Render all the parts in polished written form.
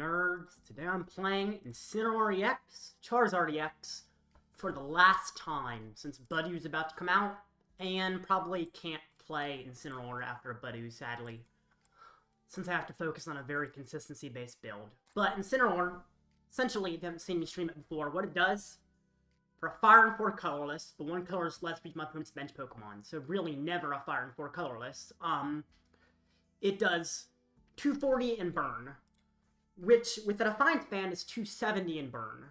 nerds? Today I'm playing Incineroar EX, Charizard EX, for the last time, since Buddy was about to come out, and probably can't play Incineroar after Buddy, sadly, since I have to focus on a very consistency-based build. But Incineroar, essentially, if you haven't seen me stream it before, what it does, for a Fire and 4 colorless, but 1 colorless lets me use my opponent's bench Pokemon, so really never a Fire and 4 colorless, it does 240 in burn, which, with the Defiance Band, is 270 in burn.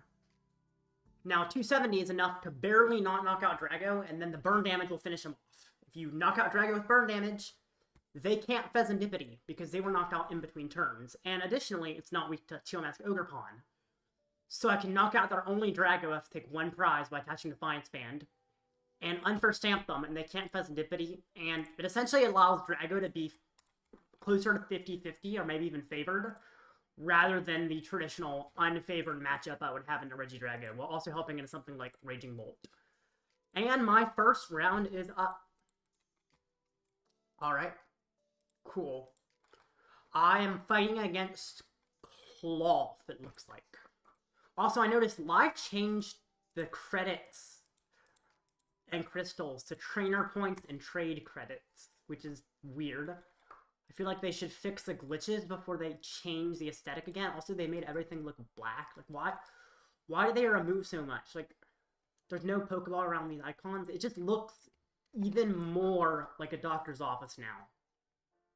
Now, 270 is enough to barely not knock out Drago, and then the burn damage will finish him off. If you knock out Drago with burn damage, they can't Fezandipiti, because they were knocked out in between turns. And additionally, it's not weak to Teal-Mask Ogerpon. So I can knock out their only Drago if I take 1 prize by attaching Defiance Band, and Unfair Stamp them, and they can't Fezandipiti, and it essentially allows Drago to be closer to 50-50, or maybe even favored, rather than the traditional unfavored matchup I would have into Regidrago, while also helping into something like Raging Bolt. And my first round is up. Alright. Cool. I am fighting against Cloth, it looks like. Also, I noticed Live changed the credits and crystals to trainer points and trade credits, which is weird. I feel like they should fix the glitches before they change the aesthetic again. Also, they made everything look black. Like, why did they remove so much? Like, there's no Pokeball around these icons. It just looks even more like a doctor's office now.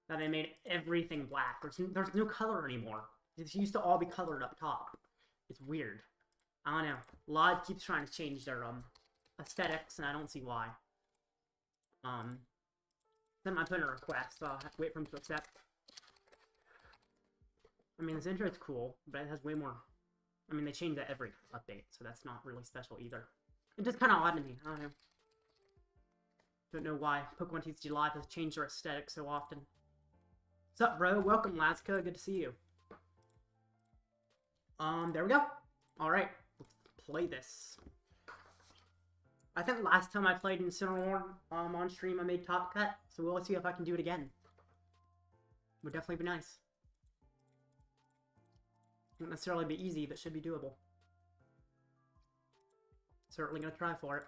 Now they made everything black. There's no color anymore. It used to all be colored up top. It's weird. I don't know. Live keeps trying to change their aesthetics, and I don't see why. Then I put in a request, so I'll have to wait for him to accept. I mean, this intro is cool, but it has way more. I mean, they change that every update, so that's not really special either. It's just kind of odd to me. I don't know. Don't know why Pokemon TCG Live has changed their aesthetic so often. What's up, bro? Welcome, Laska. Good to see you. There we go. Alright, let's play this. I think last time I played Incineroar on stream I made top cut, so we'll see if I can do it again. Would definitely be nice. Won't necessarily be easy, but should be doable. Certainly gonna try for it.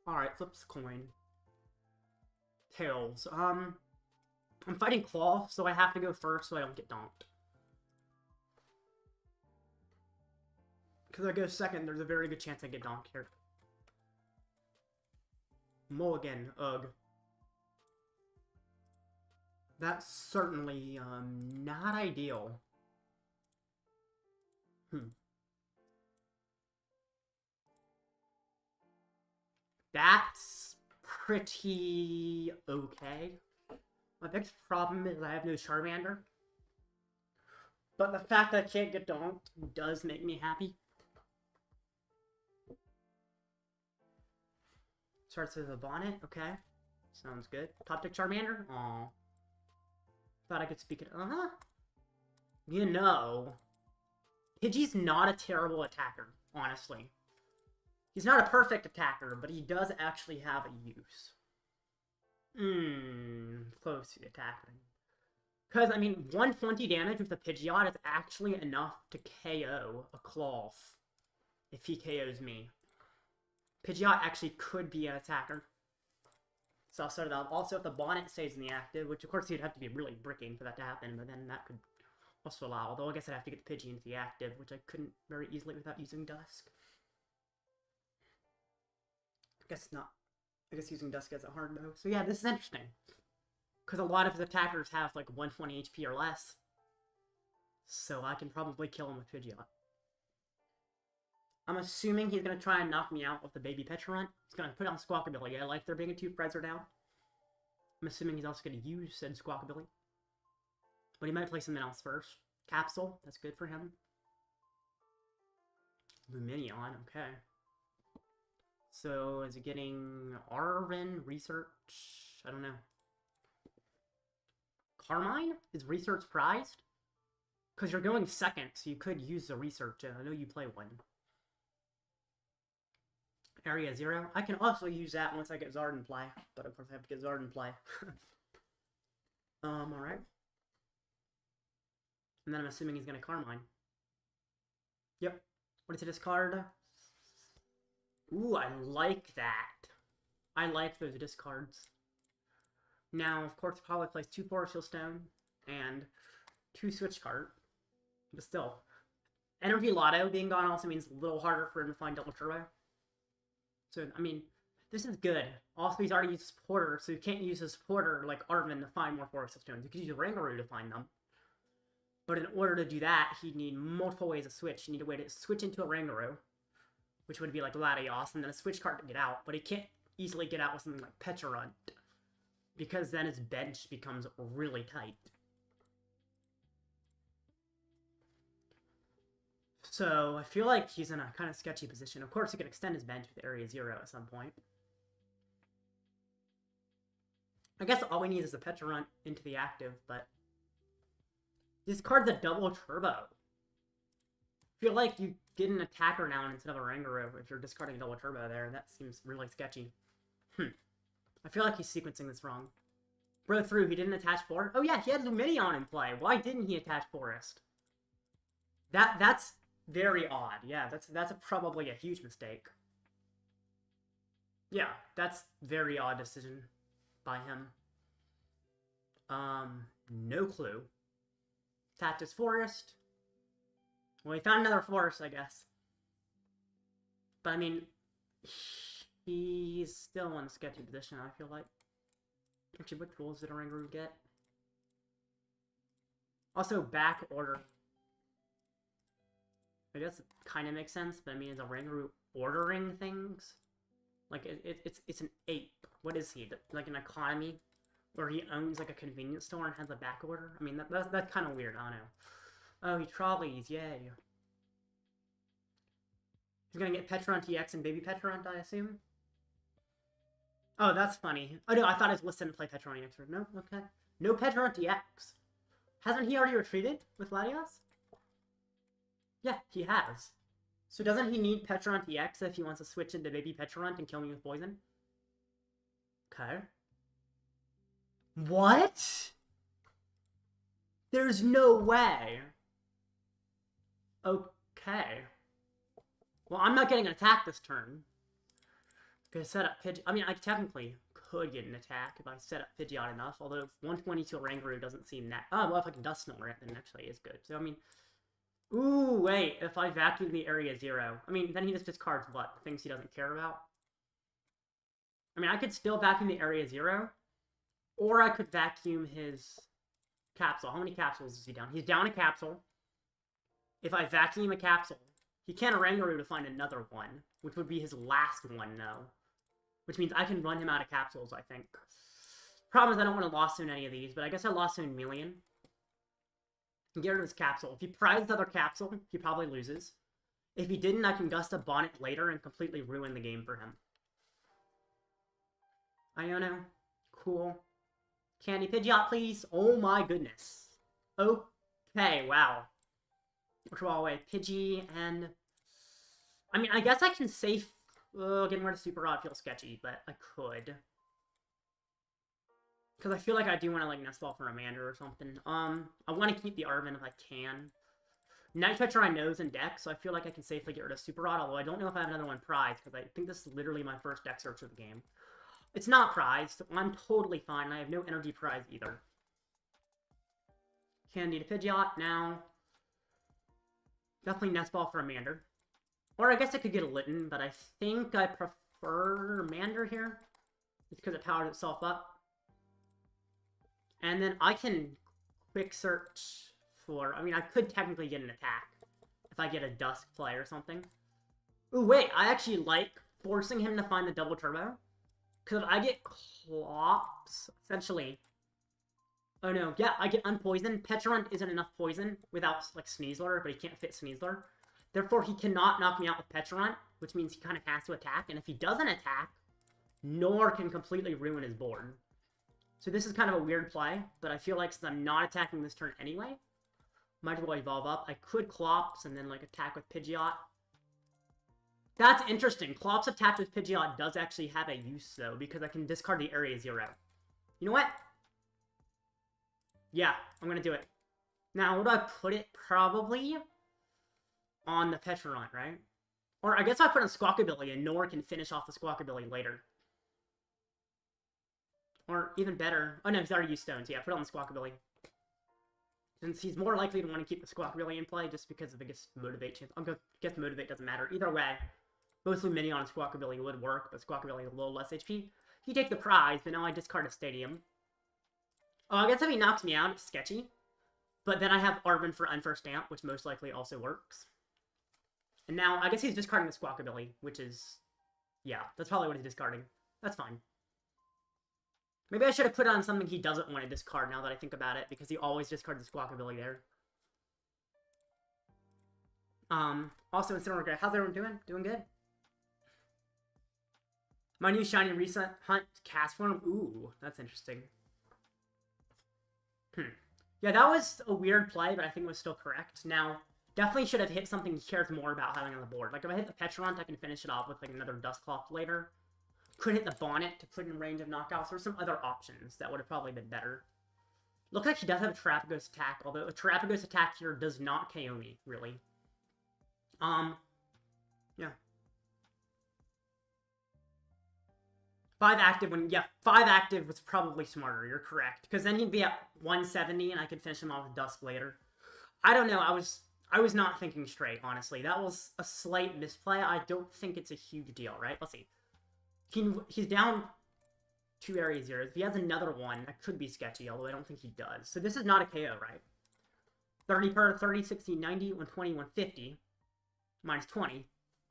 Alright, flips coin. Tails. I'm fighting Claw, so I have to go first so I don't get donked. Because I go second, there's a very good chance I get donked here. Mulligan, ugh. That's certainly, not ideal. That's pretty okay. My biggest problem is I have no Charmander. But the fact that I can't get donked does make me happy. Starts with a bonnet, okay. Sounds good. Top tick Charmander? Aw. Thought I could speak it. You know, Pidgey's not a terrible attacker, honestly. He's not a perfect attacker, but he does actually have a use. Close to attacking. Because, I mean, 120 damage with a Pidgeot is actually enough to KO a Cloth if he KOs me. Pidgeot actually could be an attacker. So I'll start it out. Also, if the bonnet stays in the active, which of course you'd have to be really bricking for that to happen, but then that could also allow. Although I guess I'd have to get the Pidgey into the active, which I couldn't very easily without using Dusk. I guess using Dusk isn't hard though. So yeah, this is interesting. Because a lot of his attackers have like 120 HP or less. So I can probably kill him with Pidgeot. I'm assuming he's going to try and knock me out with the Baby Petulant. He's going to put on Squawkabilly. I like there being a 2 Prezzer down. I'm assuming he's also going to use said Squawkabilly. But he might play something else first. Capsule, that's good for him. Lumineon, okay. So, is he getting Arven, Research? I don't know. Carmine? Is Research prized? Because you're going second, so you could use the Research. I know you play one. Area 0. I can also use that once I get Zard in play, but of course I have to get Zard in play. Alright. And then I'm assuming he's going to Carmine. Yep. What is it, discard? Ooh, I like that. I like those discards. Now, of course, he probably plays 2 Forest Stone and 2 Switch Card. But still. Energy Lotto being gone also means a little harder for him to find Double Turbo. So, I mean, this is good. Also, he's already used a supporter, so you can't use a supporter like Arven to find more Forest Stones. You could use a Rangaroo to find them. But in order to do that, he'd need multiple ways to switch. You need a way to switch into a Rangaroo, which would be like Latios, and then a Switch card to get out. But he can't easily get out with something like Pecharunt, because then his bench becomes really tight. So, I feel like he's in a kind of sketchy position. Of course, he can extend his bench with Area 0 at some point. I guess all we need is a Pecharunt into the active, but this card's a double turbo. I feel like you get an attacker now instead of a Rangaroo if you're discarding a double turbo there. That seems really sketchy. I feel like he's sequencing this wrong. Broke through, he didn't attach Forest. Oh yeah, he had Lumineon in play. Why didn't he attach Forest? That's very odd. Yeah, that's probably a huge mistake. Yeah, that's very odd decision by him. No clue. Attached his Forest. Well, he found another Forest, I guess. But I mean, he's still in a sketchy position, I feel like. Actually, what tools did a Rangaroo get? Also, back order. I guess it kind of makes sense, but I mean, is a Rangaroo ordering things? Like, it's an ape. What is he? Like an economy? Where he owns, like, a convenience store and has a back order? I mean, that's kind of weird, I don't know. Oh, he trolleys, yay. He's gonna get Pecharunt EX and Baby Pecharunt, I assume? Oh, that's funny. Oh, no, I thought his list didn't play Pecharunt EX. No? Okay. No Pecharunt EX. Hasn't he already retreated with Latios? Yeah, he has. So doesn't he need Pecharunt EX if he wants to switch into Baby Pecharunt and kill me with poison? Okay. What? There's no way. Okay. Well, I'm not getting an attack this turn. Gonna set up Pidgeot. I mean, I technically could get an attack if I set up Pidgeot enough, although 122 Rangaroo doesn't seem that... Oh, well, if I can Dusknoir it, then it actually is good. So, I mean... Ooh, wait, if I vacuum the Area 0. I mean, then he just discards what? Things he doesn't care about? I mean, I could still vacuum the Area 0, or I could vacuum his capsule. How many capsules is he down? He's down a capsule. If I vacuum a capsule, he can't Rangaroo to find another one, which would be his last one, though. Which means I can run him out of capsules, I think. Problem is I don't want to Lost Zone any of these, but I guess I Lost Zone Charmeleon. Get rid of his capsule. If he prizes other capsule, he probably loses. If he didn't, I can Gusta Bonnet later and completely ruin the game for him. Iono. Cool. Candy Pidgeot, please. Oh my goodness. Okay, wow. Ultra Ball away. Pidgey and... I mean, I guess I can safe... getting rid of Super Rod feels sketchy, but I could. Because I feel like I do want to, like, Nest Ball for Amander or something. I want to keep the Arven if I can. Night Stretcher I know is in deck, so I feel like I can safely get rid of Super Rod, although I don't know if I have another one prized, because I think this is literally my first deck search of the game. It's not prized. I'm totally fine. I have no energy prize either. Candy to Pidgeot now. Definitely Nest Ball for Amander. Or I guess I could get a Litten, but I think I prefer Amander here. It's because it powers itself up. And then I can quick search for... I mean, I could technically get an attack if I get a Dusk play or something. Ooh, wait. I actually like forcing him to find the double turbo. Because if I get Clops, essentially... Oh no, yeah, I get Unpoisoned. Pecharunt isn't enough poison without, like, Sneasler, but he can't fit Sneasler. Therefore, he cannot knock me out with Pecharunt, which means he kind of has to attack. And if he doesn't attack, Nor can completely ruin his board. So this is kind of a weird play, but I feel like since I'm not attacking this turn anyway, might as well evolve up. I could Clops and then, like, attack with Pidgeot. That's interesting. Clops attached with Pidgeot does actually have a use, though, because I can discard the Area 0. You know what? Yeah, I'm going to do it. Now, would I put it? Probably on the Petrarch, right? Or I guess I put on Squawkabilly and Nor can finish off the Squawkabilly later. Or even better. Oh no, he's already used Stones. Yeah, put it on the Squawkabilly. Since he's more likely to want to keep the Squawkabilly in play just because of the Motivate chance. I guess Motivate doesn't matter. Either way, both Lumineon and Squawkabilly would work, but Squawkabilly is a little less HP. He takes the prize, but now I discard a Stadium. Oh, I guess if he knocks me out, it's sketchy. But then I have Arven for Unfair Stamp, which most likely also works. And now, I guess he's discarding the Squawkabilly, which is... yeah, that's probably what he's discarding. That's fine. Maybe I should have put on something he doesn't want to discard now that I think about it, because he always discards the Squawkabilly there. Also, Incineroar, how's everyone doing? Doing good? My new shiny recent hunt cast form? Ooh, that's interesting. Yeah, that was a weird play, but I think it was still correct. Now, definitely should have hit something he cares more about having on the board. Like, if I hit the Petrarch, I can finish it off with, like, another Dusclops later. Could hit the Bonnet to put in range of knockouts, or some other options that would have probably been better. Looks like he does have a Terrapagos attack, although a Terrapagos attack here does not KO me, really. Yeah. 5 active yeah, 5 active was probably smarter, you're correct. Because then he'd be at 170 and I could finish him off with Dusk later. I don't know, I was not thinking straight, honestly. That was a slight misplay. I don't think it's a huge deal, right? Let's see. He's down 2 area zeros. If he has another one, that could be sketchy, although I don't think he does. So this is not a KO, right? 30 per 30, 60, 90, 120, 150. Minus 20.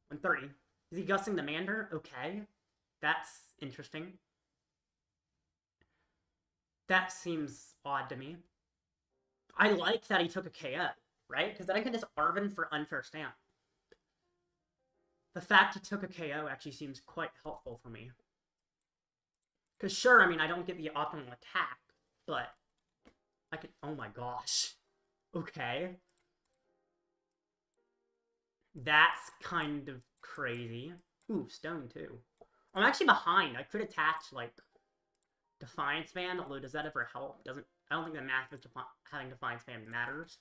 130. Is he gusting the Mander? Okay. That's interesting. That seems odd to me. I like that he took a KO, right? Because then I can just Arven for Unfair Stamp. The fact he took a KO actually seems quite helpful for me. Because sure, I mean, I don't get the optimal attack, but I could... oh my gosh. Okay. That's kind of crazy. Ooh, Stone too. I'm actually behind. I could attach, like, Defiance Band, although does that ever help? I don't think the math of having Defiance Band matters.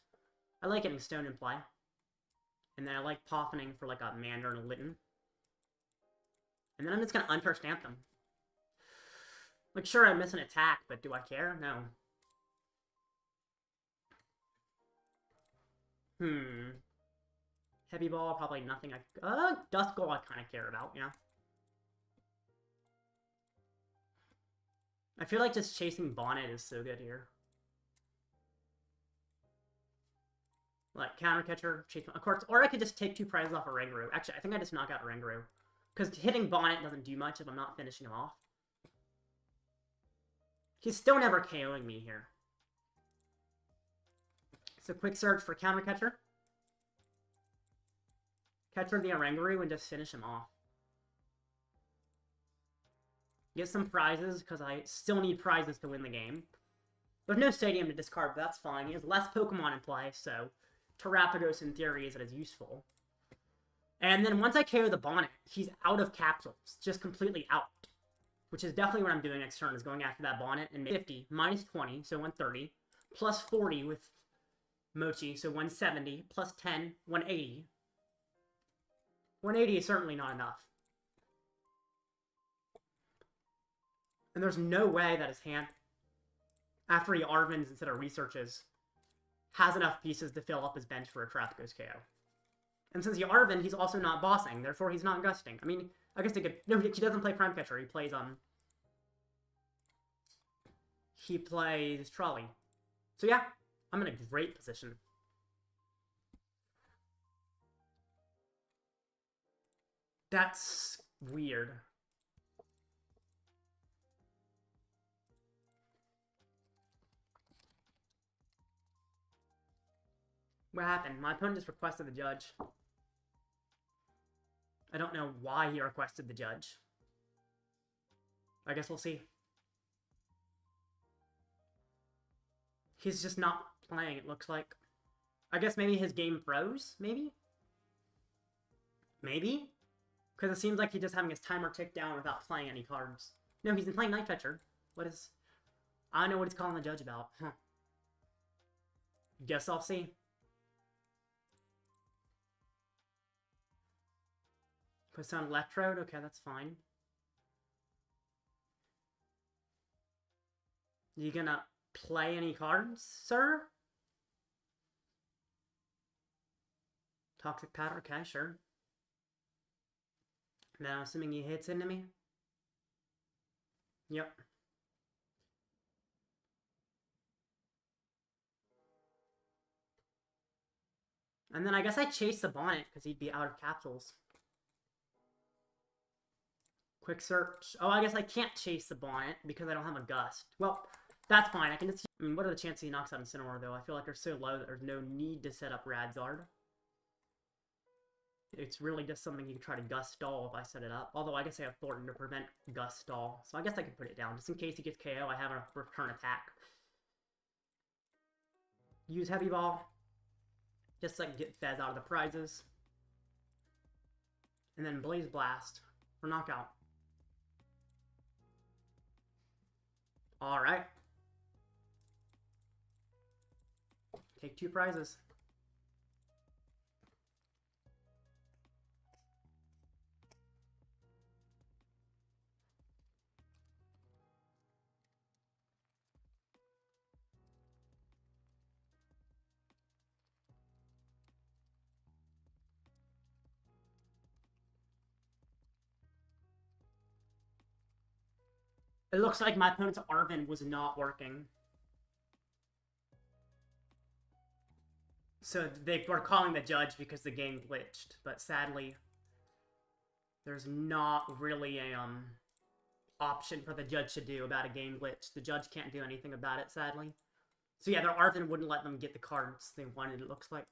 I like getting Stone in play. And then I like Poffining for, like, a Mander and a Litten. And then I'm just gonna Unfair Stamp them. Like, sure, I miss an attack, but do I care? No. Heavy Ball, probably nothing Duskull I kind of care about, yeah. I feel like just chasing Bonnet is so good here. Like, Counter Catcher, chase, of course, or I could just take 2 prizes off a Rangaroo. Actually, I think I just knock out Rangaroo. Because hitting Bonnet doesn't do much if I'm not finishing him off. He's still never KOing me here. So quick search for Counter Catcher. Catcher the Rangaroo and just finish him off. Get some prizes, because I still need prizes to win the game. There's no Stadium to discard, but that's fine. He has less Pokemon in play, so Terrapagos in theory isn't as useful. And then once I KO the Bonnet, he's out of capsules. Just completely out. Which is definitely what I'm doing next turn, is going after that Bonnet. And 50, minus 20, so 130. Plus 40 with Mochi, so 170. Plus 10, 180. 180 is certainly not enough. And there's no way that his hand, after he Arvens instead of researches, has enough pieces to fill up his bench for a Terrapagos KO. And since he Arven, he's also not bossing, therefore he's not gusting. I mean, I guess he could... no, he doesn't play Prime Catcher, he plays, he plays Trolley. So yeah, I'm in a great position. That's weird. What happened? My opponent just requested the judge. I don't know why he requested the judge. I guess we'll see. He's just not playing, it looks like. I guess maybe his game froze, maybe? Maybe? Because it seems like he's just having his timer tick down without playing any cards. No, he's been playing Night Stretcher. What is... I don't know what he's calling the judge about. Huh. Guess I'll see. Puts on Electrode? Okay, that's fine. You gonna play any cards, sir? Toxic Powder? Okay, sure. Now, assuming he hits into me? Yep. And then I guess I chase the Bonnet, because he'd be out of capsules. Quick search. Oh, I guess I can't chase the Bonnet, because I don't have a Gust. Well, that's fine. I can just... I mean, what are the chances he knocks out Incineroar, though? I feel like they're so low that there's no need to set up Radzard. It's really just something you can try to Gust stall if I set it up. Although I guess I have Thorton to prevent Gust stall. So I guess I could put it down. Just in case he gets KO, I have a return attack. Use Heavy Ball. Just so I can get Fez out of the prizes. And then Blaze Blast for knockout. Alright. Take 2 prizes. It looks like my opponent's Arven was not working. So they were calling the judge because the game glitched, but sadly, there's not really a option for the judge to do about a game glitch. The judge can't do anything about it, sadly. So yeah, their Arven wouldn't let them get the cards they wanted, it looks like.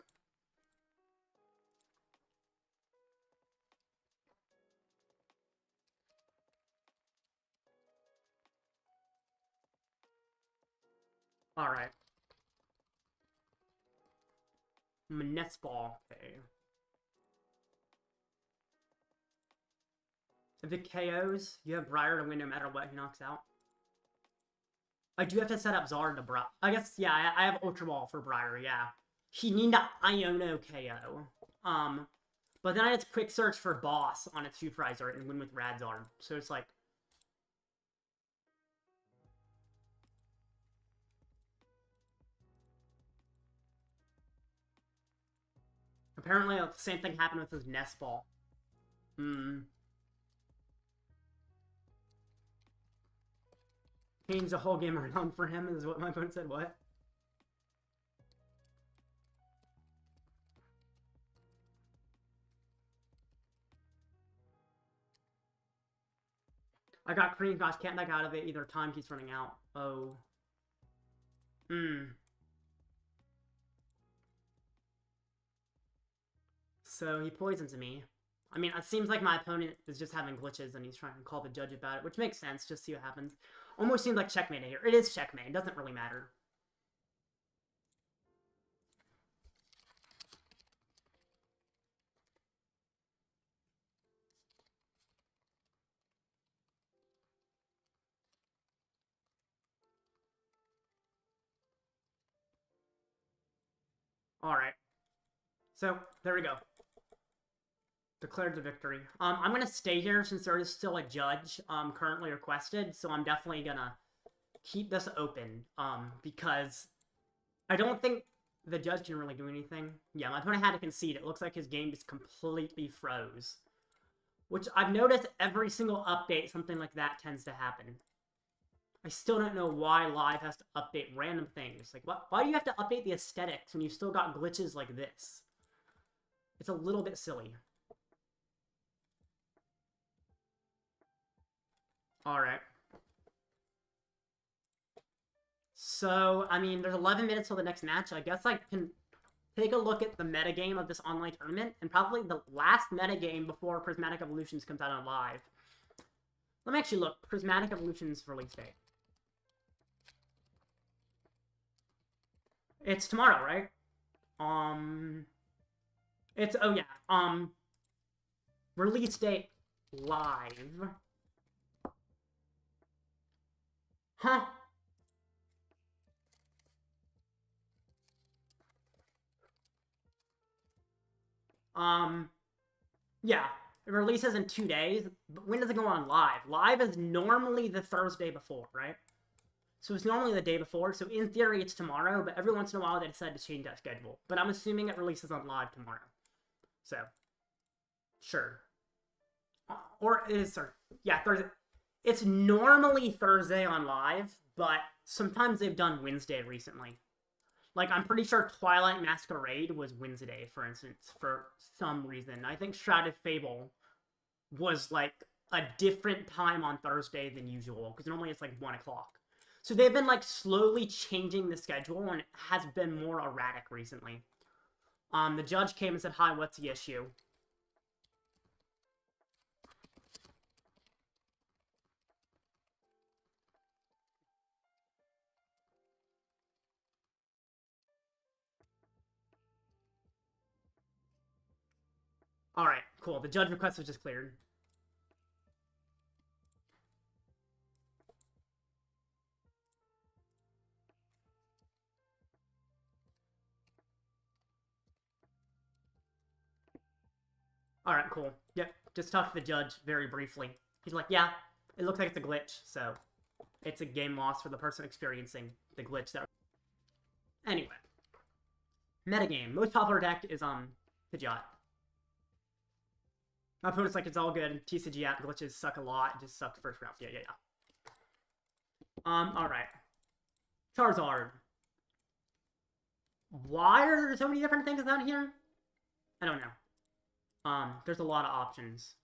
Alright. Nest Ball, okay. If it KOs, you have Briar to win no matter what he knocks out. I do have to set up Zard to Briar. I guess, yeah, I have Ultra Ball for Briar, yeah. He need to Iono KO. But then I had to quick search for Boss on a 2-prizer and win with Radzard. So it's like... Apparently, the same thing happened with his Nest Ball. Changed the whole game around for him, is what my opponent said. What? I got Cream, gosh, can't back out of it. Either time keeps running out. Oh. So he poisons me. I mean, it seems like my opponent is just having glitches and he's trying to call the judge about it, which makes sense. Just see what happens. Almost seems like checkmate here. It is checkmate. It doesn't really matter. Alright. So, there we go. Declared the victory. I'm gonna stay here since there is still a judge currently requested, so I'm definitely gonna keep this open because I don't think the judge can really do anything. Yeah, my opponent had to concede. It looks like his game just completely froze, which I've noticed every single update something like that tends to happen. I still don't know why Live has to update random things. Like, why do you have to update the aesthetics when you've still got glitches like this? It's a little bit silly. Alright. So, I mean, there's 11 minutes till the next match. I guess I can take a look at the metagame of this online tournament, and probably the last metagame before Prismatic Evolutions comes out on Live. Let me actually look. Prismatic Evolutions release date. It's tomorrow, right? It's, oh yeah, release date live. Huh? Yeah, it releases in 2 days, but when does it go on live? Live is normally the Thursday before, right? So it's normally the day before, so in theory it's tomorrow, but every once in a while they decide to change that schedule. But I'm assuming it releases on live tomorrow. So, sure. Or it is, yeah, Thursday. It's normally Thursday on live, but sometimes they've done Wednesday recently. Like, I'm pretty sure Twilight Masquerade was Wednesday, for instance, for some reason. I think Shrouded Fable was, like, a different time on Thursday than usual, because normally it's, like, 1 o'clock. So they've been, like, slowly changing the schedule, and it has been more erratic recently. The judge came and said, "Hi, what's the issue?" Alright, cool. The judge request was just cleared. Alright, cool. Yep, just talked to the judge very briefly. He's like, yeah, it looks like it's a glitch, so it's a game loss for the person experiencing the glitch there. Anyway. Metagame. Most popular deck is, Pidgeot. My opponent's like, it's all good. TCG app glitches suck a lot. It just sucked first round. Yeah. Alright. Charizard. Why are there so many different things out here? I don't know. There's a lot of options.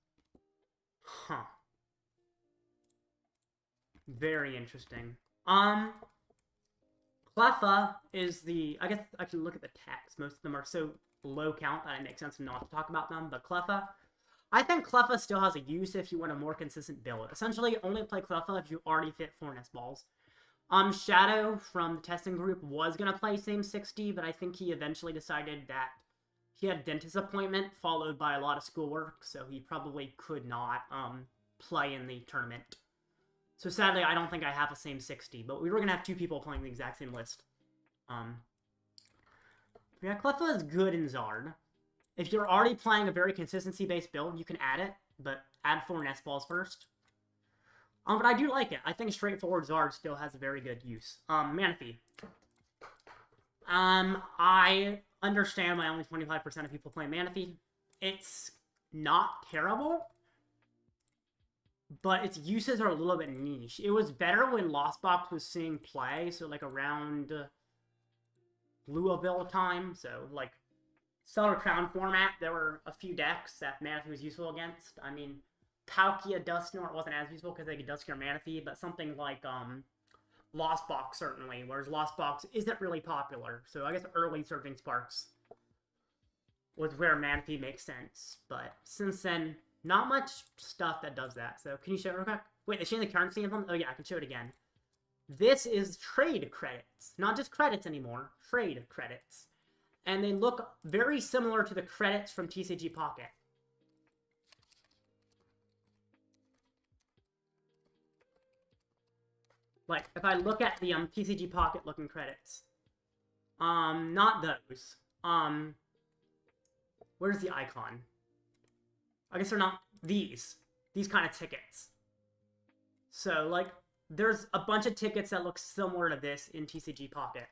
Huh. Very interesting. Cleffa is the... I guess I can look at the text. Most of them are so low count that it makes sense not to talk about them. But Cleffa... I think Cleffa still has a use if you want a more consistent build. Essentially, only play Cleffa if you already fit 4 Nest Balls. Shadow from the testing group was going to play same 60, but I think he eventually decided that he had a dentist appointment followed by a lot of schoolwork, so he probably could not play in the tournament. So sadly, I don't think I have a same 60, but we were going to have 2 people playing the exact same list. Yeah, Cleffa is good in Zard. If you're already playing a very consistency-based build, you can add it, but add 4 Nest Balls first. But I do like it. I think straightforward Zard still has a very good use. Manaphy. I understand why only 25% of people play Manaphy. It's not terrible, but its uses are a little bit niche. It was better when Lost Box was seeing play, so like around Louisville time, so like Stellar Crown format, there were a few decks that Manaphy was useful against. I mean, Palkia Dusknoir wasn't as useful because they could Dusknoir Manaphy, but something like Lost Box certainly, whereas Lost Box isn't really popular. So I guess early Surging Sparks was where Manaphy makes sense. But since then, not much stuff that does that. So can you show it real quick? Wait, they changed the currency of them? Oh yeah, I can show it again. This is trade credits. Not just credits anymore, trade credits. And they look very similar to the credits from TCG Pocket. Like, if I look at the TCG Pocket looking credits. Not those. Where's the icon? I guess they're not these. These kind of tickets. So, like, there's a bunch of tickets that look similar to this in TCG Pocket.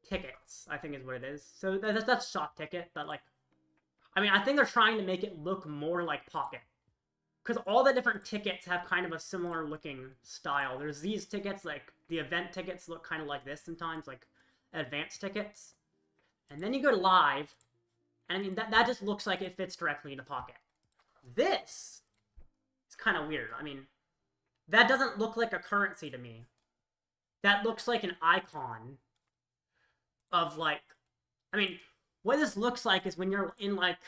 Tickets, I think is what it is. So that's shop ticket, but like, I mean, I think they're trying to make it look more like Pocket. Because all the different tickets have kind of a similar looking style. There's these tickets, like, the event tickets look kind of like this sometimes, like advanced tickets. And then you go to live, and I mean, that just looks like it fits directly into Pocket. This is kind of weird. I mean, that doesn't look like a currency to me. That looks like an icon of, like, I mean, what this looks like is when you're in, like,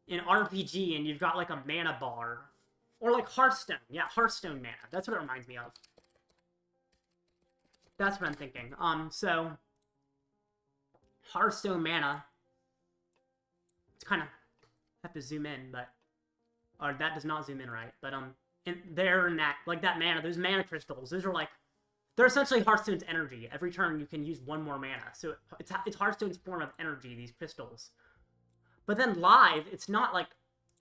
an RPG and you've got, like, a mana bar. Or, like, Hearthstone. Yeah, Hearthstone mana. That's what it reminds me of. That's what I'm thinking. So, Hearthstone mana. It's kind of, have to zoom in, but, or that does not zoom in right. But, there and that, like, that mana, those mana crystals, those are, like, They're essentially Hearthstone's energy. Every turn you can use one more mana. So it's Hearthstone's form of energy, these crystals. But then live, it's not like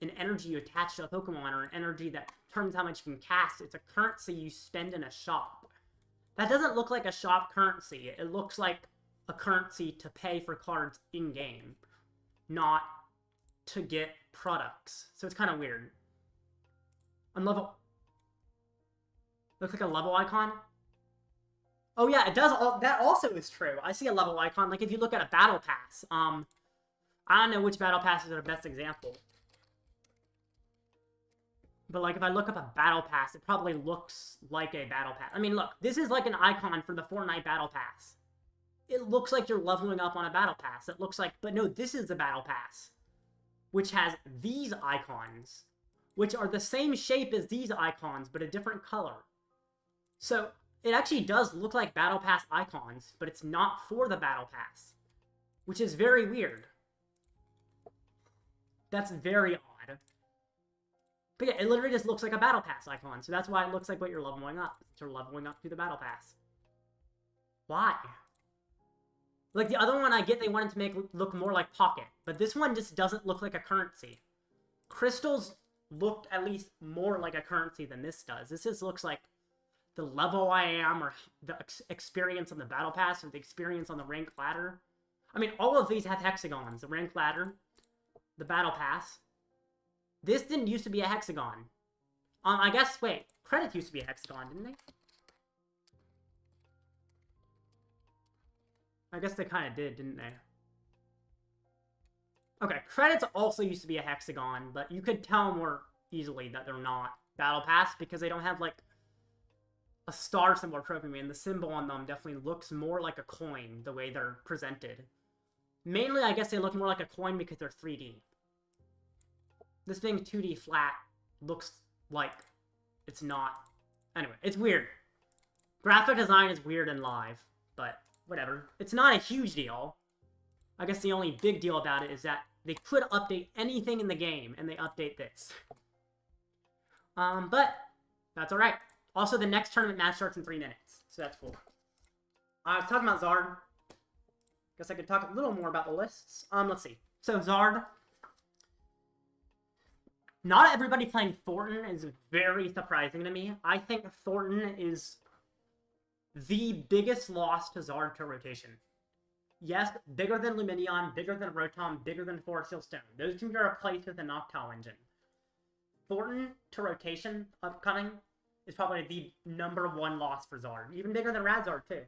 an energy you attach to a Pokemon or an energy that determines how much you can cast. It's a currency you spend in a shop. That doesn't look like a shop currency. It looks like a currency to pay for cards in-game, not to get products. So it's kind of weird. Unlevel. Looks like a level icon. Oh yeah, it does. That also is true. I see a level icon. Like if you look at a battle pass. I don't know which battle passes are the best example. But like if I look up a battle pass, it probably looks like a battle pass. I mean, look, this is like an icon for the Fortnite battle pass. It looks like you're leveling up on a battle pass. It looks like, but no, this is the battle pass, which has these icons, which are the same shape as these icons, but a different color. So it actually does look like battle pass icons, but it's not for the battle pass, which is very weird. That's very odd. But yeah, it literally just looks like a battle pass icon, so that's why it looks like what you're leveling up. You're leveling up through the battle pass. Why? Like the other one I get, they wanted to make look more like Pocket, but this one just doesn't look like a currency. Crystals looked at least more like a currency than this does. This just looks like the level I am, or the experience on the battle pass, or the experience on the rank ladder. I mean, all of these have hexagons. The rank ladder, the battle pass. This didn't used to be a hexagon. I guess, wait, credits used to be a hexagon, didn't they? I guess they kind of did, didn't they? Okay, credits also used to be a hexagon, but you could tell more easily that they're not battle pass because they don't have, like, a star symbol or trophy man. The symbol on them definitely looks more like a coin, the way they're presented. Mainly, I guess they look more like a coin because they're 3D. This being 2D flat looks like it's not. Anyway, it's weird. Graphic design is weird in live, but whatever. It's not a huge deal. I guess the only big deal about it is that they could update anything in the game, and they update this. But that's alright. Also, the next tournament match starts in 3 minutes, so that's cool. I was talking about Zard. Guess I could talk a little more about the lists. Let's see. So, Zard. Not everybody playing Thorton is very surprising to me. I think Thorton is the biggest loss to Zard to rotation. Yes, bigger than Lumineon, bigger than Rotom, bigger than Forest Hill Stone. Those can be replaced with a Noctowl engine. Thorton to rotation upcoming is probably the #1 loss for Zard. Even bigger than Radzard, too.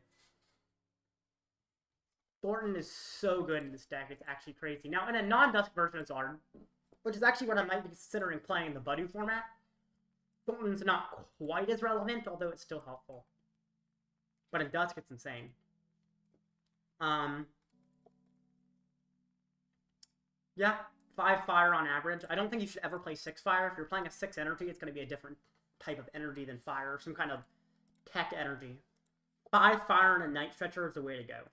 Thorton is so good in this deck, it's actually crazy. Now, in a non-Dusk version of Zard, which is actually what I might be considering playing the Buddy format, Thornton's not quite as relevant, although it's still helpful. But in Dusk, it's insane. Yeah, 5 fire on average. I don't think you should ever play 6 fire. If you're playing a 6 energy, it's going to be a different type of energy than fire, some kind of tech energy. 5 fire and a Night Stretcher is the way to go.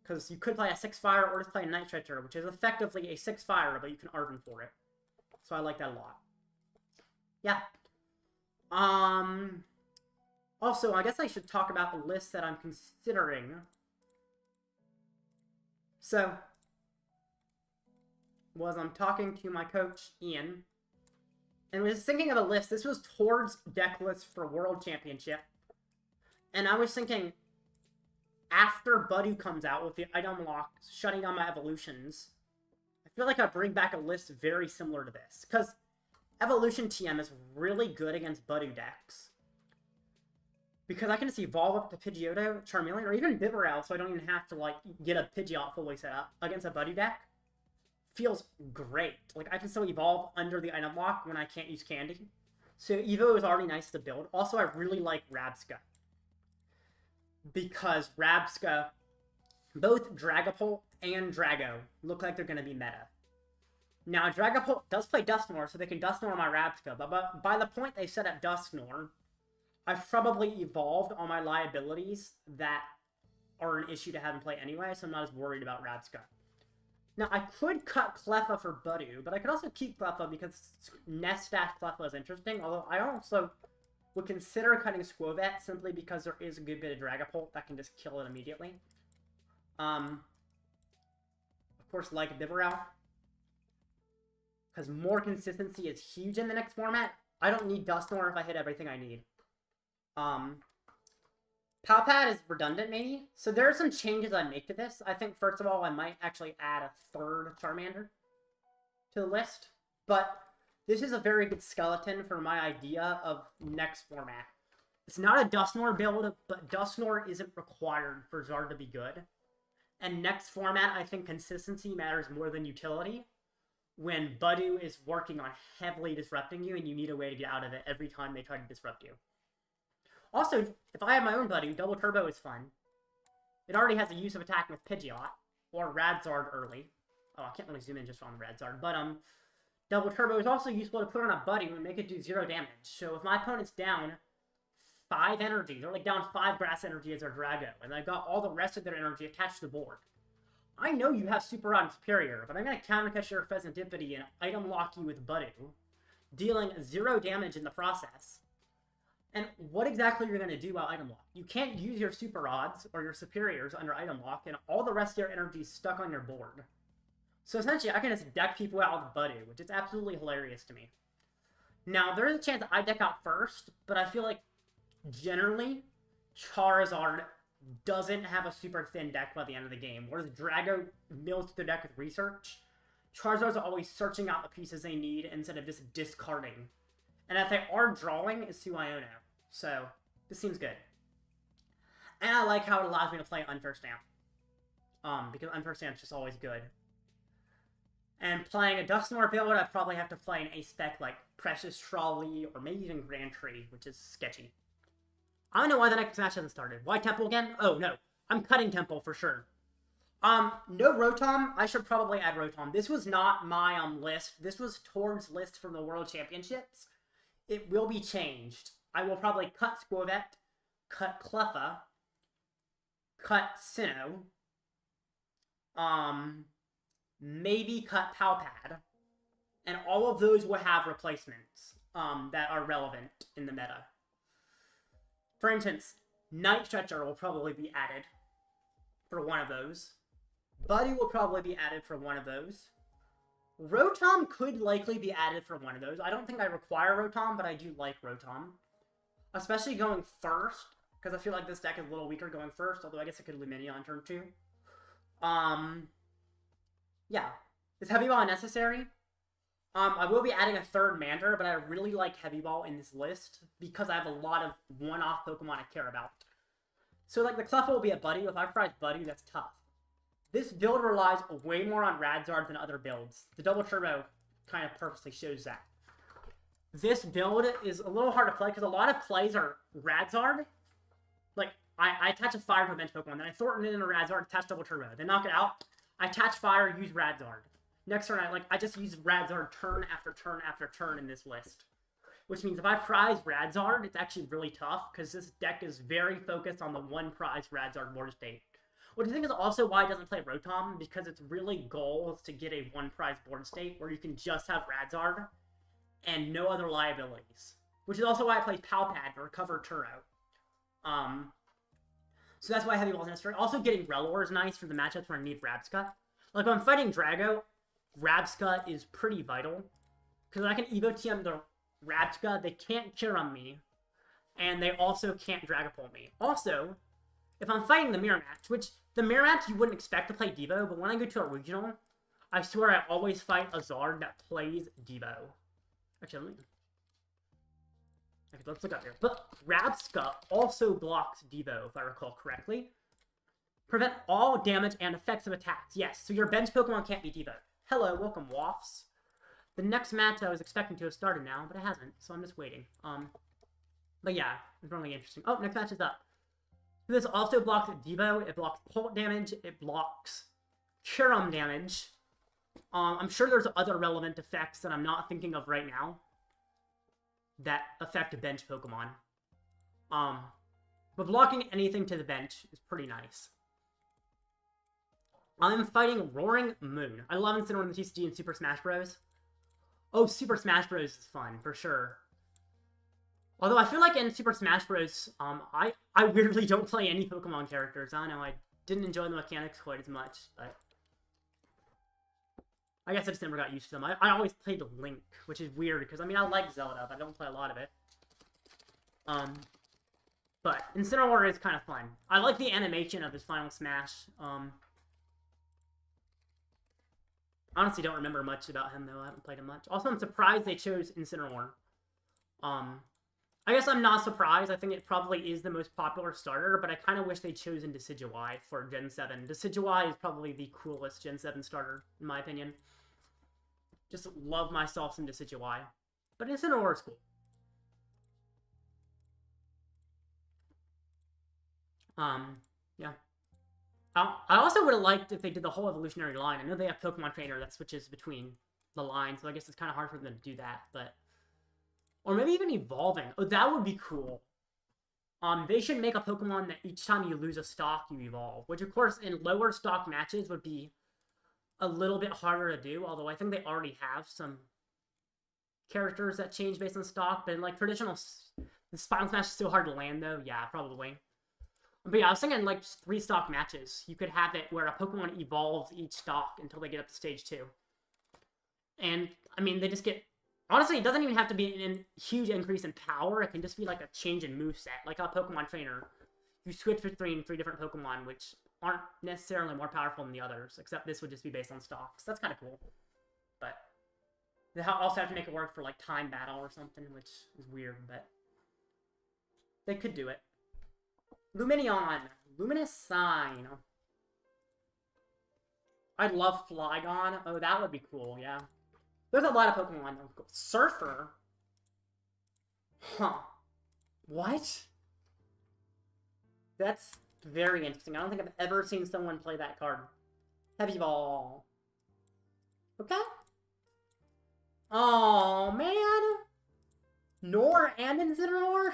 Because you could play a 6 fire or just play a Night Stretcher, which is effectively a 6 fire, but you can Arven for it. So I like that a lot. Yeah. Also, I guess I should talk about the list that I'm considering. So, I'm talking to my coach, Ian, and was thinking of a list. This was towards deck list for World Championship. And I was thinking, after Buddy comes out with the item lock, shutting down my evolutions, I feel like I'd bring back a list very similar to this. Because Evolution TM is really good against Buddy decks. Because I can just evolve up to Pidgeot, Charmeleon, or even Bibarel, so I don't even have to, like, get a Pidgeot fully set up against a Buddy deck. Feels great. Like, I can still evolve under the item lock when I can't use Candy. So Evo is already nice to build. Also, I really like Rabsca. Because Rabsca, both Dragapult and Drago, look like they're going to be meta. Now, Dragapult does play Dusknoir, so they can Dusknoir my Rabsca, but by the point they set up Dusknoir, I've probably evolved all my liabilities that are an issue to have in play anyway, so I'm not as worried about Rabsca. Now, I could cut Cleffa for Budu, but I could also keep Cleffa because Nest Cleffa is interesting, although I also would consider cutting Squovet simply because there is a good bit of Dragapult that can just kill it immediately. Of course, like Bibarel. Because more consistency is huge in the next format. I don't need Dusknoir if I hit everything I need. Palpad is redundant, maybe. So there are some changes I'd make to this. I think, first of all, I might actually add a third Charmander to the list. But this is a very good skeleton for my idea of next format. It's not a Dusknoir build, but Dusknoir isn't required for Zard to be good. And next format, I think consistency matters more than utility. When Budu is working on heavily disrupting you and you need a way to get out of it every time they try to disrupt you. Also, if I have my own Budu, Double Turbo is fun. It already has a use of attacking with Pidgeot, or Radzard early. Oh, I can't really zoom in just on Radzard, but Double Turbo is also useful to put on a Budu and make it do 0 damage. So if my opponent's down 5 energy, they're like down 5 grass energy as their Drago, and they've got all the rest of their energy attached to the board. I know you have Super Rod and Superior, but I'm going to countercatch your Fezandipiti and item lock you with Budu, dealing 0 damage in the process. And what exactly you're going to do while item lock? You can't use your Super Rods or your Superiors under item lock, and all the rest of your energy is stuck on your board. So essentially, I can just deck people out with Budu, which is absolutely hilarious to me. Now, there is a chance I deck out first, but I feel like, generally, Charizard doesn't have a super thin deck by the end of the game. Whereas Drago mills the deck with research, Charizard's always searching out the pieces they need instead of just discarding. And if they are drawing, it's to Iono. So, this seems good. And I like how it allows me to play Unfair Stamp. Because Unfair Stamp's just always good. And playing a Dusknoir build, I'd probably have to play an A-spec like Precious Trolley, or maybe even Grand Tree, which is sketchy. I don't know why the next match hasn't started. Why Temple again? Oh, no. I'm cutting Temple for sure. No Rotom. I should probably add Rotom. This was not my list. This was Torg's list from the World Championships. It will be changed. I will probably cut Squovet, cut Cleffa, cut Sinnoh, maybe cut Palpad, and all of those will have replacements that are relevant in the meta. For instance, Night Stretcher will probably be added for one of those. Buddy will probably be added for one of those. Rotom could likely be added for one of those. I don't think I require Rotom, but I do like Rotom. Especially going first, because I feel like this deck is a little weaker going first, although I guess it could Lumineon on turn 2. Yeah. Is Heavy Ball necessary? I will be adding a third Mander, but I really like Heavy Ball in this list because I have a lot of one-off Pokemon I care about. So, like, the Cleffa will be a Buddy. If I prize Buddy, that's tough. This build relies way more on Radzard than other builds. The Double Turbo kind of purposely shows that. This build is a little hard to play because a lot of plays are Radzard. Like, I attach a Fire to a bench Pokemon, then I Thorton it in a Radzard, attach Double Turbo, then knock it out. I attach Fire, use Radzard. Next turn, I just use Radzard turn after turn after turn in this list. Which means if I prize Radzard, it's actually really tough, because this deck is very focused on the one prize Radzard board state. Which I think is also why it doesn't play Rotom, because its really goal is to get a one prize board state where you can just have Radzard and no other liabilities. Which is also why I play Palpad to recover Turo. So that's why Heavy Ball is necessary. Also, getting Relor is nice for the matchups where I need Rabscut. Like, when I'm fighting Drago, Rabscut is pretty vital. Because I can Evo TM the Rabscut, they can't Cure on me. And they also can't Dragapult me. Also, if I'm fighting the Mirror Match, which the Mirror Match you wouldn't expect to play Devo, but when I go to a regional, I swear I always fight a Zard that plays Devo. Actually, let's look up here. But Rabscut also blocks Devo, if I recall correctly. Prevent all damage and effects of attacks. Yes, so your bench Pokemon can't be Devo. Hello, welcome, Wafts. The next match I was expecting to have started now, but it hasn't, so I'm just waiting. But yeah, it's really interesting. Oh, next match is up. This also blocks Devo, it blocks Pult damage, it blocks Curum damage. I'm sure there's other relevant effects that I'm not thinking of right now that affect bench Pokemon. But blocking anything to the bench is pretty nice. I'm fighting Roaring Moon. I love Incineroar in the TCG and Super Smash Bros. Oh, Super Smash Bros is fun, for sure. Although I feel like in Super Smash Bros, I weirdly don't play any Pokemon characters. I don't know, I didn't enjoy the mechanics quite as much, but I guess I just never got used to them. I always played Link, which is weird, because, I mean, I like Zelda, but I don't play a lot of it. But Incineroar is kind of fun. I like the animation of his Final Smash. Honestly don't remember much about him, though. I haven't played him much. Also, I'm surprised they chose Incineroar. I guess I'm not surprised. I think it probably is the most popular starter, but I kind of wish they'd chosen Decidueye for Gen 7. Decidueye is probably the coolest Gen 7 starter, in my opinion. Just love myself some Decidueye. But Incineroar is cool. Yeah. I also would have liked if they did the whole evolutionary line. I know they have Pokemon Trainer that switches between the lines, so I guess it's kind of hard for them to do that, but... Or maybe even evolving. Oh, that would be cool. They should make a Pokemon that each time you lose a stock, you evolve. Which, of course, in lower stock matches would be a little bit harder to do. Although I think they already have some characters that change based on stock. But in, like, traditional... This Final Smash is still hard to land, though. Yeah, probably. But yeah, I was thinking, like, 3 stock matches. You could have it where a Pokemon evolves each stock until they get up to Stage 2. And, I mean, they just get... Honestly, it doesn't even have to be a huge increase in power. It can just be like a change in moveset. Like a Pokemon Trainer. You switch between 3 different Pokemon, which aren't necessarily more powerful than the others. Except this would just be based on stocks. That's kind of cool. But they also have to make it work for like time battle or something, which is weird, but they could do it. Lumineon. Luminous Sign. I'd love Flygon. Oh, that would be cool, yeah. There's a lot of Pokemon. Surfer? Huh. What? That's very interesting. I don't think I've ever seen someone play that card. Heavy Ball. Okay. Oh, man. Nor and Incineroar?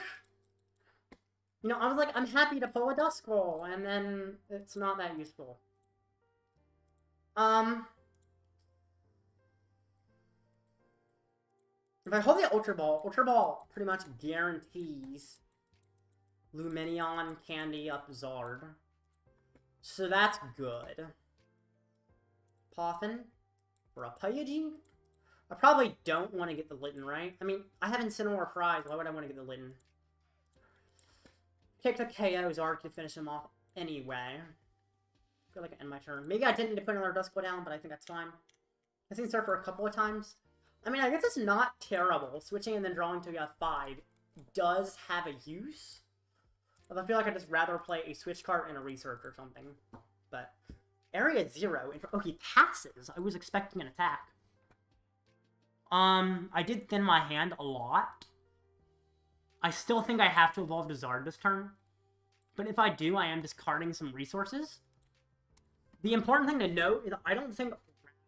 You know, I was like, I'm happy to pull a Duskull, and then it's not that useful. If I hold the Ultra Ball pretty much guarantees Lumineon Candy up Zard. So that's good. Poffin for a Pidgey. I probably don't want to get the Litten, right? I mean, I have Incineroar Prize. Why would I want to get the Litten? Kicked a KO Zard to finish him off anyway. I feel like I end my turn. Maybe I didn't need to put another Duskull down, but I think that's fine. I've seen Surfer a couple of times. I mean, I guess it's not terrible. Switching and then drawing to a 5 does have a use. But I feel like I'd just rather play a Switch card and a Research or something. But Area 0. Oh, he passes. I was expecting an attack. I did thin my hand a lot. I still think I have to evolve to Zard this turn. But if I do, I am discarding some resources. The important thing to note is I don't think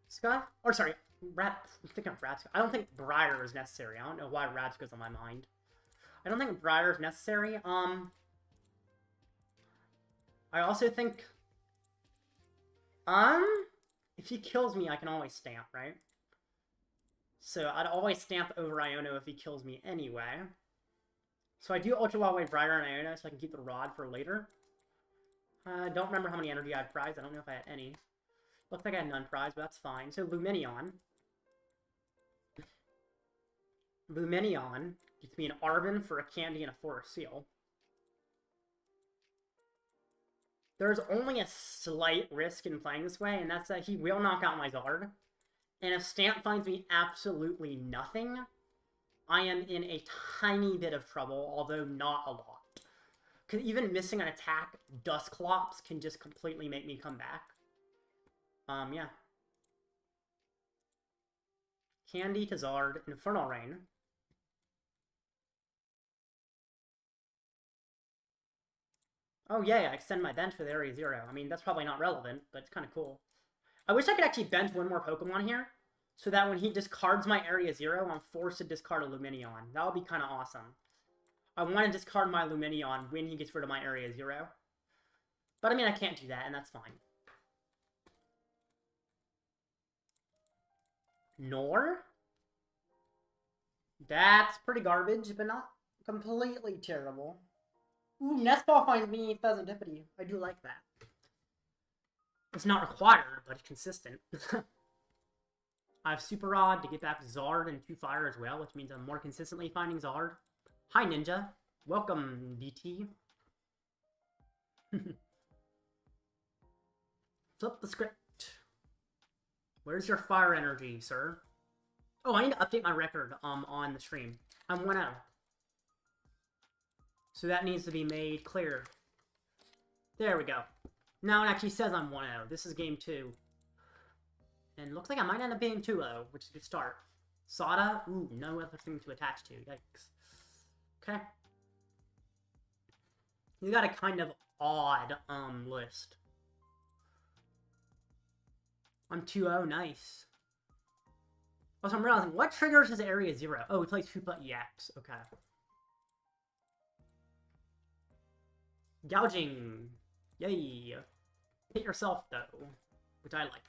Rapska... Or, sorry, I'm thinking of Rapska. I don't think Briar is necessary. I don't know why Rapska's on my mind. I don't think Briar is necessary. I also think... if he kills me, I can always stamp, right? So I'd always stamp over Iono if he kills me anyway. So I do Ultra Ball Wave Briar and Iono so I can keep the Rod for later. I don't remember how many energy I had prized. I don't know if I had any. Looks like I had none prized, but that's fine. So Lumineon. Lumineon gets me an Arven for a Candy and a Forest Seal. There's only a slight risk in playing this way, and that's that he will knock out my Zard. And if Stamp finds me absolutely nothing, I am in a tiny bit of trouble, although not a lot. Because even missing an attack, Dusclops can just completely make me come back. Yeah. Candy to Zard, Infernal Rain. Oh yeah, extend my bench with Area 0. I mean, that's probably not relevant, but it's kind of cool. I wish I could actually bench one more Pokemon here, so that when he discards my Area 0, I'm forced to discard a Lumineon. That would be kind of awesome. I want to discard my Lumineon when he gets rid of my Area 0. But I mean, I can't do that, and that's fine. Nor? That's pretty garbage, but not Completely terrible. Ooh, Nest Ball finds me Fezandipiti. I do like that. It's not required, but it's consistent. I have Super Rod to get back Zard and 2 Fire as well, which means I'm more consistently finding Zard. Hi, Ninja. Welcome, DT. Flip the script. Where's your fire energy, sir? Oh, I need to update my record on the stream. I'm 1-0. So that needs to be made clear. There we go. Now it actually says I'm 1-0. This is game 2. And looks like I might end up being 2-0, which is a good start. Sada? Ooh, no other thing to attach to. Yikes. Okay. You got a kind of odd list. I'm 2-0, nice. Also, I'm realizing, what triggers his area 0? Oh, he plays Hoopa EX, okay. Gouging. Yay. Hit yourself, though. Which I like.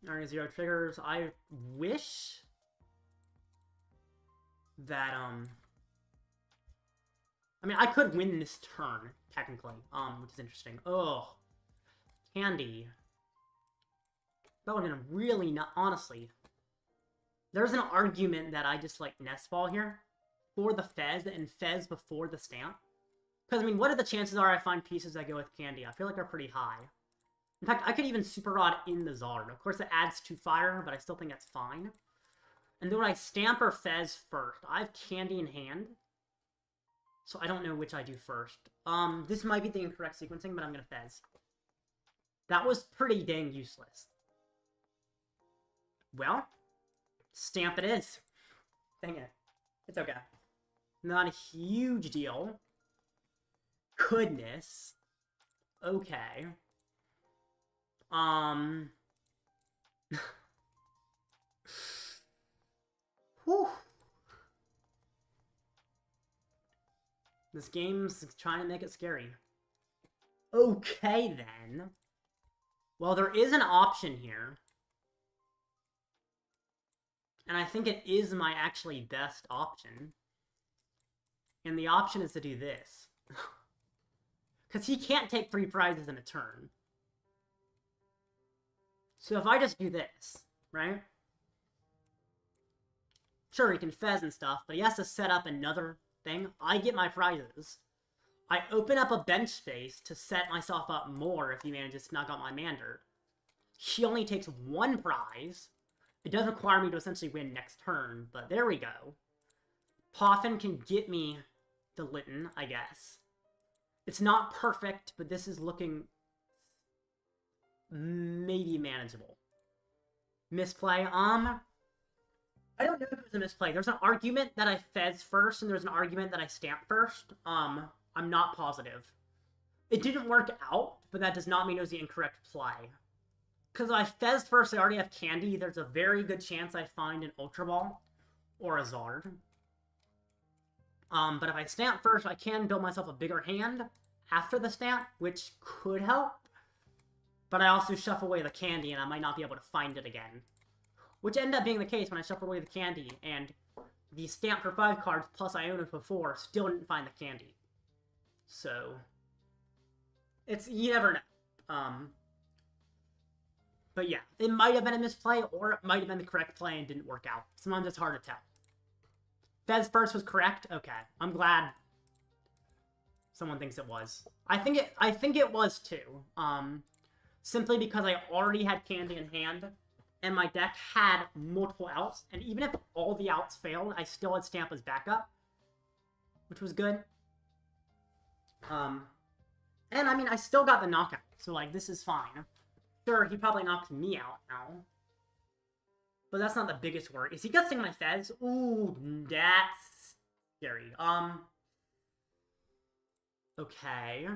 Area 0 triggers. I wish that, I mean, I could win this turn, technically, which is interesting. Ugh. Candy. That would have been really not, honestly. There's an argument that I just like Nest Ball here for the Fez and Fez before the stamp. Because, I mean, what are the chances are I find pieces that go with Candy? I feel like they're pretty high. In fact, I could even Super Rod in the Zard. Of course, it adds 2 Fire, but I still think that's fine. And then when I Stamp or Fez first, I have Candy in hand. So I don't know which I do first. This might be the incorrect sequencing, but I'm going to Fez. That was pretty dang useless. Well, Stamp it is. Dang it. It's okay. Not a huge deal. Goodness. Okay. Whew. This game's trying to make it scary. Okay, then. Well, there is an option here. And I think it is my actually best option. And the option is to do this. Because he can't take 3 prizes in a turn. So if I just do this, right? Sure, he can Fez and stuff, but he has to set up another thing. I get my prizes. I open up a bench space to set myself up more if he manages to knock out my Mander. He only takes 1 prize. It does require me to essentially win next turn, but there we go. Poffin can get me the Litten, I guess. It's not perfect, but this is looking maybe manageable. Misplay. I don't know if it was a misplay. There's an argument that I Fez first, and there's an argument that I Stamp first. I'm not positive. It didn't work out, but that does not mean it was the incorrect play. Because if I Fez first, I already have Candy. There's a very good chance I find an Ultra Ball or a Zard. But if I Stamp first, I can build myself a bigger hand after the Stamp, which could help. But I also shuffle away the Candy, and I might not be able to find it again. Which ended up being the case when I shuffled away the Candy, and the Stamp for 5 cards plus Iono for 4 still didn't find the Candy. So, it's, you never know. But yeah, it might have been a misplay, or it might have been the correct play and didn't work out. Sometimes it's hard to tell. Fez first was correct? Okay. I'm glad someone thinks it was. I think it was too. Simply because I already had Candy in hand, and my deck had multiple outs, and even if all the outs failed, I still had Stamp as backup, which was good. And I mean, I still got the knockout, so like, this is fine. Sure, he probably knocked me out now. But that's not the biggest worry. Is he gusting my Fez? Ooh, that's scary. Okay.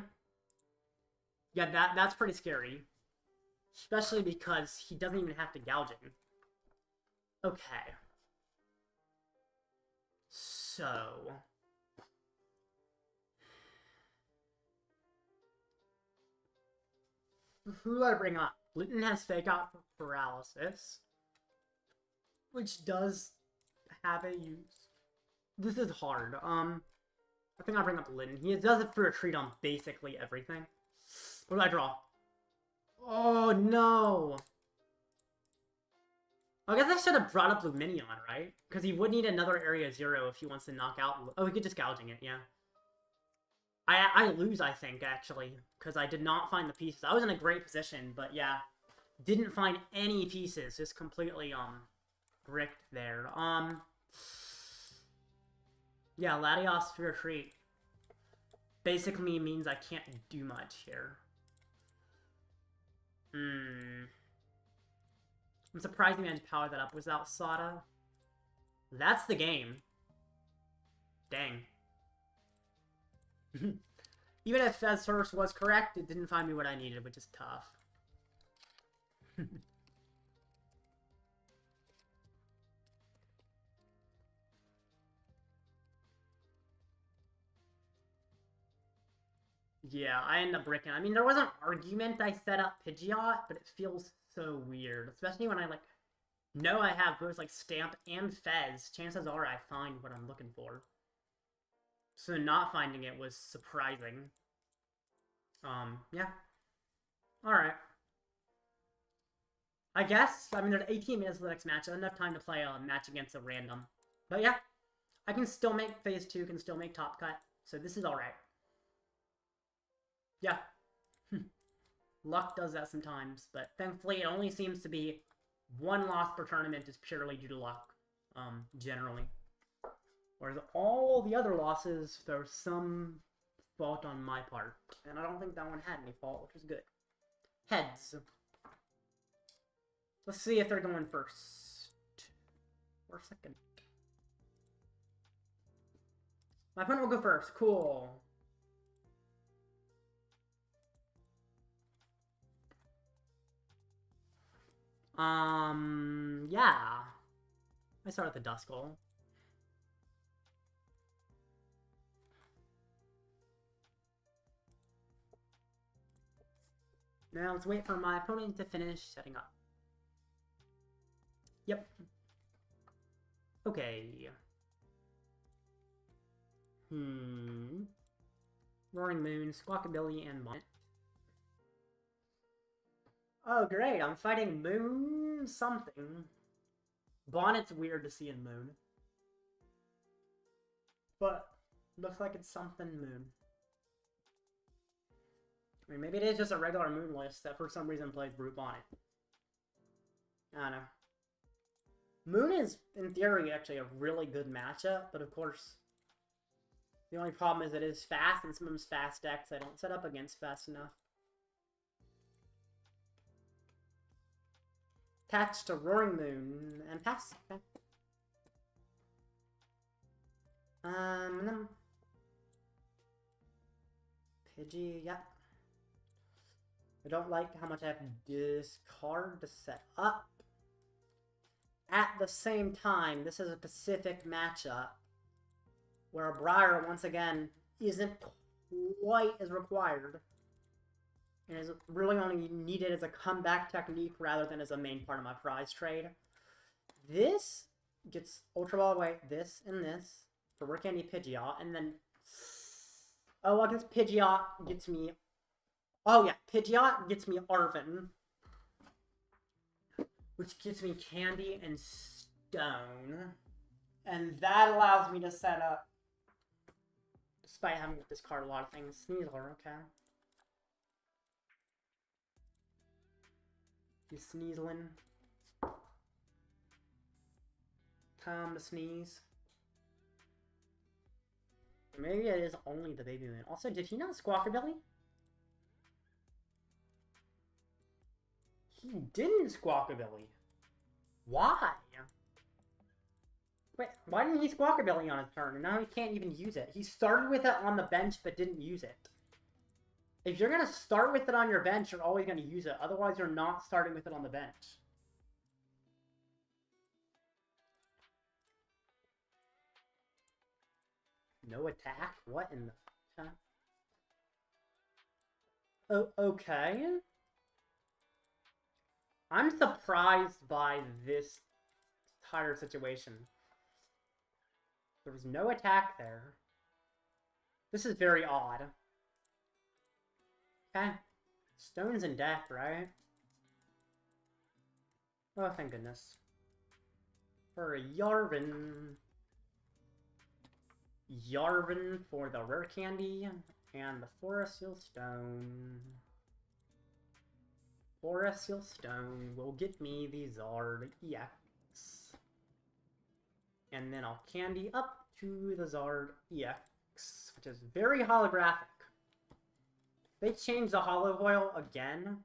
Yeah, that's pretty scary. Especially because he doesn't even have to gouge it. Okay. So... who do I bring up? Litten has Fake Out for Paralysis, which does have a use. This is hard. I think I'll bring up Litten. He does it for a treat on basically everything. What do I draw? Oh, no! I guess I should have brought up Lumineon, right? Because he would need another Area 0 if he wants to knock out... Oh, he could just gouging it, yeah. I lose, I think, actually. Because I did not find the pieces. I was in a great position, but yeah. Didn't find any pieces. Just completely, bricked there. Yeah, Latios for a treat. Basically means I can't do much here. I'm surprised he managed to power that up without Sada. That's the game. Dang. Even if Fezandipiti was correct, it didn't find me what I needed, which is tough. Yeah, I ended up bricking. I mean, there was an argument I set up Pidgeot, but it feels so weird. Especially when I, like, know I have both, like, Stamp and Fez. Chances are I find what I'm looking for. So not finding it was surprising. Yeah. Alright. I guess, I mean, there's 18 minutes for the next match. Enough time to play a match against a random. But yeah, I can still make Phase 2, can still make Top Cut. So this is alright. Yeah. Luck does that sometimes, but thankfully it only seems to be one loss per tournament is purely due to luck, generally. Whereas all the other losses, there's some fault on my part. And I don't think that one had any fault, which was good. Heads. Let's see if they're going first. Or second. My opponent will go first. Cool. Yeah. I start with the Duskull. Now let's wait for my opponent to finish setting up. Yep. Okay. Roaring Moon, Squawkabilly, and Bonnet. Oh, great. I'm fighting Moon something. Bonnet's weird to see in Moon. But looks like it's something Moon. I mean, maybe it is just a regular Moon list that for some reason plays Brute Bonnet. I don't know. Moon is, in theory, actually a really good matchup, but of course, the only problem is it is fast, and some of them's fast decks I don't set up against fast enough. Attached to Roaring Moon, and pass. Okay. And then Pidgey, yeah. I don't like how much I have to discard to set up. At the same time, this is a Pacific matchup where a Briar, once again, isn't quite as required. And is really only needed as a comeback technique rather than as a main part of my prize trade. This gets Ultra Ball away, this and this for Rare Candy Pidgeot, and then oh, I guess Pidgeot gets me. Oh yeah, Pidgeot gets me Arven, which gets me Candy and Stone, and that allows me to set up, despite having to discard a lot of things. Sneasler, okay. You sneezling. Time to sneeze. Maybe it is only the baby moon. Also, did he not Squawkabilly? He didn't Squawkabilly. Why? Wait, why didn't he Squawkabilly on his turn? And now he can't even use it. He started with it on the bench, but didn't use it. If you're going to start with it on your bench, you're always going to use it. Otherwise, you're not starting with it on the bench. No attack? What in the... Oh, okay. I'm surprised by this entire situation. There was no attack there. This is very odd. Okay. Stone's in deck, right? Oh, thank goodness. For Yarvin. Yarvin for the Rare Candy and the Forest Seal Stone. Forest Seal Stone will get me the Zard EX. And then I'll candy up to the Zard EX, which is very holographic. They changed the holo foil again.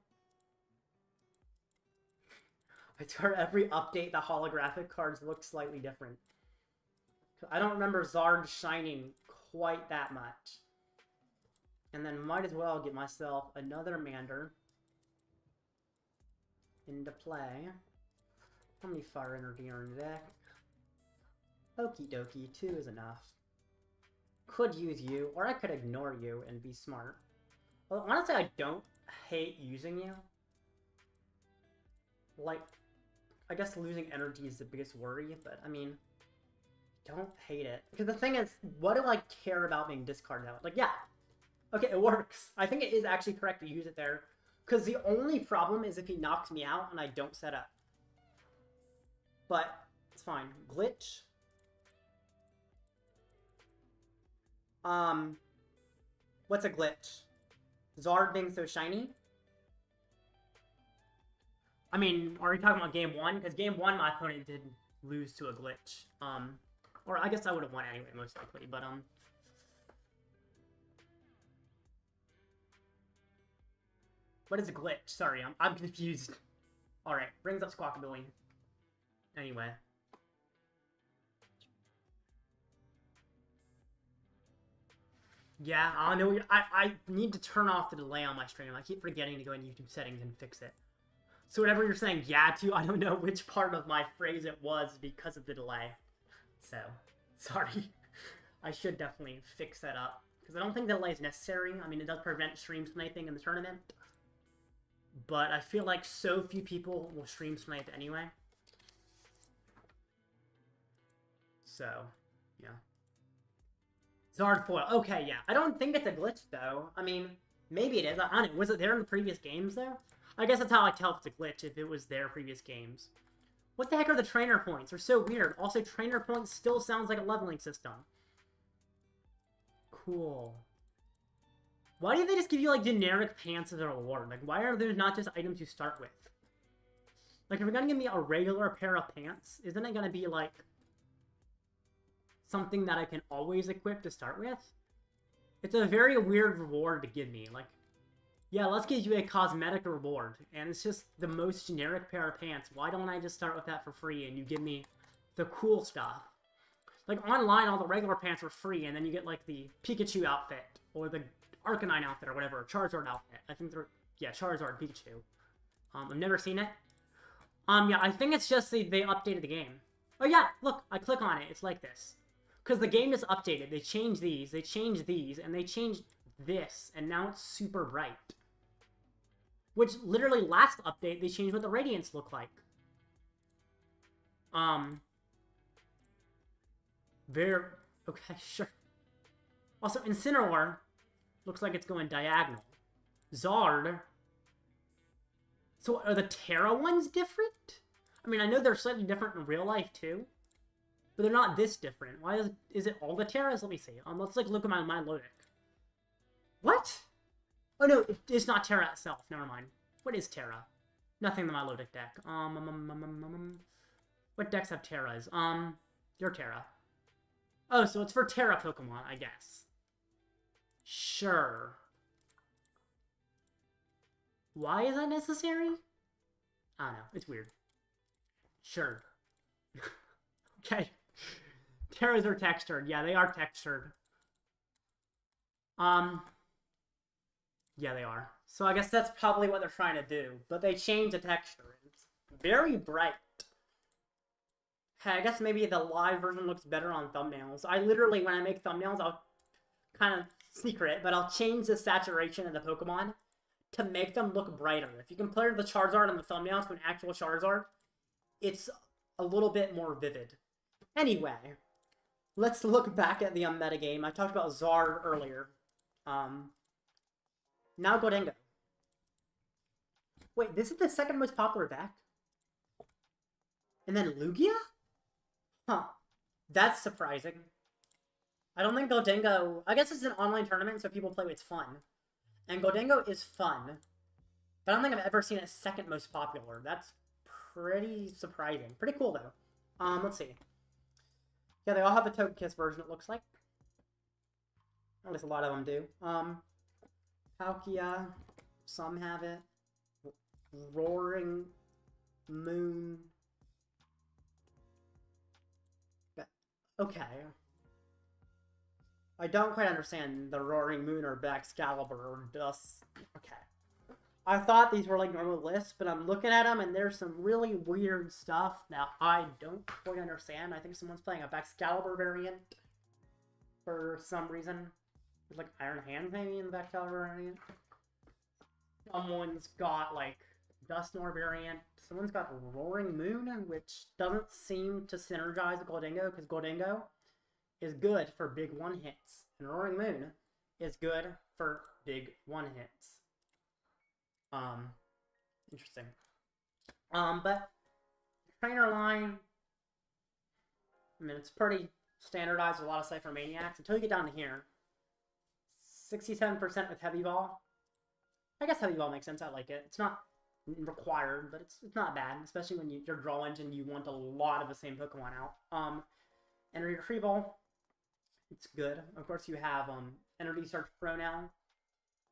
I swear every update, the holographic cards look slightly different. I don't remember Zard shining quite that much. And then might as well get myself another Mander into play. How many Fire Energy are in the deck? Okie dokie, 2 is enough. Could use you, or I could ignore you and be smart. Well, honestly, I don't hate using you. Like, I guess losing energy is the biggest worry, but I mean, don't hate it. Because the thing is, what do I care about being discarded out? Like, yeah, okay, it works. I think it is actually correct to use it there. Because the only problem is if he knocks me out and I don't set up. But, it's fine. Glitch. What's a glitch? Zard being so shiny? I mean, are we talking about game 1? Because game 1, my opponent did lose to a glitch. Or I guess I would have won anyway, most likely, but, what is a glitch? Sorry, I'm confused. Alright, brings up Squawkabilly. Anyway. Yeah, I don't know. I need to turn off the delay on my stream. I keep forgetting to go in YouTube settings and fix it. So whatever you're saying yeah to, I don't know which part of my phrase it was because of the delay. So, sorry. I should definitely fix that up. Because I don't think the delay is necessary. I mean, it does prevent stream sniping in the tournament. But I feel like so few people will stream snipe anyway. So, yeah. Zard foil. Okay, yeah. I don't think it's a glitch, though. I mean, maybe it is. I don't know. Was it there in the previous games, though? I guess that's how I tell if it's a glitch, if it was there previous games. What the heck are the trainer points? They're so weird. Also, trainer points still sounds like a leveling system. Cool. Why do they just give you, like, generic pants as a reward? Like, why are there not just items you start with? Like, if you're gonna give me a regular pair of pants, isn't it gonna be, like, something that I can always equip to start with? It's a very weird reward to give me. Like, yeah, let's give you a cosmetic reward, and it's just the most generic pair of pants. Why don't I just start with that for free and you give me the cool stuff? Like, online, all the regular pants are free, and then you get, like, the Pikachu outfit, or the Arcanine outfit, or whatever, Charizard outfit. I think they're, yeah, Charizard Pikachu. I've never seen it. Yeah, I think it's just they updated the game. Oh yeah, look, I click on it, it's like this. Because the game is updated, they changed these, and they changed this, and now it's super bright. Which, literally, last update, they changed what the Radiants look like. Okay, sure. Also, Incineroar looks like it's going diagonal. Zard. So, are the Terra ones different? I mean, I know they're slightly different in real life, too. But they're not this different. Why is it all the Terras? Let me see. Let's, like, look at my Milotic. What? Oh, no, it's not Terra itself. Never mind. What is Terra? Nothing in the Milotic deck. What decks have Terras? Your Terra. Oh, so it's for Terra Pokemon, I guess. Sure. Why is that necessary? I don't know. It's weird. Sure. Okay. Terras are textured. Yeah, they are textured. Yeah, they are. So I guess that's probably what they're trying to do. But they changed the texture. It's very bright. Hey, I guess maybe the live version looks better on thumbnails. I literally, when I make thumbnails, I'll kind of secret, but I'll change the saturation of the Pokemon to make them look brighter. If you compare the Charizard on the thumbnail to an actual Charizard, it's a little bit more vivid. Anyway, let's look back at the metagame. I talked about Zard earlier. Now Gholdengo. Wait, this is the second most popular deck? And then Lugia? Huh. That's surprising. I don't think Gholdengo... I guess it's an online tournament, so people play it's fun. And Gholdengo is fun. But I don't think I've ever seen it second most popular. That's pretty surprising. Pretty cool, though. Let's see. Yeah, they all have the Togekiss version, it looks like. At least a lot of them do. Palkia. Some have it. Roaring Moon. Okay. I don't quite understand the Roaring Moon or Excalibur or Dust. Okay. I thought these were like normal lists, but I'm looking at them and there's some really weird stuff that I don't quite understand. I think someone's playing a Excalibur variant for some reason. There's like Iron Hands maybe in the Excalibur variant. Someone's got like Dusknoir variant. Someone's got Roaring Moon, which doesn't seem to synergize with Gholdengo, because Gholdengo is good for big one-hits. And Roaring Moon is good for big one-hits. Interesting. But trainer line, I mean, it's pretty standardized with a lot of Cypher Maniacs until you get down to here. 67% with Heavy Ball. I guess Heavy Ball makes sense. I like it. It's not required, but it's not bad, especially when your draw engine, you want a lot of the same Pokemon out. Energy Retrieval, it's good. Of course, you have Energy Search Pro now,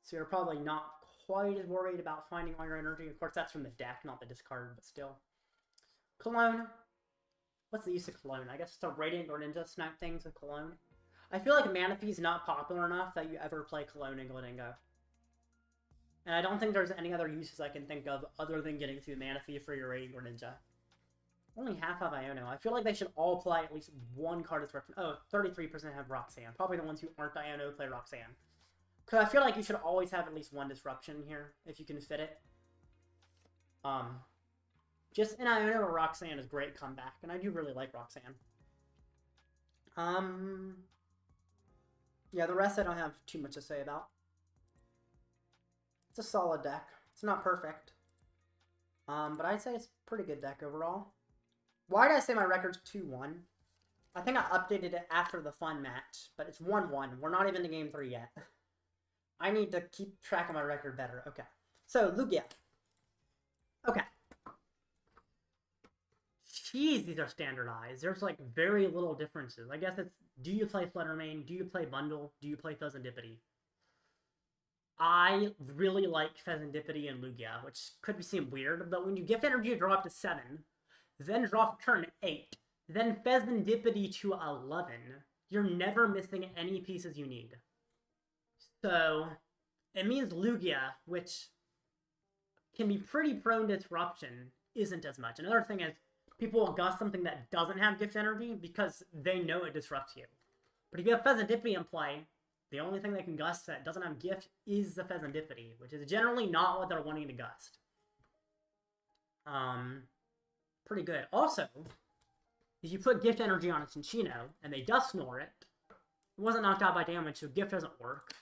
so you're probably not quite as worried about finding all your energy. Of course, that's from the deck, not the discard, but still. Cologne. What's the use of Cologne? I guess it's a Radiant or Ninja snipe things with Cologne. I feel like Manaphy is not popular enough that you ever play Cologne in Gholdengo. And I don't think there's any other uses I can think of other than getting through Manaphy for your Radiant or Ninja. Only half have Iono. I feel like they should all play at least one card disruption. Oh, 33% have Roxanne. Probably the ones who aren't Iono play Roxanne. Because I feel like you should always have at least one disruption here, if you can fit it. Just an Iono or Roxanne is great comeback, and I do really like Roxanne. Yeah, the rest I don't have too much to say about. It's a solid deck. It's not perfect. But I'd say it's a pretty good deck overall. Why did I say my record's 2-1? I think I updated it after the fun match, but it's 1-1. We're not even in Game 3 yet. I need to keep track of my record better. Okay. So, Lugia. Okay. Jeez, these are standardized. There's, like, very little differences. I guess it's, do you play Fluttermane? Do you play Bundle? Do you play Fezandipiti? I really like Fezandipiti and Lugia, which could seem weird, but when you gift energy, you draw up to 7, then draw for turn 8, then Fezandipiti to 11, you're never missing any pieces you need. So, it means Lugia, which can be pretty prone to disruption, isn't as much. Another thing is, people will gust something that doesn't have gift energy because they know it disrupts you. But if you have Fezandipiti in play, the only thing they can gust that doesn't have gift is the Fezandipiti, which is generally not what they're wanting to gust. Pretty good. Also, if you put gift energy on a Cinccino and they Dusknoir it, it wasn't knocked out by damage, so gift doesn't work.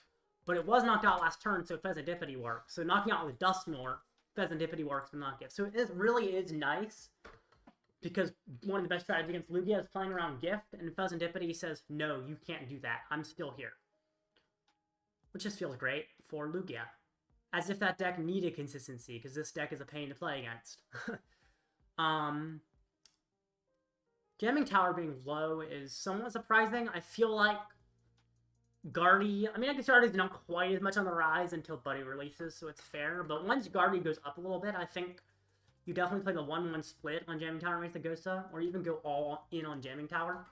But it was knocked out last turn, so Fezandipiti works. So knocking out with Dusknoir, Fezandipiti works, but not gift. So it really is nice, because one of the best strategies against Lugia is playing around gift, and Fezandipiti says, no, you can't do that. I'm still here. Which just feels great for Lugia. As if that deck needed consistency, because this deck is a pain to play against. Jamming Tower being low is somewhat surprising. I feel like Guardy, I mean, I guess Guardy's not quite as much on the rise until Buddy releases, so it's fair. But once Guardy goes up a little bit, I think you definitely play the 1-1 split on Jamming Tower and Mesa Gosa, or even go all in on Jamming Tower.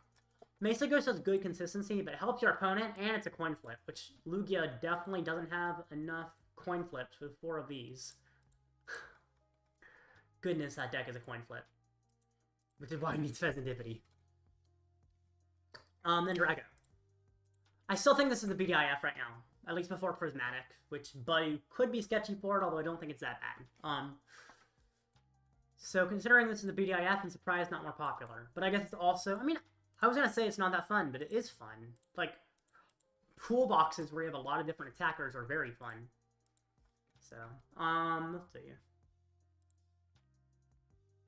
Mesa Gosa has good consistency, but it helps your opponent, and it's a coin flip, which Lugia definitely doesn't have enough coin flips with 4 of these. Goodness, that deck is a coin flip. Which is why it needs Fezandipiti. Then Drago. I still think this is the BDIF right now. At least before Prismatic, which Buddy could be sketchy for it, although I don't think it's that bad. So considering this is the BDIF, I'm surprised not more popular. But I guess it's also, I mean, I was gonna say it's not that fun, but it is fun. Like, pool boxes where you have a lot of different attackers are very fun. So, let's see.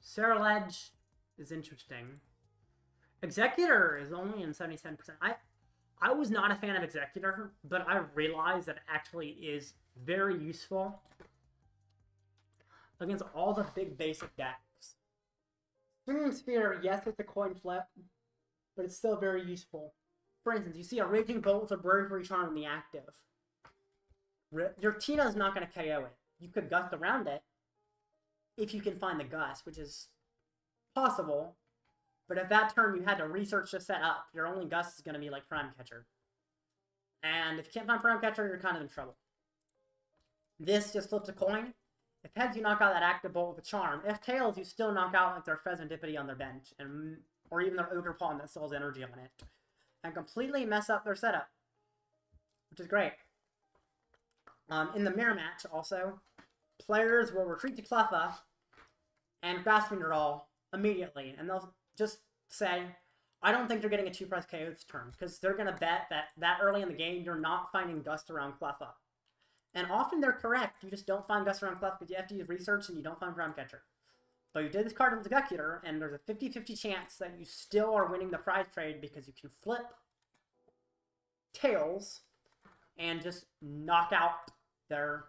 Ceruledge is interesting. Executor is only in 77%. I was not a fan of Executor, but I realized that it actually is very useful against all the big basic decks. Swinging Spear, yes, it's a coin flip, but it's still very useful. For instance, you see a Raging Bolt with a Bravery Charm in the active. Your Tina's not going to KO it. You could Gust around it if you can find the Gust, which is possible. But at that turn, you had to research to set up. Your only Gust is going to be like Prime Catcher. And if you can't find Prime Catcher, you're kind of in trouble. This just flips a coin. If heads, you knock out that active bolt with a charm. If tails, you still knock out like their Fezandipiti on their bench, or even their Ogre Pawn that sells energy on it, and completely mess up their setup, which is great. In the mirror match, also, players will retreat to Cleffa and Grasping Draw immediately, and they'll just say, I don't think they're getting a 2-price KO this turn, because they're going to bet that early in the game you're not finding Gust around Cleffa. And often they're correct, you just don't find Gust around Cleffa because you have to use research and you don't find Prime Catcher. But you did this card with Executor, and there's a 50-50 chance that you still are winning the prize trade because you can flip tails and just knock out their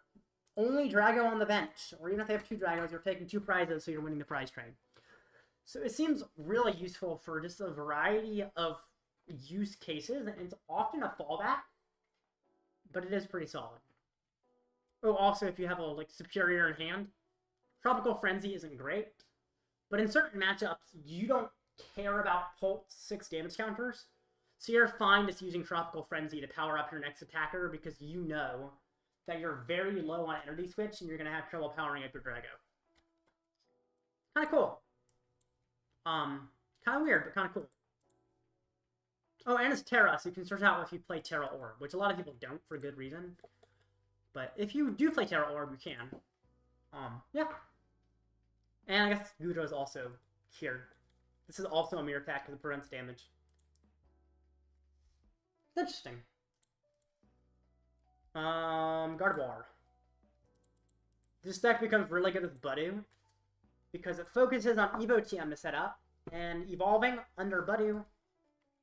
only Drago on the bench. Or even if they have 2 Dragos, you're taking 2 prizes, so you're winning the prize trade. So it seems really useful for just a variety of use cases, and it's often a fallback, but it is pretty solid. Oh, also, if you have a superior in hand, Tropical Frenzy isn't great, but in certain matchups, you don't care about Pulse 6 damage counters, so you're fine just using Tropical Frenzy to power up your next attacker because you know that you're very low on energy switch and you're going to have trouble powering up your Drago. Kind of cool. Kind of weird, but kind of cool. Oh, and it's Terra, so you can search out if you play Terra Orb, which a lot of people don't for good reason. But if you do play Terra Orb, you can. Yeah. And I guess Gudra is also here. This is also a mirror attack because it prevents damage. It's interesting. Gardevoir. This deck becomes really good with Budu because it focuses on Evo TM to set up, and evolving under Budu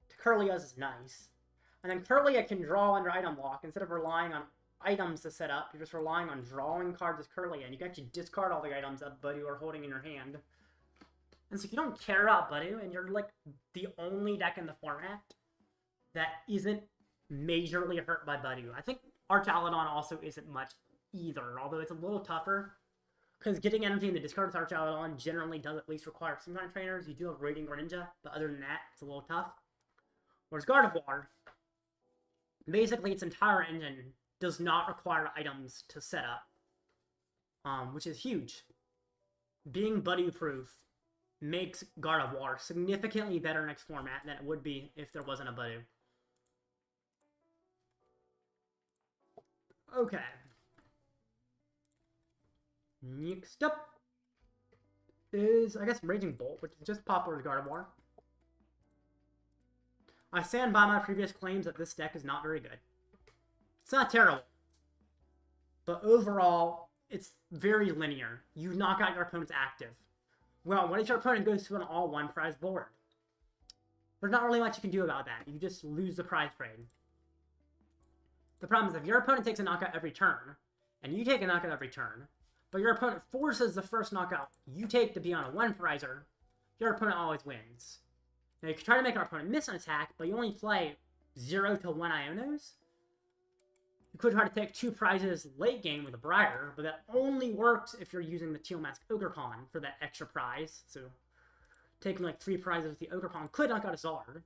to Kirlia's is nice. And then Kirlia can draw under item lock instead of relying on items to set up. You're just relying on drawing cards with Kirlia, and you can actually discard all the items that Budu are holding in your hand. And so if you don't care about Budu, and you're like the only deck in the format that isn't majorly hurt by Budu. I think Archaladon also isn't much either, although it's a little tougher. Because getting energy in the discard with Archaladon generally does at least require some kind of trainers. You do have Radiant Greninja, but other than that, it's a little tough. Whereas Gardevoir, basically its entire engine does not require items to set up, which is huge. Being Budu-proof makes Gardevoir significantly better next format than it would be if there wasn't a Budu. Okay. Next up is, I guess, Raging Bolt, which is just popular as Gardevoir. I stand by my previous claims that this deck is not very good. It's not terrible. But overall, it's very linear. You knock out your opponent's active. Well, what if your opponent goes to an all-one prize board? There's not really much you can do about that. You just lose the prize trade. The problem is if your opponent takes a knockout every turn, and you take a knockout every turn, but your opponent forces the first knockout you take to be on a 1-prizer, your opponent always wins. Now, you can try to make your opponent miss an attack, but you only play 0 to 1 Ionos. You could try to take 2 prizes late game with a Briar, but that only works if you're using the Teal Mask Ogre Pawn for that extra prize. So, taking like 3 prizes with the Ogre Pawn could knock out a Zard.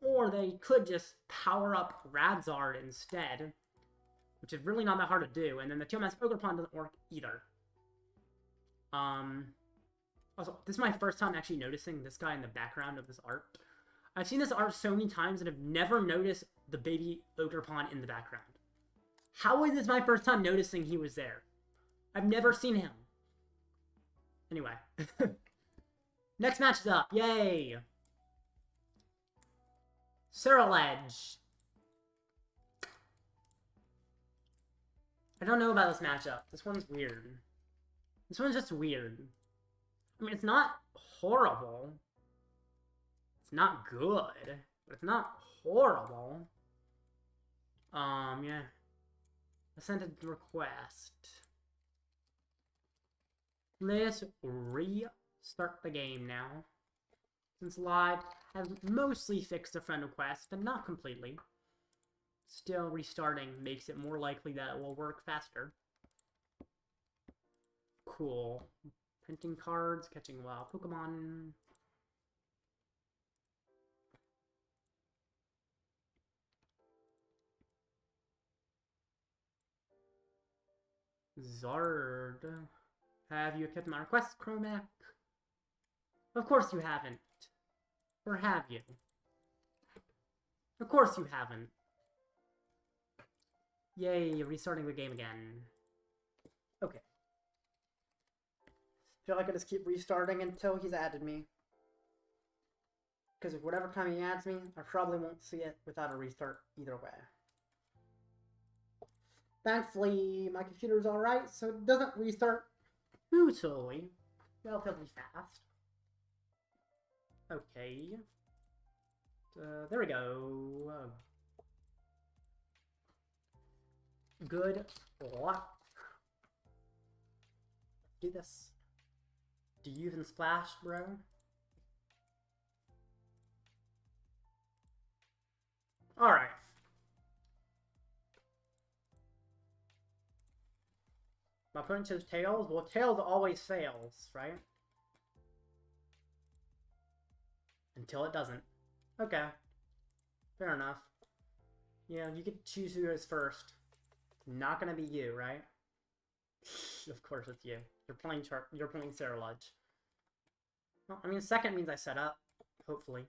Or they could just power up Radzard instead, which is really not that hard to do. And then the Teal Mask Ogre Pawn doesn't work either. Also, this is my first time actually noticing this guy in the background of this art. I've seen this art so many times and have never noticed the baby Ogre Pawn in the background. How is this my first time noticing he was there? I've never seen him. Anyway. Next match is up. Yay! Ceruledge. I don't know about this matchup. This one's weird. This one's just weird. I mean, it's not horrible. It's not good, but it's not horrible. Yeah. I sent a request. Let's restart the game now. Since Live has mostly fixed the friend request, but not completely. Still, restarting makes it more likely that it will work faster. Cool. Printing cards, catching wild Pokemon. Zard. Have you kept my request, Chromac? Of course you haven't. Or have you? Of course you haven't. Yay, restarting the game again. Okay. Feel like I just keep restarting until he's added me. Because whatever time he adds me, I probably won't see it without a restart either way. Thankfully, my computer's alright, so it doesn't restart totally relatively fast. Okay. There we go. Good luck. Do this. Do you even splash, bro? Alright. My opponent chose Tails. Well, Tails always fails, right? Until it doesn't. Okay. Fair enough. Yeah, you could choose who goes first. Not gonna be you, right? Of course it's you. You're playing Ceruledge. Well, I mean, second means I set up. Hopefully.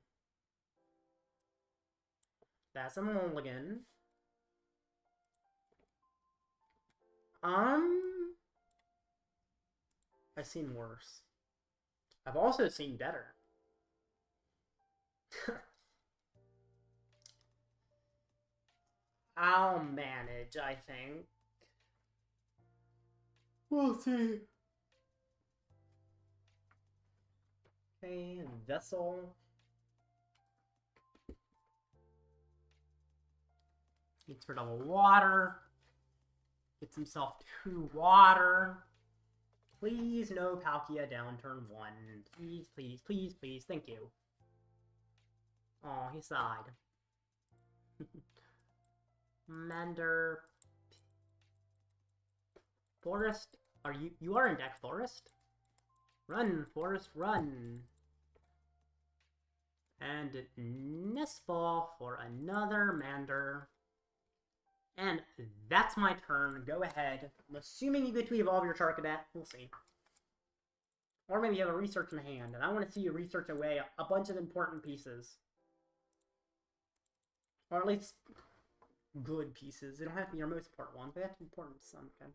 That's a mulligan. I've seen worse. I've also seen better. I'll manage, I think. We'll see. Okay, Vessel. Gets rid of water. Gets himself 2 water. Please, no Palkia down turn 1. Please, please, please, please. Thank you. Oh, he sighed. Mander. Forest. Are you are in deck, Forest? Run, Forest, run. And Nest Ball for another Mander. And that's my turn. Go ahead. I'm assuming you get to evolve your Charcadet. We'll see. Or maybe you have a research in hand, and I want to see you research away a bunch of important pieces. Or at least good pieces. They don't have to be your most important ones, but they have to be important to some kind.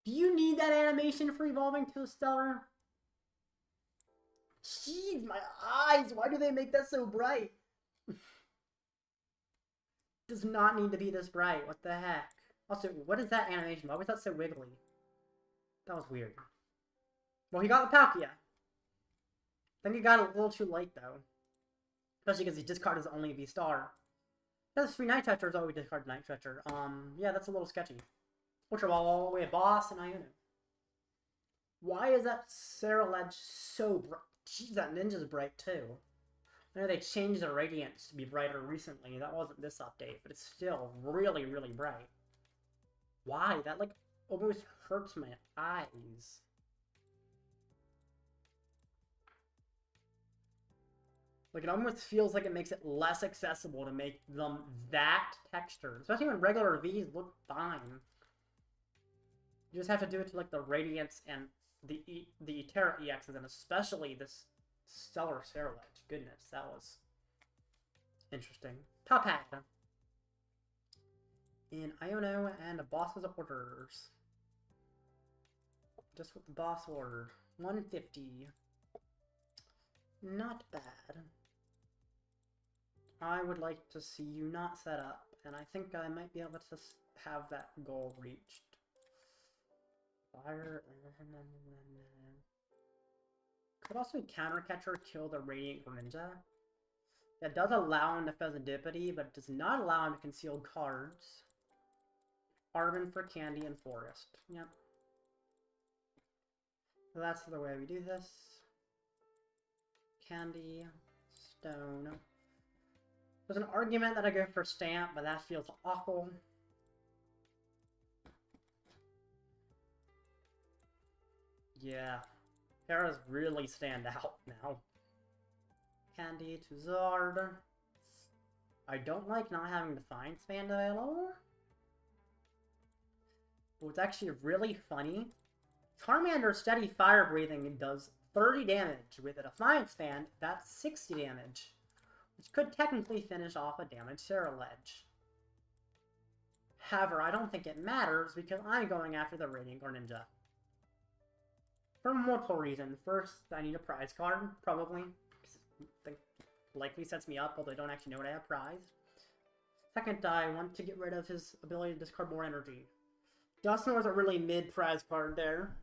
Do you need that animation for evolving to a Stellar? Jeez, my eyes! Why do they make that so bright? Does not need to be this bright. What the heck? Also, what is that animation? Why was that so wiggly? That was weird. Well, he got the Palkia. I think he got it a little too late, though. Especially because he discarded his only V-Star. That's 3 Night Stretchers. Oh, we discarded Night Stretcher. Yeah, that's a little sketchy. Ultra Ball all the way, Boss and Iono. Why is that Ceruledge so bright? Jeez, that Ninja's bright, too. I know they changed the Radiance to be brighter recently. That wasn't this update, but it's still really, really bright. Why? That, like, almost hurts my eyes. Like, it almost feels like it makes it less accessible to make them that textured. Especially when regular Vs look fine. You just have to do it to, like, the Radiance and the Terra EXs, and especially this Stellar Ceruledge. Goodness, that was interesting. Top hat. In Iono and the boss's orders. Just what the boss ordered. 150. Not bad. I would like to see you not set up, and I think I might be able to have that goal reached. Fire. Could also Counter Catcher kill the Radiant Greninja. That does allow him to Fezandipiti, but it does not allow him to conceal cards. Arven for Candy and Forest. Yep. So that's the way we do this. Candy, Stone. There's an argument that I go for Stamp, but that feels awful. Yeah. Paras really stand out now. Candy to Zard. I don't like not having Defiance Band available. But what's actually really funny, Charmander's Steady Fire Breathing does 30 damage. With a Defiance Band, that's 60 damage. Which could technically finish off a damaged Sarah Ledge. However, I don't think it matters because I'm going after the Radiant Greninja. For multiple reasons. First, I need a prize card, probably. That likely sets me up, although I don't actually know what I have prized. Second, I want to get rid of his ability to discard more energy. Dusknoir is a really mid-prize card there.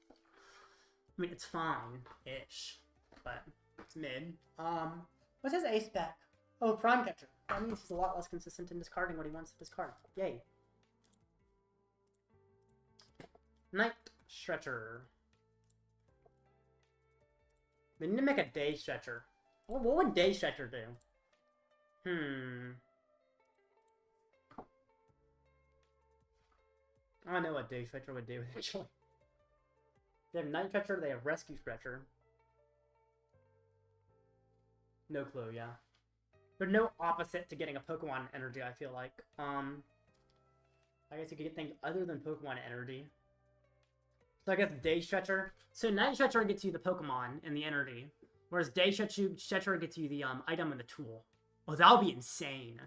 I mean, it's fine-ish, but it's mid. What's his ace spec? Oh, Prime Catcher. That means he's a lot less consistent in discarding what he wants to discard. Yay. Night Stretcher. We need to make a Day Stretcher. What would Day Stretcher do? I don't know what Day Stretcher would do, actually. They have Night Stretcher, they have Rescue Stretcher. No clue, yeah. There's no opposite to getting a Pokemon energy, I feel like. I guess you could get things other than Pokemon energy. So I guess Day Stretcher. So Night Stretcher gets you the Pokemon and the energy. Whereas Day Stretcher gets you the item and the tool. Oh, that would be insane.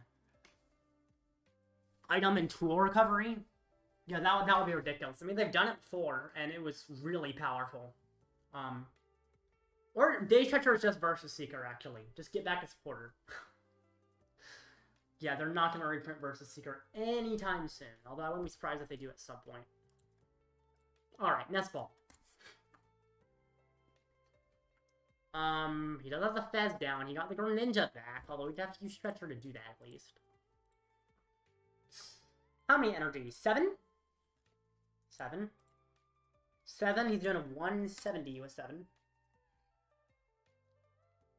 Item and tool recovery? Yeah, that would be ridiculous. I mean, they've done it before, and it was really powerful. Or Day Stretcher is just Versus Seeker, actually. Just get back a supporter. Yeah, they're not going to reprint Versus Seeker anytime soon. Although I wouldn't be surprised if they do at some point. Alright, Nest Ball. He does have the Fez down. He got the Greninja back, although we'd have to use Stretcher to do that, at least. How many energies? 7? 7? 7, he's doing a 170 with 7.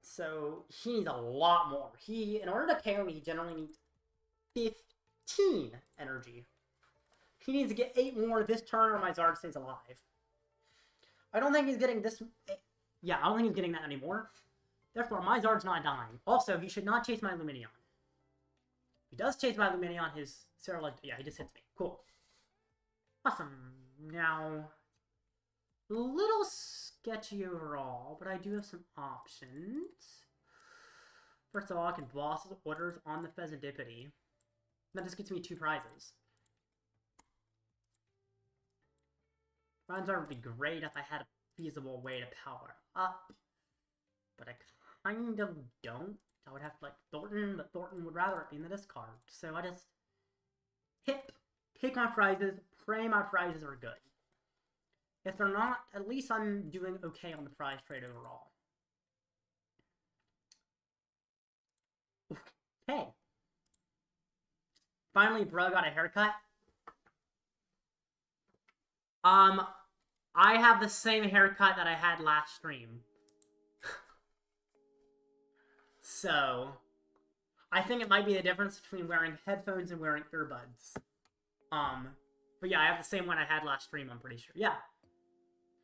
So, he needs a lot more. In order to KO me, he generally needs 15 energy. He needs to get 8 more this turn or my Zard stays alive. I don't think he's getting this... Yeah, I don't think he's getting that anymore. Therefore, my Zard's not dying. Also, he should not chase my Lumineon. If he does chase my Lumineon, his Sarah... Yeah, he just hits me. Cool. Awesome. Now, a little sketchy overall, but I do have some options. First of all, I can boss orders on the Fezandipiti. That just gets me 2 prizes. Charizard would be great if I had a feasible way to power up. But I kind of don't. I would have to, like, Thorton, but Thorton would rather it be in the discard. So I just pick my prizes, pray my prizes are good. If they're not, at least I'm doing okay on the prize trade overall. Okay. Finally, bro got a haircut. I have the same haircut that I had last stream. So, I think it might be the difference between wearing headphones and wearing earbuds. But yeah, I have the same one I had last stream, I'm pretty sure. Yeah.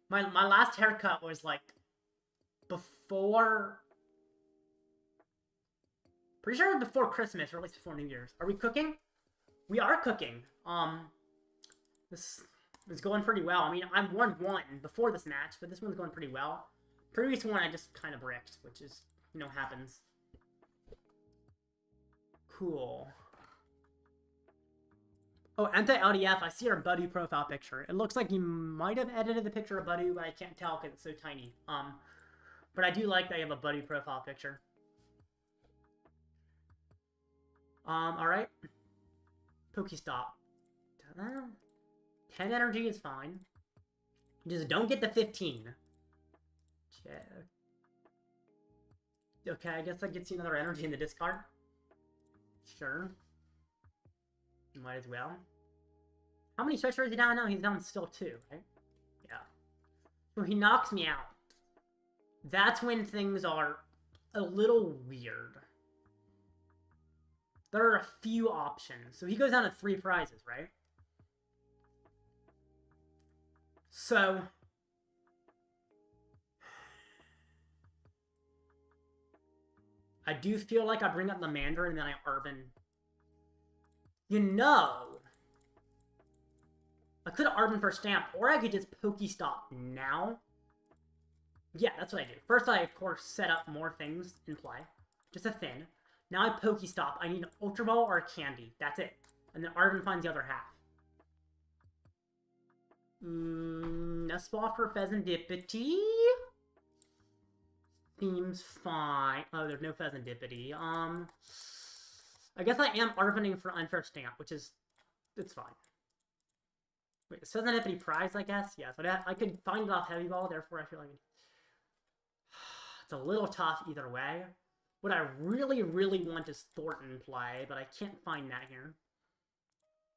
My last haircut was, like, before... Pretty sure it was before Christmas, or at least before New Year's. Are we cooking? We are cooking. This is going pretty well. I mean, I'm 1-1 before this match, but this one's going pretty well. Previous one I just kind of bricked, which is, you know, happens. Cool. Oh, anti-LDF, I see our Buddy profile picture. It looks like you might have edited the picture of Buddy, but I can't tell because it's so tiny. But I do like that you have a Buddy profile picture. Alright. Pokestop. 10 energy is fine. Just don't get the 15. Okay, I guess that gets you another energy in the discard. Sure. Might as well. How many stretchers is he down now? He's down still 2, right? Yeah. So he knocks me out. That's when things are a little weird. There are a few options. So he goes down to 3 prizes, right? So I do feel like I bring up the Mandarin and then I Arven. You know, I could have Arven for Stamp, or I could just Pokestop now. Yeah, that's what I do. First, I, of course, set up more things in play. Just a Thin. Now I Pokestop. I need an Ultra Ball or a Candy. That's it. And then Arven finds the other half. Nest Ball for Fezandipiti. Seems fine. Oh, there's no Fezandipiti. I guess I am Arvening for Unfair Stamp, which is... it's fine. Wait, is Fezandipiti prize, I guess? Yes, but I could find it off Heavy Ball, therefore I feel like... it's a little tough either way. What I really, really want is Thorton play, but I can't find that here.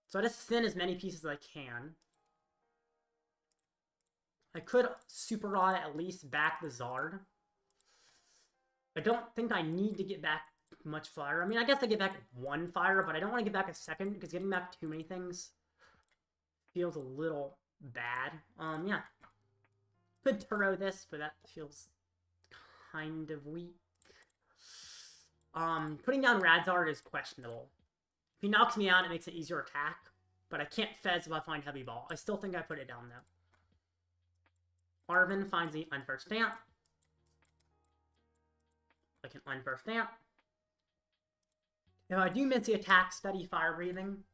So I just thin as many pieces as I can. I could Super Rod at least back the Zard. I don't think I need to get back much fire. I mean, I guess I get back 1 fire, but I don't want to get back a second, because getting back too many things feels a little bad. Yeah. Could Turo this, but that feels kind of weak. Putting down Radzard is questionable. If he knocks me out, it makes an easier attack, but I can't Fez if I find Heavy Ball. I still think I put it down, though. Arven finds the Unfair Stamp. I can Unfair Stamp. If I do miss the attack, Steady Fire Breathing.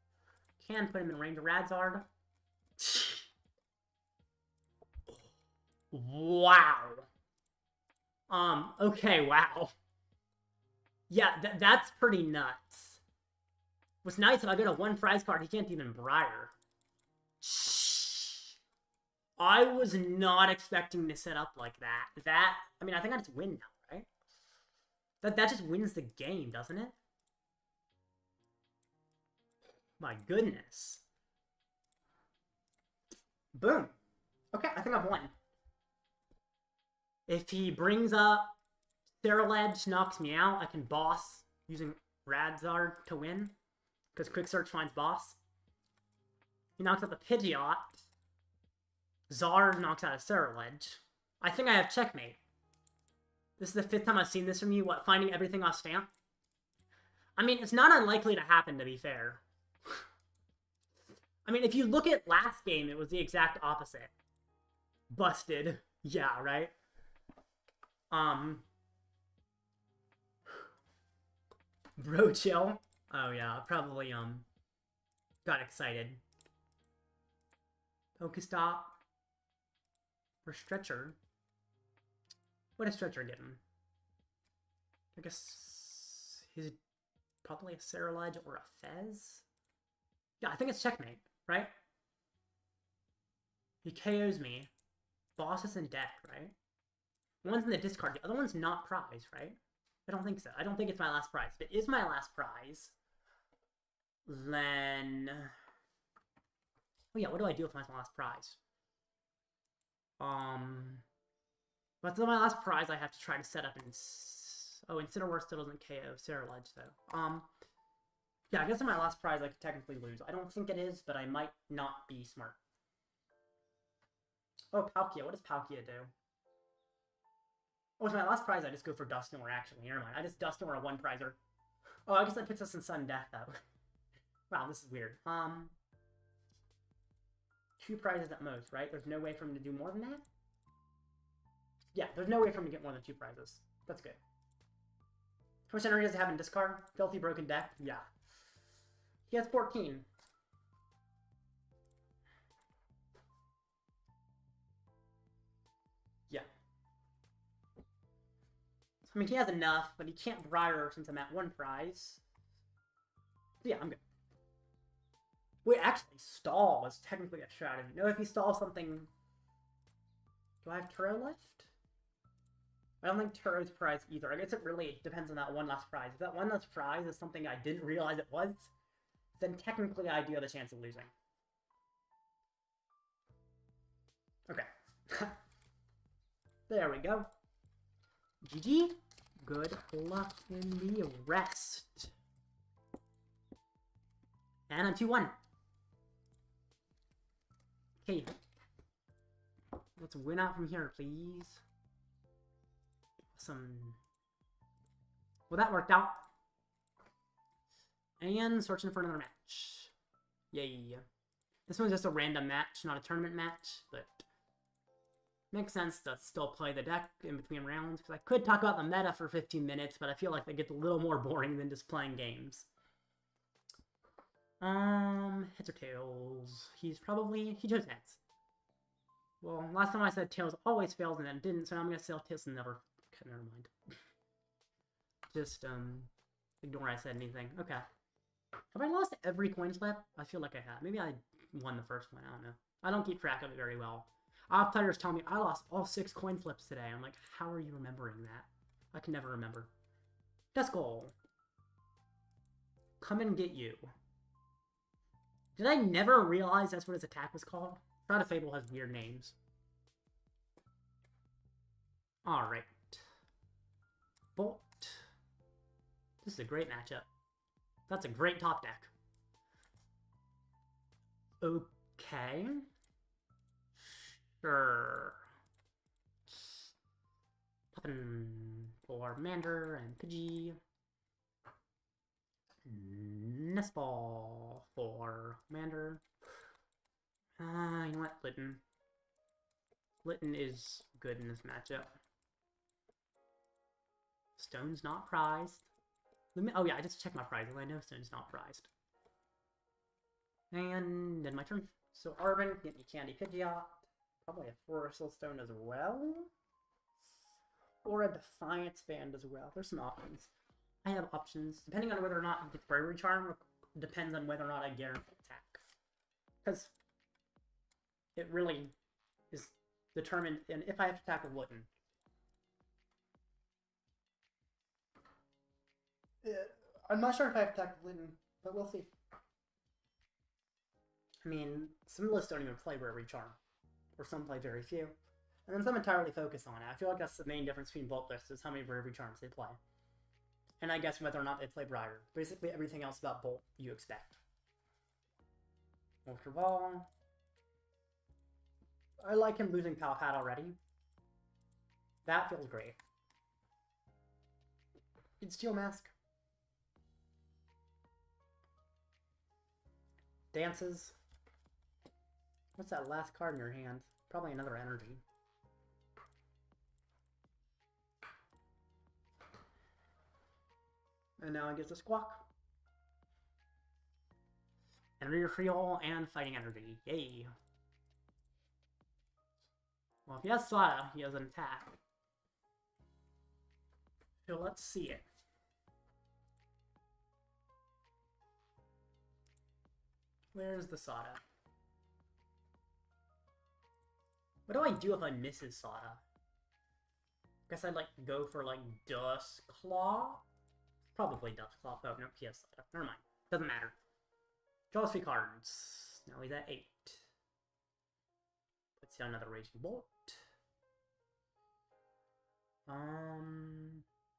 Can put him in range of Radzard. Wow. Okay, wow. Yeah, that's pretty nuts. What's nice, if I get a 1 prize card, he can't even Briar. I was not expecting to set up like that. I mean, I think I just win now, right? That just wins the game, doesn't it? My goodness. Boom. Okay, I think I've won. If he brings up Sterilege, knocks me out, I can boss using Radzard to win. Because Quick Search finds boss. He knocks out the Pidgeot. Zard knocks out a Sterilege. I think I have checkmate. This is the 5th time I've seen this from you. What, finding everything off Stamp? I mean, it's not unlikely to happen, to be fair. I mean, if you look at last game, it was the exact opposite. Busted. Yeah, right? Bro, chill. Oh, yeah, probably, got excited. Pokestop. For Stretcher. What does Stretcher get him? I guess he's probably a Sterilege or a Fez? Yeah, I think it's checkmate, right? He KOs me. Boss is in deck, right? One's in the discard, the other one's not prize, right? I don't think so. I don't think it's my last prize. If it is my last prize, then... oh yeah, what do I do if it's my last prize? But for my last prize, I have to try to set up in... oh, Incineroar still doesn't KO Sterilege, though. Yeah, I guess in my last prize, I could technically lose. I don't think it is, but I might not be smart. Oh, Palkia. What does Palkia do? Oh, it's my last prize. I just go for Dusknoir, actually. Never mind. I just Dusknoir a 1-prizer. Oh, I guess that puts us in sudden death, though. Wow, this is weird. 2 prizes at most, right? There's no way for him to do more than that? Yeah, there's no way for him to get more than 2 prizes. That's good. How much energy does it have in discard? Filthy broken deck? Yeah. He has 14. Yeah. I mean, he has enough, but he can't Briar since I'm at 1 prize. Yeah, I'm good. Wait, actually, stall was technically a strategy. No, if you stall something... Do I have Turo left? I don't think Turo's prize either. I guess it really depends on that one last prize. If that one last prize is something I didn't realize it was, then technically I do have a chance of losing. Okay. There we go. GG. Good luck in the rest. And I'm 2-1. Okay. Let's win out from here, please. Awesome. Well, that worked out. And searching for another match. Yay. This one's just a random match, not a tournament match, but makes sense to still play the deck in between rounds, because I could talk about the meta for 15 minutes, but I feel like that gets a little more boring than just playing games. Heads or tails? He chose heads. Well, last time I said tails always fails and then didn't, so now I'm gonna say tails and never. Okay, never mind. Just, ignore I said anything. Okay. Have I lost every coin flip? I feel like I have. Maybe I won the first one, I don't know. I don't keep track of it very well. I have players tell me, I lost all 6 coin flips today. I'm like, how are you remembering that? I can never remember. Duskull. Come and get you. Did I never realize that's what his attack was called? Shroud of Fable has weird names. Alright. Bolt. This is a great matchup. That's a great top deck. Okay. Sure. Puffin for Mander and Pidgey. Nest Ball for Mander. You know what? Litten. Litten is good in this matchup. Stone's not prized. Oh yeah, I just checked my prizes. I know Stone's not prized. And then my turn. So Arven can get me Candy Pidgeot. Probably a Forest Stone as well. Or a Defiance Band as well. There's some options. I have options. Depending on whether or not I get Bravery Charm, depends on whether or not I guarantee attack. Because it really is determined in if I have to attack with Litten. I'm not sure if I have to attack with Litten, but we'll see. I mean, some lists don't even play Bravery Charm. Or some play very few. And then some entirely focus on it. I feel like that's the main difference between Bolt lists, is how many Bravery Charms they play. And I guess whether or not they play Briar. Basically everything else about Bolt you expect. Ultra Ball. I like him losing Pal Pad already. That feels great. It's Steel Mask. Dances. What's that last card in your hand? Probably another energy. And now it gets a Squawk. Energy Retrieval and Fighting Energy. Yay. Well, if he has Slada, he has an attack. So let's see it. Where's the Sada? What do I do if I miss his Sada? Guess I'd like go for like Dusclops? Probably Dusclops. Oh, no, he has Sada. Never mind. Doesn't matter. Draws 3 cards. Now he's at 8. Puts down another Raging Bolt.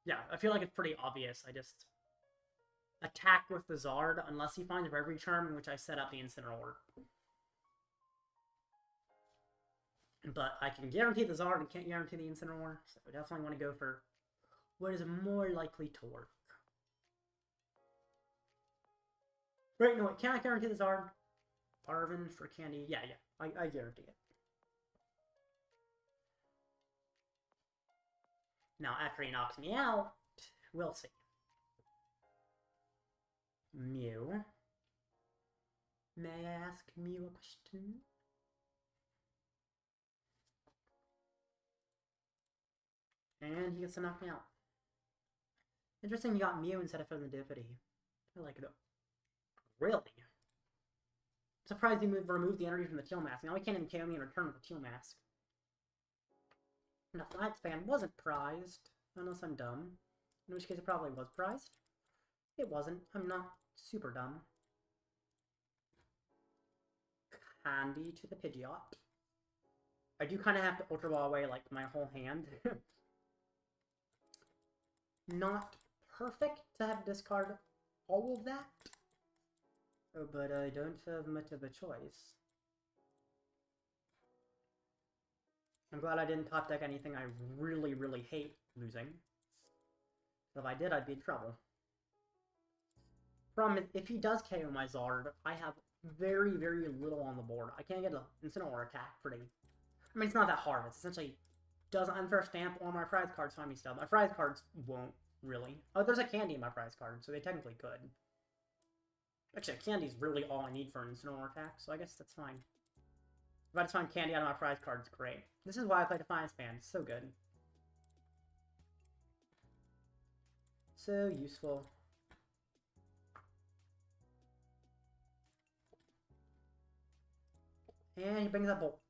Yeah, I feel like it's pretty obvious. I just attack with the Zard unless he finds Bravery Charm, in which I set up the Incineroar. But I can guarantee the Zard and can't guarantee the Incineroar, so I definitely want to go for what is more likely to work. Right, no, wait, can I guarantee the Zard? Arven for Candy? Yeah, I guarantee it. Now, after he knocks me out, we'll see. Mew. May I ask Mew a question? And he gets to knock me out. Interesting, you got Mew instead of Fezandipiti. I like it. Really? I'm surprised you removed the energy from the Teal Mask. Now he can't even KO me in return with the Teal Mask. And the Defiance Band wasn't prized, unless I'm dumb. In which case it probably was prized. It wasn't. I'm not super dumb. Candy to the Pidgeot. I do kind of have to Ultra Ball away, like, my whole hand. Not perfect to have to discard all of that. Oh, but I don't have much of a choice. I'm glad I didn't top deck anything I really, really hate losing. If I did, I'd be in trouble. Problem is, if he does KO my Zard, I have very, very little on the board. I can't get an Incineroar attack pretty. I mean, it's not that hard. It's essentially does Unfair Stamp or my prize cards find me stuff. My prize cards won't, really. Oh, there's a Candy in my prize card, so they technically could. Actually, a Candy's really all I need for an Incineroar attack, so I guess that's fine. If I just find Candy out of my prize cards, great. This is why I play Defiance Band. It's so good. So useful. And he brings up Bolt.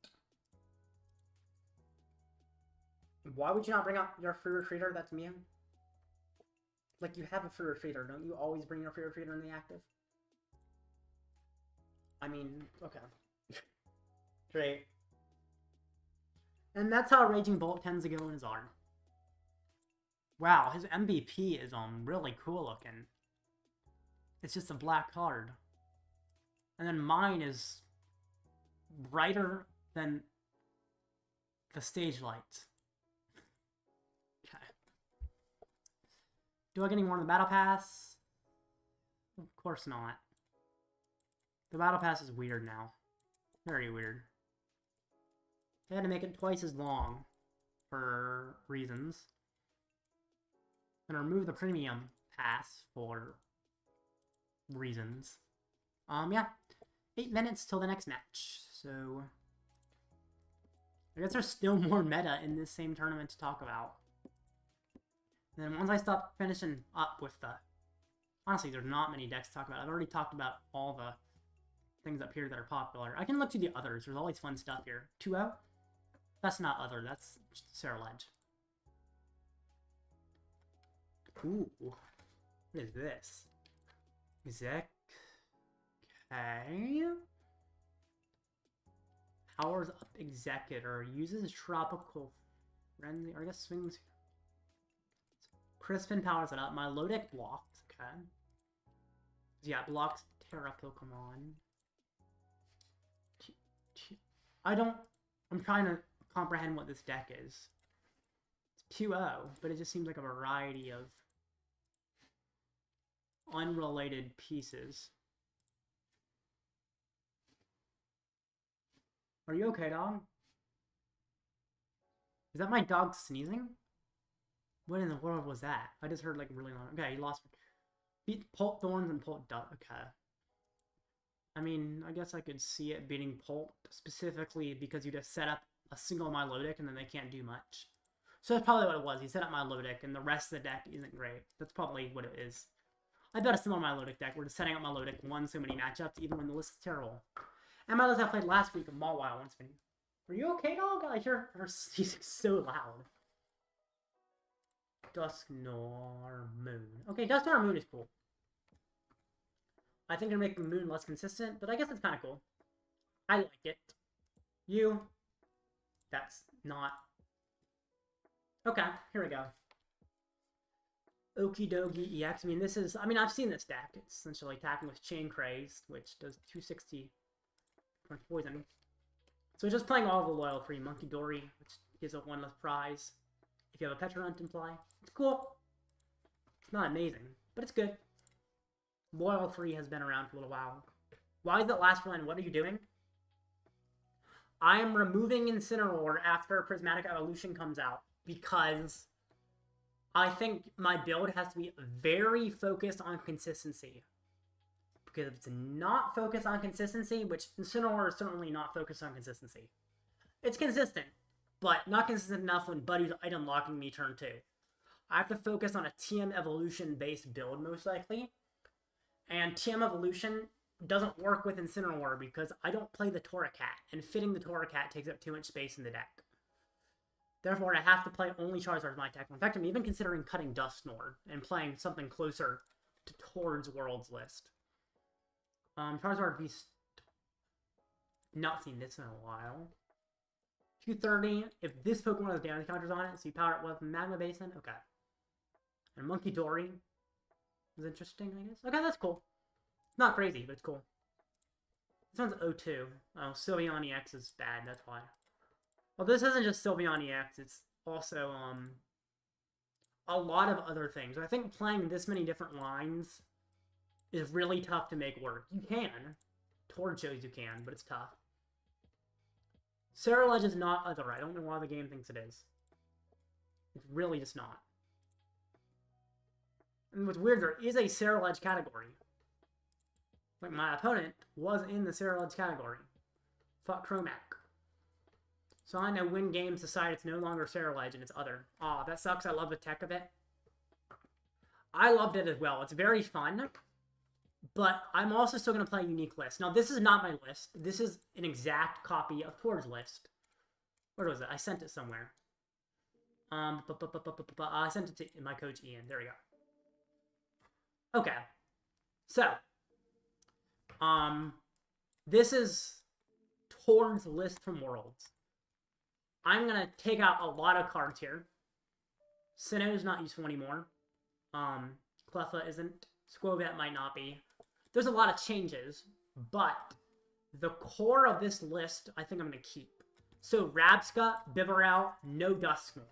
Why would you not bring up your free retreater? That's Mew. Like, you have a free retreater. Don't you always bring your free retreater in the active? I mean, okay. Great. And that's how Raging Bolt tends to go in his arm. Wow, his MVP is really cool looking. It's just a black card. And then mine is brighter than the stage lights. Okay. Do I get any more in the Battle Pass? Of course not. The Battle Pass is weird now. Very weird. They had to make it twice as long for reasons. And remove the Premium Pass for reasons. Yeah. 8 minutes till the next match. So I guess there's still more meta in this same tournament to talk about. And then once I stop finishing up with the... Honestly, there's not many decks to talk about. I've already talked about all the things up here that are popular. I can look to the others. There's always fun stuff here. 2-0? That's not other. That's Sarah Ledge. Ooh. What is this? Exec. Okay. Powers up Executor. Uses Tropical Friendly. Or I guess swings. Crispin powers it up. My low deck blocks. Okay. Yeah, it blocks Terra Pokemon. I'm trying to comprehend what this deck is. It's 2-0, but it just seems like a variety of unrelated pieces. Are you okay, dog? Is that my dog sneezing? What in the world was that? I just heard like really long. Okay, he lost. Beat Pult Thorns and Pult Duck. Okay. I mean, I guess I could see it beating Pult specifically because you just set up a single Milotic and then they can't do much. So that's probably what it was. He set up Milotic and the rest of the deck isn't great. That's probably what it is. I bet a similar Milotic deck. We're just setting up Milotic, won so many matchups, even when the list is terrible. And my list I played last week of Mawile once. Are you okay, dog? I hear her sneezing so loud. Dusknoir Moon. Okay, Dusknoir Moon is cool. I think they're making Moon less consistent, but I guess it's kind of cool. I like it. You. That's not. Okay, here we go. Okie dokie EX. I mean, this is. I mean, I've seen this deck. It's essentially attacking with Chain Craze, which does 260 poison. So just playing all the loyal 3 Monkey Dory, which gives a 1 less prize. If you have a Petrarunt in play, it's cool. It's not amazing, but it's good. Loyal 3 has been around for a little while. Why is it last one? What are you doing? I am removing Incineroar after Prismatic Evolution comes out because I think my build has to be very focused on consistency. Because if it's not focused on consistency, which Incineroar is certainly not focused on consistency. It's consistent, but not consistent enough when Buddy's item locking me turn 2. I have to focus on a TM Evolution based build most likely. And TM Evolution doesn't work with Incineroar because I don't play the Torracat, and fitting the Torracat takes up too much space in the deck. Therefore, I have to play only Charizard as my attack. In fact, I'm even considering cutting Dusknoir and playing something closer to Towards World's list. Charizard V... Not seen this in a while. 230. If this Pokemon has damage counters on it, so you power it with Magma Basin, okay. And Monkey Dory is interesting, I guess. Okay, that's cool. Not crazy, but it's cool. This one's O2. Oh, Sylveon EX is bad, that's why. Well, this isn't just Sylveon EX, it's also, a lot of other things. I think playing this many different lines is really tough to make work. You can. Tord shows you can, but it's tough. Cerulege is not other. I don't know why the game thinks it is. It's really just not. And what's weird, there is a Cerulege category. Like, my opponent was in the Cerulege category. Fought Chromac. So I know when games decide it's no longer Cerulege and it's other. Aw, that sucks. I love the tech of it. I loved it as well. It's very fun. But I'm also still going to play a unique list. Now, this is not my list. This is an exact copy of Tord's list. Where was it? I sent it somewhere. I sent it to my coach, Ian. There we go. Okay. So, this is Tord's list from Worlds. I'm going to take out a lot of cards here. Sinnoh's not useful anymore. Cleffa isn't. Squovet might not be. There's a lot of changes, but the core of this list, I think I'm going to keep. So, Rabsca, Bibarel, no Dusknoir.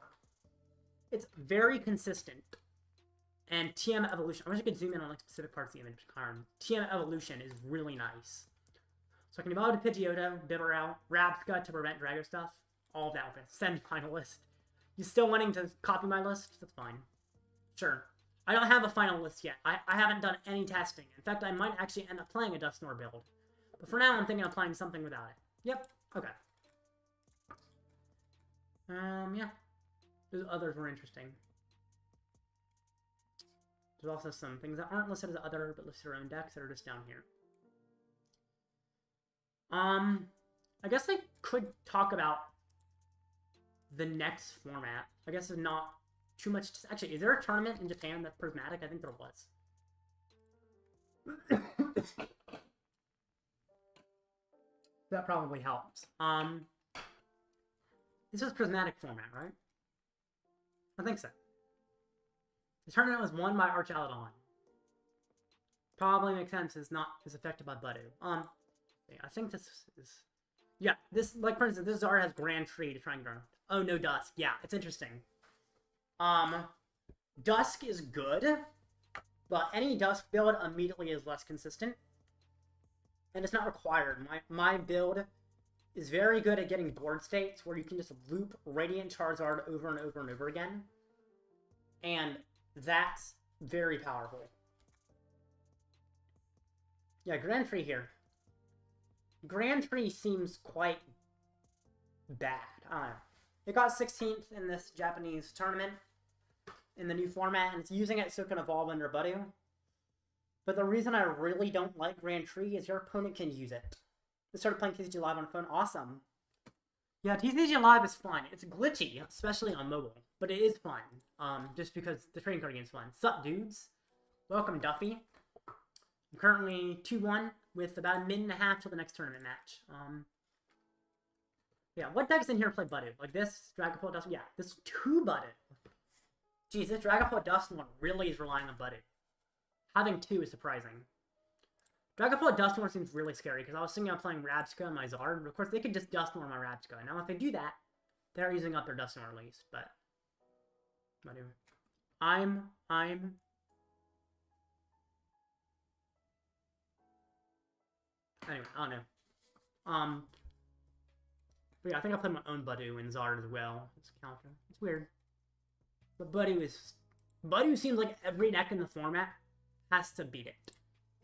It's very consistent. And TM Evolution, I wish I could zoom in on like specific parts of the image. TM Evolution is really nice. So I can evolve to Pidgeotto, Bibarel, Rabsca to prevent Drago stuff. All of that with it. Send final list. You still wanting to copy my list? That's fine. Sure. I don't have a final list yet. I haven't done any testing. In fact, I might actually end up playing a Dusknoir build. But for now, I'm thinking of playing something without it. Yep. Okay. Yeah. Those others were interesting. There's also some things that aren't listed as other, but listed around decks that are just down here. I guess I could talk about the next format. I guess it's not too much. Actually, is there a tournament in Japan that's prismatic? I think there was. That probably helps. This is prismatic format, right? I think so. The tournament was won by Archaludon. Probably makes sense. It's not as affected by Budu. I think this is... Yeah, this, like, for instance, this Zard has Grand Tree to try and grow. Oh, no Dusk. Yeah, it's interesting. Dusk is good, but any Dusk build immediately is less consistent. And it's not required. My build is very good at getting board states where you can just loop Radiant Charizard over and over and over again. And that's very powerful. Yeah, Grand Tree here. Grand Tree seems quite bad. I don't know. It got 16th in this Japanese tournament in the new format, and it's using it so it can evolve under Buddy. But the reason I really don't like Grand Tree is your opponent can use it. I started playing TCG Live on phone. Awesome. Yeah, TCG Live is fun. It's glitchy, especially on mobile, but it is fun. Just because the trading card game is fun. Sup, dudes? Welcome, Duffy. I'm currently 2-1 with about a minute and a half till the next tournament match. Yeah, what decks in here play Budu? Like this, Dragapult, Dust... Yeah, this 2 Budu. Jeez, this Dragapult Dusknoir really is relying on Budu. Having 2 is surprising. Dragapult Dusknoir seems really scary, because I was thinking of playing Rabsca and my Zard, but of course they could just Dusknoir my Rabsca. Now if they do that, they're using up their Dusknoir at least, but... Budu. I'm... Anyway, I don't know. But yeah, I think I played my own Budu and Zard as well. It's counter. It's weird. But Budu seems like every deck in the format has to beat it.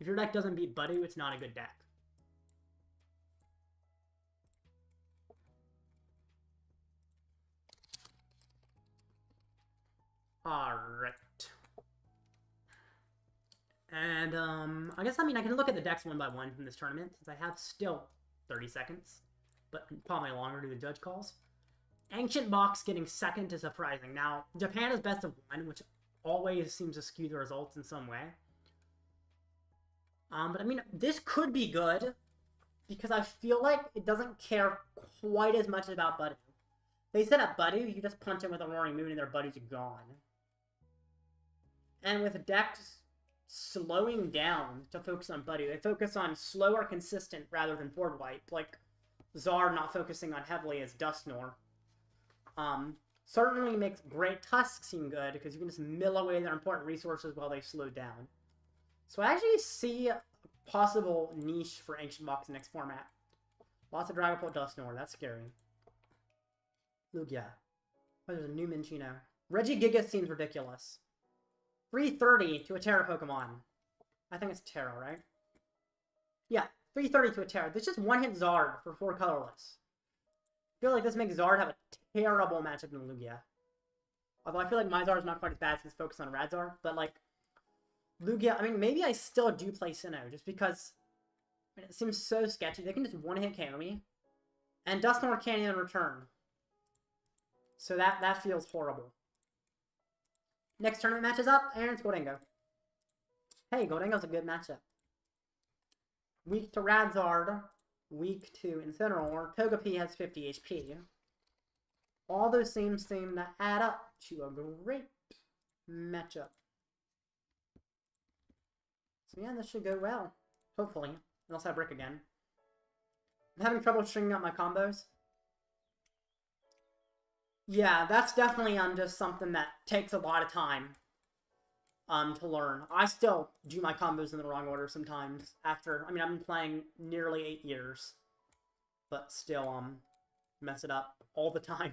If your deck doesn't beat Budu, it's not a good deck. Alright. And, I guess, I can look at the decks one by one from this tournament, since I have still 30 seconds. But probably longer due to judge calls. Ancient Box getting second is surprising. Now, Japan is best of one, which always seems to skew the results in some way. But, this could be good, because I feel like it doesn't care quite as much about Buddy. They said at Buddy, you just punch it with a Roaring Moon and their buddies are gone. And with decks slowing down to focus on Buddy, they focus on slower, consistent, rather than board wipe, like Zard not focusing on heavily as Dusknoir. Certainly makes Great Tusk seem good, because you can just mill away their important resources while they slow down. So I actually see a possible niche for Ancient Box in next format. Lots of Dragapult Dusknoir, that's scary. Lugia. Oh, there's a new Minchino. Regigigas seems ridiculous. 330 to a Terra Pokemon. I think it's Terra, right? Yeah, 330 to a Terra. This just one-hit Zard for 4 colorless. I feel like this makes Zard have a terrible matchup in Lugia. Although I feel like my Zard is not quite as bad since it's focused on Radzard. But, like, Lugia, maybe I still do play Sinnoh, just because it seems so sketchy. They can just one-hit KO me. And Dusknoir can't even return. So that feels horrible. Next tournament match is up, and it's Gholdengo. Hey, Gholdengo's a good matchup. Weak to Radzard, weak to Incineroar. Togepi has 50 HP. All those seem to add up to a great matchup. So yeah, this should go well. Hopefully. Unless I brick again. I'm having trouble stringing up my combos. Yeah, that's definitely just something that takes a lot of time to learn. I still do my combos in the wrong order sometimes after, I've been playing nearly 8 years, but still mess it up all the time.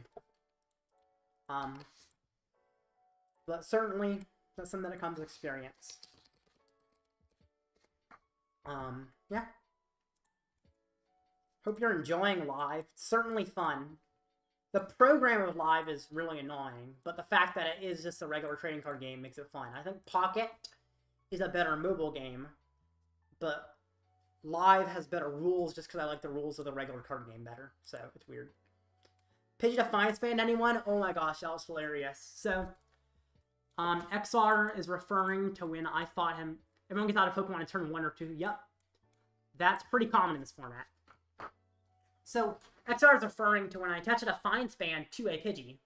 But certainly that's something that comes with experience. Yeah. Hope you're enjoying live. It's certainly fun. The program of live is really annoying, but the fact that it is just a regular trading card game makes it fun. I think Pocket is a better mobile game, but live has better rules just because I like the rules of the regular card game better, so it's weird. Pidgey Defiance Band, anyone? Oh my gosh, that was hilarious. So, XR is referring to when I fought him. Everyone gets out of Pokemon in turn 1 or 2. Yep. That's pretty common in this format. So, XR is referring to when I attach a Defiance Band to a Pidgey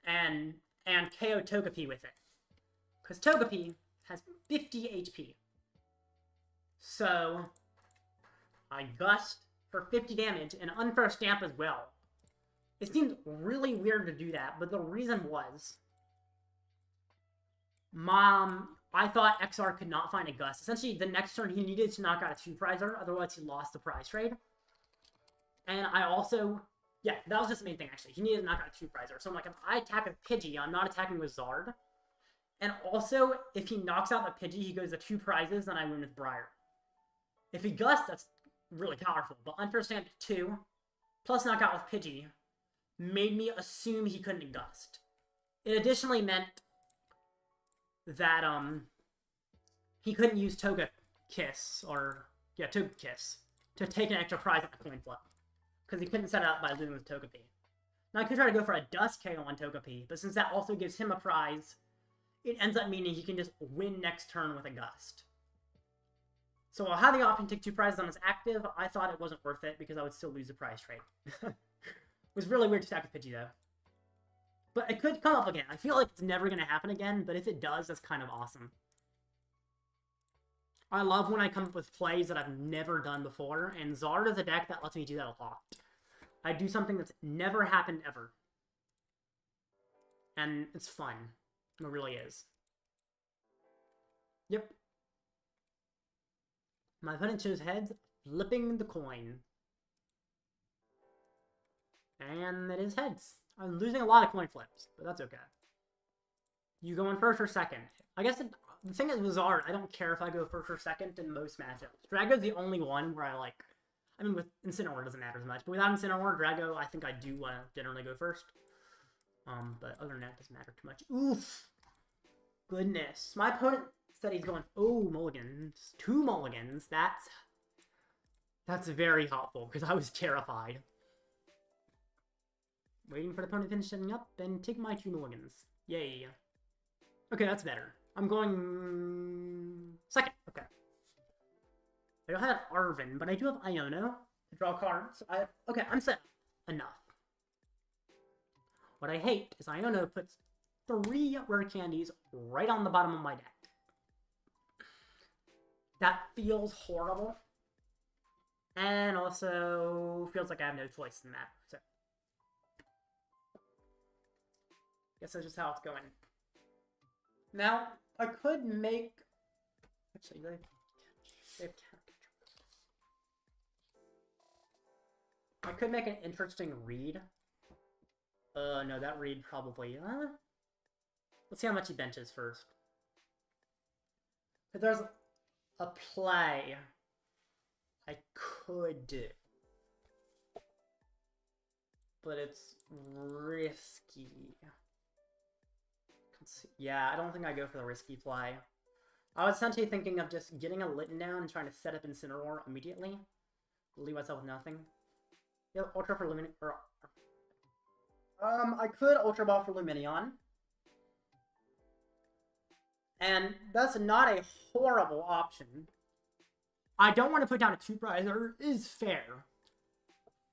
and KO Togepi with it. Because Togepi has 50 HP. So, I Gust for 50 damage and Unfair Stamp as well. It seemed really weird to do that, but the reason was I thought XR could not find a Gust. Essentially, the next turn he needed to knock out a 2-prizer, otherwise he lost the prize trade. And I also, yeah, that was just the main thing, actually. He needed to knock out a 2-prizer. So I'm like, if I attack with Pidgey, I'm not attacking with Zard. And also, if he knocks out the Pidgey, he goes to 2 prizes, and I win with Briar. If he Gusts, that's really powerful. But Unfair Stamp 2, plus knockout with Pidgey, made me assume he couldn't Gust. It additionally meant that, he couldn't use Togekiss, Togekiss, to take an extra prize on the coin flip. Because he couldn't set it up by losing with Togepi. Now I could try to go for a Dust KO on Togepi, but since that also gives him a prize, it ends up meaning he can just win next turn with a Gust. So while having the option to take 2 prizes on his active, I thought it wasn't worth it because I would still lose the prize trade. It was really weird to stack with Pidgey though. But it could come up again. I feel like it's never going to happen again, but if it does, that's kind of awesome. I love when I come up with plays that I've never done before, and Zard is a deck that lets me do that a lot. I do something that's never happened ever. And it's fun. It really is. Yep. My opponent chose heads, flipping the coin. And it is heads. I'm losing a lot of coin flips, but that's okay. You go in first or second. I guess the thing is with Zard, I don't care if I go first or second in most matchups. Drago's the only one where I like... with Incineroar it doesn't matter as much, but without Incineroar, Drago, I think I do want to generally go first. But other than that, it doesn't matter too much. Oof! Goodness. My opponent Instead he's going, oh, mulligans. 2 mulligans. That's very helpful, because I was terrified. Waiting for the opponent to finish setting up, and take my 2 mulligans. Yay. Okay, that's better. I'm going... second. Okay. I don't have Arven, but I do have Iono to draw cards. Okay, I'm set. Enough. What I hate is Iono puts 3 rare candies right on the bottom of my deck. That feels horrible. And also feels like I have no choice in that. So guess that's just how it's going. Now, I could make... Actually, I could make an interesting read. No, that read probably... let's see how much he benches first. If there's a play I could do, but it's risky. Yeah, I don't think I go for the risky play. I was essentially thinking of just getting a Litten down and trying to set up Incineroar immediately. Leave myself with nothing. Yeah, Ultra for Lumineon. I could Ultra Ball for Lumineon. And that's not a horrible option. I don't want to put down a 2-prizer, is fair.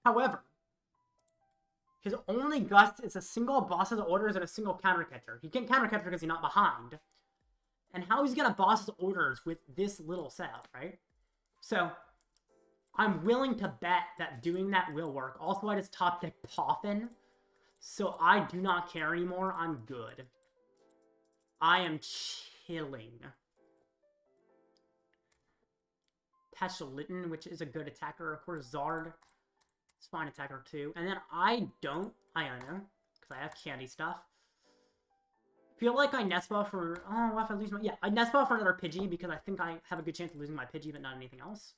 However, his only gust is a single boss's orders and a single counter catcher. He can't counter catcher because he's not behind. And how he's gonna boss his orders with this little setup, right? So, I'm willing to bet that doing that will work. Also, I just top deck Poffin, so I do not care anymore. I'm good. I am chilling. Attach to Litten, which is a good attacker. Of course, Zard is fine attacker too. And then I don't Iono, because I have candy stuff. Feel like I Nest Ball for... Oh, what if I lose my... Yeah, I Nest Ball for another Pidgey, because I think I have a good chance of losing my Pidgey, but not anything else.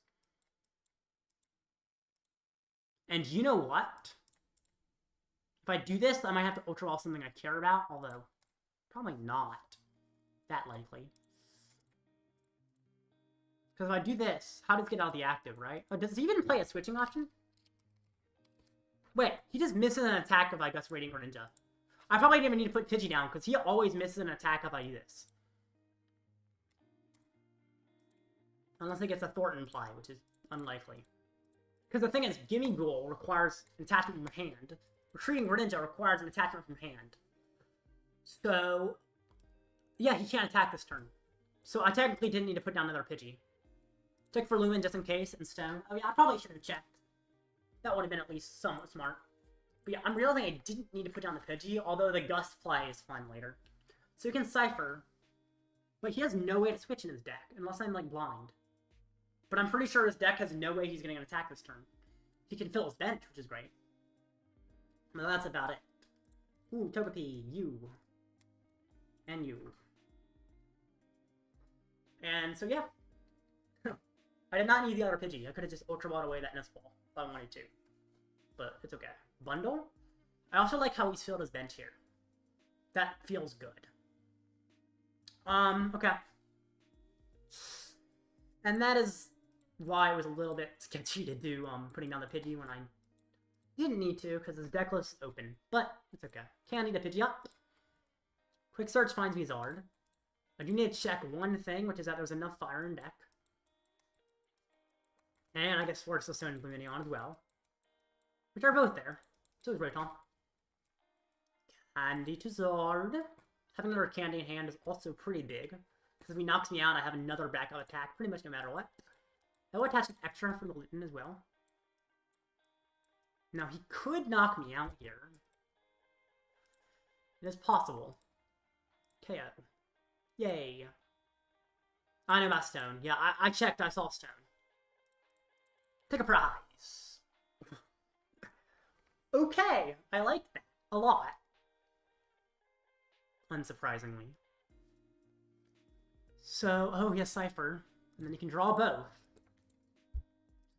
And you know what? If I do this, I might have to Ultra Ball something I care about, although probably not that likely. Because if I do this, how does it get out of the active, right? Oh, does he even play a switching option? Wait, he just misses an attack if I Gust Radiant Greninja. I probably didn't even need to put Pidgey down, because he always misses an attack if I do this. Unless he gets a Thorton play, which is unlikely. Because the thing is, Gimme Ghoul requires an attachment from your hand. Retreating Greninja requires an attachment from your hand. So, yeah, he can't attack this turn. So I technically didn't need to put down another Pidgey. Check for Lumen just in case, and Stone. Oh yeah, I probably should have checked. That would have been at least somewhat smart. But yeah, I'm realizing I didn't need to put down the Pidgey, although the Gust play is fun later. So you can Cypher. But he has no way to switch in his deck, unless I'm, like, blind. But I'm pretty sure his deck has no way he's getting an attack this turn. He can fill his bench, which is great. Well, that's about it. Ooh, Togepi, you. And you. And so, yeah. I did not need the other Pidgey. I could have just Ultra Balled away that Nest Ball if I wanted to. But it's okay. Bundle? I also like how he's filled his bench here. That feels good. Okay. And that is why it was a little bit sketchy to do putting down the Pidgey when I didn't need to, because his deck was open. But it's okay. Can't need a Pidgey up. Quick Search finds me Zard. I do need to check one thing, which is that there's enough fire in deck. And I guess Force the Stone and Lumineon as well. Which are both there. So is Rotom. Candy to Zard. Having another candy in hand is also pretty big. Because if he knocks me out, I have another backup attack pretty much no matter what. I will attach an extra for the Litten as well. Now, he could knock me out here. It is possible. KO. Yay. I know about Stone. Yeah, I checked. I saw Stone. Take a prize. Okay. I like that a lot. Unsurprisingly. So, oh, yes, Cypher. And then you can draw both.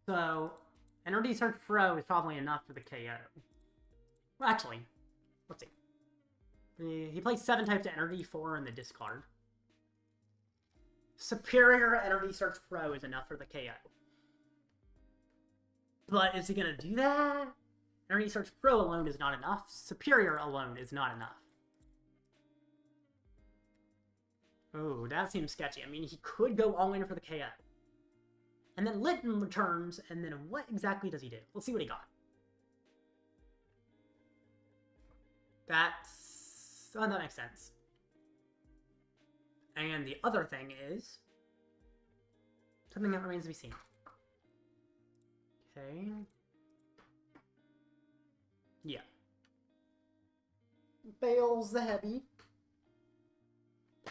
So, Energy Search Pro is probably enough for the KO. Well, actually, let's see. He plays 7 types of Energy, 4 in the discard. Superior Energy Search Pro is enough for the KO. But is he going to do that? Energy Search Pro alone is not enough. Superior alone is not enough. Oh, that seems sketchy. I mean, he could go all in for the KO. And then Litten returns, and then what exactly does he do? Let's see what he got. That's... oh, that makes sense. And the other thing is... something that remains to be seen. Okay. Yeah. Fails the heavy.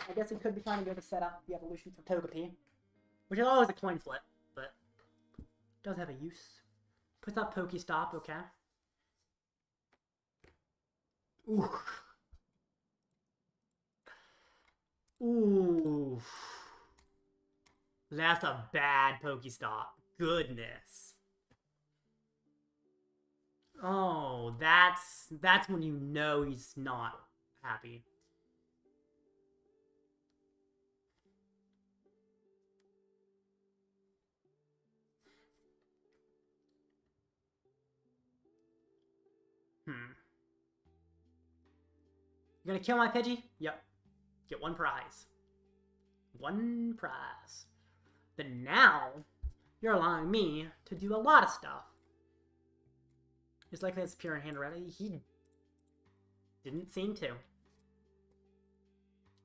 I guess he could be trying to go to set up the evolution for Togepi, which is always a coin flip, but does have a use. Puts up Pokestop, okay. Ooh. Ooh. That's a bad Pokestop. Goodness. Oh, that's when you know he's not happy. You gonna kill my Pidgey? Yep. Get one prize. One prize. But now, you're allowing me to do a lot of stuff. It's like that's pure in hand already. He didn't seem to.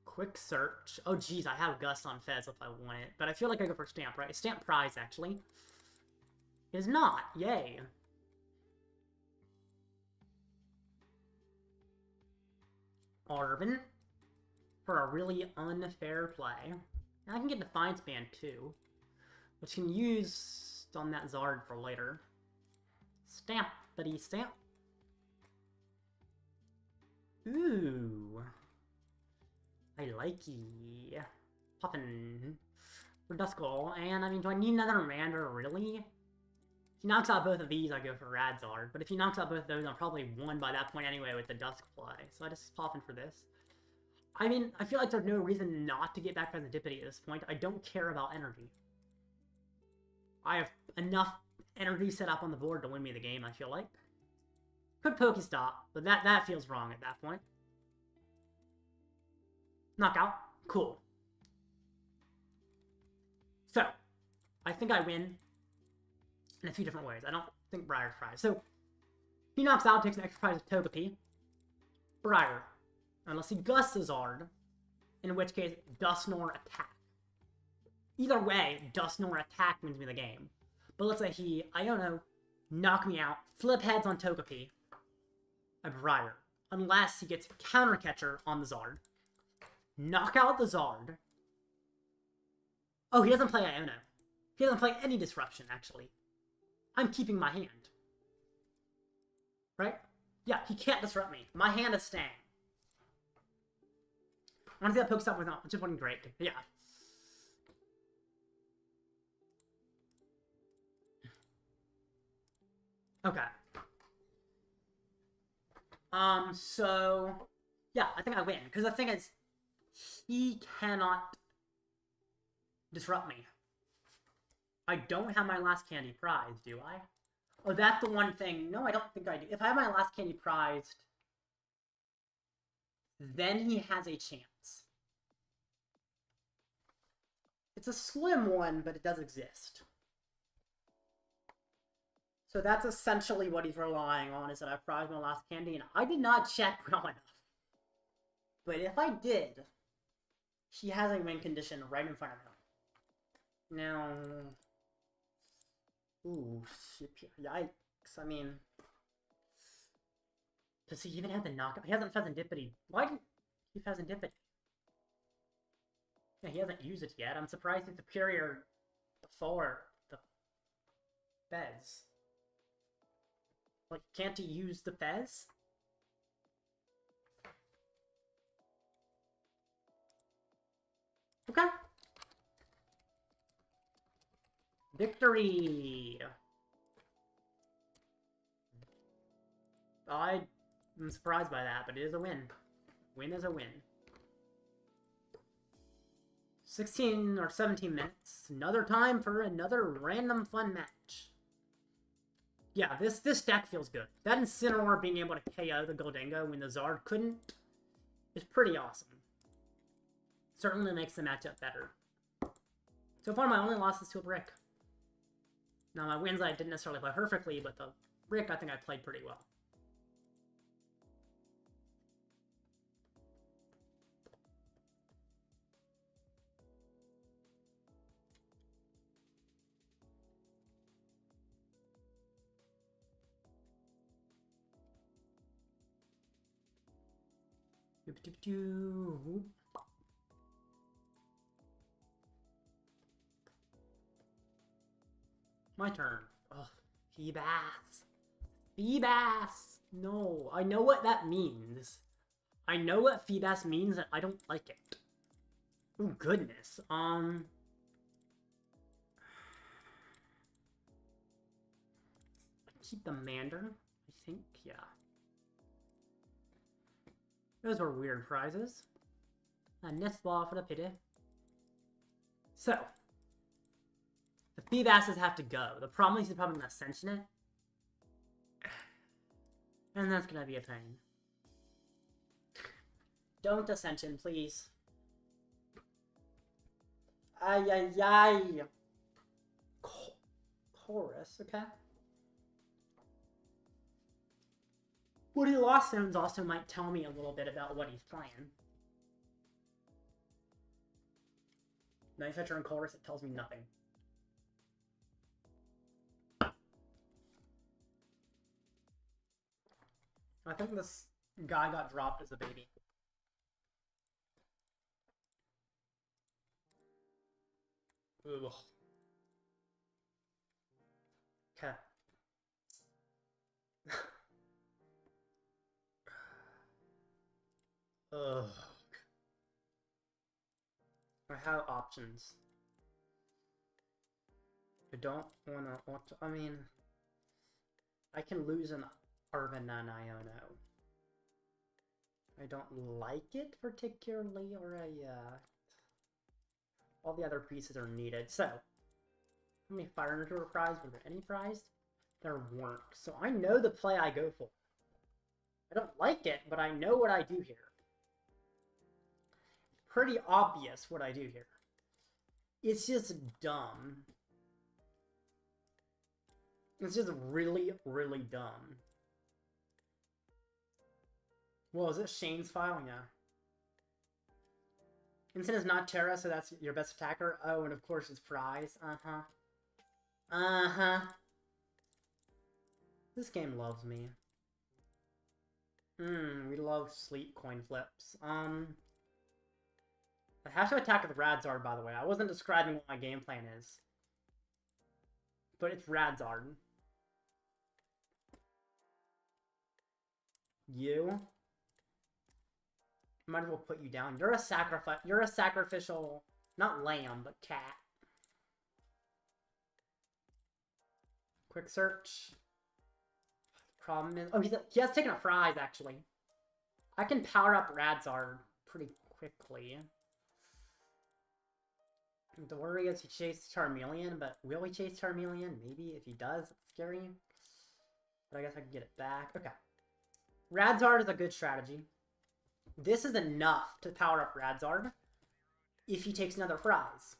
Quick search. Oh geez, I have Gus on Fez if I want it. But I feel like I go for Stamp, right? Stamp prize, actually. It is not. Yay. Arven for a really unfair play. And I can get Defiance Band too, which can use on that Zard for later. Stamp, buddy, stamp. Ooh. I likey. Poppin' for Duskull. And I mean, do I need another Commander, really? If he knocks out both of these, I go for Radzard. But if he knocks out both of those, I'm probably won by that point anyway with the Dusk play. So I just pop in for this. I mean, I feel like there's no reason not to get back Fezandipiti at this point. I don't care about energy. I have enough energy set up on the board to win me the game, I feel like. Could Pokestop, but that feels wrong at that point. Knockout. Cool. So, I think I win in a few different ways. I don't think Briar's prize. So, he knocks out, takes an extra prize of Togepi. Briar. Unless he Gus Zard, in which case, Dusknoir attack. Either way, Dusknoir attack wins me the game. But let's say he, Iono, knock me out, flip heads on Togepi, a Briar. Unless he gets Counter Catcher on the Zard. Knock out the Zard. Oh, he doesn't play Iono. He doesn't play any Disruption, actually. I'm keeping my hand. Right? Yeah, he can't disrupt me. My hand is staying. I want to see that Pokestop was not just wasn't great. Yeah. Okay. So yeah, I think I win. Because the thing is, he cannot disrupt me. I don't have my last candy prized, do I? Oh, that's the one thing. No, I don't think I do. If I have my last candy prized, then he has a chance. It's a slim one, but it does exist. So that's essentially what he's relying on, is that I prized my last candy, and I did not check well enough. But if I did, he has a win condition right in front of him. Now... ooh, yikes. I mean... does he even have the knockout? He hasn't Fezandipiti. Why didn't he Fezandipiti? Yeah, he hasn't used it yet. I'm surprised he's superior before the Fez. Like, can't he use the Fez? Okay. Victory! I'm surprised by that, but it is a win. Win is a win. 16 or 17 minutes. Another time for another random fun match. Yeah, this deck feels good. That Incineroar being able to KO the Gholdengo when the Zard couldn't is pretty awesome. Certainly makes the matchup better. So far, my only loss is to a Brick. Now, my wins I didn't necessarily play perfectly, but the Brick I think I played pretty well. My turn. Ugh. Feebas. Feebas! No, I know what that means. I know what Feebas means, and I don't like it. Oh, goodness. Keep the Mander, I think, yeah. Those were weird prizes. A Nest Ball for the Pidgey. So, the Feebasses have to go. The problem is he's probably going to Ascension it. And that's going to be a pain. Don't Ascension, please. Ay, ay, ay. Chorus, okay. Woody Lost Zones also might tell me a little bit about what he's playing. Night Stretcher and Chorus, it tells me nothing. I think this guy got dropped as a baby. Ugh. Okay. Ugh. I have options. I don't wanna. I mean, I can lose an Arven and Iono. I don't like it particularly, or all the other pieces are needed. So, how many Fire Energy were prized? Were there any prized? There weren't. So I know the play I go for. I don't like it, but I know what I do here. Pretty obvious what I do here. It's just dumb. It's just really, really dumb. Well, is it Shane's file? Yeah. Instant is not Terra, so that's your best attacker. Oh, and of course it's prize. Uh-huh. Uh-huh. This game loves me. We love sleep coin flips. I have to attack with Radzard, by the way. I wasn't describing what my game plan is. But it's Radzard. You? Might as well put you down. You're a sacrifice. You're a sacrificial, not lamb, but cat. Quick search. Problem is, oh, he has taken a prize actually. I can power up Radzard pretty quickly. The worry is he chased Charmeleon, but will he chase Charmeleon? Maybe if he does, it's scary. But I guess I can get it back. Okay. Radzard is a good strategy. This is enough to power up Radzard if he takes another prize.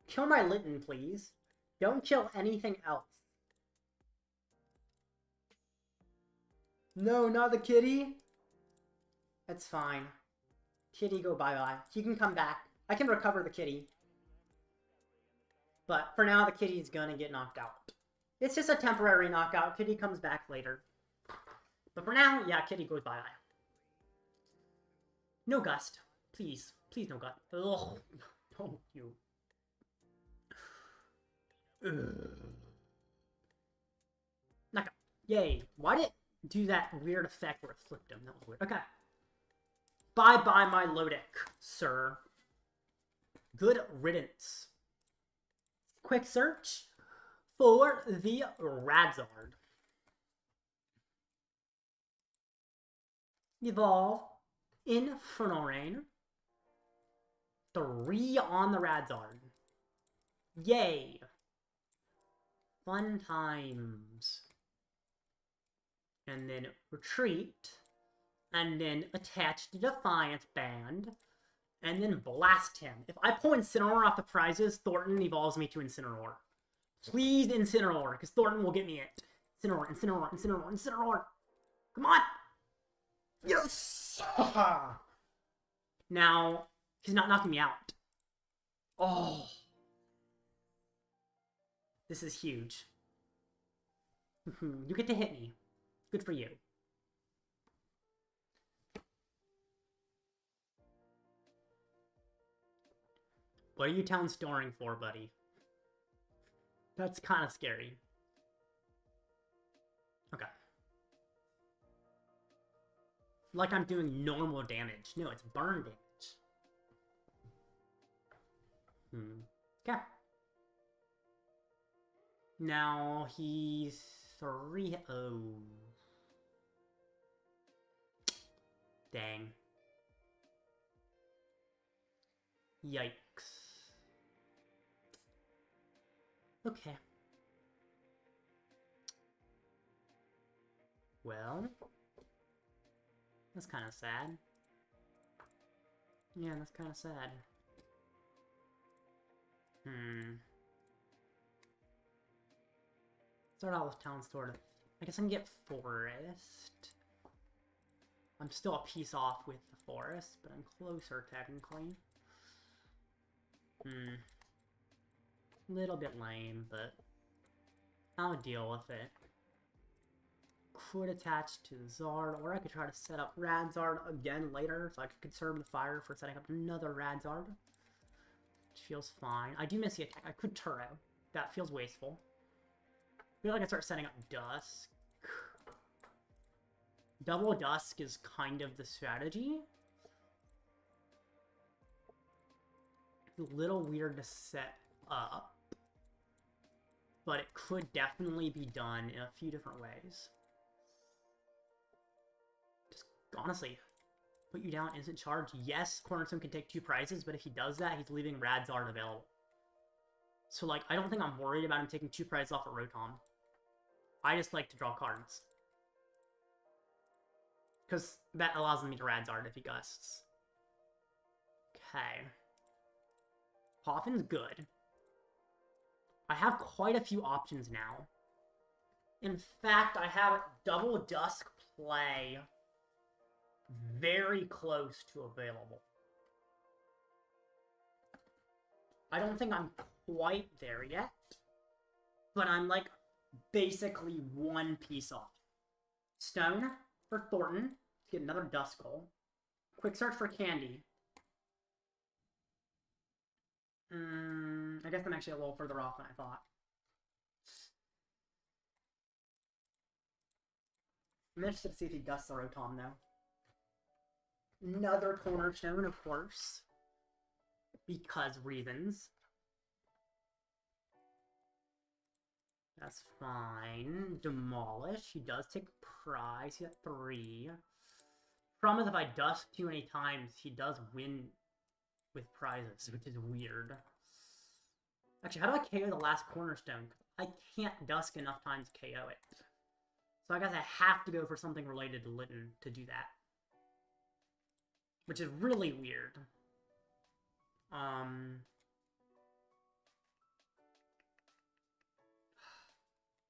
Kill my Litten, please. Don't kill anything else. No, not the kitty. That's fine. Kitty, go bye-bye. He can come back. I can recover the kitty. But for now, the kitty's gonna get knocked out. It's just a temporary knockout. Kitty comes back later. But for now, yeah, kitty goes bye-bye. No gust. Please. Please no gust. Ugh. Don't you. Knockout. Yay. Why did it do that weird effect where it flipped him? That was weird. Okay. Bye-bye, my Lodic, sir. Good riddance. Quick search for the Radzard. Evolve Infernal Rain. 3 on the Radzard. Yay! Fun times. And then retreat. And then attach the Defiance Band. And then blast him. If I pull Incineroar off the prizes, Thorton evolves me to Incineroar. Please Incineroar, because Thorton will get me it. Incineroar, Incineroar, Incineroar, Incineroar. Come on! Yes! Now, he's not knocking me out. Oh. This is huge. You get to hit me. Good for you. What are you town storing for, buddy? That's kind of scary. Okay. Like I'm doing normal damage. No, it's burn damage. Okay. Now he's 3. Oh. Dang. Yikes. Okay. Well, that's kind of sad. Yeah, that's kind of sad. Start out with town store. I guess I can get forest. I'm still a piece off with the forest, but I'm closer technically. Little bit lame, but I'll deal with it. Could attach to Zard, or I could try to set up Radzard again later, so I could conserve the fire for setting up another Radzard. Which feels fine. I do miss the attack. I could Turo. That feels wasteful. I feel like I start setting up Dusk. Double Dusk is kind of the strategy. It's a little weird to set up, but it could definitely be done in a few different ways. Just honestly, put you down, instant charge. Yes, Cornerstone can take 2 prizes, but if he does that, he's leaving Radzard available. So, like, I don't think I'm worried about him taking 2 prizes off of Rotom. I just like to draw cards. Because that allows me to Radzard if he gusts. Okay. Poffin's good. I have quite a few options now. In fact, I have double Dusk play very close to available. I don't think I'm quite there yet, but I'm like basically 1 piece off. Stone for Thorton to get another Duskull. Quick search for Candy. I guess I'm actually a little further off than I thought. I'm interested to see if he gusts the Rotom, though. Another Cornerstone, of course. Because reasons. That's fine. Demolish. He does take prize. He's at 3. Problem is, if I Dusk too many times, he does win with prizes, which is weird. Actually, how do I KO the last Cornerstone? I can't Dusk enough times to KO it. So I guess I have to go for something related to Litten to do that. Which is really weird.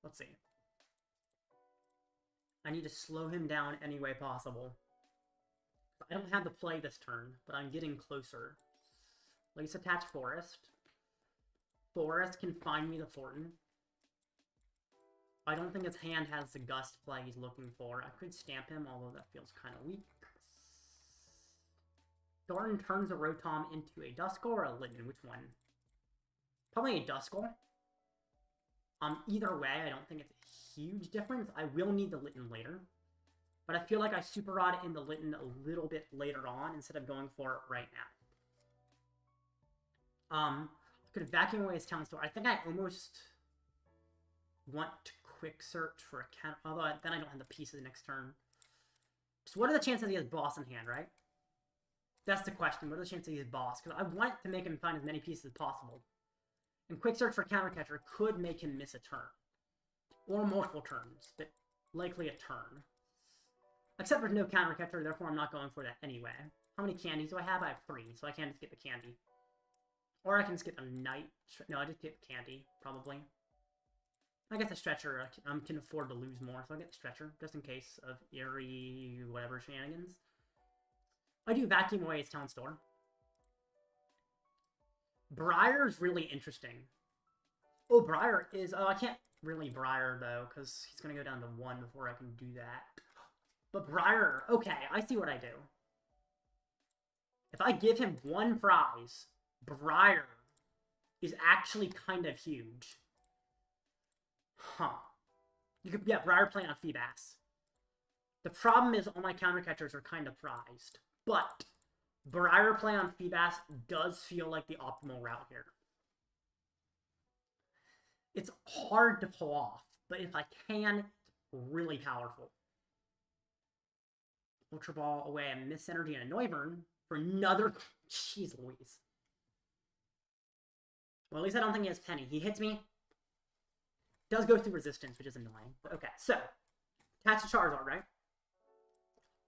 Let's see. I need to slow him down any way possible. I don't have the play this turn, but I'm getting closer. Let's attach Forest. Forest can find me the Thorton. I don't think his hand has the Gust play he's looking for. I could stamp him, although that feels kind of weak. Thorton turns a Rotom into a Duskull or a Litten. Which one? Probably a Duskull. Either way, I don't think it's a huge difference. I will need the Litten later. But I feel like I Super Rod in the Litten a little bit later on instead of going for it right now. I could vacuum away his town store. I think I almost want to quick search for a counter. Although then I don't have the pieces next turn. So what are the chances he has boss in hand, right? That's the question. What are the chances he's boss? Because I want to make him find as many pieces as possible. And Quick Search for Counter Catcher could make him miss a turn. Or multiple turns, but likely a turn. Except there's no Counter Catcher, therefore I'm not going for that anyway. How many candies do I have? I have 3, so I can't just get the candy. Or I can just get the Night... No, I just get the candy, probably. I guess the Stretcher, I can afford to lose more, so I'll get the Stretcher, just in case of eerie whatever shenanigans. I do vacuum away his Talent Store. Briar's really interesting. Oh, Briar is... Oh, I can't really Briar, though, because he's going to go down to 1 before I can do that. But Briar... Okay, I see what I do. If I give him 1 prize, Briar is actually kind of huge. Huh. You could, yeah, Briar playing on Feebas. The problem is all my counter catchers are kind of prized. But Briar play on Feebas does feel like the optimal route here. It's hard to pull off, but if I can, it's really powerful. Ultra Ball away a Miss Energy and a Noivern for another... Jeez Louise. Well, at least I don't think he has Penny. He hits me. Does go through resistance, which is annoying. But okay, so. Attach to Charizard, right?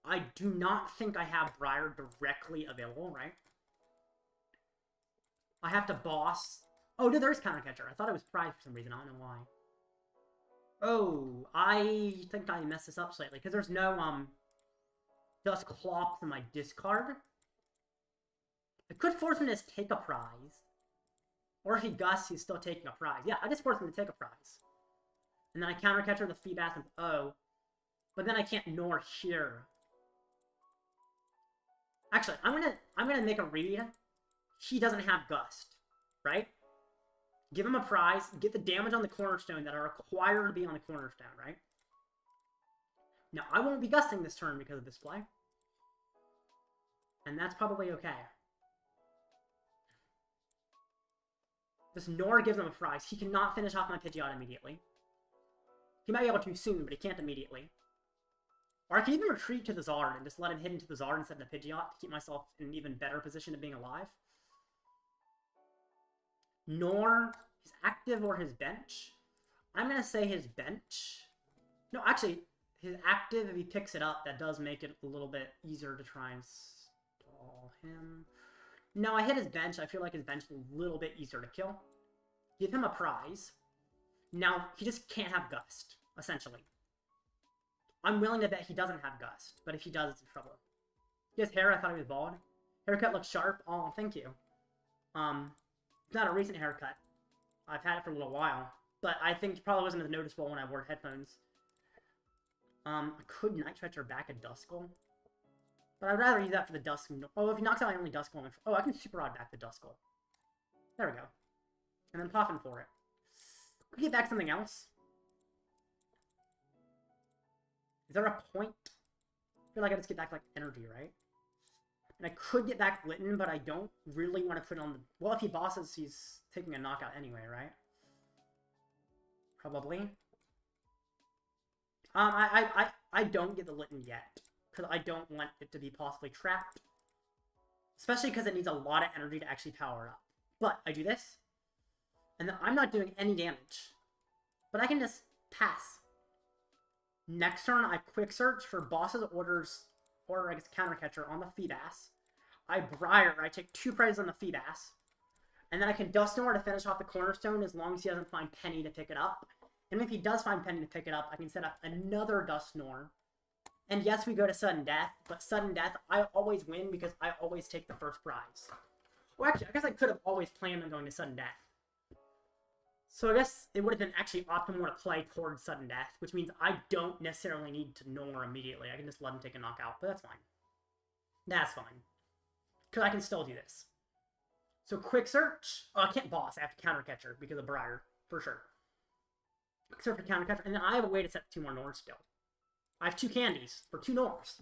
I do not think I have Briar directly available, right? I have to boss... Oh, no, there is Counter Catcher. I thought it was Pride for some reason. I don't know why. Oh, I think I messed this up slightly. Because there's no, Dusclops in my discard. I could force him to just take a prize. Or if he gusts, he's still taking a prize. Yeah, I just force him to take a prize. And then I counter catcher the Feebas and oh. But then I can't nor here. Actually, I'm gonna make a read. He doesn't have Gust, right? Give him a prize, get the damage on the cornerstone that are required to be on the cornerstone, right? Now, I won't be gusting this turn because of this play. And that's probably okay. This Nor gives him a prize. He cannot finish off my Pidgeot immediately. He might be able to soon, but he can't immediately. Or I can even retreat to the Zard and just let him hit into the Zard instead of the Pidgeot to keep myself in an even better position of being alive. Nor his active or his bench. I'm going to say his bench. No, actually, his active, if he picks it up, that does make it a little bit easier to try and stall him. No, I hit his bench. I feel like his bench is a little bit easier to kill. Give him a prize. Now, he just can't have Gust, essentially. I'm willing to bet he doesn't have Gust, but if he does, it's in trouble. He has hair. I thought he was bald. Haircut looks sharp. Oh, thank you. It's not a recent haircut. I've had it for a little while, but I think it probably wasn't as noticeable when I wore headphones. I could Night Stretcher back a Duskull, but I'd rather use that for the Duskull. Oh, if he knocks out my only Duskull, oh, I can Super Rod back the Duskull. There we go. And then Poffin for it. Could we get back something else? Is there a point? I feel like I just get back, like, energy, right? And I could get back Litten, but I don't really want to put on the... Well, if he bosses, he's taking a knockout anyway, right? Probably. I don't get the Litten yet, because I don't want it to be possibly trapped. Especially because it needs a lot of energy to actually power up. But I do this, and then I'm not doing any damage. But I can just pass. Next turn, I quick search for bosses orders, or I guess counter catcher on the Feebas. I Briar, I take 2 prizes on the Feebas. And then I can Dusknoir to finish off the cornerstone as long as he doesn't find Penny to pick it up. And if he does find Penny to pick it up, I can set up another Dusknoir. And yes, we go to Sudden Death, but Sudden Death, I always win because I always take the first prize. Well, actually, I guess I could have always planned on going to Sudden Death. So I guess it would have been actually optimal to play towards Sudden Death, which means I don't necessarily need to Nor immediately. I can just let him take a knockout, but that's fine. That's fine. Because I can still do this. So Quick Search. Oh, I can't boss. I have to Counter Catcher because of Briar, for sure. Quick Search for Counter Catcher, and then I have a way to set 2 more Nors still. I have 2 candies for 2 Nors.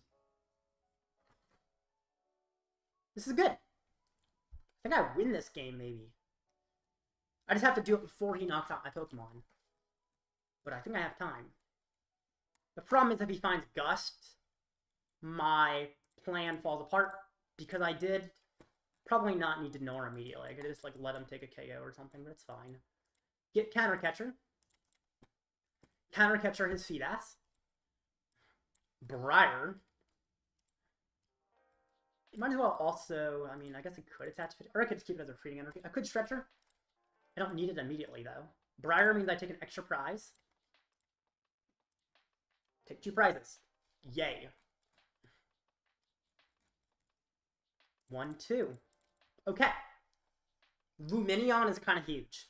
This is good. I think I win this game, maybe. I just have to do it before he knocks out my Pokemon. But I think I have time. The problem is if he finds Gust, my plan falls apart. because I did probably not need to Nor immediately. I could just like let him take a KO or something, but it's fine. Get Counter Catcher. Counter Catcher his Feedass. Briar. Might as well also, I mean, I guess I could attach it, or I could just keep it as a Freeing Energy. I could Stretcher. I don't need it immediately, though. Briar means I take an extra prize. Take 2 prizes. Yay. 1, 2. Okay. Lumineon is kind of huge.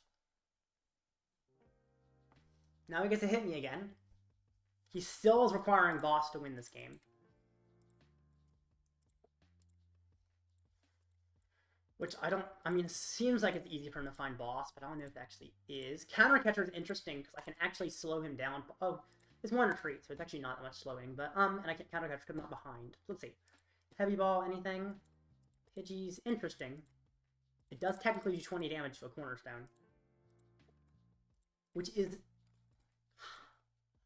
Now he gets to hit me again. He still is requiring boss to win this game. Which I mean, it seems like it's easy for him to find boss, but I don't know if it actually is. Counter Catcher is interesting because I can actually slow him down. Oh, it's one retreat, so it's actually not that much slowing. But, and I can't Counter Catcher because I'm not behind. So let's see. Heavy Ball, anything? Pidgey's interesting. It does technically do 20 damage to a Cornerstone. Which is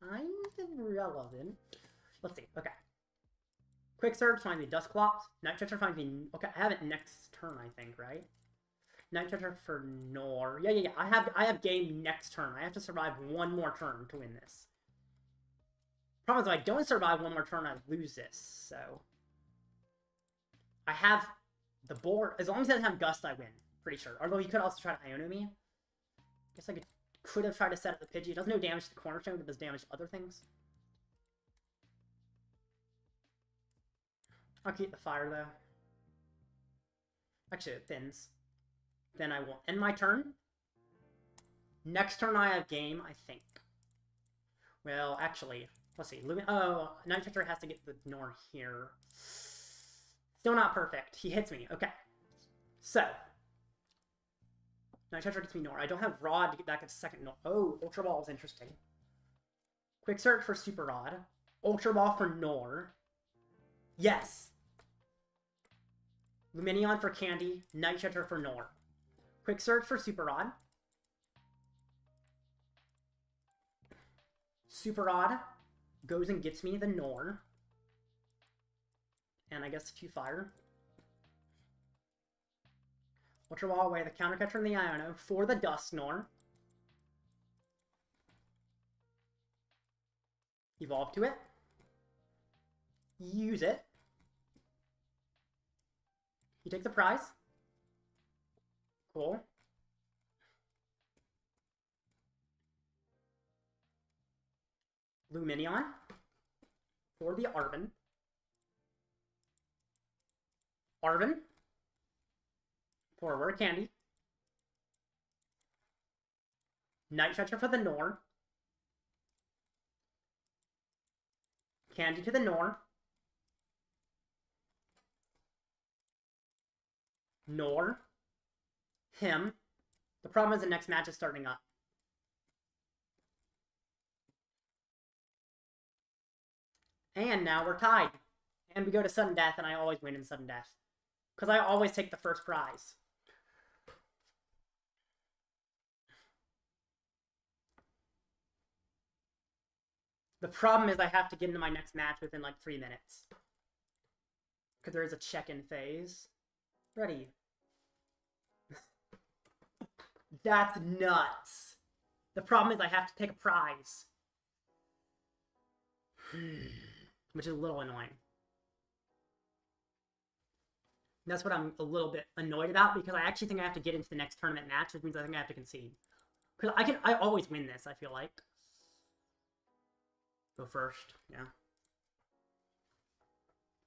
kind of relevant. Let's see. Okay. Quick Surge finds me Dusclops. Night Stretcher finds me... Okay, I have it next turn, I think, right? Night Stretcher for Nor. Yeah. I have game next turn. I have to survive one more turn to win this. Problem is, if I don't survive one more turn, I lose this, so... I have the board... As long as I doesn't have Gust, I win. Pretty sure. Although he could also try to Iono me. Guess I could have tried to set up the Pidgey. It does no damage to the Cornerstone, but it does damage to other things. I'll keep the fire, though. Actually, it thins. Then I will end my turn. Next turn I have game, I think. Well, actually, let's see. Oh, Night Stretcher has to get the Nor here. Still not perfect. He hits me. Okay. So. Night Stretcher gets me Nor. I don't have Rod to get back at second Nor. Oh, Ultra Ball is interesting. Quick Search for Super Rod. Ultra Ball for Nor. Yes. Lumineon for Candy. Night Stretcher for Nor. Quick Search for Super Rod. Super Rod goes and gets me the Nor. And I guess 2 fire. Ultra Ball away the Counter Catcher and the Iono for the Dusknoir. Evolve to it. Use it. He takes a prize. Cool. Lumineon for the Arven. Arven for Rare Candy. Night Stretcher for the Nor. Candy to the Nor. Nor. Him. The problem is the next match is starting up. And now we're tied. And we go to sudden death, and I always win in sudden death. Because I always take the first prize. The problem is I have to get into my next match within like 3 minutes. Because there is a check-in phase. Ready. That's nuts. The problem is I have to take a prize. Which is a little annoying. That's what I'm a little bit annoyed about, because I actually think I have to get into the next tournament match, which means I think I have to concede. Because I always win this, I feel like. Go first, yeah.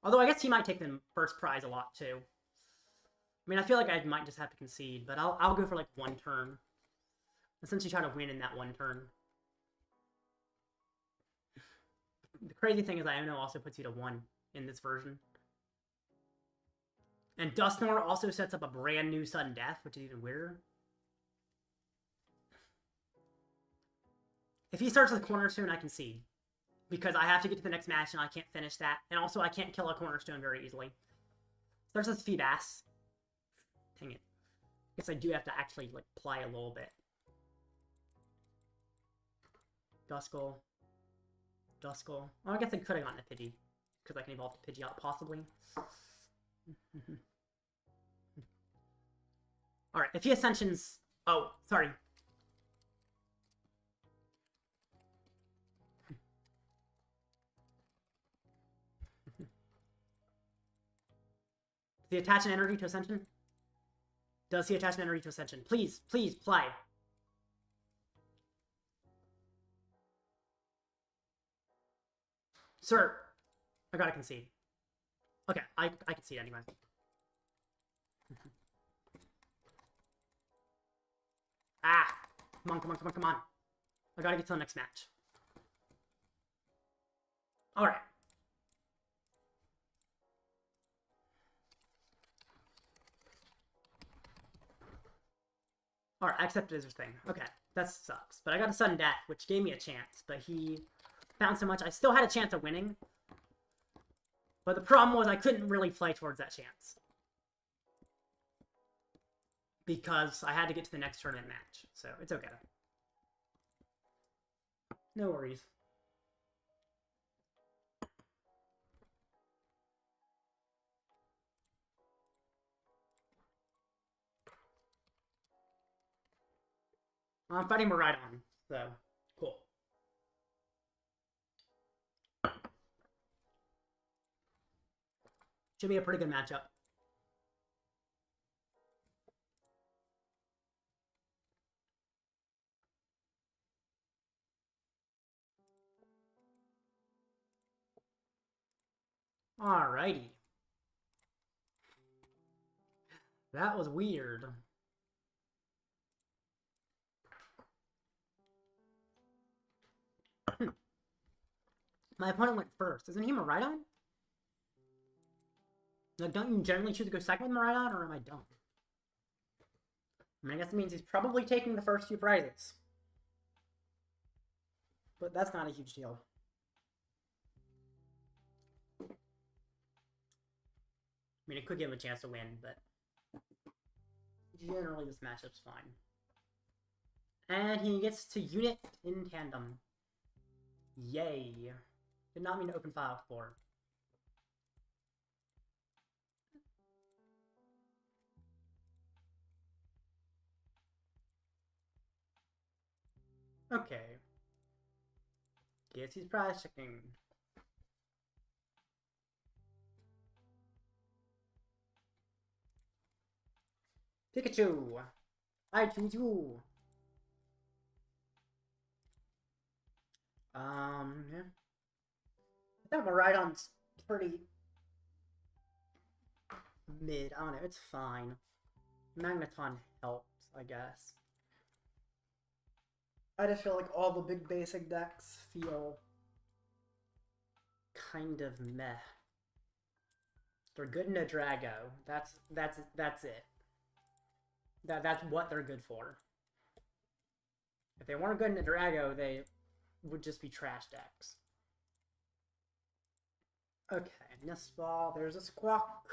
Although I guess he might take the first prize a lot too. I mean, I feel like I might just have to concede, but I'll go for like 1 turn. Essentially try to win in that 1 turn. The crazy thing is Iono also puts you to 1 in this version. And Dusknoir also sets up a brand new sudden death, which is even weirder. If he starts with Cornerstone, I concede. Because I have to get to the next match and I can't finish that. And also I can't kill a Cornerstone very easily. Starts with Feedass. Dang it. Guess I do have to actually like play a little bit. Duskull. Oh, I guess I could have gotten a Pidgey. Because I can evolve the Pidgeot, possibly. Alright, if he Ascensions... Oh, sorry. Does he attach an energy to Ascension? Does he attach an energy to Ascension? Please, please, play. Sir, I gotta concede. Okay, I concede anyway. Ah! Come on, come on, come on, come on. I gotta get to the next match. Alright. Alright, I accepted his thing. Okay, that sucks. But I got a sudden death, which gave me a chance. But he found so much. I still had a chance of winning. But the problem was I couldn't really play towards that chance. Because I had to get to the next tournament match. So, it's okay. No worries. I'm fighting Maridon, so cool. Should be a pretty good matchup. Alrighty. That was weird. My opponent went first. Isn't he Maridon? Like, don't you generally choose to go second with Maridon, or am I dumb? I mean, I guess it means he's probably taking the first two prizes. But that's not a huge deal. I mean, it could give him a chance to win, but generally this matchup's fine. And he gets to unit in tandem. Yay. Did not mean to open file explorer. Okay. Guess he's prize checking. Pikachu! I choose you! Yeah. I think Maridon's pretty mid. I don't know, it's fine. Magneton helps, I guess. I just feel like all the big basic decks feel kind of meh. They're good in a Drago. That's it. That's what they're good for. If they weren't good in a Drago, they would just be trash decks. Okay, Nest Ball. There's a Squawk.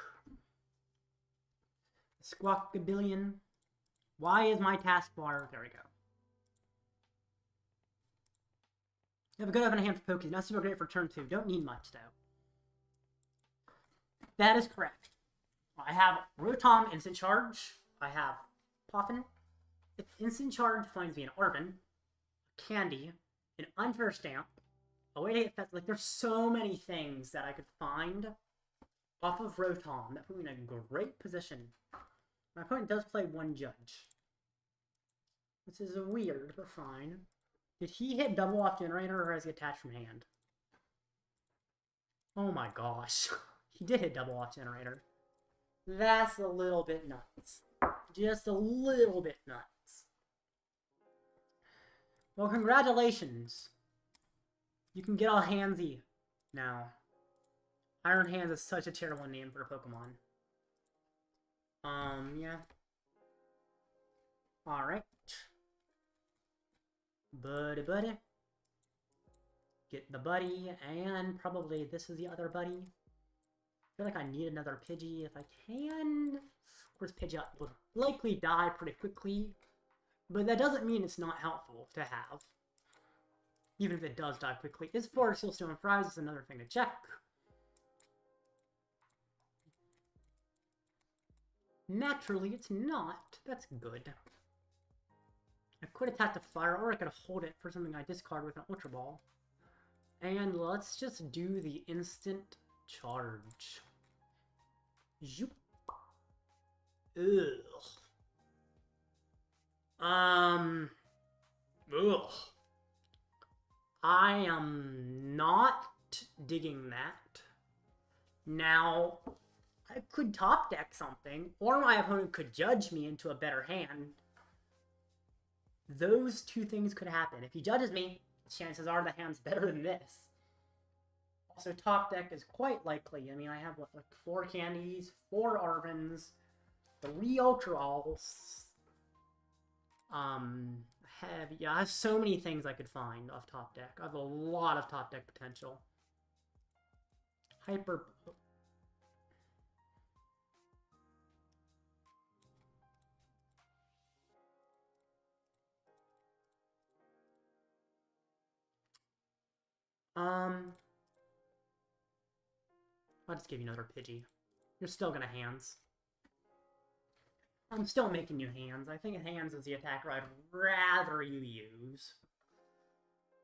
Squawk-a-billion. Why is my taskbar? There we go. You have a good opening hand for Poké. Not super great for turn 2. Don't need much, though. That is correct. I have Rotom Instant Charge. I have Poffin. If Instant Charge finds me an Arven, Candy, an Unfair Stamp, a way to get Fez. Like, there's so many things that I could find off of Rotom that put me in a great position. My opponent does play one Judge. This is weird, but fine. Did he hit double off generator or has he attached from hand? Oh my gosh. He did hit double off generator. That's a little bit nuts. Just a little bit nuts. Well, congratulations. You can get all handsy now. Iron Hands is such a terrible name for a Pokemon. Yeah. Alright. Buddy-Buddy. Get the Buddy, and probably this is the other Buddy. I feel like I need another Pidgey if I can. Of course, Pidgeot will likely die pretty quickly, but that doesn't mean it's not helpful to have. Even if it does die quickly. Is Forest Hill still in prize? Is another thing to check. Naturally, it's not. That's good. I could attack the fire, or I could hold it for something I discard with an Ultra Ball. And let's just do the instant charge. Zoop. Ugh. Ugh. I am not digging that. Now, I could top deck something, or my opponent could judge me into a better hand. Those two things could happen. If he judges me, chances are the hand's better than this. Also, top deck is quite likely. I mean, I have, what, like 4 candies, 4 Arvens, 3 Ultra Balls. I have so many things I could find off top deck. I have a lot of top deck potential. Hyper... I'll just give you another Pidgey. You're still gonna hands. I'm still making you hands. I think hands is the attacker I'd rather you use.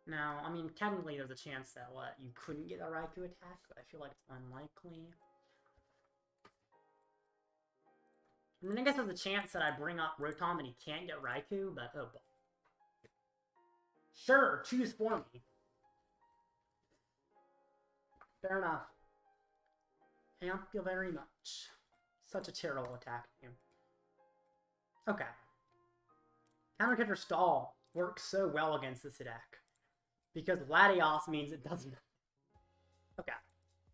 Now, I mean, technically there's a chance that, you couldn't get a Raikou attack, but I feel like it's unlikely. I mean, I guess there's a chance that I bring up Rotom and he can't get Raikou, but oh boy. Sure, choose for me. Fair enough. Thank you very much. Such a terrible attack game. Okay. Counter-Catcher Stall works so well against this deck. Because Latios means it doesn't. Okay.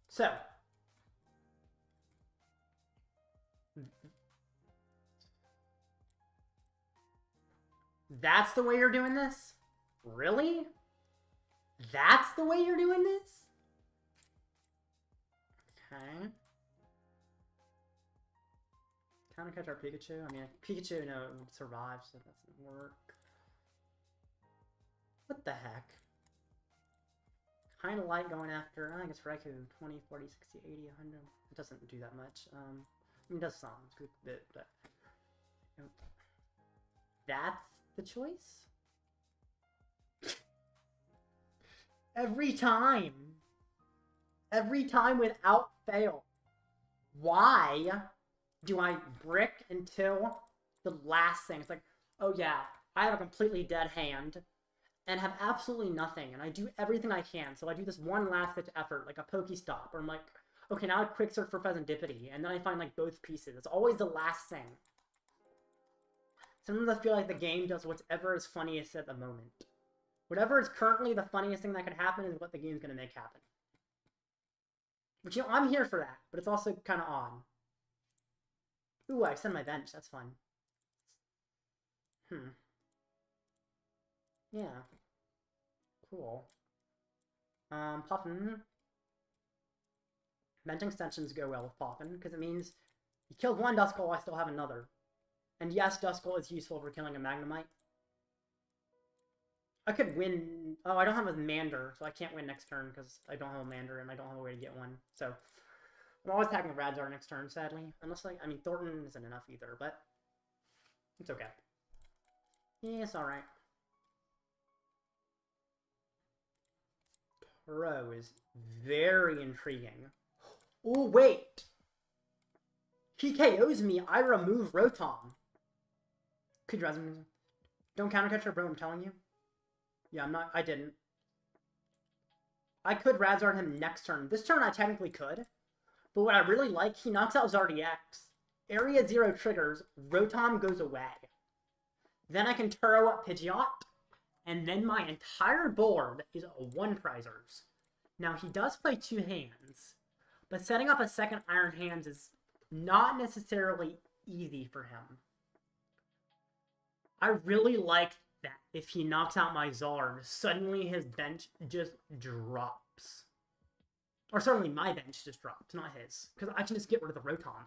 So. That's the way you're doing this? Really? That's the way you're doing this? Okay. Counter-catch our Pikachu? I mean, Pikachu, no, it would survive, so that doesn't work. What the heck? Kind of like going after, I guess Raikou, 20, 40, 60, 80, 100. It doesn't do that much. I mean, it does some, it's a good bit, but... That's the choice? Every time! Every time without fail. Why do I brick until the last thing? It's like, oh yeah, I have a completely dead hand and have absolutely nothing, and I do everything I can. So I do this one last ditch effort, like a Pokestop, or I'm like, okay, now I quick search for Fezandipiti, and then I find like both pieces. It's always the last thing. Sometimes I feel like the game does whatever is funniest at the moment. Whatever is currently the funniest thing that could happen is what the game's gonna make happen. Which, you know, I'm here for that, but it's also kind of odd. Ooh, I extend my bench. That's fun. Yeah. Cool. Poffin. Bench extensions go well with Poffin, because it means you killed one Duskull, I still have another. And yes, Duskull is useful for killing a Magnemite. I could win... Oh, I don't have a Mander, so I can't win next turn because I don't have a Mander and I don't have a way to get one. So, I'm always attacking the Radzar next turn, sadly. Unless, like, I mean, Thorton isn't enough either, but it's okay. Yeah, it's alright. Turo is very intriguing. Oh, wait! He KOs me, I remove Rotom. Could you don't countercatcher, bro, I'm telling you. Yeah, I didn't. I could Radzard him next turn. This turn I technically could. But what I really like, he knocks out Zardiax. Area 0 triggers, Rotom goes away. Then I can Turo up Pidgeot. And then my entire board is a 1-prizers. Now, he does play 2 hands. But setting up a second Iron Hands is not necessarily easy for him. I really like that if he knocks out my Zard, suddenly his bench just drops. Or certainly my bench just drops, not his. Because I can just get rid of the Rotom.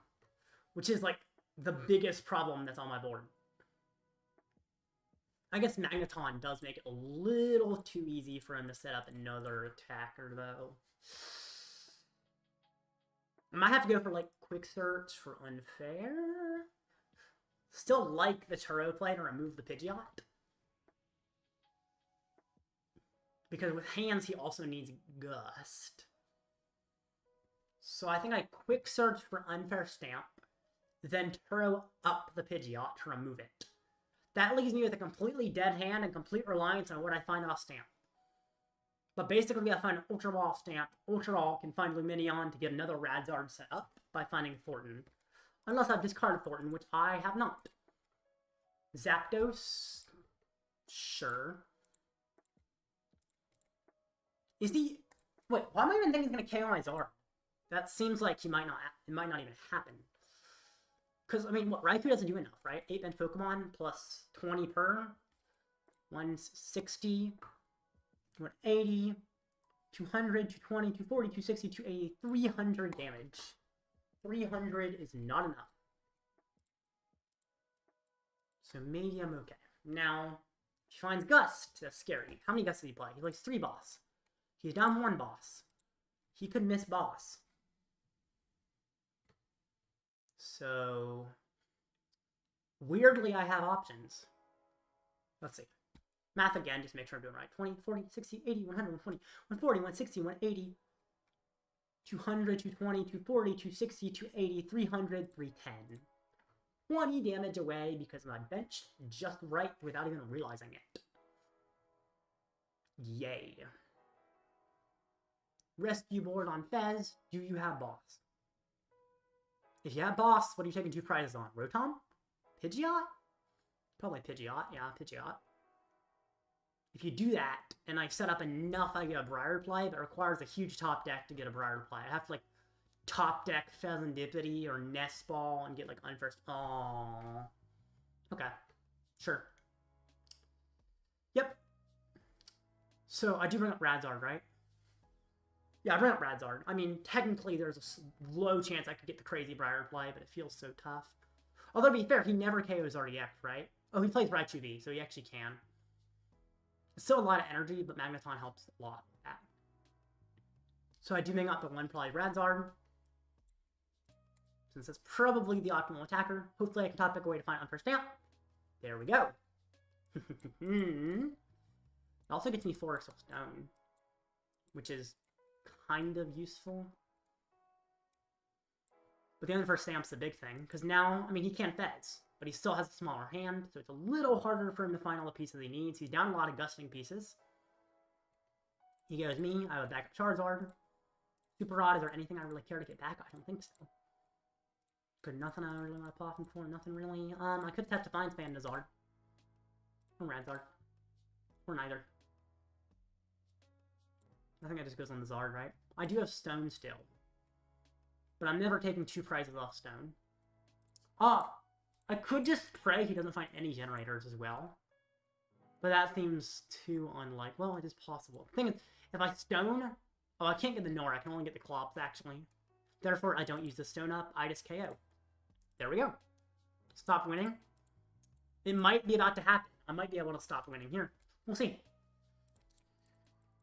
Which is, like, the biggest problem that's on my board. I guess Magneton does make it a little too easy for him to set up another attacker, though. I might have to go for, like, Quick Search for Unfair. Still like the Turo play to remove the Pidgeot. Because with hands, he also needs Gust. So I think I quick search for Unfair Stamp, then Turo up the Pidgeot to remove it. That leaves me with a completely dead hand and complete reliance on what I find off Stamp. But basically, I find an Ultra Ball Stamp. Ultra Ball can find Lumineon to get another Radzard set up by finding Thorton. Unless I've discarded Thorton, which I have not. Zapdos? Sure. Is the... Wait, why am I even thinking he's going to KO my Zard? That seems like it might not even happen. Because, I mean, what, Raikou doesn't do enough, right? 8-bench Pokemon plus 20 per. 160, 180, 200, 220, 240, 260, 280, 300 damage. 300 is not enough. So maybe I'm okay. Now, she finds Gust. That's scary. How many Gusts does he play? He plays 3 boss. He's down 1 boss. He could miss boss. So, weirdly, I have options. Let's see. Math again, just make sure I'm doing right. 20, 40, 60, 80, 100, 120, 140, 160, 180, 200, 220, 240, 260, 280, 300, 310. 20 damage away because my bench just right without even realizing it. Yay. Rescue board on Fez. Do you have boss? If you have boss, what are you taking 2 prizes on? Rotom? Pidgeot? Probably Pidgeot. Yeah, Pidgeot. If you do that, and I set up enough, I get a Briar play, but it requires a huge top deck to get a Briar play. I have to, like, top deck Fezandipiti or Nest Ball and get, like, Unfair... Aww. Okay. Sure. Yep. So, I do bring up Radzard, right? Yeah, I bring up Radzard. I mean, technically, there's a low chance I could get the crazy Briar play, but it feels so tough. Although, to be fair, he never KOs RDX, right? Oh, he plays Raichu V, so he actually can. It's still a lot of energy, but Magneton helps a lot with that. So I do bring up the 1 probably Radzard. Since that's probably the optimal attacker. Hopefully I can top deck a way to find Unfair Stamp. There we go. It also gets me Forest Stone, which is kind of useful. But the Unfair Stamp's the big thing, because now, I mean, he can't Fez, but he still has a smaller hand, so it's a little harder for him to find all the pieces he needs. He's down a lot of gusting pieces. He goes me, I have a backup Charizard. Super Rod, is there anything I really care to get back? I don't think so. Good, nothing I really want to pop him for, nothing really. I could have Defiance Band Zard. Or Radzard. Or neither. I think it just goes on the Zard, right? I do have Stone still. But I'm never taking 2 prizes off Stone. Ah! I could just pray he doesn't find any generators as well. But that seems too unlikely. Well, it is possible. The thing is, if I Stone... Oh, I can't get the Nor. I can only get the Clops, actually. Therefore, I don't use the Stone up. I just KO. There we go. Stop winning. It might be about to happen. I might be able to stop winning here. We'll see.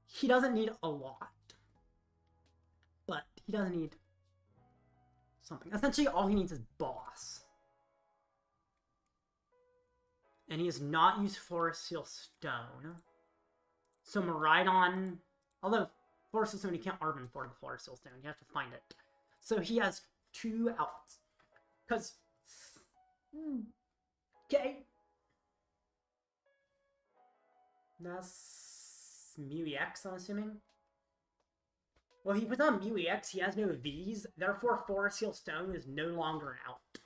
He doesn't need a lot. But he does need something. Essentially, all he needs is boss. And he has not used Forest Seal Stone. So Miraidon... Although, Forest Seal Stone, he can't Arven for the Forest Seal Stone. You have to find it. So he has 2 outs. Because... Okay. That's... Mew EX, I'm assuming? Well, he puts on Mew EX, he has no Vs. Therefore, Forest Seal Stone is no longer an out.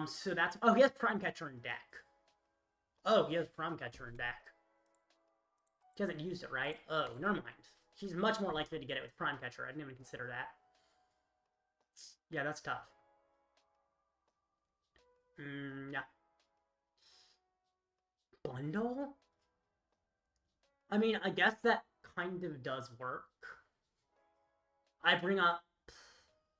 So that's... Oh, he has Prime Catcher in deck. Oh, he has Prime Catcher in deck. He hasn't used it, right? Oh, never mind. He's much more likely to get it with Prime Catcher. I didn't even consider that. Yeah, that's tough. Yeah. Bundle? I mean, I guess that kind of does work. I bring up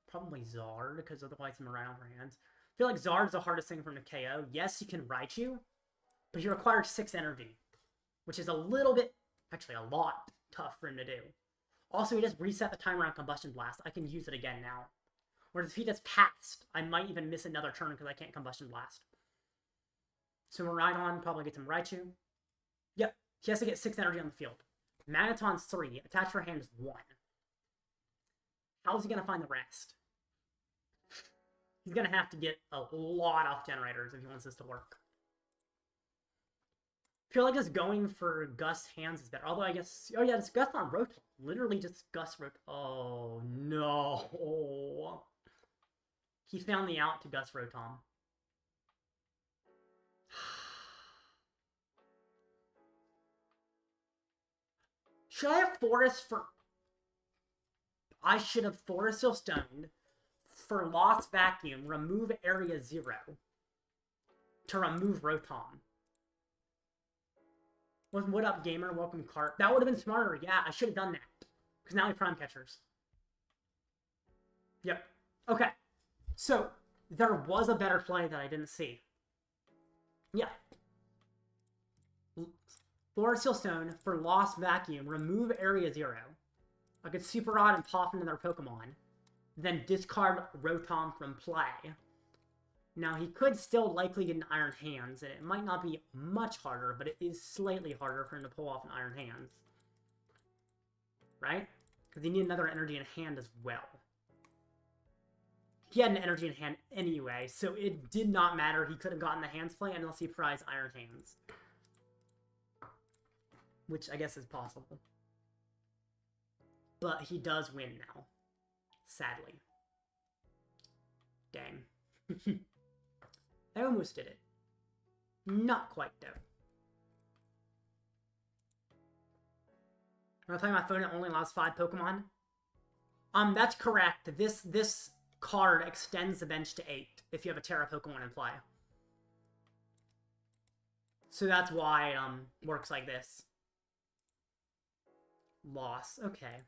probably Zard, because otherwise I'm around for hands. I feel like Zard's the hardest thing for him to KO. Yes, he can Raichu, but he requires 6 energy, which is a little bit, actually a lot, tough for him to do. Also, he just reset the timer on Combustion Blast. I can use it again now. Whereas if he does Past, I might even miss another turn because I can't Combustion Blast. So Miraidon probably gets him Raichu. Yep, he has to get 6 energy on the field. Magneton's 3. Attach your hand is 1. How's he going to find the rest? He's going to have to get a lot off generators if he wants this to work. I feel like just going for Gus hands is better. Although I guess... Oh yeah, it's Gus on Rotom. Literally just Gus Rotom. Oh no. He found the out to Gus Rotom. Should I have Forest for... I should have Forest Seal Stoned for Lost Vacuum, remove Area 0 to remove Rotom. What up, gamer? Welcome, Cart. That would have been smarter. Yeah, I should have done that. Because now we Prime Catchers. Yep. Okay. So, there was a better play that I didn't see. Yeah. Forest Seal Stone for Lost Vacuum, remove Area 0. I could Super Rod and Poffin into their Pokemon. Then discard Rotom from play. Now, he could still likely get an Iron Hands, and it might not be much harder, but it is slightly harder for him to pull off an Iron Hands. Right? Because you need another energy in hand as well. He had an energy in hand anyway, so it did not matter. He could have gotten the Hands play unless he prized Iron Hands. Which I guess is possible. But he does win now. Sadly. Dang. I almost did it. Not quite, though. When I play my phone, it only allows 5 Pokemon. That's correct. This card extends the bench to 8 if you have a Terra Pokemon in play. So that's why it works like this. Loss. Okay.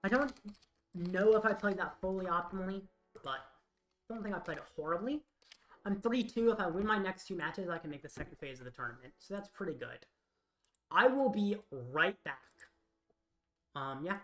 I don't know if I played that fully optimally, but I don't think I played it horribly. I'm 3-2. If I win my next 2 matches, I can make the second phase of the tournament. So that's pretty good. I will be right back. Yeah.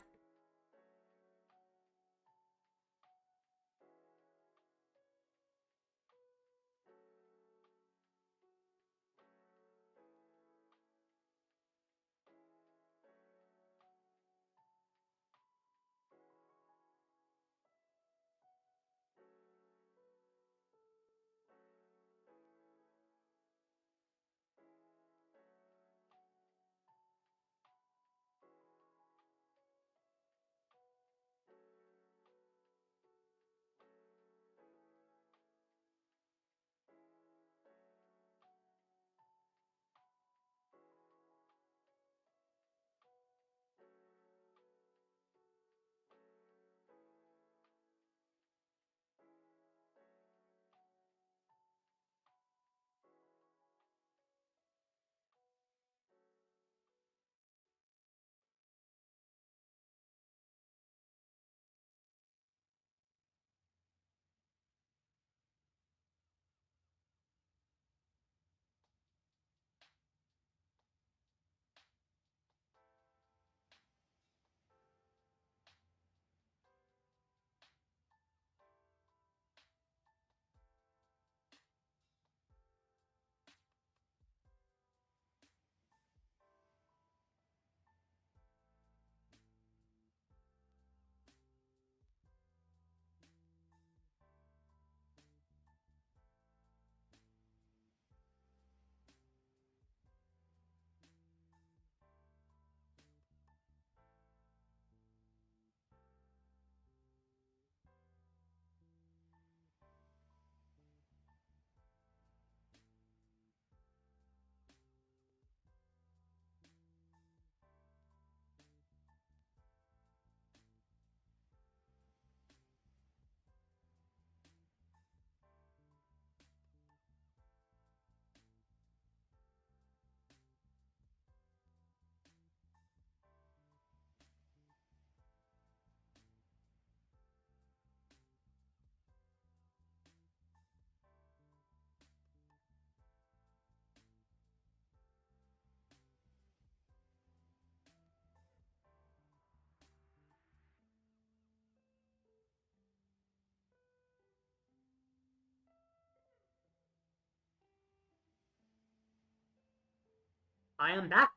I am back.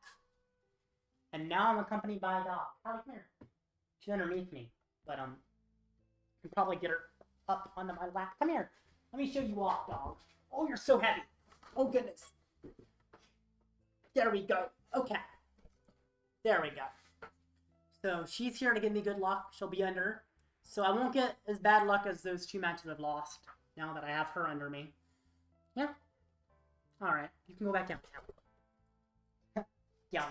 And now I'm accompanied by a dog. Callie, come here. She's underneath me. But, I can probably get her up onto my lap. Come here. Let me show you off, dog. Oh, you're so heavy. Oh, goodness. There we go. Okay. There we go. So, she's here to give me good luck. She'll be under. So, I won't get as bad luck as those 2 matches I've lost. Now that I have her under me. Yeah. Alright. You can go back down. Yeah.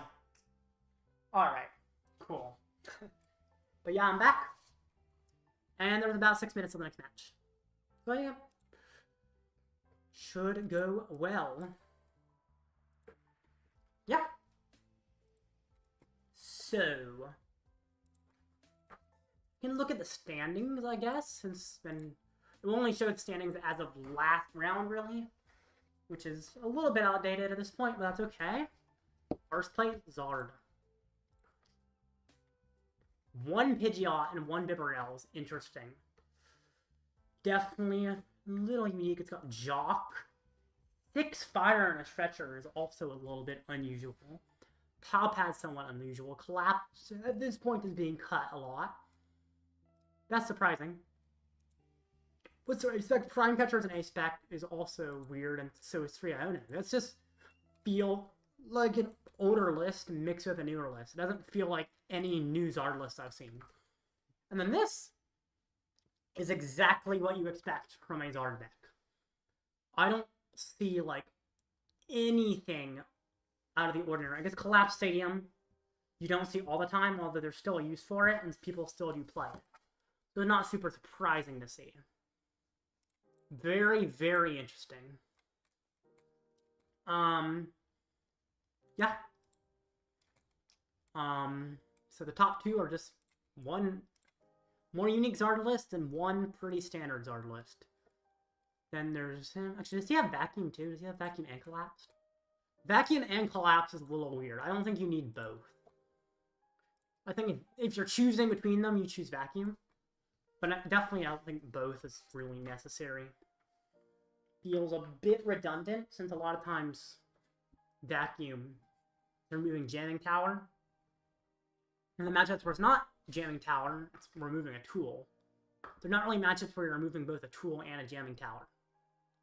Alright. Cool. But yeah, I'm back. And there's about 6 minutes of the next match. So yeah. Should go well. Yep. So. You can look at the standings, I guess, since then it only showed standings as of last round, really. Which is a little bit outdated at this point, but that's okay. First place, Zard. 1 Pidgeot and 1 BRS. Interesting. Definitely a little unique. It's got Jock. 6 Fire and a Stretcher is also a little bit unusual. Palpad's somewhat unusual. Collapse at this point is being cut a lot. That's surprising. What's the respect? Prime Catchers and A-Spec is also weird, and so is 3 Iono. That's just feel like an older list mixed with a newer list. It doesn't feel like any new Zard list I've seen. And then this is exactly what you expect from a Zard deck. I don't see, like, anything out of the ordinary. I guess Collapse Stadium you don't see all the time, although there's still a use for it, and people still do play it. So not super surprising to see. Very, very interesting. Yeah. So the top 2 are just 1 more unique Zard list and 1 pretty standard Zard list. Then there's him. Actually, does he have Vacuum too? Does he have Vacuum and Collapsed? Vacuum and Collapse is a little weird. I don't think you need both. I think if you're choosing between them, you choose Vacuum. But definitely, I don't think both is really necessary. Feels a bit redundant, since a lot of times Vacuum, they're removing Jamming Tower. And the matchups where it's not Jamming Tower, it's removing a tool. They're not really matchups where you're removing both a tool and a Jamming Tower.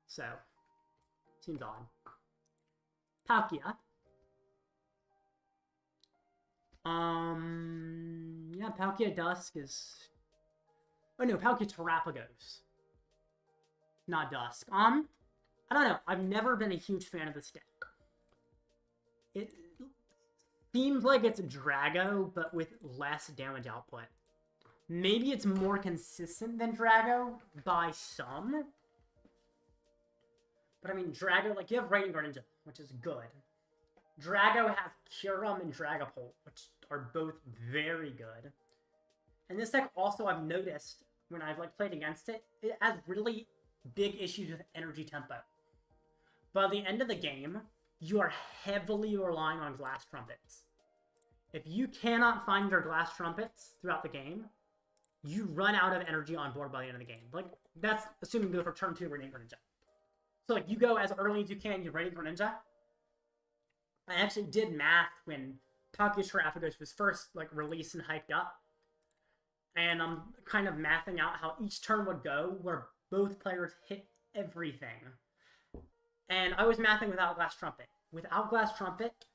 So, seems odd. Palkia. Yeah, Palkia Dusk is... Oh no, Palkia Terapagos. Not Dusk. I don't know. I've never been a huge fan of this deck. It seems like it's Drago, but with less damage output. Maybe it's more consistent than Drago by some. But I mean, Drago, like, you have Radiant Greninja, which is good. Drago has Kyurem and Dragapult, which are both very good. And this deck also, I've noticed, when I've, like, played against it, it has really big issues with energy tempo. By the end of the game, you are heavily relying on Glass Trumpets. If you cannot find your Glass Trumpets throughout the game, you run out of energy on board by the end of the game. Like, that's assuming you go for turn 2 Radiant Greninja. So, like, you go as early as you can, you Radiant Greninja. I actually did math when Palkia Terapagos was first, like, released and hyped up. And I'm kind of mathing out how each turn would go, where both players hit everything. And I was mathing without Glass Trumpet. Without Glass Trumpet,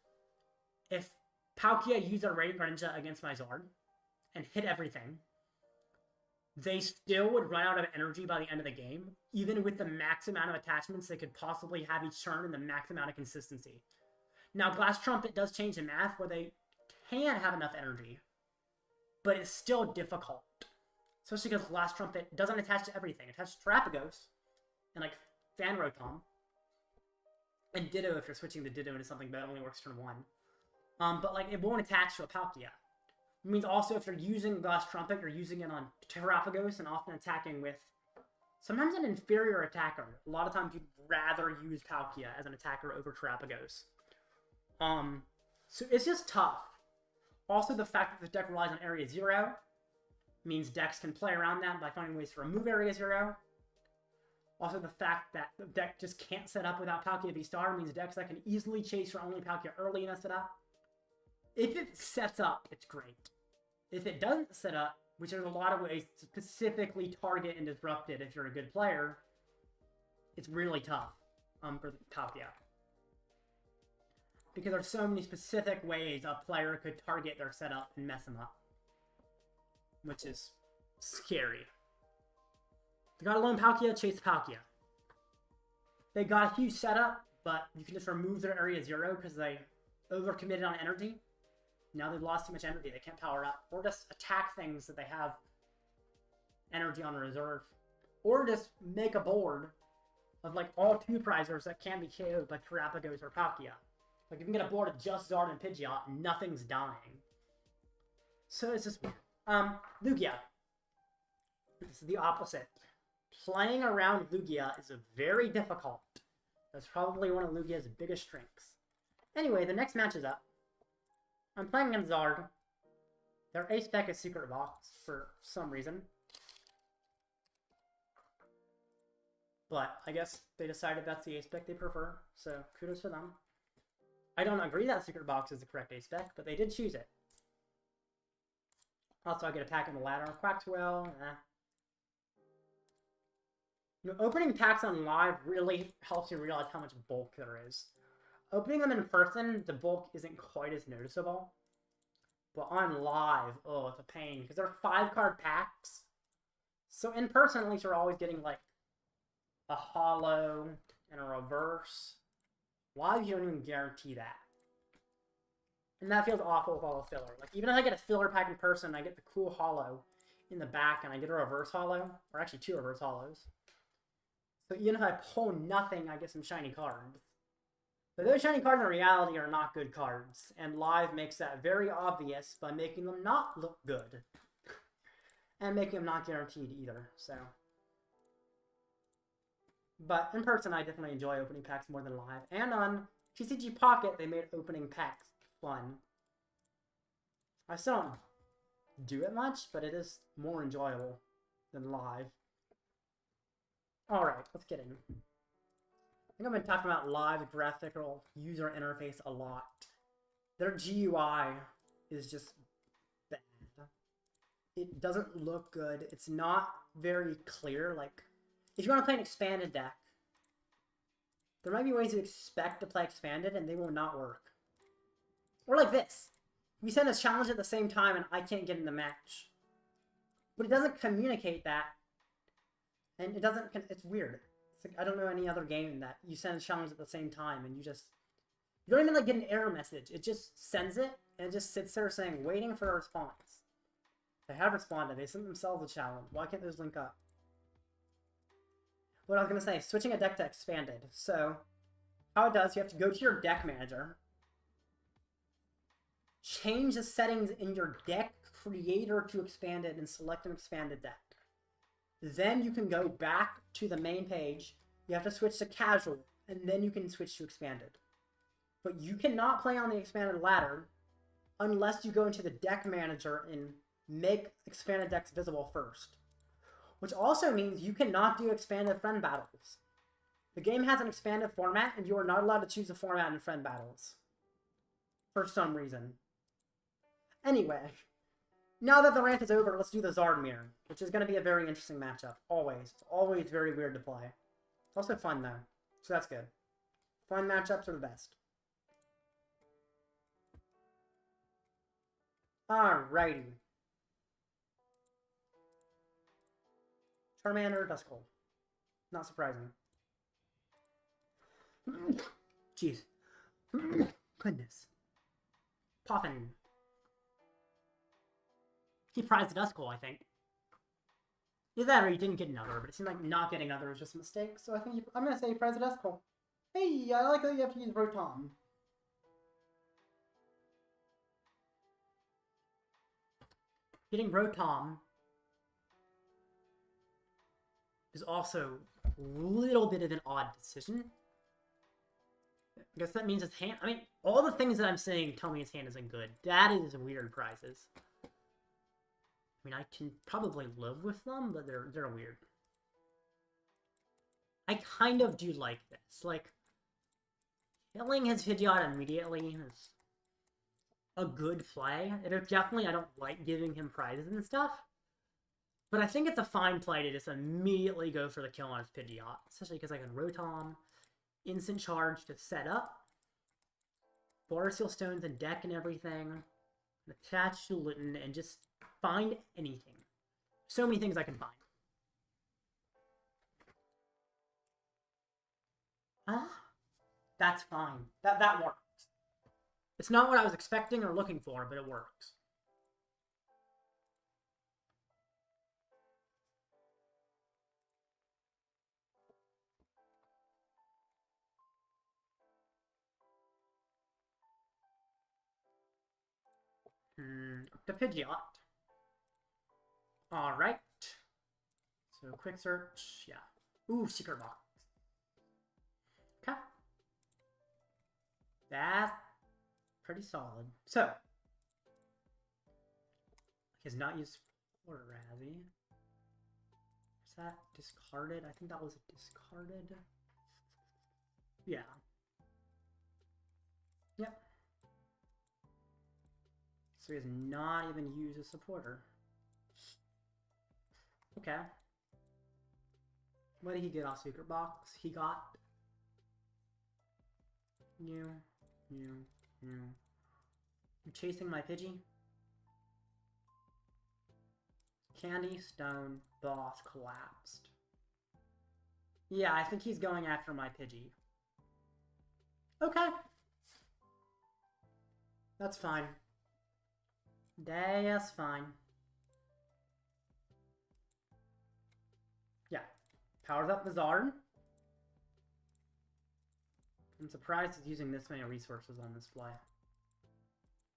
if Palkia used a Radiant Greninja against my Zard and hit everything, they still would run out of energy by the end of the game, even with the max amount of attachments they could possibly have each turn and the max amount of consistency. Now, Glass Trumpet does change the math where they can have enough energy, but it's still difficult. Especially because Glass Trumpet doesn't attach to everything. It attaches to Terapagos and, like, Fan Rotom. And Ditto if you're switching the Ditto into something, but it only works turn 1. But, like, it won't attach to a Palkia. It means also if you're using Glass Trumpet, you're using it on Terapagos and often attacking with sometimes an inferior attacker. A lot of times you'd rather use Palkia as an attacker over Terapagos. So it's just tough. Also, the fact that the deck relies on Area 0 means decks can play around that by finding ways to remove Area 0. Also, the fact that the deck just can't set up without Palkia V-Star means decks that can easily chase your only Palkia early mess it up. If it sets up, it's great. If it doesn't set up, which there's a lot of ways to specifically target and disrupt it if you're a good player, it's really tough for the Palkia. Because there's so many specific ways a player could target their setup and mess them up. Which is scary. They got a lone Palkia, chase Palkia. They got a huge setup, but you can just remove their area 0 because they overcommitted on energy. Now they've lost too much energy, they can't power up. Or just attack things that they have energy on reserve. Or just make a board of like all 2-prizers that can be KO'd by Terrapagos or Palkia. Like you can get a board of just Zard and Pidgeot, and nothing's dying. So it's just weird. Lugia. This is the opposite. Playing around Lugia is very difficult. That's probably one of Lugia's biggest strengths. Anyway, the next match is up. I'm playing against Zard. Their ace spec is Secret Box for some reason. But I guess they decided that's the ace spec they prefer, so kudos to them. I don't agree that Secret Box is the correct ace spec, but they did choose it. Also, I get a pack in the ladder. Quaxwell, You know, opening packs on live really helps you realize how much bulk there is. Opening them in person, the bulk isn't quite as noticeable. But on live, oh, it's a pain. Because they're 5-card packs. So in person, at least you're always getting, like, a holo and a reverse. Live, you don't even guarantee that. And that feels awful with all the filler. Like, even if I get a filler pack in person, I get the cool holo in the back, and I get a reverse holo. Or actually 2 reverse holos. So even if I pull nothing, I get some shiny cards. But those shiny cards in reality are not good cards. And live makes that very obvious by making them not look good. And making them not guaranteed either, so. But in person, I definitely enjoy opening packs more than live. And on TCG Pocket, they made opening packs fun. I still don't do it much, but it is more enjoyable than live. Alright, let's get in. I think I've been talking about live graphical user interface a lot. Their GUI is just bad. It doesn't look good. It's not very clear. Like, if you want to play an expanded deck, there might be ways you expect to play expanded and they will not work. Or like this. We send a challenge at the same time and I can't get in the match. But it doesn't communicate that. And it doesn't, it's weird. It's like, I don't know any other game that you send a challenge at the same time and you don't even like get an error message. It just sends it and it just sits there saying, waiting for a response. They have responded. They sent themselves a challenge. Why can't those link up? What I was going to say, switching a deck to expanded. So, how it does, you have to go to your deck manager, change the settings in your deck creator to expanded, and select an expanded deck. Then you can go back to the main page, you have to switch to casual, and then you can switch to expanded. But you cannot play on the expanded ladder unless you go into the deck manager and make expanded decks visible first. Which also means you cannot do expanded friend battles. The game has an expanded format, and you are not allowed to choose a format in friend battles. For some reason. Anyway, now that the rant is over, let's do the Zardmere, which is going to be a very interesting matchup. Always. It's always very weird to play. It's also fun, though. So that's good. Fun matchups are the best. Alrighty. Charmander, Duskull. Not surprising. Jeez. Goodness. Poffin. He prized the Duskull, I think. Either that or he didn't get another, but it seemed like not getting another was just a mistake, so I think I'm going to say he prized the Duskull. Hey, I like that you have to use Rotom. Getting Rotom is also a little bit of an odd decision. I guess that means his hand... I mean, all the things that I'm saying tell me his hand isn't good. That is weird prizes. I mean, I can probably live with them, but they're weird. I kind of do like this. Like, killing his Pidgeot immediately is a good play. It definitely, I don't like giving him prizes and stuff. But I think it's a fine play to just immediately go for the kill on his Pidgeot. Especially because I can Rotom, instant charge to set up, Water Seal Stones and deck and everything, and attach to Litten and just find anything. So many things I can find. That's fine. That works. It's not what I was expecting or looking for, but it works. The Pidgeot. Alright. So, quick search. Yeah. Ooh, secret box. Okay. That's pretty solid. So, he has not used Water Razzie. Is that discarded? I think that was discarded. Yeah. Yep. So he has not even used a supporter. Okay. What did he get off Secret Box? He got... I'm chasing my Pidgey. Candy, Stone, Boss, Collapsed. Yeah, I think he's going after my Pidgey. Okay. That's fine. That's fine. Yeah. Powers up Bizarre. I'm surprised he's using this many resources on this play.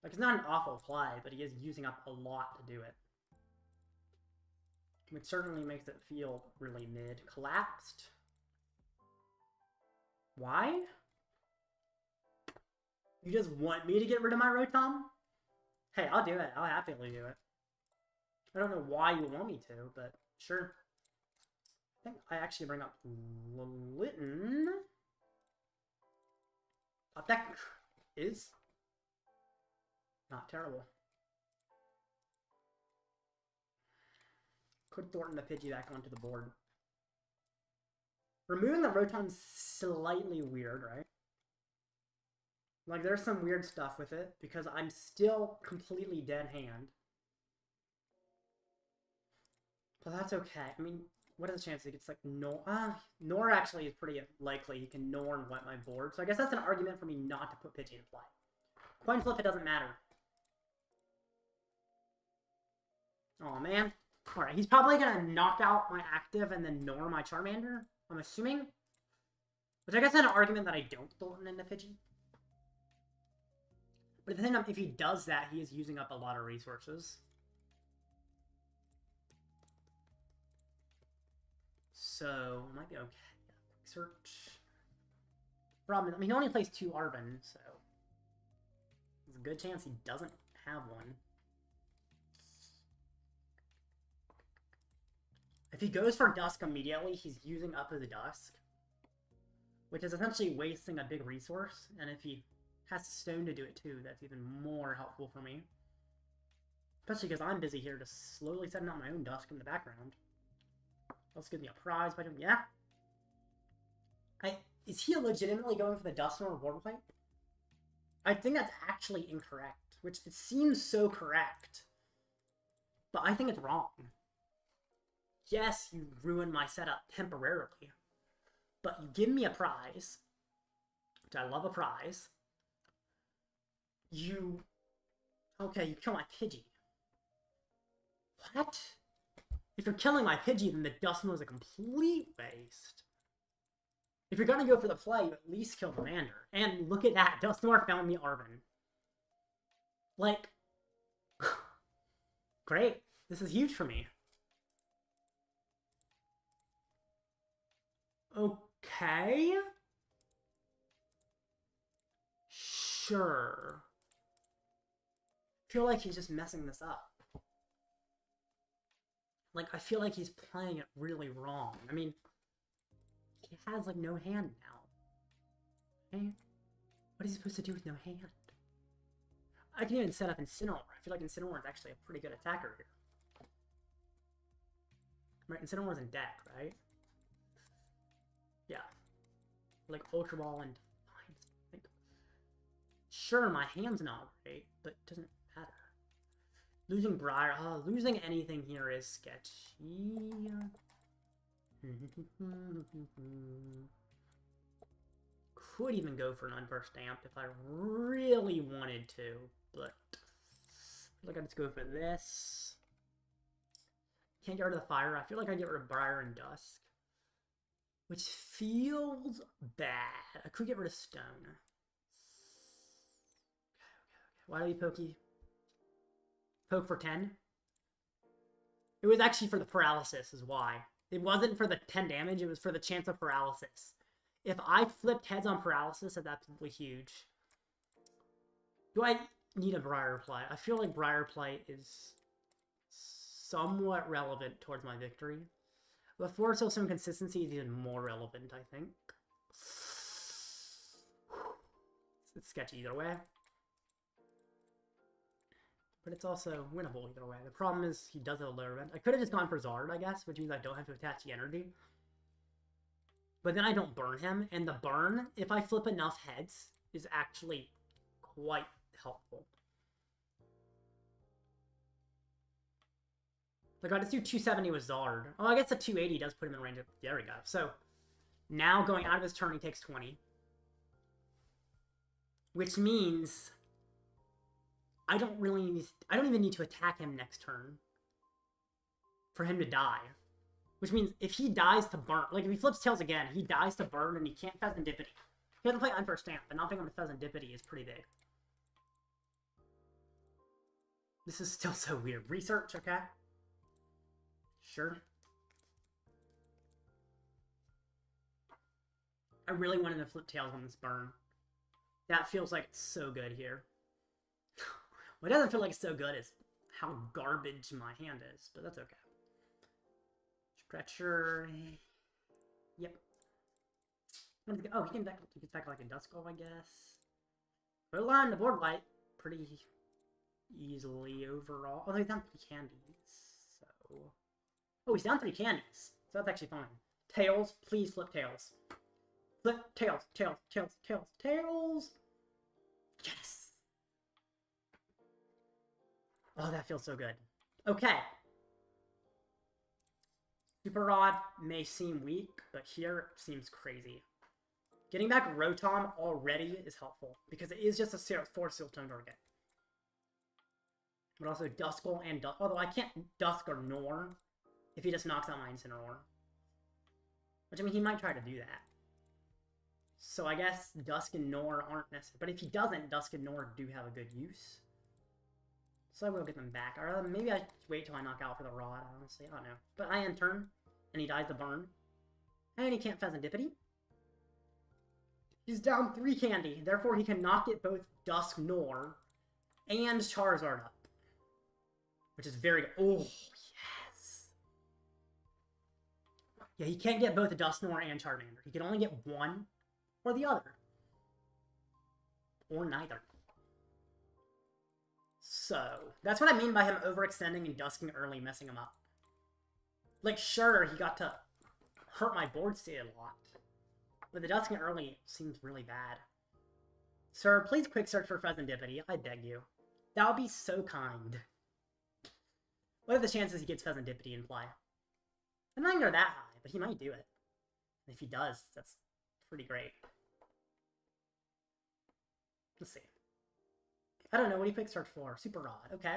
Like, it's not an awful play, but he is using up a lot to do it. Which certainly makes it feel really mid. Collapsed. Why? You just want me to get rid of my Rotom? Hey, I'll do it. I'll happily do it. I don't know why you want me to, but sure. I think I actually bring up Litten. Top deck is not terrible. Could Thorton the Pidgey back onto the board. Removing the Rotom's slightly weird, right? Like, there's some weird stuff with it, because I'm still completely dead hand. But that's okay. I mean, what is the chance he gets, like, Nor actually is pretty likely he can Nor and wet my board, so I guess that's an argument for me not to put Pidgey in play. Coin flip, it doesn't matter. Oh man. Alright, he's probably gonna knock out my active and then Nor my Charmander, I'm assuming. Which I guess is an argument that I don't Thornton into Pidgey. But the thing, if he does that, he is using up a lot of resources. So, it might be okay. Yeah, quick search. Problem is, I mean, he only plays 2 Arven, so there's a good chance he doesn't have one. If he goes for Dusk immediately, he's using up his Dusk, which is essentially wasting a big resource, and if he has to Stone to do it too, that's even more helpful for me. Especially because I'm busy here just slowly setting up my own Dusk in the background. Let's give me a prize by doing, yeah. Is he legitimately going for the Dusknoir War Pipe? I think that's actually incorrect, which it seems so correct. But I think it's wrong. Yes, you ruined my setup temporarily, but you give me a prize, which I love a prize. Okay, you kill my Pidgey. What? If you're killing my Pidgey, then the Dusknoir is a complete waste. If you're gonna go for the play, you at least kill the Commander. And look at that, Dusknoir found me Arven. Like, great. This is huge for me. Okay. Sure. I feel like he's just messing this up. Like, I feel like he's playing it really wrong. I mean, He has, like, no hand now. Okay? What is he supposed to do with no hand? I can even set up Incineroar. I feel like Incineroar is actually a pretty good attacker here. Right, Incineroar's in deck, right? Yeah. Like Ultra Ball and Defiance. Like, sure, my hand's not great, but it doesn't matter. Losing Briar, losing anything here is sketchy. Could even go for an Unfair Stamp if I really wanted to, but I feel like I just go for this. Can't get rid of the fire. I feel like I get rid of Briar and Dusk, which feels bad. I could get rid of Stone. Okay. Why do we pokey? Poke for 10? It was actually for the paralysis is why. It wasn't for the 10 damage, it was for the chance of paralysis. If I flipped heads on paralysis, that's absolutely huge. Do I need a Briar play? I feel like Briar play is somewhat relevant towards my victory. But Force of some consistency is even more relevant, I think. It's sketchy either way. But it's also winnable either way. The problem is he does have a lower event. I could have just gone for Zard, I guess, which means I don't have to attach the energy. But then I don't burn him, and the burn, if I flip enough heads, is actually quite helpful. Like, I just do 270 with Zard. Oh, I guess the 280 does put him in range of... There we go. So, now going out of his turn, he takes 20. Which means... I don't even need to attack him next turn for him to die. Which means if he dies to burn, like if he flips tails again, he dies to burn and he can't Fezandipiti. He doesn't play Unfair Stamp, but not being able to Fezandipiti is pretty big. This is still so weird. Research, okay? Sure. I really wanted to flip tails on this burn. That feels like it's so good here. What doesn't feel like it's so good is how garbage my hand is, but that's okay. Stretcher. Yep. Oh, he gets back like a Duskull, I guess. But we'll on the board white pretty easily overall. Although he's down 3 candies, so... Oh, he's down 3 candies, so that's actually fine. Tails, please flip tails. Flip tails, tails, tails, tails, tails! Yes! Oh, that feels so good. Okay. Super Rod may seem weak, but here it seems crazy. Getting back Rotom already is helpful, because it is just a 4 Siltone target. But also Duskull and Dusk, although I can't Dusk or Nor if he just knocks out my Incineroar. Which, I mean, he might try to do that. So I guess Dusk and Nor aren't necessary. But if he doesn't, Dusk and Nor do have a good use. So I will get them back. Or maybe I wait till I knock out for the Rod, honestly. I don't know. But I end turn, and he dies to burn. And he can't Fezandipiti. He's down 3 candy. Therefore, he cannot get both Dusknoir and Charizard up. Which is very good. Oh, yes. Yeah, he can't get both the Dusknoir and Charmander. He can only get one or the other. Or neither. So, that's what I mean by him overextending and dusking early, messing him up. Like, sure, he got to hurt my board state a lot. But the dusking early seems really bad. Sir, please quick search for Fezandipiti, I beg you. That would be so kind. What are the chances he gets Fezandipiti in play? I'm not gonna go that high, but he might do it. And if he does, that's pretty great. Let's see. I don't know, what do you quick search for? Super Rod, okay.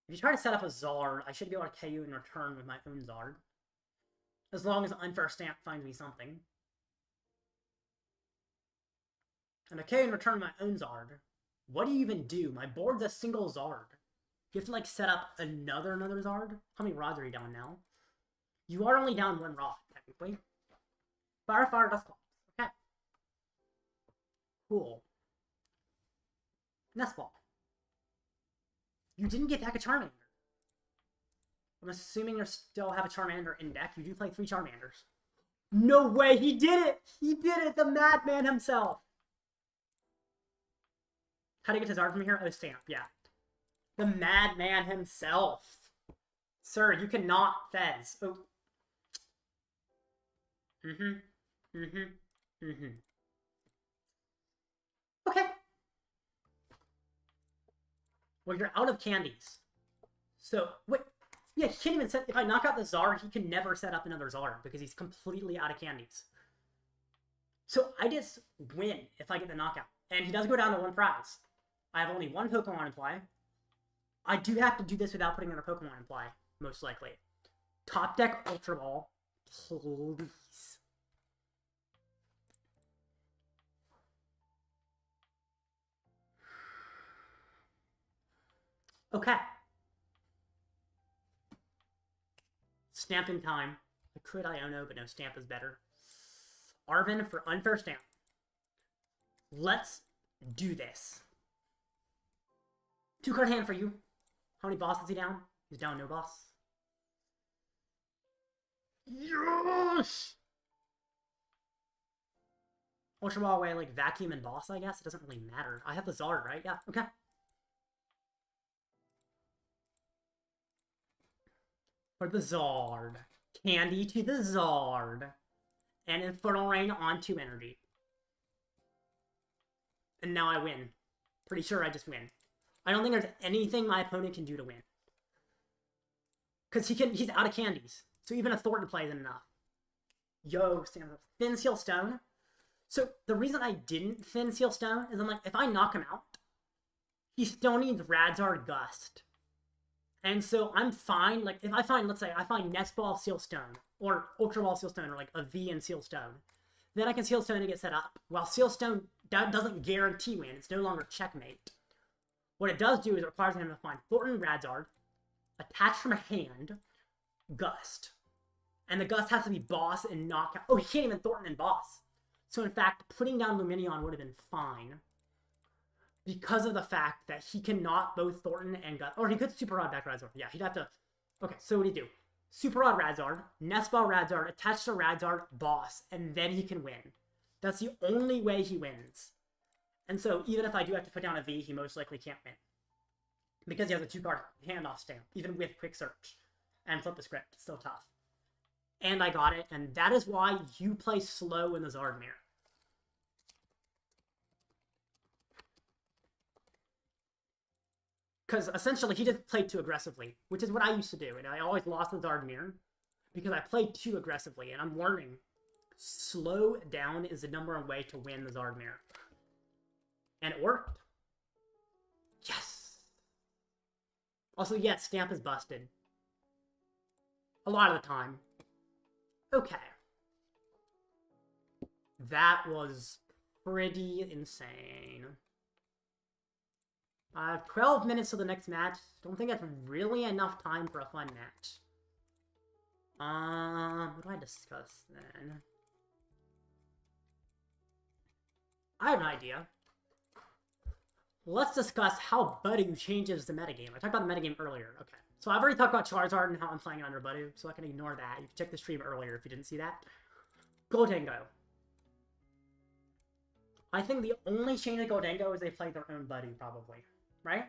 If you try to set up a Zard, I should be able to KO in return with my own Zard. As long as Unfair Stamp finds me something. And a KO in return with my own Zard. What do you even do? My board's a single Zard. You have to, like, set up another Zard? How many rods are you down now? You are only down 1 rod, technically. Fire, Dusclops. Okay. Cool. Nest Ball. You didn't get back a Charmander. I'm assuming you still have a Charmander in deck. You do play 3 Charmanders. No way! He did it! He did it! The madman himself! How do you get his art from here? Oh, stamp, yeah. The madman himself. Sir, you cannot Fez. Oh. Okay. Well, you're out of candies. So, wait. Yeah, he can't even set... If I knock out the Zard, he can never set up another Zard because he's completely out of candies. So, I just win if I get the knockout. And he does go down to 1 prize. I have only 1 Pokemon in play. I do have to do this without putting another Pokemon in play, most likely. Top deck Ultra Ball. Please. Okay. Stamping time. I could Iono, but no, Stamp is better. Arven for Unfair Stamp. Let's do this. 2-card hand for you. How many bosses is he down? He's down no boss. Yes! Ultra Ball away, like, Vacuum and boss, I guess? It doesn't really matter. I have the Zard, right? Yeah, okay. For the Zard. Candy to the Zard. And Infernal Rain onto Energy. And now I win. Pretty sure I just win. I don't think there's anything my opponent can do to win. Because he's out of candies. So even a Thorton play isn't enough. Yo, stand up. Thin Seal Stone. So the reason I didn't Thin Seal Stone is I'm like, if I knock him out, he still needs Radzard Gust. And so I'm fine. Like, if I find, let's say, I find Nest Ball Seal Stone, or Ultra Ball Seal Stone, or like a V and Seal Stone, then I can Seal Stone to get set up. While Seal Stone doesn't guarantee win, it's no longer checkmate. What it does do is it requires him to find Thorton Radzard, attach from a hand, Gust. And the Gust has to be boss and knockout. Oh, he can't even Thorton and boss. So in fact, putting down Lumineon would have been fine. Because of the fact that he cannot both Thorton and Gust. Or he could Super Rod back Radzard. Yeah, he'd have to... Okay, so what do you do? Super Rod Radzard, Nest Ball Radzard, attach to Radzard, boss, and then he can win. That's the only way he wins. And so even if I do have to put down a V, he most likely can't win. Because he has a 2-card handoff stamp, even with Quick Search. And flip the script, it's still tough. And I got it, and that is why you play slow in the Zard Mirror. Because essentially he just played too aggressively, which is what I used to do. And I always lost the Zard Mirror because I played too aggressively. And I'm learning, slow down is the #1 way to win the Zard Mirror. And it worked. Yes! Also, yes, Stamp is busted. A lot of the time. Okay. That was pretty insane. I have 12 minutes to the next match. Don't think that's really enough time for a fun match. What do I discuss then? I have an idea. Let's discuss how Buddy changes the metagame. I talked about the metagame earlier. Okay. So I've already talked about Charizard and how I'm playing under Buddy, so I can ignore that. You can check the stream earlier if you didn't see that. Goldango. I think the only change of Goldango is they play their own Buddy, probably. Right?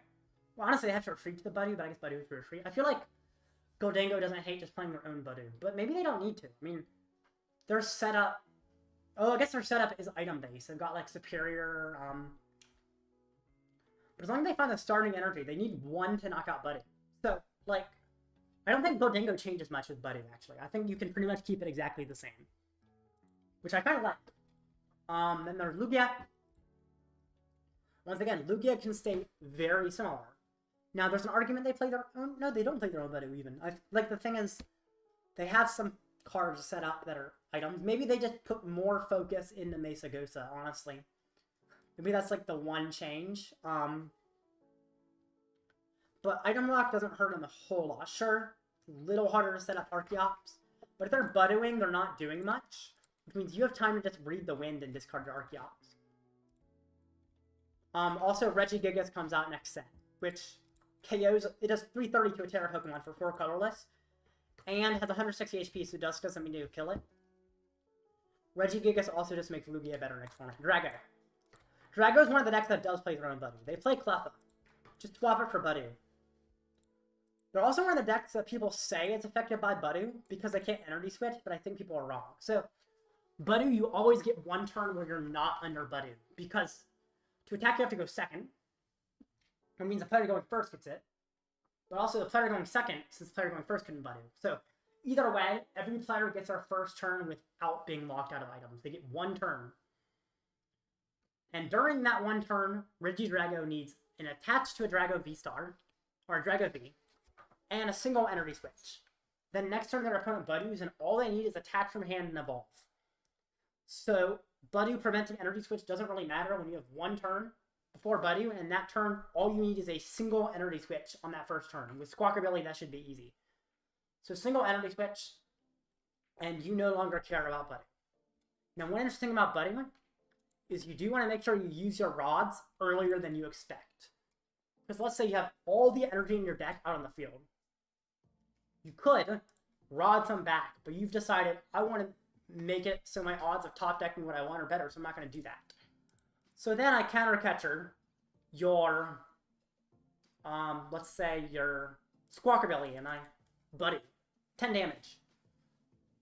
Well, honestly, they have to retreat to the Buddy, but I guess Buddy was for retreat. I feel like Goldango doesn't hate just playing their own Buddy, but maybe they don't need to. I mean, their setup... Oh, I guess their setup is item-based. They've got, like, superior, But as long as they find the starting energy, they need 1 to knock out Buddy. So, like, I don't think Goldango changes much with Buddy, actually. I think you can pretty much keep it exactly the same. Which I kind of like. Then there's Lugia. Once again, Lugia can stay very similar. Now, there's an argument they play their own... No, they don't play their own Buddy, even. Like, the thing is, they have some cards set up that are items. Maybe they just put more focus into Mesagosa, honestly. Maybe that's, like, the one change. But item lock doesn't hurt them a whole lot. Sure, it's a little harder to set up Archeops. But if they're Buddying, they're not doing much. Which means you have time to just read the wind and discard your Archeops. Also, Regigigas comes out next set, which KOs... It does 330 to a Terra Pokemon for 4 colorless, And has 160 HP, so Dusk doesn't mean to kill it. Regigigas also just makes Lugia better next turn. Drago. Drago is one of the decks that does play their own Buddy. They play Cleffa. Just swap it for Buddy. They're also one of the decks that people say it's affected by Buddy because they can't energy switch, but I think people are wrong. So, Buddy, you always get one turn where you're not under Buddy, because to attack you have to go second. That means the player going first gets it. But also the player going second, since the player going first couldn't Buddy. So, either way, every player gets their first turn without being locked out of items. They get one turn. And during that one turn, Regidrago needs an attach to a Drago V-Star, or a Drago V, and a single energy switch. Then next turn their opponent Buddies, and all they need is attach from hand and evolve. So, Buddy preventing energy switch doesn't really matter when you have one turn before Buddy, and that turn, all you need is a single energy switch on that first turn. With Squawkabilly, that should be easy. So, single energy switch, and you no longer care about Buddy. Now, one interesting thing about Buddy is you do want to make sure you use your rods earlier than you expect. Because let's say you have all the energy in your deck out on the field. You could rod some back, but you've decided, I want to make it so my odds of top decking what I want are better, so I'm not going to do that. So then I counter catcher your, let's say your Squawkabilly, and I Buddy. 10 damage.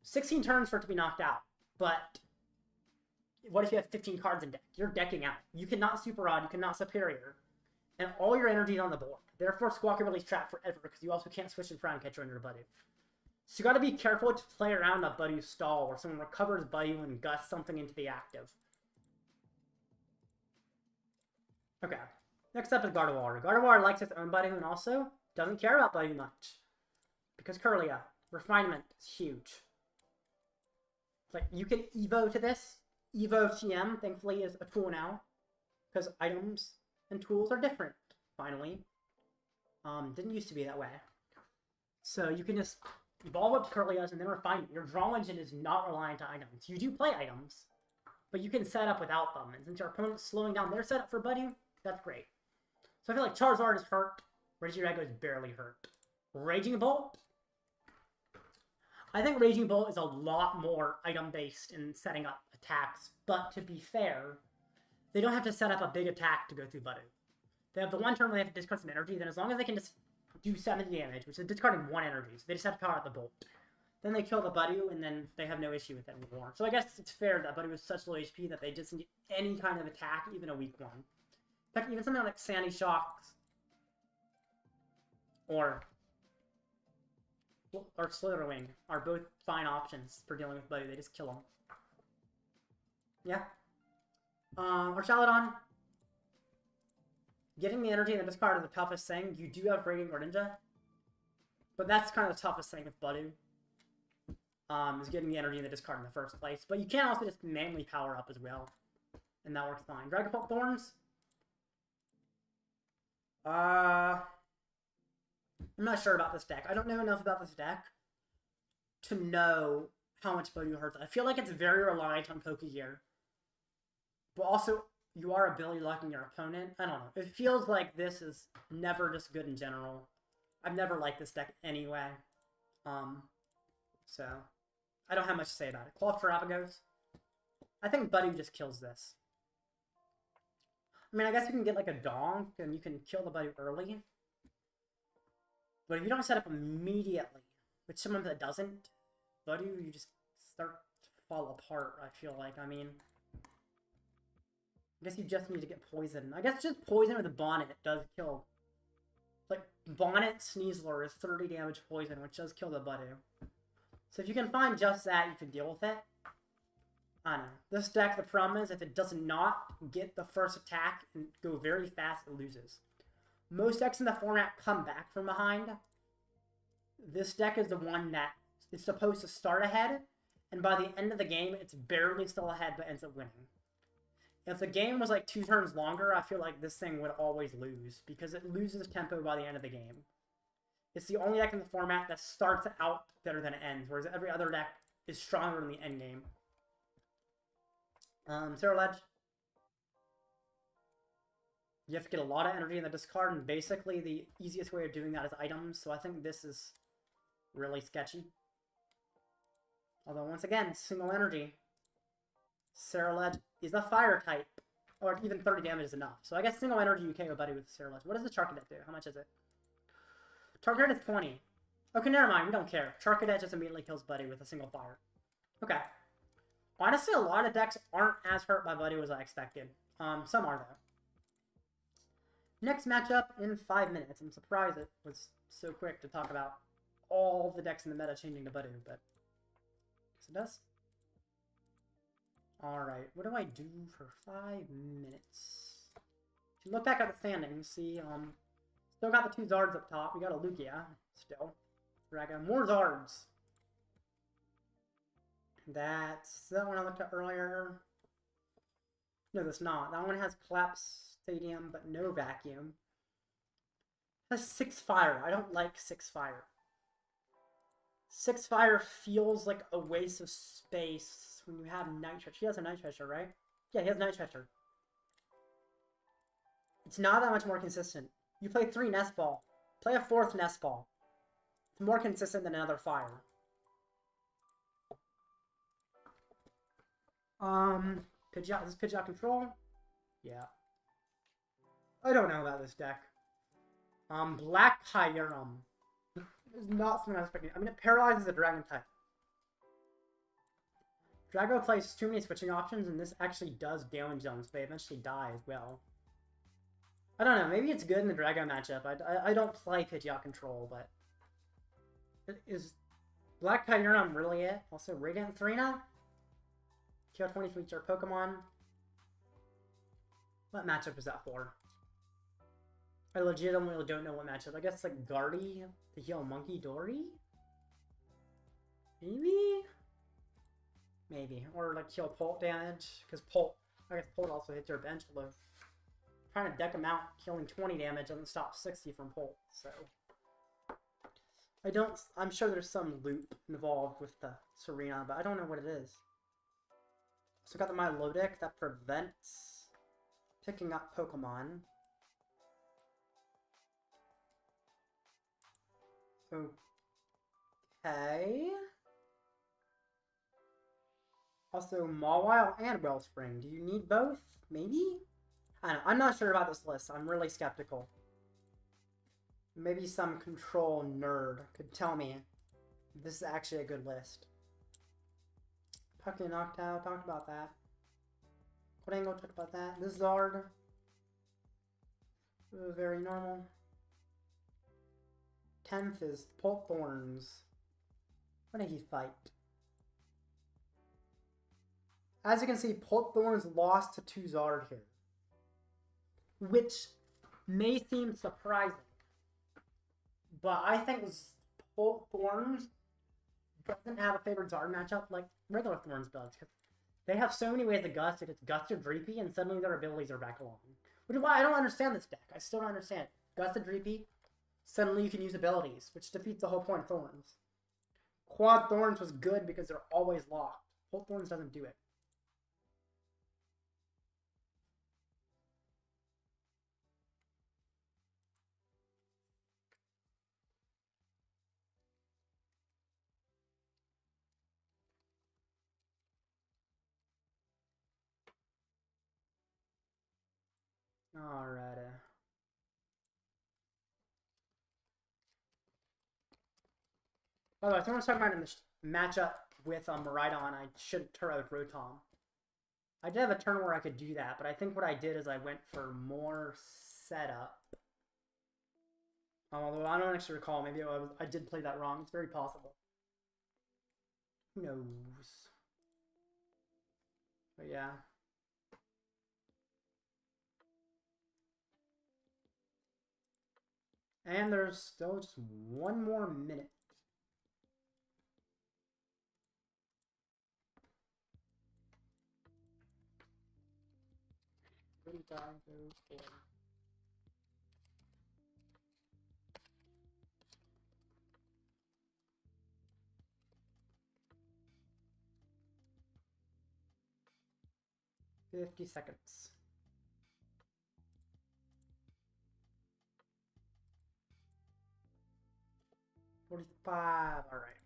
16 turns for it to be knocked out, but what if you have 15 cards in deck? You're decking out. You cannot Super Rod, you cannot Superior, and all your energy is on the board. Therefore, Squawkabilly's trapped forever because you also can't switch in Crown Catcher on your Buddy. So you gotta be careful to play around a Buddy stall where someone recovers Buddy and gusts something into the active. Okay. Next up is Gardevoir. Gardevoir likes its own Buddy and also doesn't care about Buddy much. Because Kirlia. Refinement is huge. Like, you can Evo to this. Evo TM, thankfully, is a tool now. Because items and tools are different, finally. Didn't used to be that way. So you can just evolve up to Kirlias and then refine it. Your draw engine is not reliant on items. You do play items, but you can set up without them. And since your opponent's slowing down their setup for Buddy, that's great. So I feel like Charizard is hurt. Regidrago is barely hurt. Raging Bolt? I think Raging Bolt is a lot more item-based in setting up attacks, but to be fair, they don't have to set up a big attack to go through Buddy. They have the one turn where they have to discard some energy, then as long as they can just do 70 damage, which is discarding one energy, so they just have to power out the Bolt. Then they kill the Buddy, and then they have no issue with it anymore. So I guess it's fair that Buddy was such low HP that they just need any kind of attack, even a weak one. In fact, even something like Sandy Shocks or Slitherwing are both fine options for dealing with Buddy. They just kill them. Yeah. Or Shalodon. Getting the energy in the discard is the toughest thing. You do have Radiant Greninja, but that's kind of the toughest thing with Buddy. Is getting the energy in the discard in the first place. But you can also just manually power up as well, and that works fine. Dragapult Thorns. I'm not sure about this deck. I don't know enough about this deck to know how much Buddy hurts. I feel like it's very reliant on Pokegear, but also you are ability locking your opponent. I don't know. It feels like this is never just good in general. I've never liked this deck anyway. So I don't have much to say about it. Claw Terrapagos. I think Buddy just kills this. I mean, I guess you can get like a Donk and you can kill the Buddy early. But if you don't set up immediately, which someone that doesn't, Buddy, you just start to fall apart, I feel like. I mean, I guess you just need to get poisoned. I guess just poison with a Bonnet does kill. Like, Bonnet Sneasler is 30 damage poison, which does kill the Buddy. So if you can find just that, you can deal with it. I don't know. This deck, the problem is, if it does not get the first attack and go very fast, it loses. Most decks in the format come back from behind. This deck is the one that is supposed to start ahead, and by the end of the game, it's barely still ahead, but ends up winning. If the game was like 2 turns longer, I feel like this thing would always lose, because it loses tempo by the end of the game. It's the only deck in the format that starts out better than it ends, whereas every other deck is stronger in the end game. Ledge. You have to get a lot of energy in the discard, and basically the easiest way of doing that is items, so I think this is really sketchy. Although, once again, single energy. Cerulege is a fire type. Or even 30 damage is enough. So I guess single energy you KO Buddy with Cerulege. What does the Charcadet do? How much is it? Charcadet is 20. Okay, never mind. We don't care. Charcadet just immediately kills Buddy with a single fire. Okay. Honestly, a lot of decks aren't as hurt by Buddy as I expected. Some are, though. Next matchup in 5 minutes. I'm surprised it was so quick to talk about all the decks in the meta changing to Buddy, but I guess it does. Alright, what do I do for 5 minutes? If you look back at the standings, see, still got the 2 Zards up top. We got a Lugia, still. Dragon, more Zards. That's that one I looked at earlier. No, that's not. That one has Collapse Stadium, but no Vacuum. It has 6 Fire. I don't like 6 Fire. 6 Fire feels like a waste of space when you have Night Stretcher. He has a Night Stretcher, right? Yeah, he has Night Stretcher. It's not that much more consistent. You play 3 Nest Ball. Play a 4th Nest Ball. It's more consistent than another Fire. Pidgeot. Is this Pidgeot control? Yeah. I don't know about this deck. Black Kyurem. Is not something I was expecting. I mean, it paralyzes a Dragon type. Drago plays too many switching options, and this actually does damage zones, but they eventually die as well. I don't know. Maybe it's good in the Drago matchup. I don't play Pidgeot control, but is Black Kyurem really it? Also, Radiant 3 now? Kill 20 feature Pokemon. What matchup is that for? I legitimately don't know what matchup. I guess it's like Guardy to heal Monkey Dory? Maybe? Maybe. Or like heal Pult damage. Because Pult, I guess Pult also hits your bench, although trying to deck him out, killing 20 damage doesn't stop 60 from Pult, so. I'm sure there's some loop involved with the Serena, but I don't know what it is. Also got the Milotic that prevents picking up Pokemon. Okay. Also, Mawile and Wellspring. Do you need both? Maybe? I don't know. I'm not sure about this list. I'm really skeptical. Maybe some control nerd could tell me if this is actually a good list. Pucky knocked out. Talked about that. Quadango talked about that. This Zard. Very normal. 10th is Pult Thorns. What did he fight? As you can see, Pult Thorns lost to 2 Zard here. Which may seem surprising. But I think Pult Thorns doesn't have a favorite Zard matchup like regular Thorns does. They have so many ways to Gust. It gets Gusted Dreepy, and suddenly their abilities are back along. Which is why I don't understand this deck. I still don't understand. Gusted Dreepy, suddenly you can use abilities, which defeats the whole point of Thorns. Quad Thorns was good because they're always locked. Pult Thorns doesn't do it. Alrighty. By the way, if someone's talking about in this matchup with Miraidon, I should Turo with Rotom. I did have a turn where I could do that, but I think what I did is I went for more setup. Although I don't actually recall, maybe I did play that wrong. It's very possible. Who knows? But yeah. And there's still just 1 more minute. Okay. 50 seconds. 45. All right.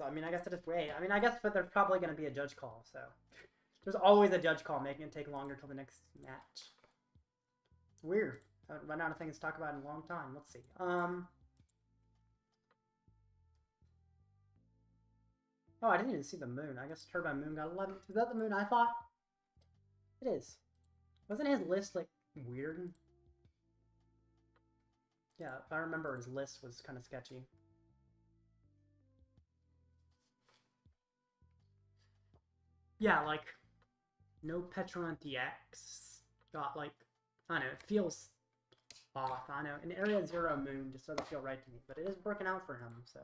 I mean, I guess I just wait. I mean, I guess, but there's probably going to be a judge call, so. There's always a judge call, making it take longer till the next match. It's weird. I haven't run out of things to talk about in a long time. Let's see. Oh, I didn't even see the moon. I guess Turbine Moon got 11. Is that the moon I thought? It is. Wasn't his list, like, weird? Yeah, I remember his list was kind of sketchy. Yeah, like, no Petron DX. Got, like, I don't know, it feels off. I know, an Area 0 moon just doesn't feel right to me, but it is working out for him, so.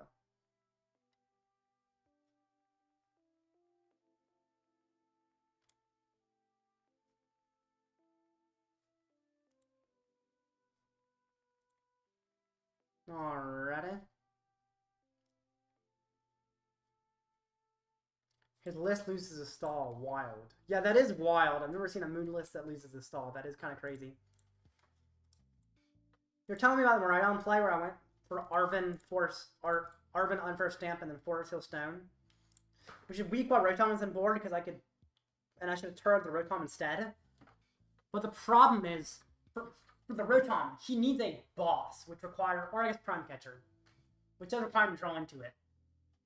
Alrighty. His list loses a stall. Wild. Yeah, that is wild. I've never seen a moon list that loses a stall. That is kind of crazy. You're telling me about the Miraidon play where I went for Arven Unfair Stamp and then Forest Hill Stone. Which is weak while Rotom was on board because I could... And I should have turned the Rotom instead. But the problem is, for the Rotom, he needs a boss, which requires... Or I guess Prime Catcher. Which does require him to draw into it.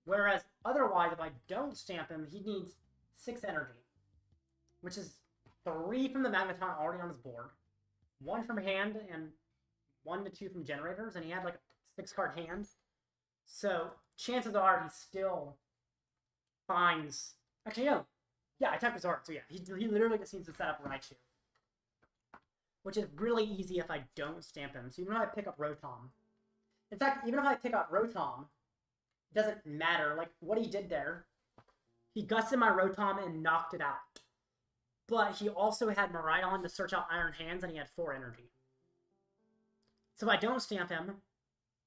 Whereas, otherwise, if I don't stamp him, he needs 6 energy. Which is 3 from the Magneton already on his board. 1 from hand, and 1 to 2 from generators, and he had like a 6-card hand. So, chances are he still finds... Actually, no. Yeah, I typed his art, so yeah. He literally just needs to set up Raichu. Which is really easy if I don't stamp him. So even if I pick up Rotom... In fact, even if I pick up Rotom... It doesn't matter. Like, what he did there, he gusted my Rotom and knocked it out. But he also had Miraidon to search out Iron Hands, and he had 4 energy. So if I don't stamp him,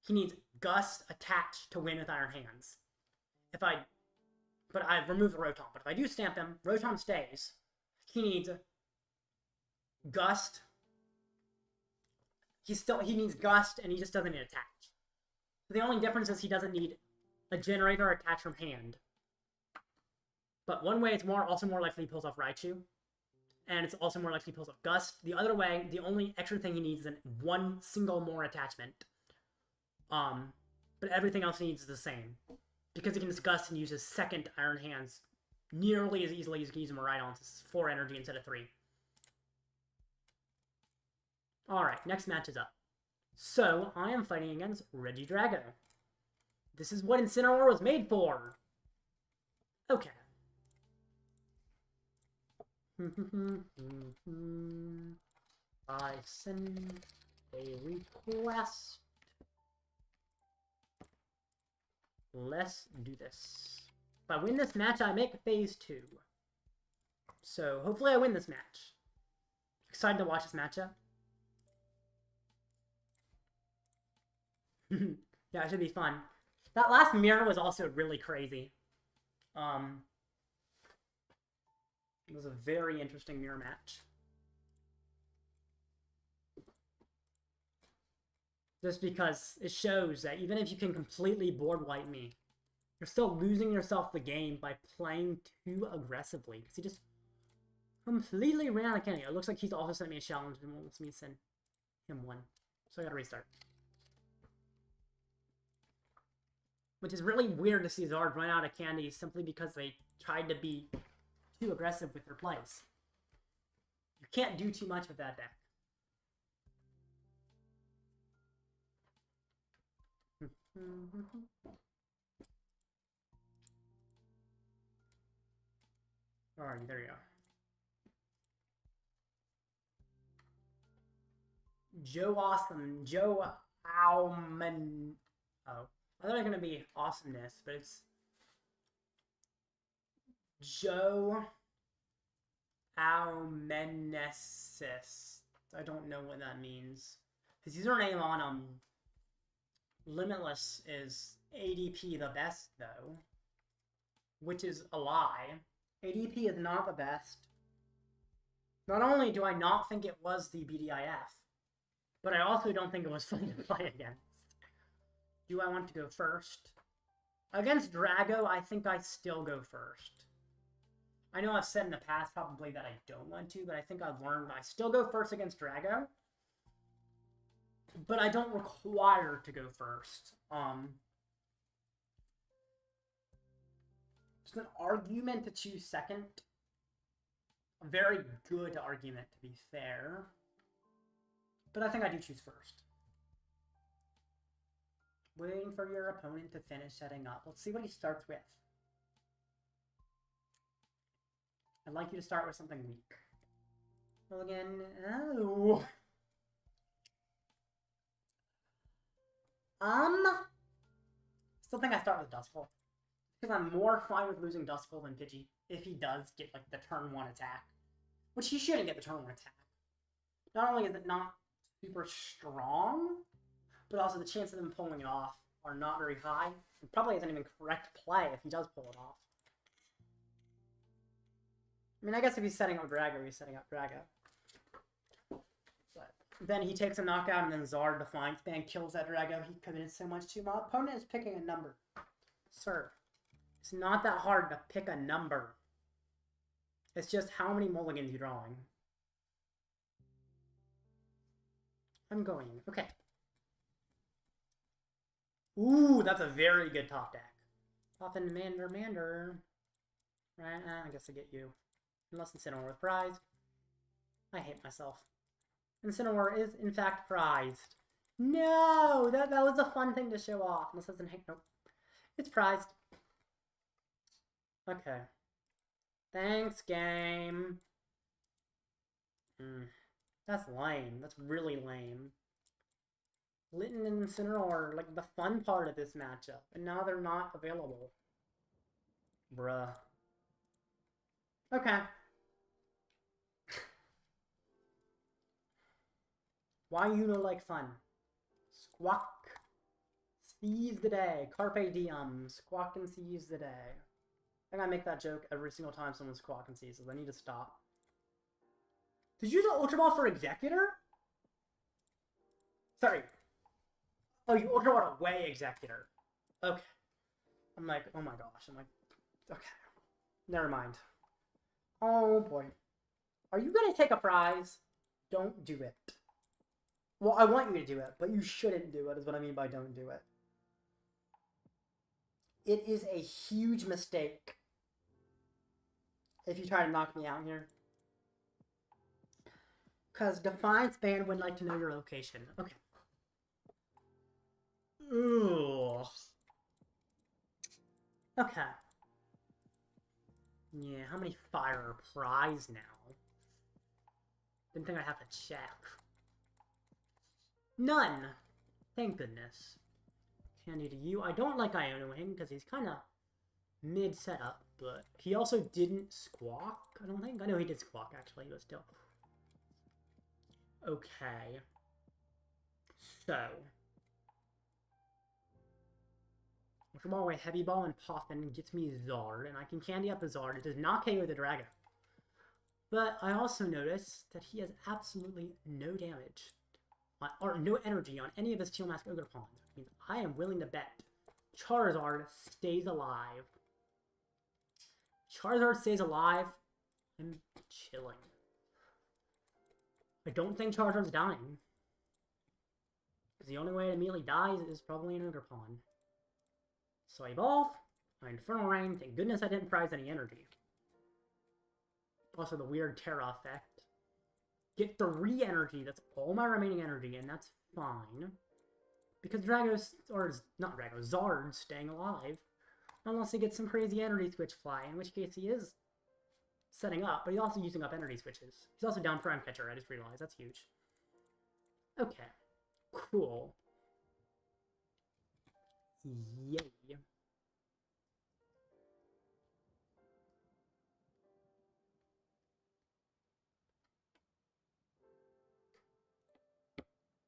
he needs Gust attached to win with Iron Hands. But I remove the Rotom. But if I do stamp him, Rotom stays. He needs Gust. He needs Gust, and he just doesn't need attach. So the only difference is he doesn't need a generator attached from hand. But one way it's also more likely he pulls off Raichu. And it's also more likely he pulls off Gust. The other way, the only extra thing he needs is one single more attachment. But everything else he needs is the same. Because he can just Gust and use his second Iron Hands nearly as easily as he can use Miraidon. It's 4 energy instead of 3. Alright, next match is up. So, I am fighting against Regidrago. This is what Incineroar was made for. Okay. I send a request. Let's do this. If I win this match, I make phase 2. So, hopefully I win this match. Excited to watch this matchup. Yeah, it should be fun. That last mirror was also really crazy. It was a very interesting mirror match. Just because it shows that even if you can completely board wipe me, you're still losing yourself the game by playing too aggressively. Because he just completely ran out of candy. It looks like he's also sent me a challenge and wants me to send him one. So I gotta restart. Which is really weird to see Zard run out of candy simply because they tried to be too aggressive with their plays. You can't do too much with that deck. Alright, there you go. Joe Awesome. Joe Auman. Oh. I thought it was going to be Awesomeness, but it's Joe Aumenesis. I don't know what that means. His username on Limitless is ADP the best, though. Which is a lie. ADP is not the best. Not only do I not think it was the BDIF, but I also don't think it was fun to play against. Do I want to go first? Against Drago, I think I still go first. I know I've said in the past probably that I don't want to, but I think I've learned I still go first against Drago. But I don't require to go first. It's an argument to choose second. A very good argument, to be fair. But I think I do choose first. Waiting for your opponent to finish setting up. Let's see what he starts with. I'd like you to start with something weak. Well, again, oh. Still think I start with Duskull. Because I'm more fine with losing Duskull than Pidgey if he does get, like, the turn 1 attack. Which he shouldn't get the turn 1 attack. Not only is it not super strong, but also the chances of him pulling it off are not very high. It probably isn't even correct play if he does pull it off. I mean, I guess if he's setting up Drago, he's setting up Drago. But then he takes a knockout, and then Zard Defiance Band kills that Drago. He committed so much to. My opponent is picking a number. Sir, it's not that hard to pick a number. It's just how many mulligans you're drawing. I'm going. Okay. Ooh, that's a very good top deck. Poffin Mander. Right, I guess I get you. Unless Incineroar with prize. I hate myself. Incineroar is, in fact, prized. No! That was a fun thing to show off. Unless it doesn't hate. Nope. It's prized. Okay. Thanks, game. That's lame. That's really lame. Litten and Incineroar, like the fun part of this matchup, and now they're not available. Bruh. Okay. Why Iono like fun? Squawk. Seize the day. Carpe diem. Squawk and seize the day. I think I make that joke every single time someone squawk and seizes. I need to stop. Did you use the Ultra Ball for Executor? Sorry. Oh, you Ultra Ball away Executor. Okay. I'm like, oh my gosh. I'm like, okay. Never mind. Oh boy. Are you gonna take a prize? Don't do it. Well, I want you to do it, but you shouldn't do it, is what I mean by don't do it. It is a huge mistake if you try to knock me out here. Because Defiance Band would like to know your location. Okay. Ugh. Okay. Yeah, how many fire prize now? Didn't think I'd have to check. None! Thank goodness. Candy to you. I don't like Ionoing because he's kind of mid-setup, but he also didn't squawk, I don't think. I know he did squawk, actually, but still. Okay. So. Ultra Ball away Heavy Ball and Poffin gets me Zard, and I can candy up a Zard. It does not KO the Dragon. But I also notice that he has absolutely no damage. Or no energy on any of his Steel Mask Ogre Pawns. Which means I am willing to bet Charizard stays alive. Charizard stays alive. I'm chilling. I don't think Charizard's dying. Because the only way it immediately dies is probably an Ogre Pawn. So I evolve. My Infernal Rain. Thank goodness I didn't prize any energy. Also the weird Terra effect. Get 3 energy, that's all my remaining energy, and that's fine. Because Drago's, or not Drago, Zard's staying alive. Unless he gets some crazy energy switch fly, in which case he is setting up, but he's also using up energy switches. He's also down Prime Catcher, I just realized, that's huge. Okay, cool. Yay.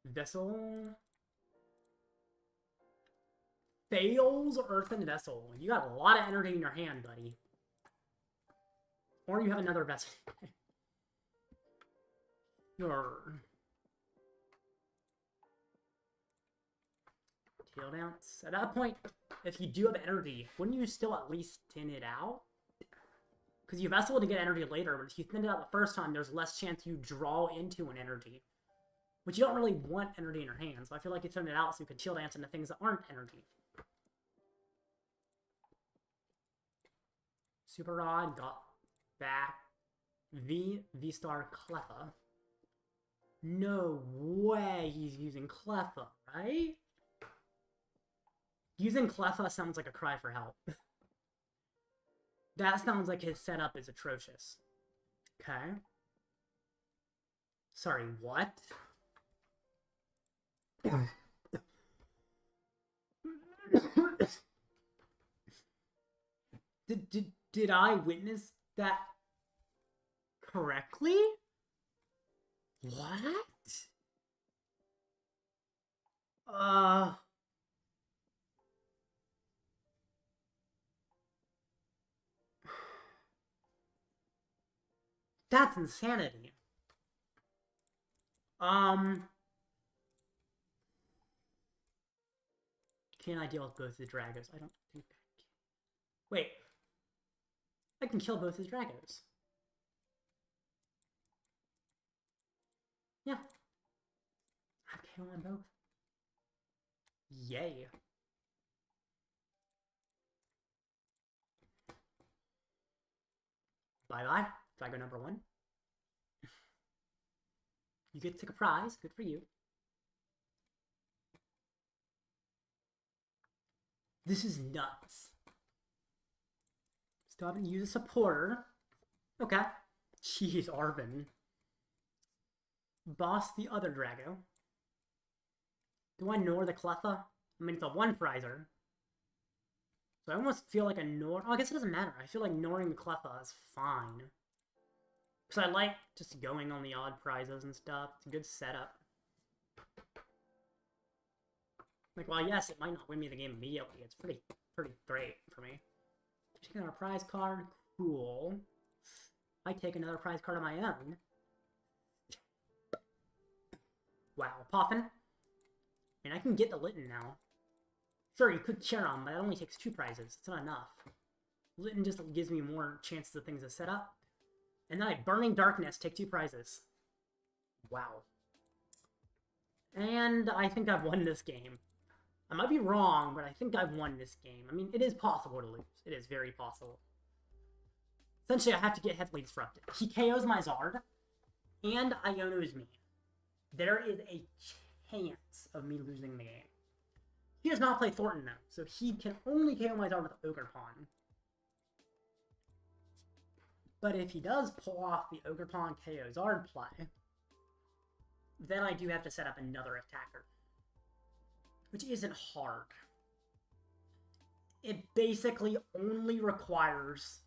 Vessel fails Earthen Vessel. You got a lot of energy in your hand, buddy. Or you have another vessel. Sure. Tail Dance. At that point, if you do have energy, wouldn't you still at least thin it out? Because you Vessel to get energy later, but if you thin it out the first time, there's less chance you draw into an energy. Which you don't really want energy in your hands, so I feel like you thin it out so you can Tail Dance into things that aren't energy. Super Rod got back. V-Star Cleffa. No way he's using Cleffa, right? Using Cleffa sounds like a cry for help. That sounds like his setup is atrocious. Okay. Sorry, what? Did I witness that correctly? What? That's insanity. Can I deal with both the Dragos? I don't think I can. Wait. I can kill both his Dragos. Yeah. I kill them both. Yay. Bye-bye. Drago number 1. You get to take a prize. Good for you. This is nuts. Still haven't used a supporter. Okay. Jeez, Arven. Boss the other Drago. Do I Nor the Cleffa? I mean, it's a 1-prizer. So I almost feel like a Nor... Oh, I guess it doesn't matter. I feel like Noring the Cleffa is fine. Because I like just going on the odd prizes and stuff. It's a good setup. Like, well, yes, it might not win me the game immediately. It's pretty great for me. Take another prize card. Cool. I take another prize card of my own. Wow, Poffin. And I can get the Litten now. Sure, you could Charon, but it only takes 2 prizes. It's not enough. Litten just gives me more chances of things to set up. And then I Burning Darkness, take 2 prizes. Wow. And I think I've won this game. I might be wrong, but I think I've won this game. I mean, it is possible to lose. It is very possible. Essentially, I have to get heavily disrupted. He KOs my Zard, and Iono's me. There is a chance of me losing the game. He does not play Thorton, though, so he can only KO my Zard with Ogerpon. But if he does pull off the Ogerpon KO Zard play, then I do have to set up another attacker. Which isn't hard. It basically only requires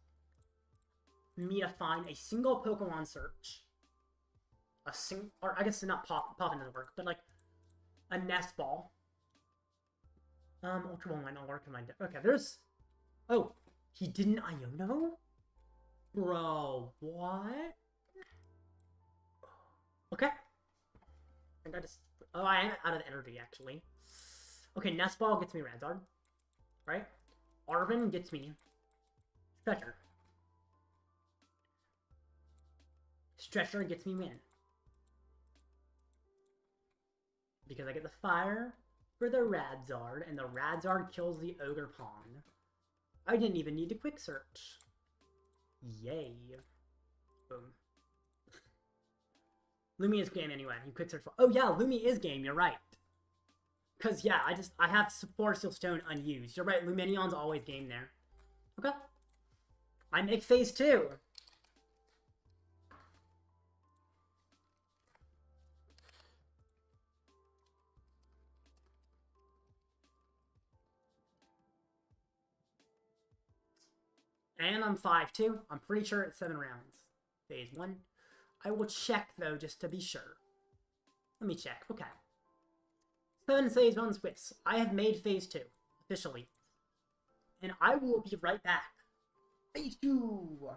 me to find a single Pokemon search. Or I guess not Poffin doesn't work, but like a Nest Ball. Ultra Ball might not work in my deck. Okay, there's... Oh, he didn't Iono? Bro, what? Okay. I think I just... Oh, I am out of energy, actually. Okay, Nest Ball gets me Radzard. Right? Arven gets me Stretcher. Stretcher gets me Win. Because I get the Fire for the Radzard, and the Radzard kills the Ogerpon. I didn't even need to Quick Search. Yay. Boom. Lumi is game anyway. You Quick Search for... Oh yeah, Lumi is game, you're right. Because, yeah, I have Foresteel Stone unused. You're right, Luminion's always game there. Okay. I make phase 2. And I'm 5-2. I'm pretty sure it's 7 rounds. Phase 1. I will check, though, just to be sure. Let me check. Okay. 7 phase 1 Swiss. I have made phase 2. Officially. And I will be right back. Phase 2!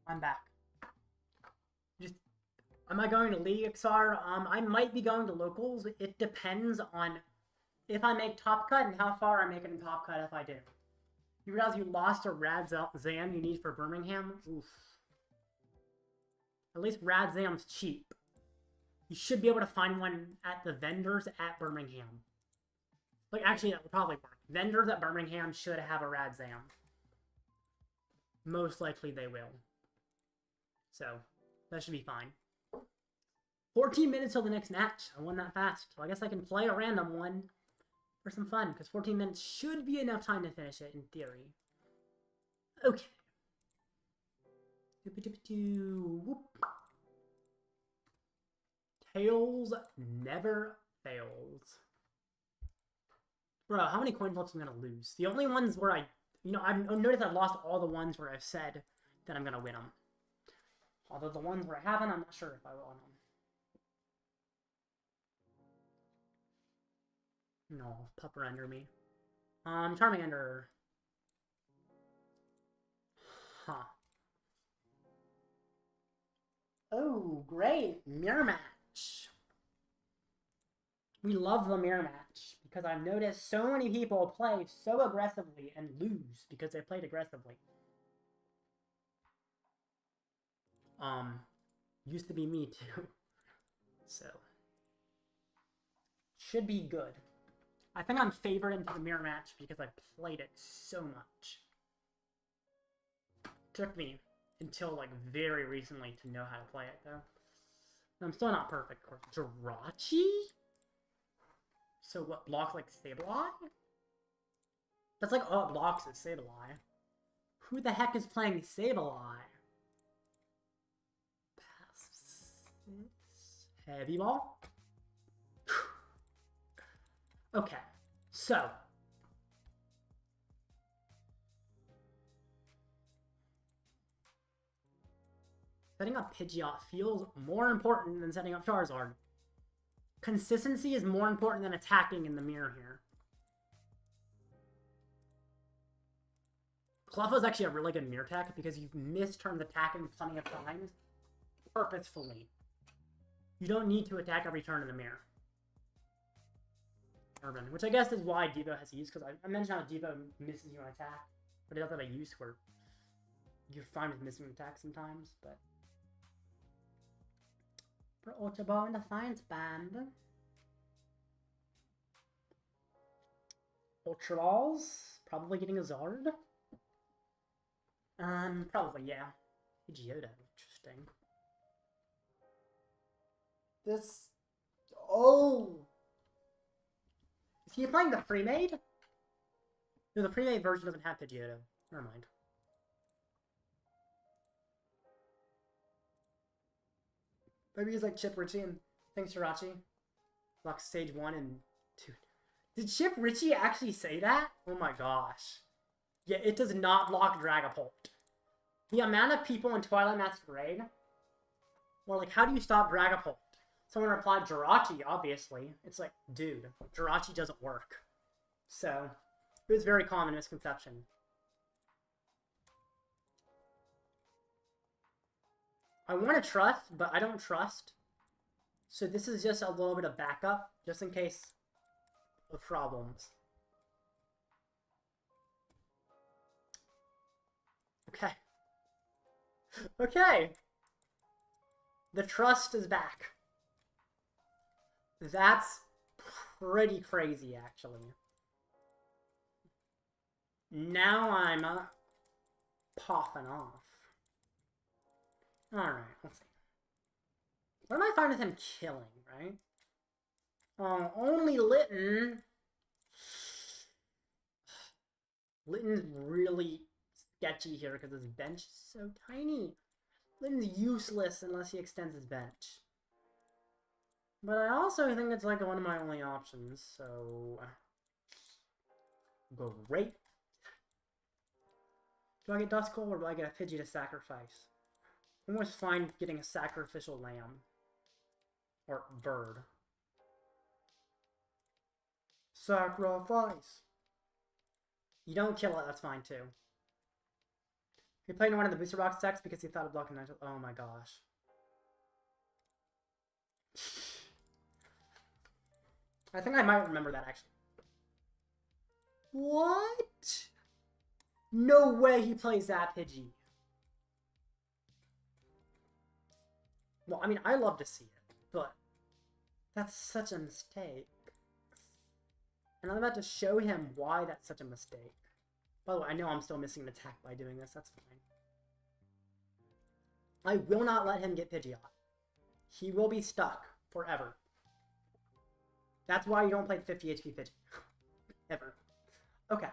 I'm back. Just, am I going to League XR? I might be going to locals. It depends on if I make Top Cut and how far I make it in Top Cut if I do. You realize you lost a Rad Zam you need for Birmingham? Oof. At least Rad Zam's cheap. You should be able to find one at the vendors at Birmingham. Like, actually, that would probably work. Vendors at Birmingham should have a Rad Zam. Most likely they will. So, that should be fine. 14 minutes till the next match. I won that fast. So I guess I can play a random one for some fun, because 14 minutes should be enough time to finish it, in theory. Okay. Whoop. Tails never fails. Bro, how many coin flips am I going to lose? The only ones where I've noticed I've lost all the ones where I've said that I'm going to win them. Although the ones where I haven't, I'm not sure if I will win them. No, pupper under me. Charmander. Huh. Oh, great. Mirror match. We love the mirror match because I've noticed so many people play so aggressively and lose because they played aggressively. Used to be me too. So, should be good. I think I'm favored into the mirror match because I played it so much. Took me until like very recently to know how to play it though. I'm still not perfect, of course. Jirachi? So what, blocks like Sableye? That's like all it blocks is Sableye. Who the heck is playing Sableye? Heavy ball? Okay, so. Setting up Pidgeot feels more important than setting up Charizard. Consistency is more important than attacking in the mirror here. Cleffa is actually a really good mirror tech because you've missed turns attacking plenty of times purposefully. You don't need to attack every turn in the mirror. Urban, which I guess is why Devo has used, because I mentioned how Devo misses you on attack, but it does have a use where you're fine with missing attack sometimes, but for Ultra Ball and Defiance Band. Ultra Balls, probably getting a Zard. Probably, yeah. Pidgeot, interesting. This... Oh! Is he playing the pre-made? No, the pre-made version doesn't have Pidgeot. Never mind. Maybe he's like Chip Ritchie and thanks Jirachi. Like stage 1 and 2. Did Chip Ritchie actually say that? Oh my gosh. Yeah, it does not block Dragapult. The amount of people in Twilight Masquerade were like, how do you stop Dragapult? Someone replied, Jirachi, obviously. It's like, dude, Jirachi doesn't work. So, it was a very common misconception. I want to trust, but I don't trust. So this is just a little bit of backup, just in case of problems. Okay. Okay. The trust is back. That's pretty crazy, actually. Now I'm popping off. Alright, let's see. What am I fine with him killing, right? Only Litten. Litten's really sketchy here because his bench is so tiny. Litten's useless unless he extends his bench. But I also think it's like one of my only options, so... Great. Do I get Duskull or do I get a Pidgey to sacrifice? I'm almost fine getting a sacrificial lamb. Or bird. Sacrifice! You don't kill it, that's fine too. He played in one of the booster box decks because he thought of blocking Night. Oh my gosh. I think I might remember that actually. What? No way he plays that Pidgey. Well, I mean, I love to see it, but that's such a mistake. And I'm about to show him why that's such a mistake. By the way, I know I'm still missing an attack by doing this, that's fine. I will not let him get Pidgeot. He will be stuck forever. That's why you don't play 50 HP Pidgey. Ever. Okay.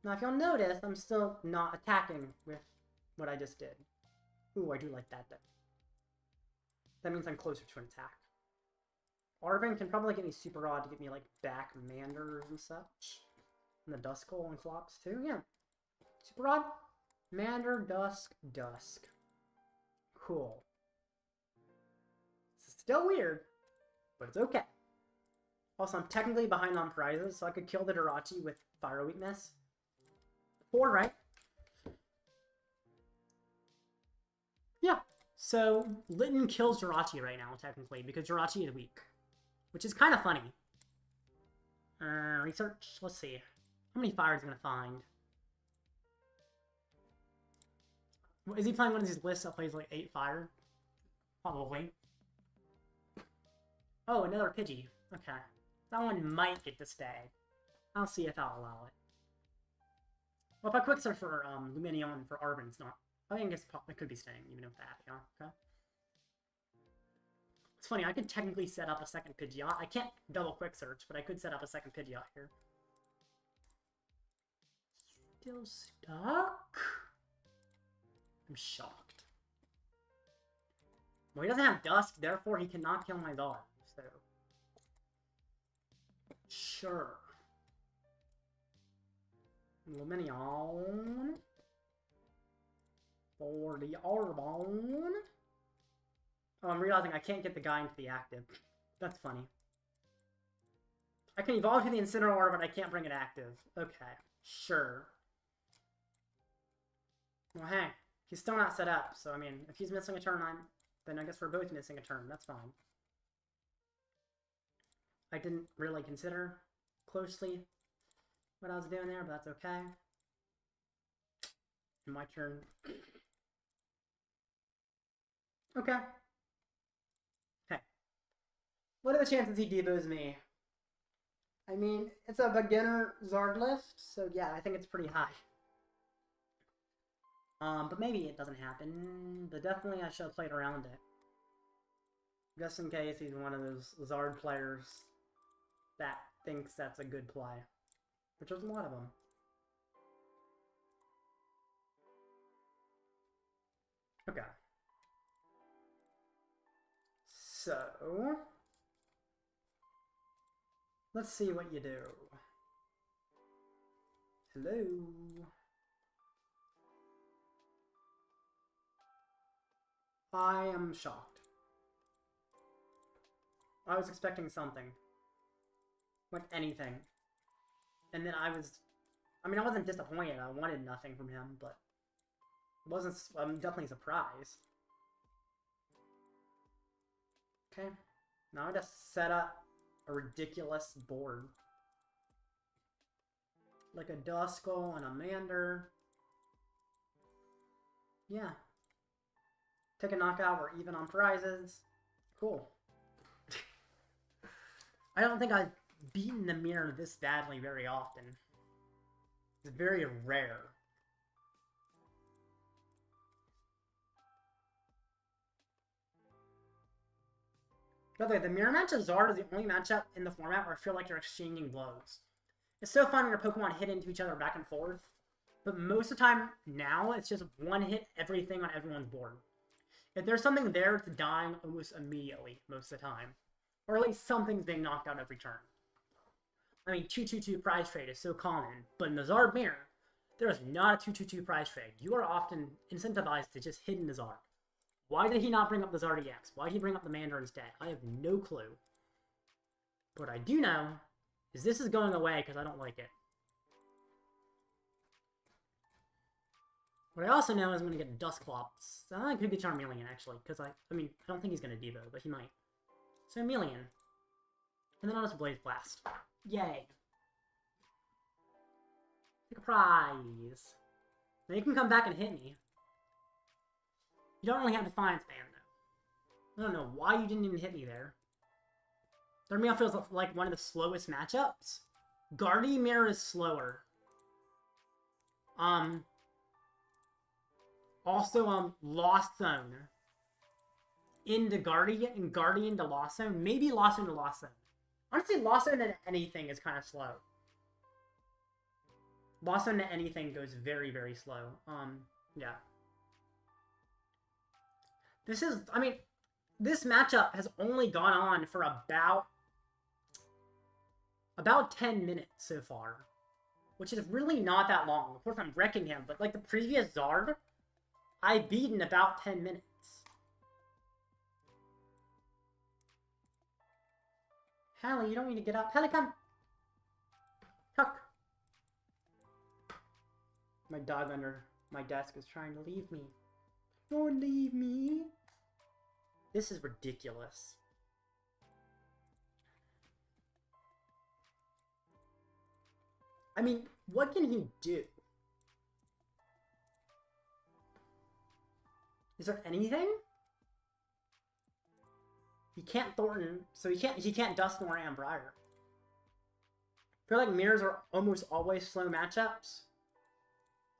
Now, if you'll notice, I'm still not attacking with what I just did. Ooh, I do like that though. That means I'm closer to an attack. Arven can probably get me Super Rod to get me like back Manders and such. And the Duskull and Clops too, yeah. Super Rod, Mander, Dusk. Cool. This is still weird, but it's okay. Also, I'm technically behind on prizes, so I could kill the Jirachi with Fire Weakness. 4, right? Yeah. So, Litten kills Jirachi right now, technically, because Jirachi is weak. Which is kind of funny. Research. Let's see. How many fires is going to find? Is he playing one of these lists that plays like 8 fire? Probably. Oh, another Pidgey. Okay. That one might get to stay. I'll see if I'll allow it. Well, if I quick search for Lumineon for Arven, it's not. I think it could be staying, even with that, yeah. Okay. It's funny, I could technically set up a second Pidgeot. I can't double quick search, but I could set up a second Pidgeot here. Still stuck? I'm shocked. Well, he doesn't have Dusk, therefore he cannot kill my Zard, so... Sure. Lumineon. For the Arbonne. Oh, I'm realizing I can't get the guy into the active. That's funny. I can evolve to the Incineroar, but I can't bring it active. Okay, sure. Well, hey, he's still not set up, so I mean, if he's missing a turn, then I guess we're both missing a turn. That's fine. I didn't really consider closely what I was doing there, but that's okay. My turn. Okay. Hey. What are the chances he debos me? I mean, it's a beginner Zard list, so yeah, I think it's pretty high. But maybe it doesn't happen, but definitely I should have played around it. Just in case he's one of those Zard players that thinks that's a good play. Which there's a lot of them. Okay. So, let's see what you do. Hello. I am shocked. I was expecting something. Like anything. And then I wasn't disappointed. I wanted nothing from him, but I'm definitely surprised. Okay. Now I just set up a ridiculous board. Like a Duskull and a Mander. Yeah. Take a knockout, we're even on prizes. Cool. I don't think I've beaten the mirror this badly very often. It's very rare. By the way, the mirror match of Zard is the only matchup in the format where I feel like you're exchanging blows. It's so fun when your Pokemon hit into each other back and forth, but most of the time now, it's just one hit everything on everyone's board. If there's something there, it's dying almost immediately, most of the time. Or at least something's being knocked out every turn. I mean, 2-2-2 prize trade is so common, but in the Zard mirror, there is not a 2-2-2 prize trade. You are often incentivized to just hit in the Zard. Why did he not bring up the Zard EX? Why did he bring up the Mander instead? I have no clue. But what I do know is this is going away because I don't like it. What I also know is I'm going to get Dusclops. I could get Charmeleon, actually, because I mean, I don't think he's going to Devo, but he might. So, Charmeleon. And then I'll just Blaze Blast. Yay. Take a prize. Now you can come back and hit me. You don't really have Defiance Band, though. I don't know why you didn't even hit me there. Charmeleon feels like one of the slowest matchups. Guardian is slower. Also, Lost Zone into Guardian, and Guardian to Lost Zone. Maybe Lost Zone to Lost Zone. Honestly, Lost Zone to anything is kind of slow. Lost Zone to anything goes very, very slow. Yeah. This is, I mean, this matchup has only gone on for about 10 minutes so far. Which is really not that long. Of course, I'm wrecking him, but like the previous Zard, I beat in about 10 minutes. Hallie, you don't need to get up. Hallie, come! Tuck! My dog under my desk is trying to leave me. Don't leave me! This is ridiculous. I mean, what can he do? Is there anything? He can't Thorton, so he can't Dusknoir and Briar. I feel like mirrors are almost always slow matchups.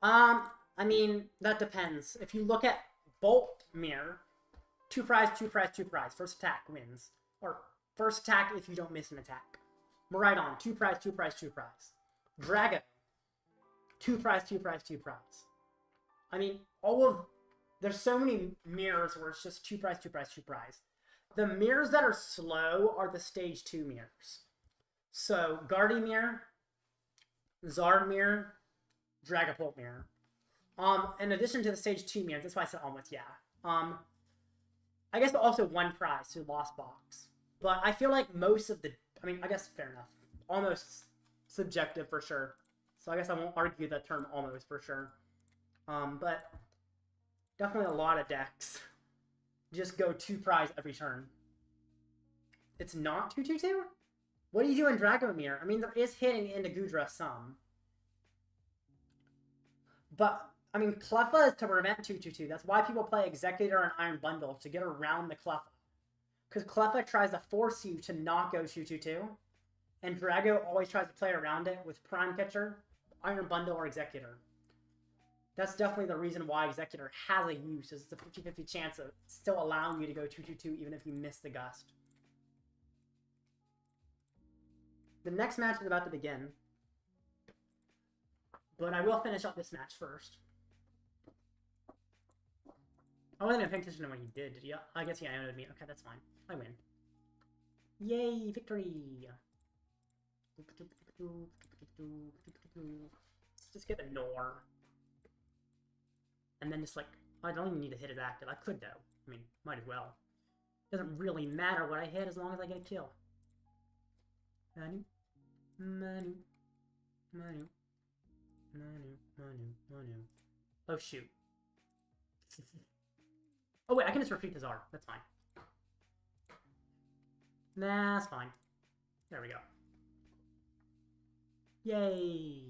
I mean, that depends. If you look at Bolt Mirror, 2 prize, 2 prize, 2 prize. First attack wins. Or first attack if you don't miss an attack. Miraidon, 2 prize, 2 prize, 2 prize. Drago, 2 prize, 2 prize, 2 prize. I mean, there's so many mirrors where it's just 2 prize, 2 prize, 2 prize. The mirrors that are slow are the stage 2 mirrors. So, Guardian Mirror, Zard Mirror, Dragapult Mirror. In addition to the stage 2 mirrors, that's why I said almost, yeah. I guess also 1 prize to Lost Box. But I feel like most of the, I mean, I guess fair enough. Almost subjective for sure. So I guess I won't argue that term almost for sure. But definitely a lot of decks just go 2 prize every turn. It's not 2-2-2? What do you do in Dragomir? I mean, there is hitting into Gudra some. But, I mean, Cleffa is to prevent 2-2-2. That's why people play Executor and Iron Bundle, to get around the Cleffa. Because Cleffa tries to force you to not go 2-2-2. And Drago always tries to play around it with Prime Catcher, Iron Bundle, or Executor. That's definitely the reason why Executor has a use, is it's a 50-50 chance of still allowing you to go 2-2-2 even if you miss the Gust. The next match is about to begin. But I will finish up this match first. I wasn't even paying attention to what he did he? I guess he Iono'd me. Okay, that's fine. I win. Yay, victory! Just get a Nor. And then just like, I don't even need to hit it active. I could though. I mean, might as well. Doesn't really matter what I hit as long as I get a kill. Manu. Manu. Manu. Manu. Manu. Manu. Oh shoot. Oh wait, I can just repeat the Zard. That's fine. Nah, that's fine. There we go. Yay!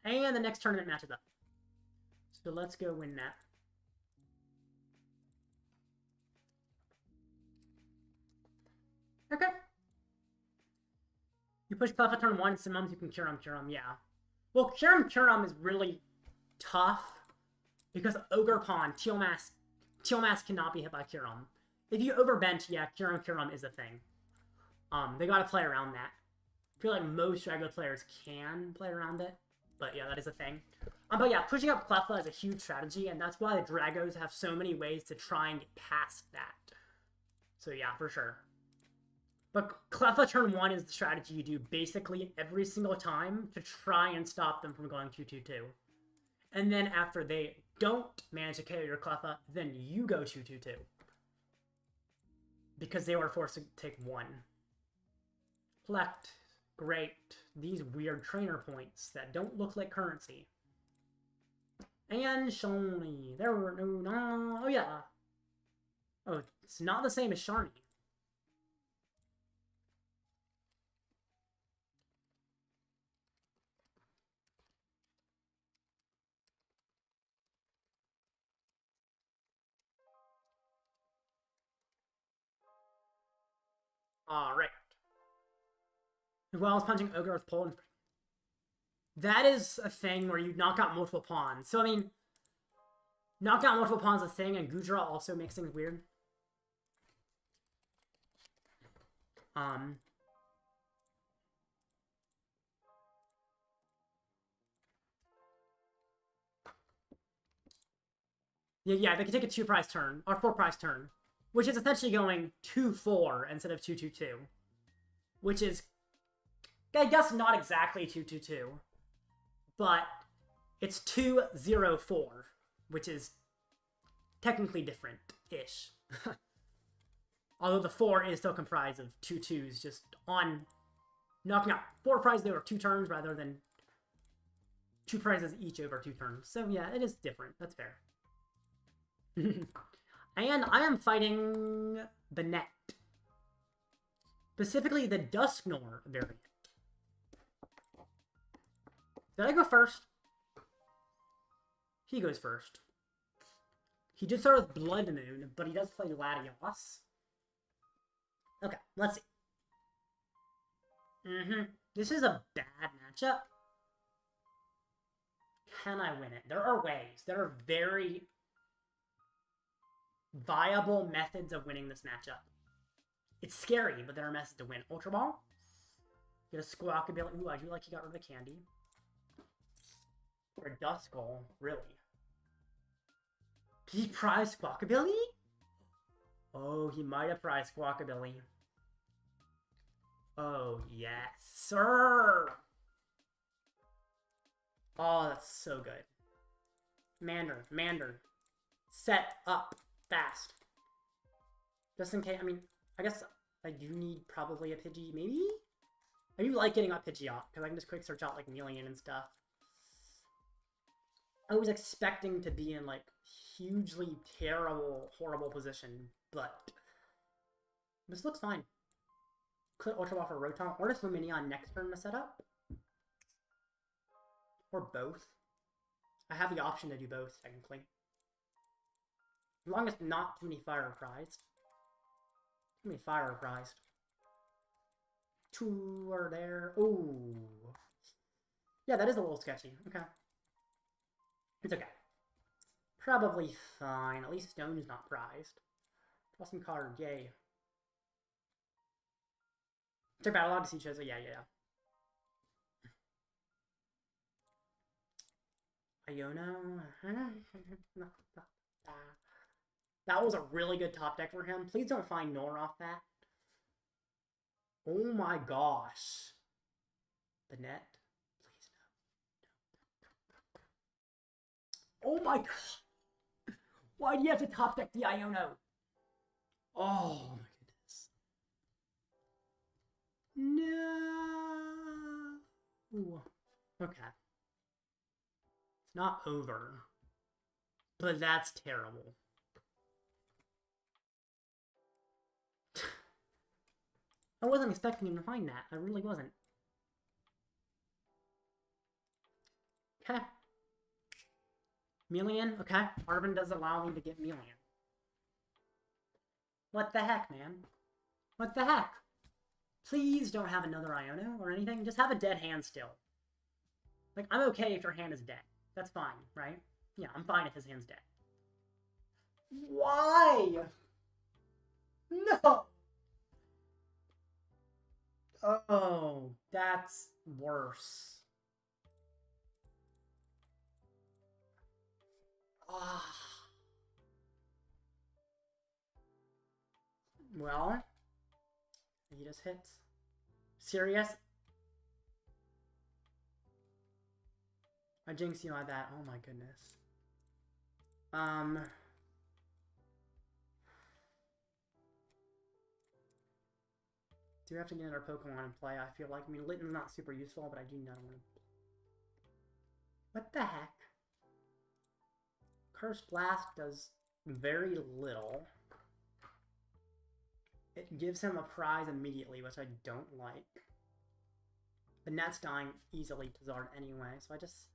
And the next tournament match is up. So let's go win that. Okay. You push Cleffa turn 1, sometimes you can Kyurem, yeah. Well, Kyurem is really tough because Ogre Pawn, Teal Mask cannot be hit by Kyurem. If you overbench, yeah, Kyurem is a thing. They gotta play around that. I feel like most Drago players can play around it, but yeah, that is a thing. But yeah, pushing up Cleffa is a huge strategy, and that's why the Dragos have so many ways to try and get past that. So yeah, for sure. But Cleffa turn 1 is the strategy you do basically every single time to try and stop them from going 2-2-2. And then after they don't manage to KO your Cleffa, then you go 2-2-2. Because they were forced to take 1. Collect. Great. These weird trainer points that don't look like currency. And Shony. There were no. Oh, yeah. Oh, it's not the same as Sharny. Alright. Well, I was punching Ogre with Pole. That is a thing where you knock out multiple pawns. So, I mean, knock out multiple pawns is a thing, and Gudra also makes things weird. Yeah, they can take a 2-prize turn, or 4-prize turn, which is essentially going 2-4 instead of 2-2-2, which is, I guess, not exactly 2-2-2, but it's 2-0-4, which is technically different-ish. Although the 4 is still comprised of 2 2s, just on knocking out 4 prizes over 2 turns rather than 2 prizes each over 2 turns. So yeah, it is different. That's fair. And I am fighting the Net. Specifically the Dusknoir variant. Did I go first? He goes first. He did start with Blood Moon, but he does play Latios. Okay, let's see. This is a bad matchup. Can I win it? There are ways. There are very viable methods of winning this matchup. It's scary, but there are methods to win. Ultra Ball. Get a Squawkabilly. Ooh, I do like he got rid of the candy. Or a Duskull, really. Did he prize Squawkabilly? Oh, he might have prized Squawkabilly. Oh, yes, sir! Oh, that's so good. Mander. Set up fast. Just in case, I mean, I guess I do need probably a Pidgey, maybe? I do like getting up Pidgeot, because I can just quick search out, like, Chameleon and stuff. I was expecting to be in, like, hugely terrible, horrible position, but this looks fine. Could Ultra Ball for Rotom, or just Lumineon next turn to set up. Or both. I have the option to do both, technically. As long as not too many fire prized. Too many fire prized. 2 are there. Ooh. Yeah, that is a little sketchy. Okay. It's okay. Probably fine. At least Stone's not prized. Draw some card. Yay. Check Battle Log to see shows. Yeah. Iono. That was a really good top deck for him. Please don't find Nor off that. Oh my gosh. The Net. Please no. Oh my god. Why do you have to top deck the Iono? Oh my goodness. No. Ooh. Okay. It's not over. But that's terrible. I wasn't expecting him to find that. I really wasn't. Okay. Chameleon? Okay. Arven does allow me to get Chameleon. What the heck, man? What the heck? Please don't have another Iono or anything. Just have a dead hand still. Like, I'm okay if your hand is dead. That's fine, right? Yeah, I'm fine if his hand's dead. Why? No! Oh, that's worse. Ah. Well, he just hits. Serious? I jinxed you on that. Oh my goodness. Do we have to get another Pokemon in play? I feel like, I mean, Litten's not super useful, but I do not want to. What the heck? Curse Blast does very little. It gives him a prize immediately, which I don't like. The net's dying easily to Zard anyway, so I just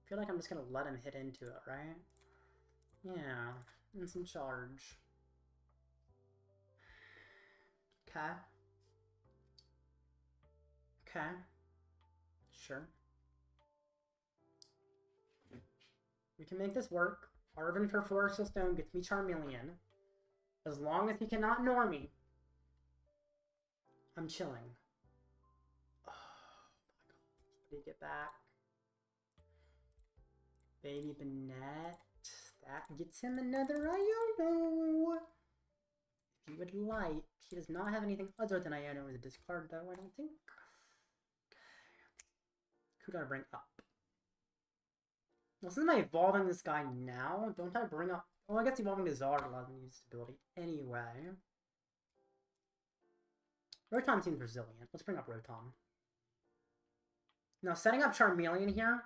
feel like I'm just gonna let him hit into it, right? Yeah, instant charge. Okay. Okay. Sure. We can make this work. Arven for Forest of Stone gets me Charmeleon. As long as he cannot ignore me, I'm chilling. Oh my god. Did he get back? Baby Banette. That gets him another Iono. If you would like. He does not have anything other than Iono as a discard, though, I don't think. Who do I bring up? Well, since I'm evolving this guy now, don't I bring up... Well, I guess evolving the Zard allows me to use stability anyway. Rotom seems resilient. Let's bring up Rotom. Now, setting up Charmeleon here,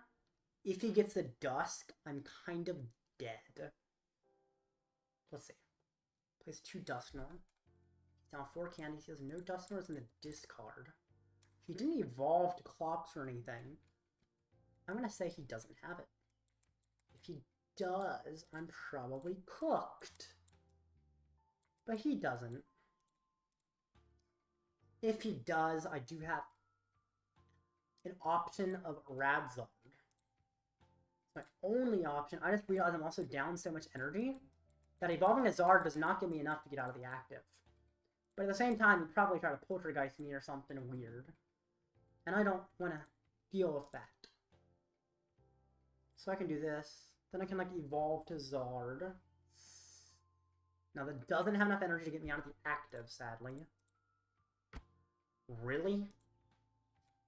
if he gets the Dusk, I'm kind of dead. Let's see. Plays 2 Dusknoir. He's down 4 candies. He has no Dusknoirs in the discard. He didn't evolve to Clops or anything. I'm going to say he doesn't have it. If he does, I'm probably cooked. But he doesn't. If he does, I do have an option of Radzard. It's my only option. I just realized I'm also down so much energy that evolving a Zard does not give me enough to get out of the active. But at the same time, he'd probably try to Poltergeist me or something weird. And I don't want to deal with that. So I can do this. Then I can, like, evolve to Zard. Now, that doesn't have enough energy to get me out of the active, sadly. Really?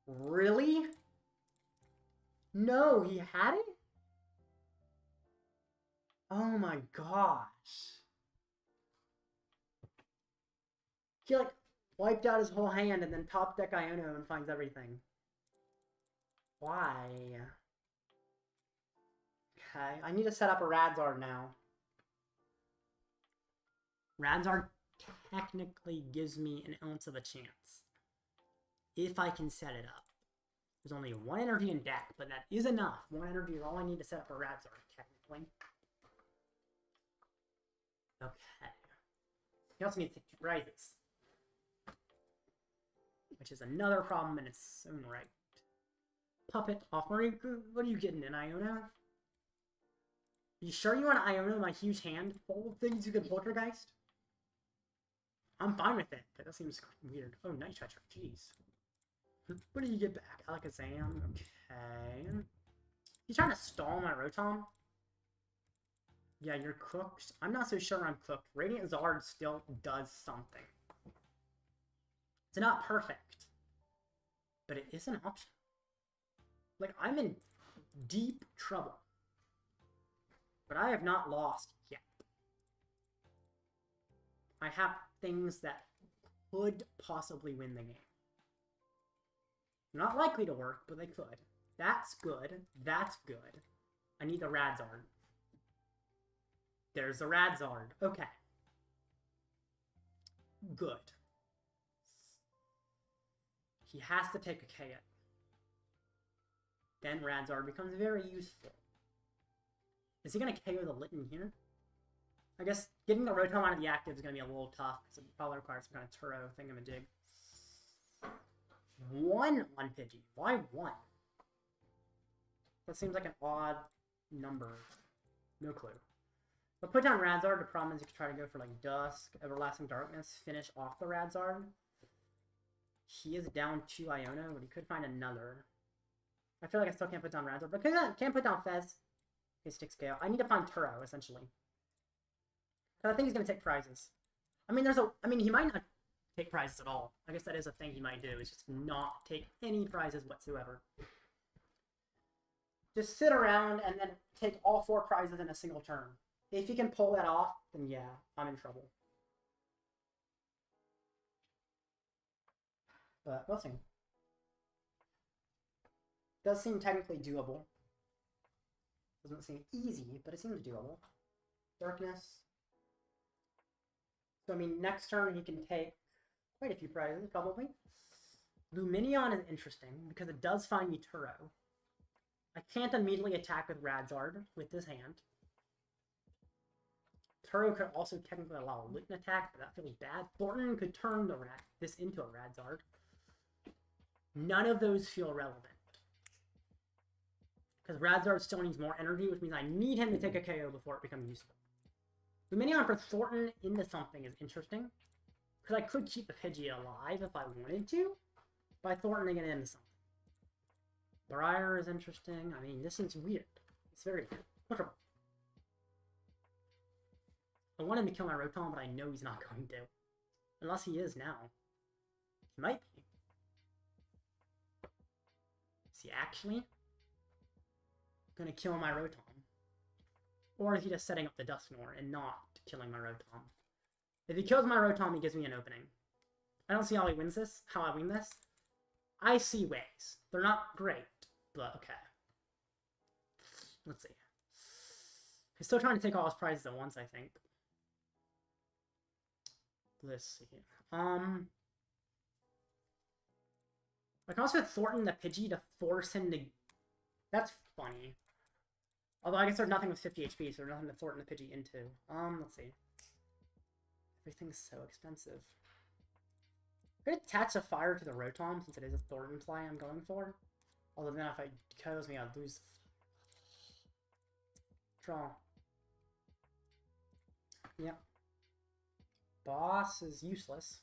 Really? No, he had it? Oh my gosh. He, like, wiped out his whole hand and then top deck Iono and finds everything. Why? Okay, I need to set up a Radzard now. Radzard technically gives me an ounce of a chance. If I can set it up. There's only 1 energy in deck, but that is enough. 1 energy is all I need to set up a Radzard, technically. Okay. He also needs to take 2 prizes. Which is another problem in its own right. Puppet offering. What are you getting in Iono? You sure you want Iono my huge hand full of things you can Poltergeist? I'm fine with it, but that seems weird. Oh, Night Stretcher. Jeez. What do you get back? Alakazam. Okay. He's trying to stall my Rotom. Yeah, you're cooked. I'm not so sure I'm cooked. Radiant Zard still does something. It's not perfect. But it is an option. Like, I'm in deep trouble. But I have not lost yet. I have things that could possibly win the game. Not likely to work, but they could. That's good. That's good. I need the Radzard. There's the Radzard. Okay. Good. He has to take a KO. Then Radzard becomes very useful. Is he going to KO the Litten here? I guess getting the Rotom out of the active is going to be a little tough, because it probably requires some kind of Turo thingamajig. 1 on Pidgey. Why 1? That seems like an odd number. No clue. But put down Radzard. The problem is you could try to go for like Dusk, Everlasting Darkness, finish off the Radzard. He is down 2 Iono, but he could find another. I feel like I still can't put down Radzard, but can't put down Fez. He sticks scale. I need to find Turo, essentially. Because I think he's going to take prizes. I mean, he might not take prizes at all. I guess that is a thing he might do, is just not take any prizes whatsoever. Just sit around and then take all 4 prizes in a single turn. If he can pull that off, then yeah, I'm in trouble. But we'll see. Does seem technically doable. Doesn't seem easy, but it seems doable. Darkness. So, I mean, next turn he can take quite a few prizes, probably. Lumineon is interesting, because it does find me Turo. I can't immediately attack with Radzard with this hand. Turo could also technically allow a Litten attack, but that feels bad. Thorton could turn this into a Radzard. None of those feel relevant. Because Radzard still needs more energy, which means I need him to take a KO before it becomes useful. Lumineon for Thorton into something is interesting. Because I could keep the Pidgey alive if I wanted to, by Thorntoning it into something. Briar is interesting. I mean, this is weird. It's very weird. Ultra Ball. I want him to kill my Rotom, but I know he's not going to. Unless he is now. He might be. Is he actually going to kill my Rotom? Or is he just setting up the Dusknoir and not killing my Rotom? If he kills my Rotom, he gives me an opening. I don't see how he wins this, how I win this. I see ways. They're not great, but okay. Let's see. He's still trying to take all his prizes at once, I think. Let's see. I can also Thornton the Pidgey to force him to... That's funny. Although I guess there's nothing with 50 HP, so there's nothing to Thornton the Pidgey into. Let's see. Everything's so expensive. I'm going to attach a fire to the Rotom, since it is a Thornton play I'm going for. Although then if it kills me, I'll lose. Draw. Yep. Boss is useless.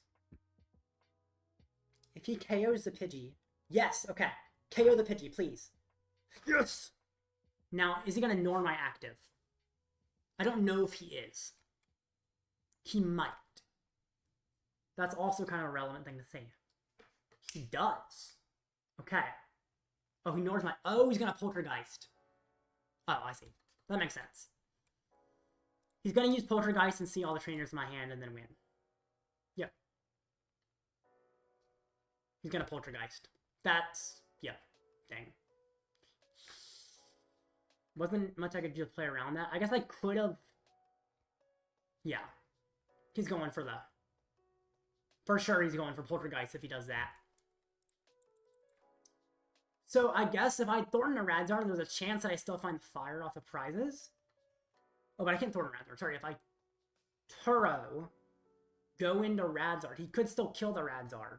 If he KOs the Pidgey... Yes, okay. KO the Pidgey, please. Yes! Now, is he going to ignore my active? I don't know if he is. He might. That's also kind of a relevant thing to say. He does. Okay. Oh, he ignores my... Oh, he's going to Poltergeist. Oh, I see. That makes sense. He's going to use Poltergeist and see all the trainers in my hand and then win. Yep. He's going to Poltergeist. That's... Yep. Dang. Wasn't much I could do to play around that. I guess I could have... Yeah. He's going for the... For sure he's going for Poltergeist if he does that. So I guess if I Thornton a Radzard, there's a chance that I still find fire off the prizes. Oh, but I can't Thornton Radzard. Sorry, if I Turo go into Radzard, he could still kill the Radzard.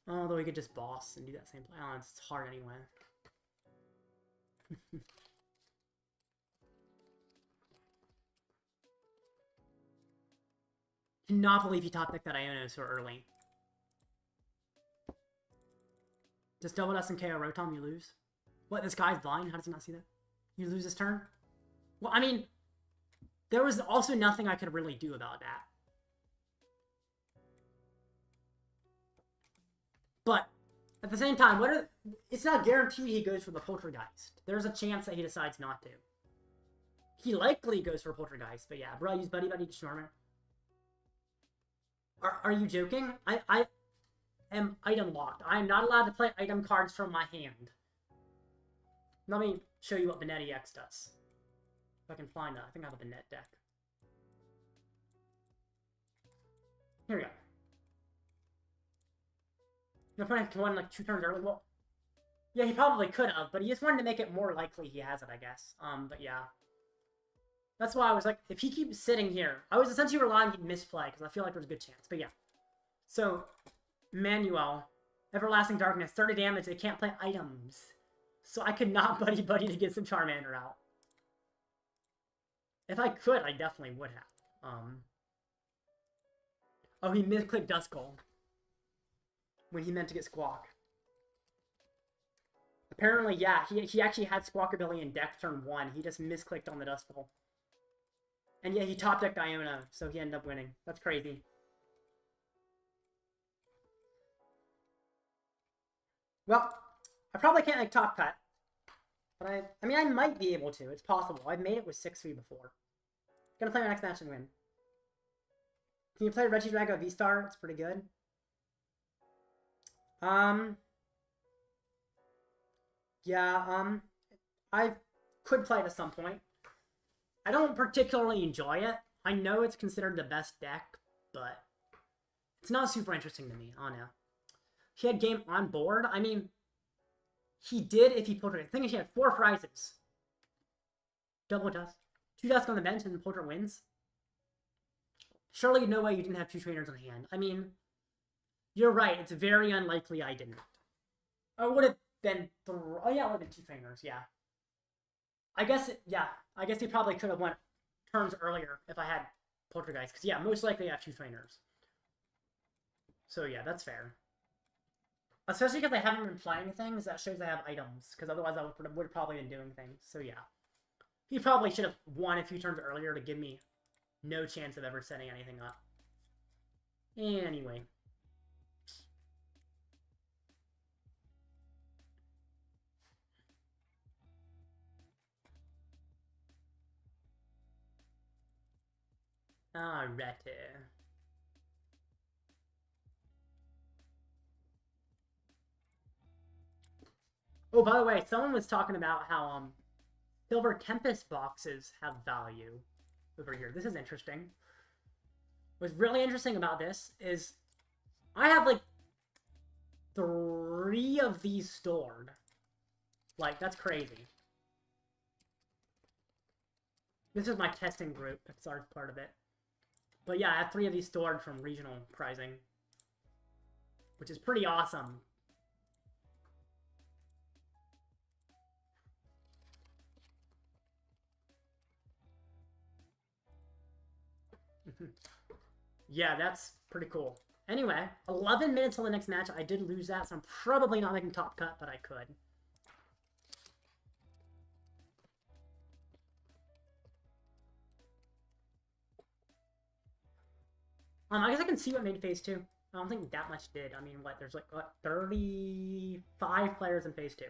Although he could just boss and do that same play. Oh, it's hard anyway. Cannot believe he top decked that Iono so early. Just double dust and KO Rotom, you lose. What, this guy's blind? How does he not see that? You lose this turn? Well, I mean, there was also nothing I could really do about that. But, at the same time, it's not guaranteed he goes for the Poltergeist. There's a chance that he decides not to. He likely goes for Poltergeist, but yeah, bro, I use Buddy-Buddy to Charmander. Are you joking? I am item locked. I am not allowed to play item cards from my hand. Let me show you what Benetti X does. If I can find that. I think I have a Benet deck. Here we go. You're putting one like 2 turns early. Well, yeah, he probably could have, but he just wanted to make it more likely he has it, I guess. But yeah. That's why I was like, if he keeps sitting here, I was essentially relying he'd misplay, because I feel like there's a good chance. But yeah. So, Manuel, Everlasting Darkness, 30 damage, they can't play items. So I could not Buddy-Buddy to get some Charmander out. If I could, I definitely would have. Oh, he misclicked Duskull when he meant to get Squawk. Apparently, yeah, he actually had Squawkabilly in deck turn 1. He just misclicked on the Duskull. And yeah, he top decked Iono, so he ended up winning. That's crazy. Well, I probably can't make top cut. But I mean, I might be able to. It's possible. I've made it with 6-3 before. Gonna play my next match and win. Can you play Regidrago V-Star? It's pretty good. Yeah, I could play it at some point. I don't particularly enjoy it. I know it's considered the best deck, but it's not super interesting to me. I don't know. He had game on board. I mean, he did if he pulled it. I think he had 4 prizes. Double dust. 2 dust on the bench and Polter wins. Surely no way you didn't have 2 trainers on hand. I mean, you're right. It's very unlikely I didn't. Or would have been... Oh, yeah, it would have been 2 trainers. Yeah. I guess, yeah. I guess he probably could have went turns earlier if I had Poltergeist. Because, yeah, most likely I have 2 trainers. So, yeah, that's fair. Especially because I haven't been playing things, that shows I have items. Because otherwise I would have probably been doing things. So, yeah. He probably should have won a few turns earlier to give me no chance of ever setting anything up. Anyway. Alrighty. Oh, by the way, someone was talking about how, Silver Tempest boxes have value over here. This is interesting. What's really interesting about this is I have, like, 3 of these stored. Like, that's crazy. This is my testing group. That's our part of it. But yeah, I have 3 of these stored from regional prizing, which is pretty awesome. Yeah, that's pretty cool. Anyway, 11 minutes till the next match. I did lose that, so I'm probably not making top cut, but I could. I guess I can see what made phase 2. I don't think that much did. I mean, what, there's like, what, 35 players in phase 2.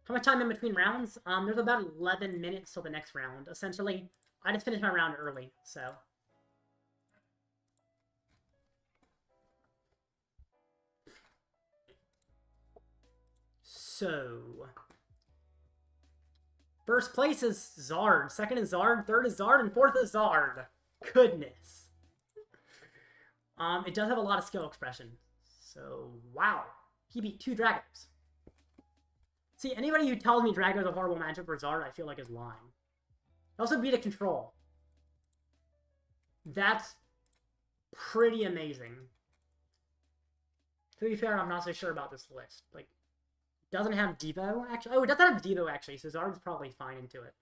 How much time in between rounds? There's about 11 minutes till the next round. Essentially, I just finished my round early, so. First place is Zard, second is Zard, third is Zard, and fourth is Zard. Goodness. It does have a lot of skill expression. So, wow. He beat 2 Dragos. See, anybody who tells me Drago's a horrible matchup for Zard, I feel like is lying. He also beat a Control. That's pretty amazing. To be fair, I'm not so sure about this list. Like, doesn't have Devo, actually. Oh, it doesn't have Devo, actually, so Zard's probably fine into it.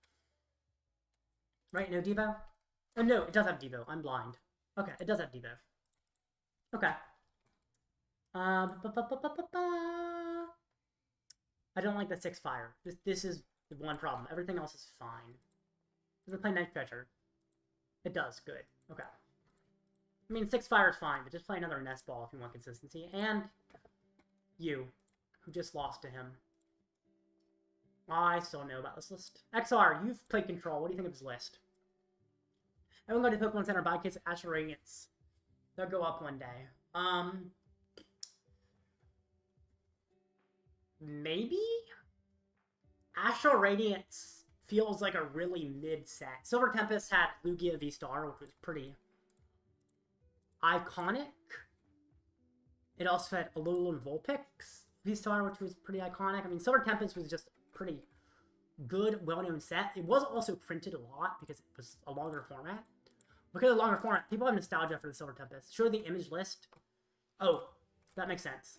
Right, no Devo? Oh, no, it does have Devo. I'm blind. Okay, it does have Devo. Okay. I don't like the 6 fire. This is the one problem. Everything else is fine. Does it play Night Stretcher? It does. Good. Okay. I mean, 6 fire is fine, but just play another Nest Ball if you want consistency. And you, who just lost to him. I still know about this list. XR, you've played Control. What do you think of his list? Everyone go to Pokemon Center, buy kits, Astral Radiance. They'll go up one day. Maybe? Astral Radiance feels like a really mid set. Silver Tempest had Lugia V-Star, which was pretty iconic. It also had Alolan Vulpix V-Star, which was pretty iconic. I mean, Silver Tempest was just a pretty good, well-known set. It was also printed a lot because it was a longer format. Because of the longer format, people have nostalgia for the Silver Tempest. Show the image list. Oh, that makes sense.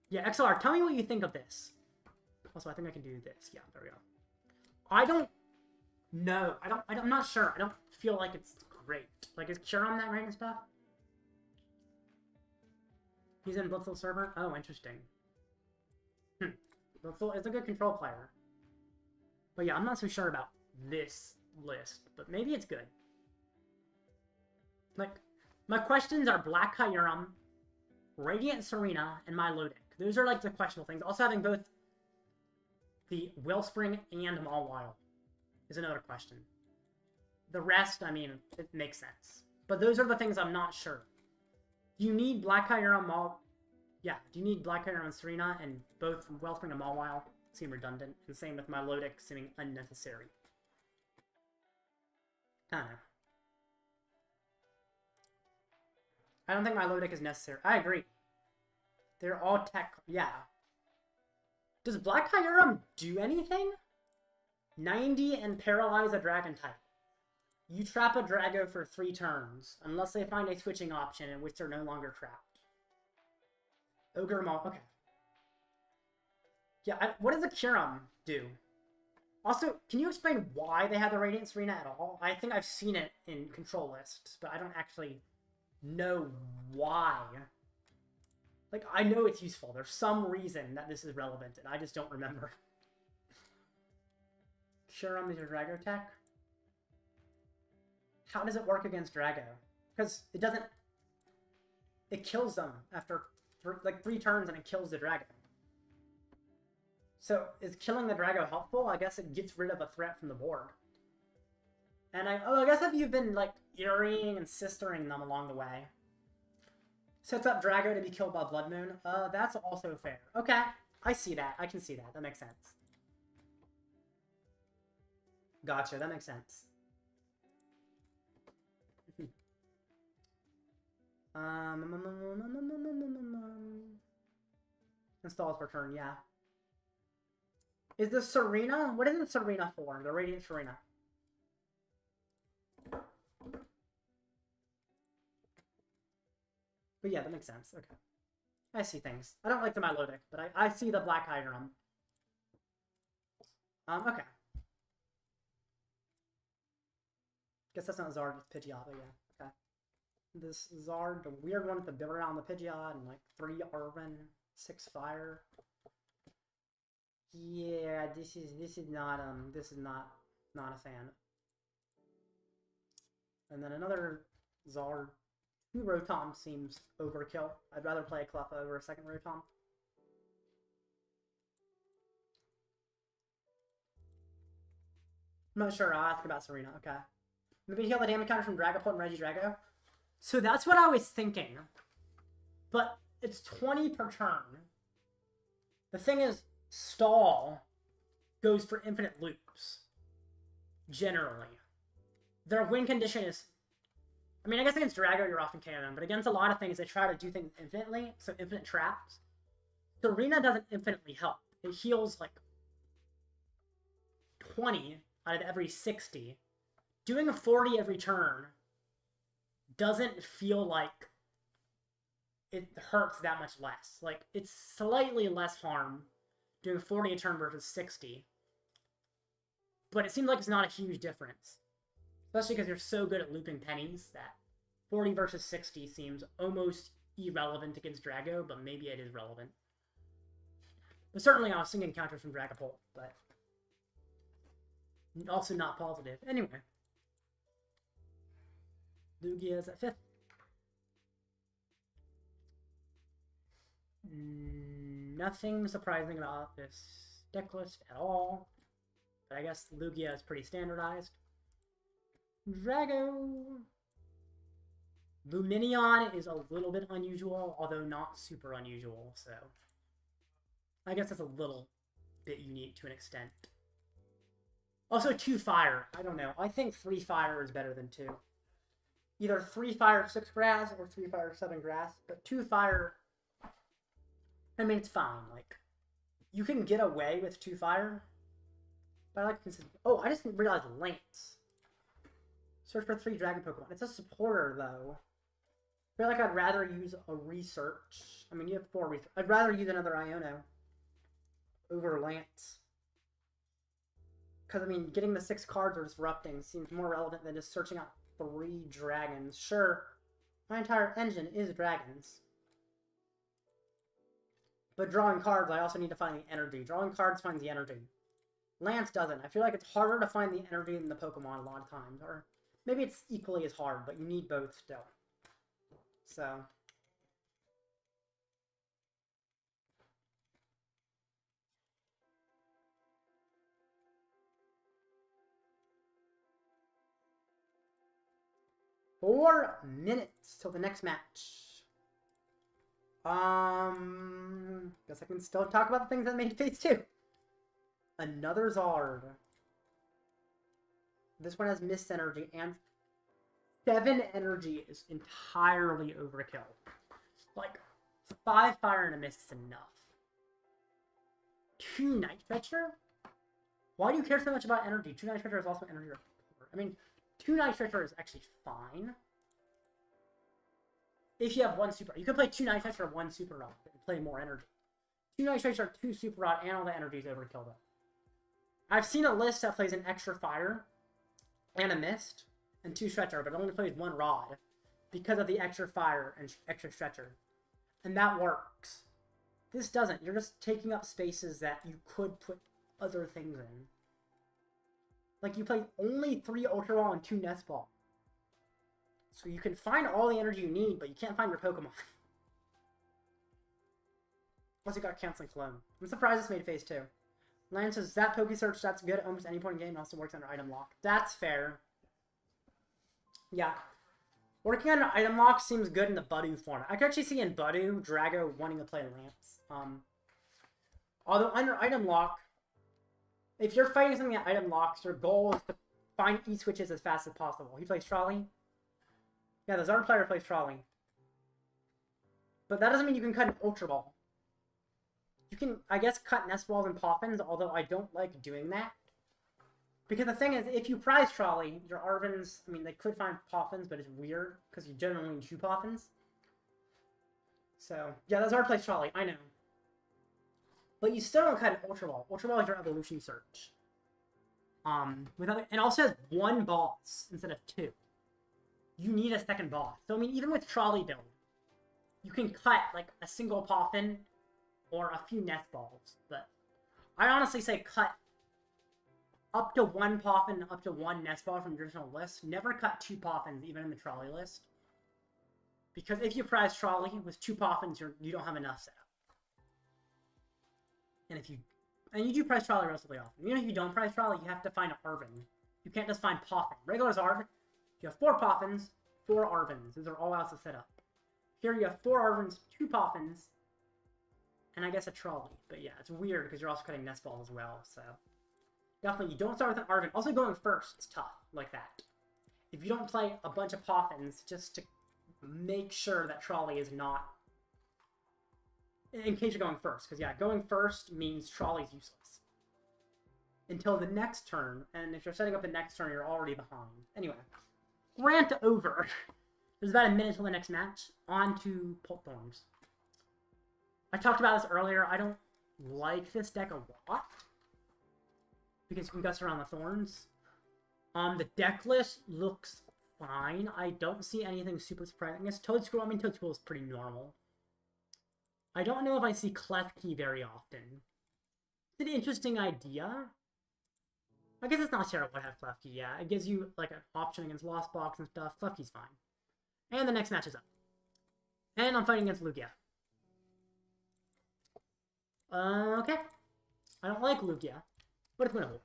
Yeah, XR, tell me what you think of this. Also, I think I can do this. Yeah, there we go. I don't know. I'm not sure. I don't feel like it's great. Like, is Chiron that random stuff? He's in Blitzle server? Oh, interesting. Blitzle is a good Control player. But yeah, I'm not so sure about this list. But maybe it's good. Like, my questions are Black Kyurem, Radiant Serena, and Milotic. Those are, like, the questionable things. Also having both the Wellspring and Mawile is another question. The rest, I mean, it makes sense. But those are the things I'm not sure. Do you need Black Kyurem, do you need Black Kyurem and Serena and both Wellspring and Mawile? seem redundant, and same with Milotic seeming unnecessary. I don't know. I don't think Milotic is necessary. I agree. They're all tech... Yeah. Does Black Kyurem do anything? 90 and paralyze a dragon type. You trap a Drago for 3 turns, unless they find a switching option in which they're no longer trapped. Ogre Maul, okay. Yeah, what does a Kyurem do? Also, can you explain why they have the Radiant Arena at all? I think I've seen it in control lists, but I don't actually know why. Like, I know it's useful. There's some reason that this is relevant, and I just don't remember. Kyurem is your Drago tech? How does it work against Drago? Because it doesn't... It kills them after, like, 3 turns, and it kills the Drago. So, is killing the Drago helpful? I guess it gets rid of a threat from the board. And I guess if you've been, like, Eerieing and Sistering them along the way, sets up Drago to be killed by Blood Moon, that's also fair. Okay, I see that. I can see that. That makes sense. Gotcha, that makes sense. Installs per turn, yeah. Is the Serena? What is the Serena for? The Radiant Serena. But yeah, that makes sense. Okay. I see things. I don't like the Milotic, but I see the Black Kyurem. Okay. Guess that's not Zard with Pidgeot, but yeah. Okay. This Zard, the weird one with the bill around the Pidgeot, and like 3 Arven, 6 Fire. Yeah, this is not a fan. And then another Zard. 2 Rotom seems overkill. I'd rather play a Cleffa over a second Rotom. I'm not sure. I'll ask about Serena. Okay. Maybe heal the damage counter from Dragapult and Regidrago. So that's what I was thinking. But it's 20 per turn. The thing is, Stall goes for infinite loops. Generally. Their win condition is... I mean, I guess against Drago, you're often KO them, but against a lot of things, they try to do things infinitely, so infinite traps. Serena doesn't infinitely help. It heals, like, 20 out of every 60. Doing a 40 every turn doesn't feel like it hurts that much less. Like, it's slightly less harm doing 40 a turn versus 60. But it seems like it's not a huge difference. Especially because you're so good at looping pennies that 40 versus 60 seems almost irrelevant against Drago, but maybe it is relevant. But certainly I was seeing counters from Dragapult, but also not positive. Anyway. Lugia is at 5th. Nothing surprising about this deck list at all. But I guess Lugia is pretty standardized. Drago. Lumineon is a little bit unusual, although not super unusual, so I guess that's a little bit unique to an extent. Also 2 fire. I don't know. I think 3 fire is better than 2. Either 3 fire 6 grass or 3 fire 7 grass, but 2 fire, I mean, it's fine. Like, you can get away with 2 fire, but I like consistent. Oh, I just realized Lance. Search for 3 dragon Pokemon. It's a supporter, though. I feel like I'd rather use a research. I mean, you have 4 research. I'd rather use another Iono over Lance. Because, I mean, getting the 6 cards or disrupting seems more relevant than just searching out 3 dragons. Sure, my entire engine is dragons. But drawing cards, I also need to find the energy. Drawing cards finds the energy. Lance doesn't. I feel like it's harder to find the energy than the Pokemon a lot of times. Or maybe it's equally as hard, but you need both still. So... Four minutes till the next match. Guess I can still talk about the things that made Phase 2. Another Zard. This one has Mist Energy, and 7 energy is entirely overkill. Like, 5 Fire and a Mist is enough. 2 Night Stretcher? Why do you care so much about energy? 2 Night Stretcher is also energy. I mean, 2 Night Stretcher is actually fine. If you have 1 Super Rod. You can play 2 Night Stretcher, 1 Super Rod, and play more energy. 2 Night Stretcher, 2 Super Rod, and all the energy is overkill, though. I've seen a list that plays an extra Fire and a Mist and 2 Stretcher, but it only plays 1 Rod because of the extra Fire and extra Stretcher. And that works. This doesn't. You're just taking up spaces that you could put other things in. Like, you play only 3 Ultra Ball and 2 Nest Ball. So you can find all the energy you need, but you can't find your Pokemon. Unless you got Canceling Clone. I'm surprised this made Phase 2. Lion says, that Pokesearch, that's good at almost any point in the game. It also works under item lock. That's fair. Yeah. Working under item lock seems good in the Budu format. I could actually see in Budu, Drago wanting to play Lamps. Although under item lock, if you're fighting something at item locks, your goal is to find E-switches as fast as possible. He plays Trolley. Yeah, the Zard player plays Trolley. But that doesn't mean you can cut an Ultra Ball. You can, I guess, cut Nest Balls and Poffins, although I don't like doing that. Because the thing is, if you prize Trolley, your Arvens, I mean, they could find Poffins, but it's weird, because you generally need 2 Poffins. So, yeah, the Zard plays Trolley, I know. But you still don't cut an Ultra Ball. Ultra Ball is your evolution search. And also has 1 boss instead of 2. You need a second boss. So, I mean, even with Trolley build, you can cut, like, a single Poffin or a few Nest Balls. But I honestly say cut up to 1 Poffin, up to 1 Nest Ball from the original list. Never cut 2 Poffins, even in the Trolley list. Because if you prize Trolley with 2 Poffins, you don't have enough set up. And you do prize Trolley relatively often. Even if you don't prize Trolley, you have to find Arven. You can't just find Poffin. Regular Zard, you have 4 Poffins, 4 Arvens. Those are all else to set up. Here you have 4 Arvens, 2 Poffins, and I guess a Trolley. But yeah, it's weird because you're also cutting Nest Balls as well, so... Definitely, you don't start with an Arven. Also, going first is tough, like that. If you don't play a bunch of Poffins, just to make sure that Trolley is not... In case you're going first, because yeah, going first means Trolley's useless. Until the next turn, and if you're setting up the next turn, you're already behind. Anyway, rant over. There's about a minute till the next match. On to Thorns. I talked about this earlier. I don't like this deck a lot. Because you can guess around the Thorns. The deck list looks fine. I don't see anything super surprising. I guess Toadschool is pretty normal. I don't know if I see Klefki very often. It's an interesting idea. I guess it's not terrible to have Klefki, yeah. It gives you, like, an option against Lost Box and stuff. Klefki's fine. And the next match is up. And I'm fighting against Lugia. Okay. I don't like Lugia, but it's winnable.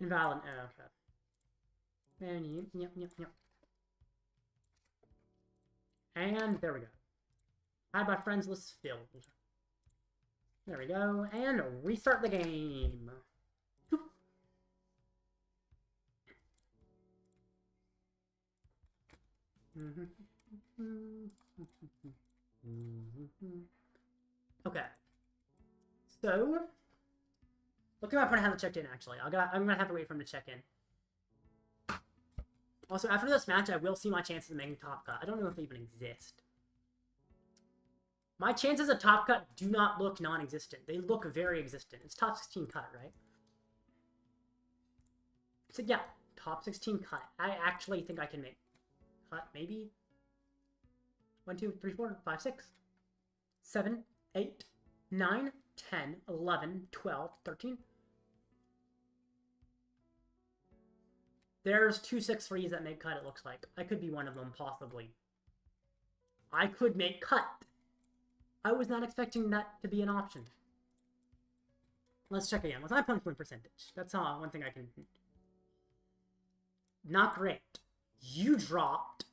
Invalid. Oh, okay. And yep. And there we go. Hi, my friends list filled. There we go. And restart the game. Okay. So, looking at my opponent hasn't checked in, actually. I'm gonna have to wait for him to check in. Also, after this match, I will see my chances of making top cut. I don't know if they even exist. My chances of top cut do not look non-existent. They look very existent. It's top 16 cut, right? So yeah, top 16 cut. I actually think I can make cut, maybe? 1, 2, 3, 4, 5, 6, 7, 8, 9, 10, 11, 12, 13. There's 2 6-3s that make cut, it looks like. I could be one of them, possibly. I could make cut. I was not expecting that to be an option. Let's check again. What's my punch win percentage? That's one thing I can... Not great. You dropped.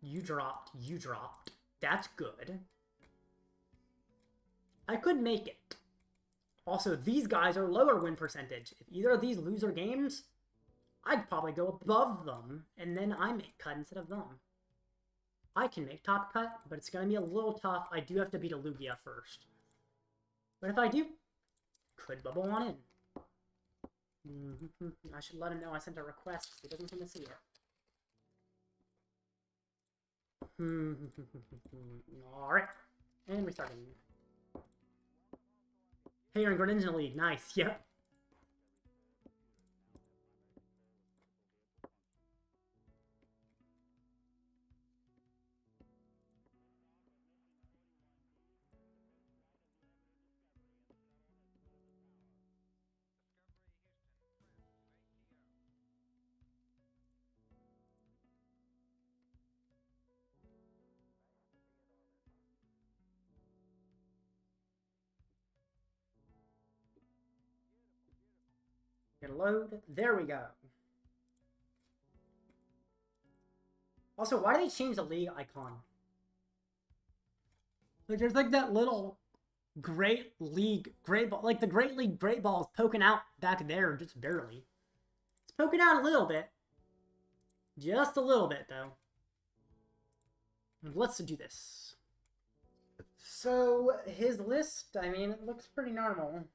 You dropped. That's good. I could make it. Also, these guys are lower win percentage. If either of these lose their games, I'd probably go above them, and then I make cut instead of them. I can make top cut, but it's going to be a little tough. I do have to beat a Lugia first. But if I do, could bubble on in. I should let him know I sent a request, so he doesn't seem to see it. Alright. And restarting. Hey, you're in Greninja League. Nice. Yep. Gonna load. There we go. Also, why do they change the league icon? Like, there's like that little Great League Great Ball, like the Great League Great Ball is poking out back there, just barely. It's poking out a little bit. Just a little bit, though. Let's do this. So, his list, I mean, it looks pretty normal.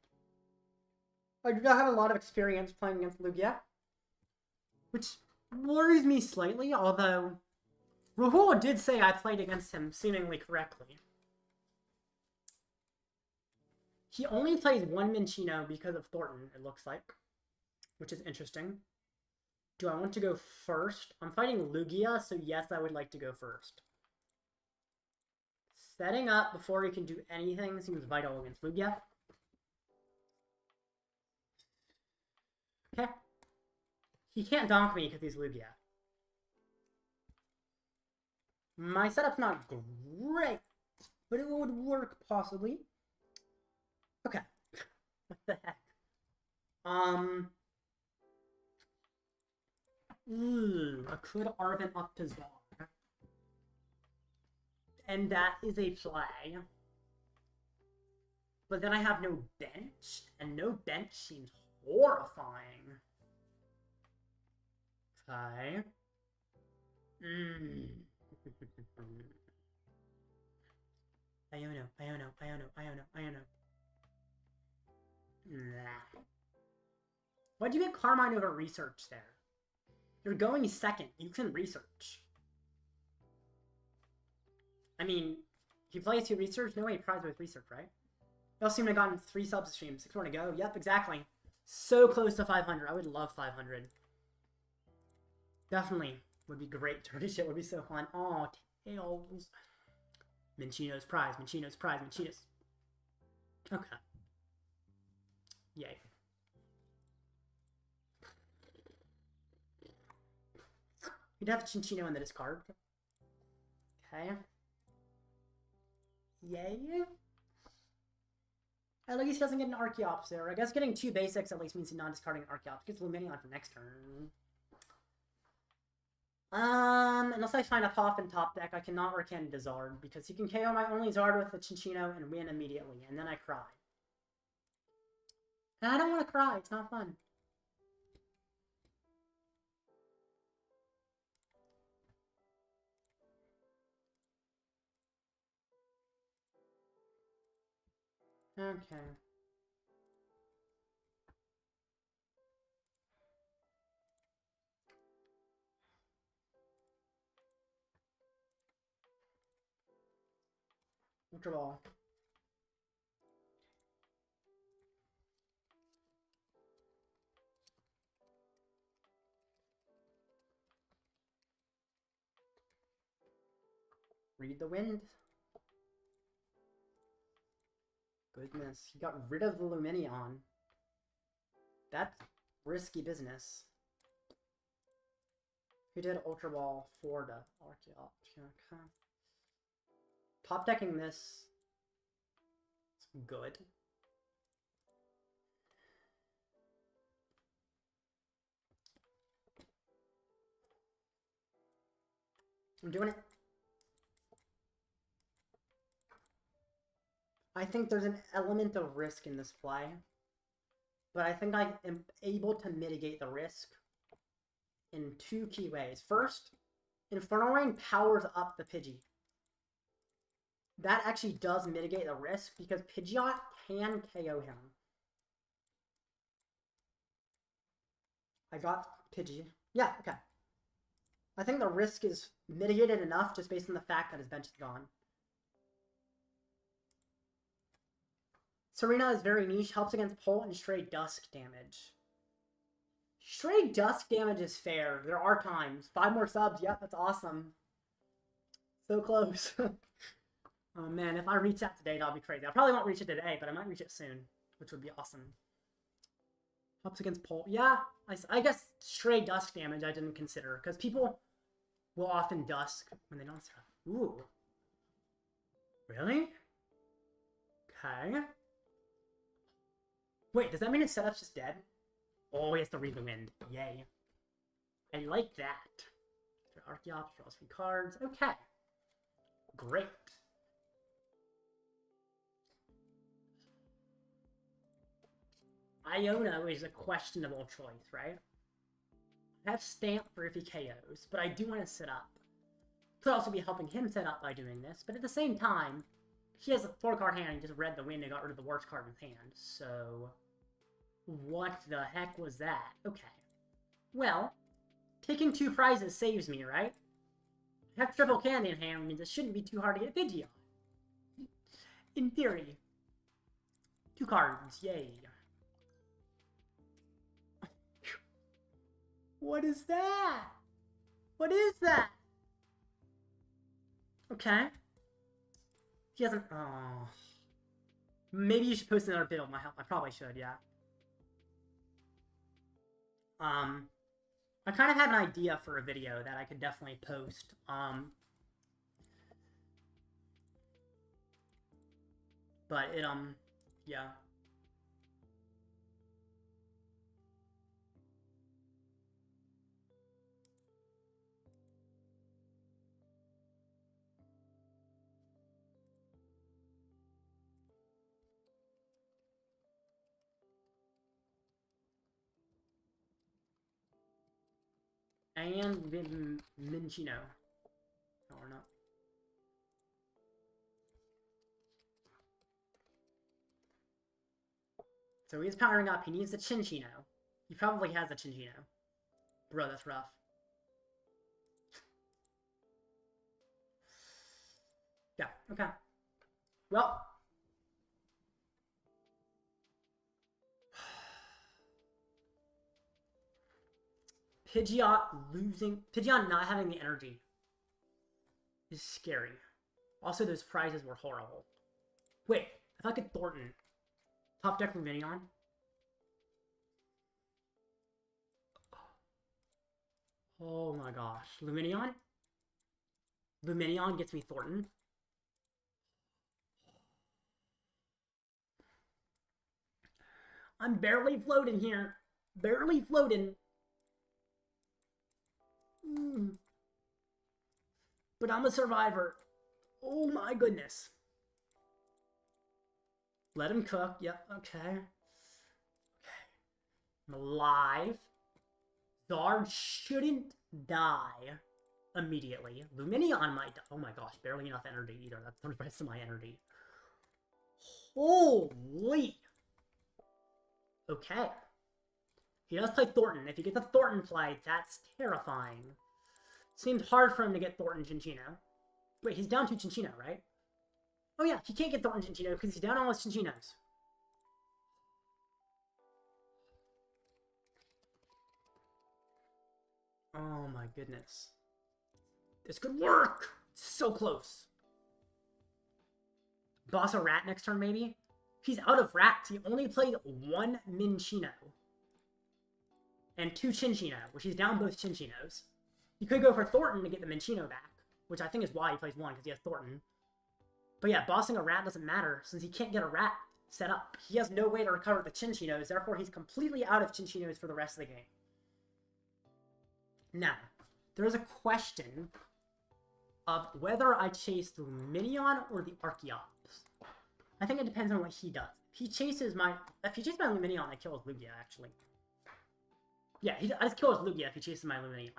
I do not have a lot of experience playing against Lugia, which worries me slightly, although Rahul did say I played against him seemingly correctly. He only plays one Minccino because of Thorton, it looks like, which is interesting. Do I want to go first? I'm fighting Lugia, so yes, I would like to go first. Setting up before he can do anything seems vital against Lugia. Okay. He can't donk me because he's Lugia. My setup's not great, but it would work possibly. Okay. What the heck? I could Arven up to Zar. And that is a play. But then I have no bench, and no bench seems horrifying. Okay. Iono. Nah. Why'd you get Carmine over research there? You're going second. You can research. I mean, he plays to research. No way he prized with research, right? You all seem to have gotten 3 subs streams. 6 more to go. Yep, exactly. So close to 500. I would love 500. Definitely would be great. Dirty shit would be so fun. Oh, tails. Minccino's prize. Minccino's. Okay. Yay. We'd have Cinccino in the discard. Okay. Yay. At least he doesn't get an Archeops there. I guess getting 2 basics at least means he's not discarding an Archeops. Gets Lumineon for next turn. Unless I find a PAF in top deck, I cannot Rare Candy to Zard, because he can KO my only Zard with the Cinccino and win immediately, and then I cry. And I don't want to cry, it's not fun. Okay. Ultra Ball. Read the wind. Goodness, he got rid of the Lumineon. That's risky business. He did Ultra Ball for the Archeops. Okay. Top decking this is good. I'm doing it. I think there's an element of risk in this play. But I think I am able to mitigate the risk in two key ways. First, Infernal Rain powers up the Pidgey. That actually does mitigate the risk because Pidgeot can KO him. I got Pidgey. Yeah, okay. I think the risk is mitigated enough just based on the fact that his bench is gone. Serena is very niche, helps against Pult and Stray Dusk damage. Stray Dusk damage is fair. There are times. 5 more subs. Yep, that's awesome. So close. Oh man, if I reach that today, that'll be crazy. I probably won't reach it today, but I might reach it soon, which would be awesome. Helps against Pult. Yeah, I guess Stray Dusk damage I didn't consider, because people will often Dusk when they don't start. Ooh. Really? Okay. Wait, does that mean his setup's just dead? Oh, he has to read the wind. Yay. I like that. Archeops, draws 3 cards. Okay. Great. Iono is a questionable choice, right? I have Stamp for if he KOs, but I do want to set up. Could also be helping him set up by doing this, but at the same time, he has a 4-card hand and just read the wind and got rid of the worst card in his hand, so... What the heck was that? Okay. Well, taking 2 prizes saves me, right? I have triple candy in hand, means it shouldn't be too hard to get a Pidgeot. In theory. 2 cards, yay. What is that? What is that? Okay. He hasn't... Oh. Maybe you should post another video on my help. I probably should, yeah. I kind of have an idea for a video that I could definitely post. But it, yeah. And Minchino. No, or not. So he's powering up. He needs a Chinchino. He probably has a Chinchino. Bro, that's rough. Yeah, okay. Well. Pidgeot not having the energy is scary. Also, those prizes were horrible. Wait, if I could Thorton. Top deck Lumineon. Oh my gosh. Lumineon? Lumineon gets me Thorton. I'm barely floating here. Barely floating. But I'm a survivor. Oh my goodness. Let him cook. Yep, okay. Okay. I'm alive. Zard shouldn't die immediately. Lumineon might die. Oh my gosh, barely enough energy either. That's the rest of my energy. Holy. Okay. He does play Thornton. If he gets a Thornton play, that's terrifying. Seems hard for him to get Thornton Chinchino. Wait, he's down 2 Chinchino, right? Oh yeah, he can't get Thornton Chinchino because he's down all his Chinchinos. Oh my goodness. This could work! So close. Boss a rat next turn, maybe? He's out of rats. He only played 1 Minchino. And 2 Chinchino, which he's down both Chinchinos. He could go for Thornton to get the Minchino back, which I think is why he plays 1, because he has Thornton. But yeah, bossing a rat doesn't matter, since he can't get a rat set up. He has no way to recover the Chinchinos, therefore he's completely out of Chinchinos for the rest of the game. Now, there is a question of whether I chase the Lumineon or the Archeops. I think it depends on what he does. If he chases my Lumineon, I kill his Lugia, actually. Yeah, I just kill his Lugia if he chases my Lumineon.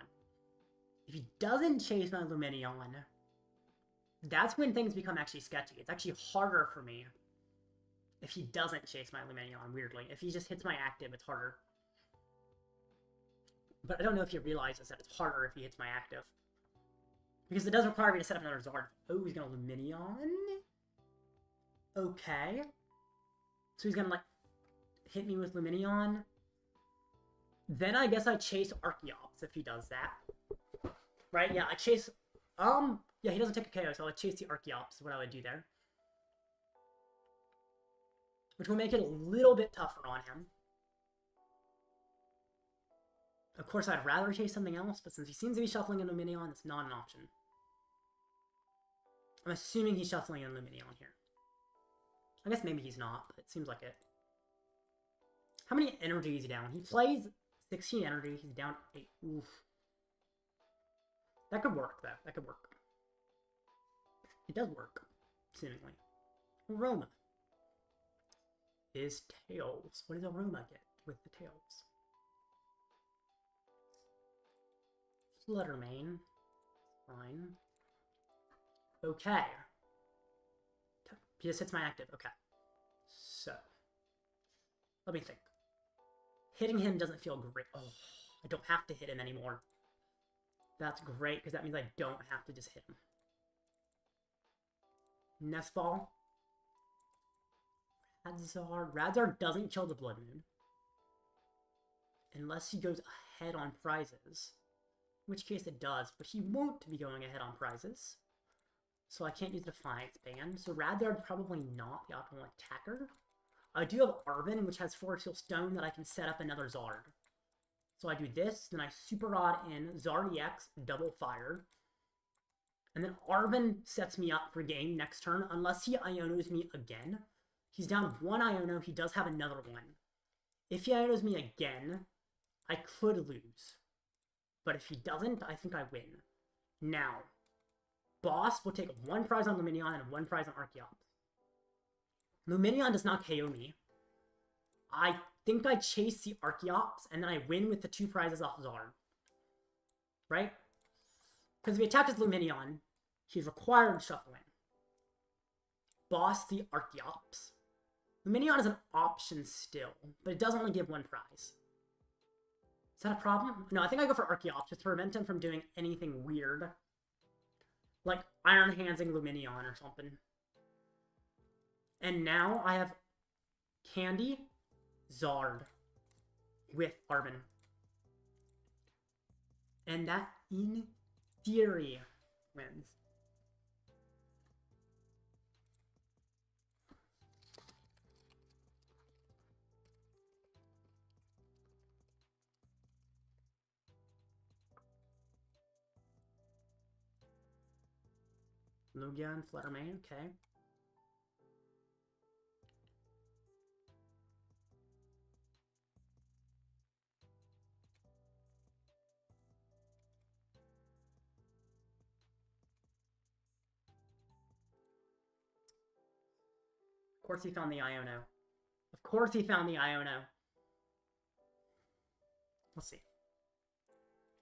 If he doesn't chase my Lumineon, that's when things become actually sketchy. It's actually harder for me if he doesn't chase my Lumineon, weirdly. If he just hits my active, it's harder. But I don't know if he realizes that it's harder if he hits my active. Because it does require me to set up another Zard. Oh, he's gonna Lumineon? Okay. So he's gonna, like, hit me with Lumineon. Then I guess I chase Archeops if he does that. Right? Yeah, I chase... yeah, he doesn't take a KO, so I would chase the Archeops is what I would do there. Which will make it a little bit tougher on him. Of course, I'd rather chase something else, but since he seems to be shuffling a Lumineon, it's not an option. I'm assuming he's shuffling a Lumineon here. I guess maybe he's not, but it seems like it. How many energy is he down? He plays 16 energy, he's down 8. Oof. That could work, though. That could work. It does work, seemingly. Aroma. Is Tails. What does Aroma get with the Tails? Fluttermane. Fine. Okay. He just hits my active. Okay. So. Let me think. Hitting him doesn't feel great. Oh, I don't have to hit him anymore. That's great, because that means I don't have to just hit him. Nest Ball. Radzard. Radzard doesn't kill the Blood Moon. Unless he goes ahead on prizes. In which case it does, but he won't be going ahead on prizes. So I can't use Defiance Band. So Radzard's probably not the optimal attacker. I do have Arven, which has Forest Seal Stone that I can set up another Zard. So I do this, then I Super Rod in, Zard EX, double fire. And then Arven sets me up for game next turn, unless he Ionos me again. He's down 1 Iono, he does have another one. If he Ionos me again, I could lose. But if he doesn't, I think I win. Now, Boss will take 1 prize on Lumineon and 1 prize on Archeops. Lumineon does not KO me. I think I chase the Archeops, and then I win with the 2 prizes off Zard. Right? Because if he attaches Lumineon, he's required to shuffle in. Boss the Archeops. Lumineon is an option still, but it does only give 1 prize. Is that a problem? No, I think I go for Archeops just to prevent him from doing anything weird. Like Iron Handsing Lumineon or something. And now I have Candy, Zard with Arven. And that, in theory, wins. Lugia and Fluttermane, okay. Of course he found the Iono. Of course he found the Iono. Let's see.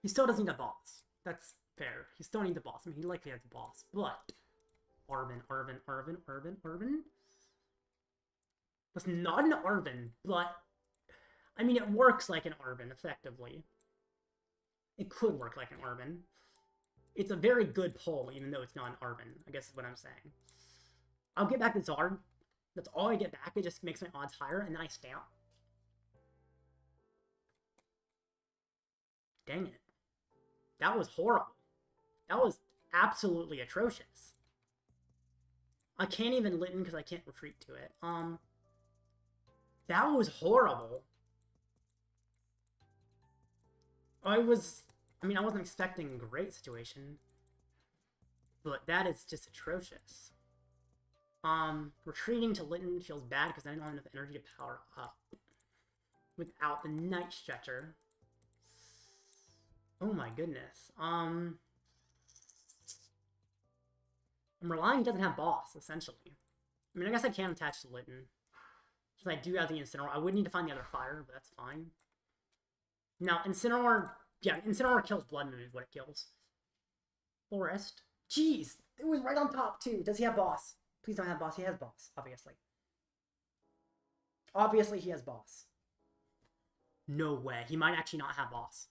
He still doesn't need a boss. That's fair. He still needs a boss. I mean, he likely has a boss, but... Arven. That's not an Arven, but... I mean, it works like an Arven, effectively. It could work like an Arven. It's a very good pull, even though it's not an Arven, I guess is what I'm saying. I'll get back the Zard. That's all I get back. It just makes my odds higher, and then I stamp. Dang it. That was horrible. That was absolutely atrocious. I can't even Litten because I can't retreat to it. That was horrible. I wasn't expecting a great situation. But that is just atrocious. Retreating to Litten feels bad because I don't have enough energy to power up. Without the Night Stretcher. Oh my goodness. I'm relying he doesn't have boss, essentially. I mean, I guess I can attach to Litten. Because I do have the Incineroar. I would need to find the other fire, but that's fine. Now, Incineroar... Yeah, Incineroar kills Blood Moon is what it kills. Forest. Jeez! It was right on top, too. Does he have boss? Please don't have boss. He has boss, obviously. Obviously, he has boss. No way. He might actually not have boss.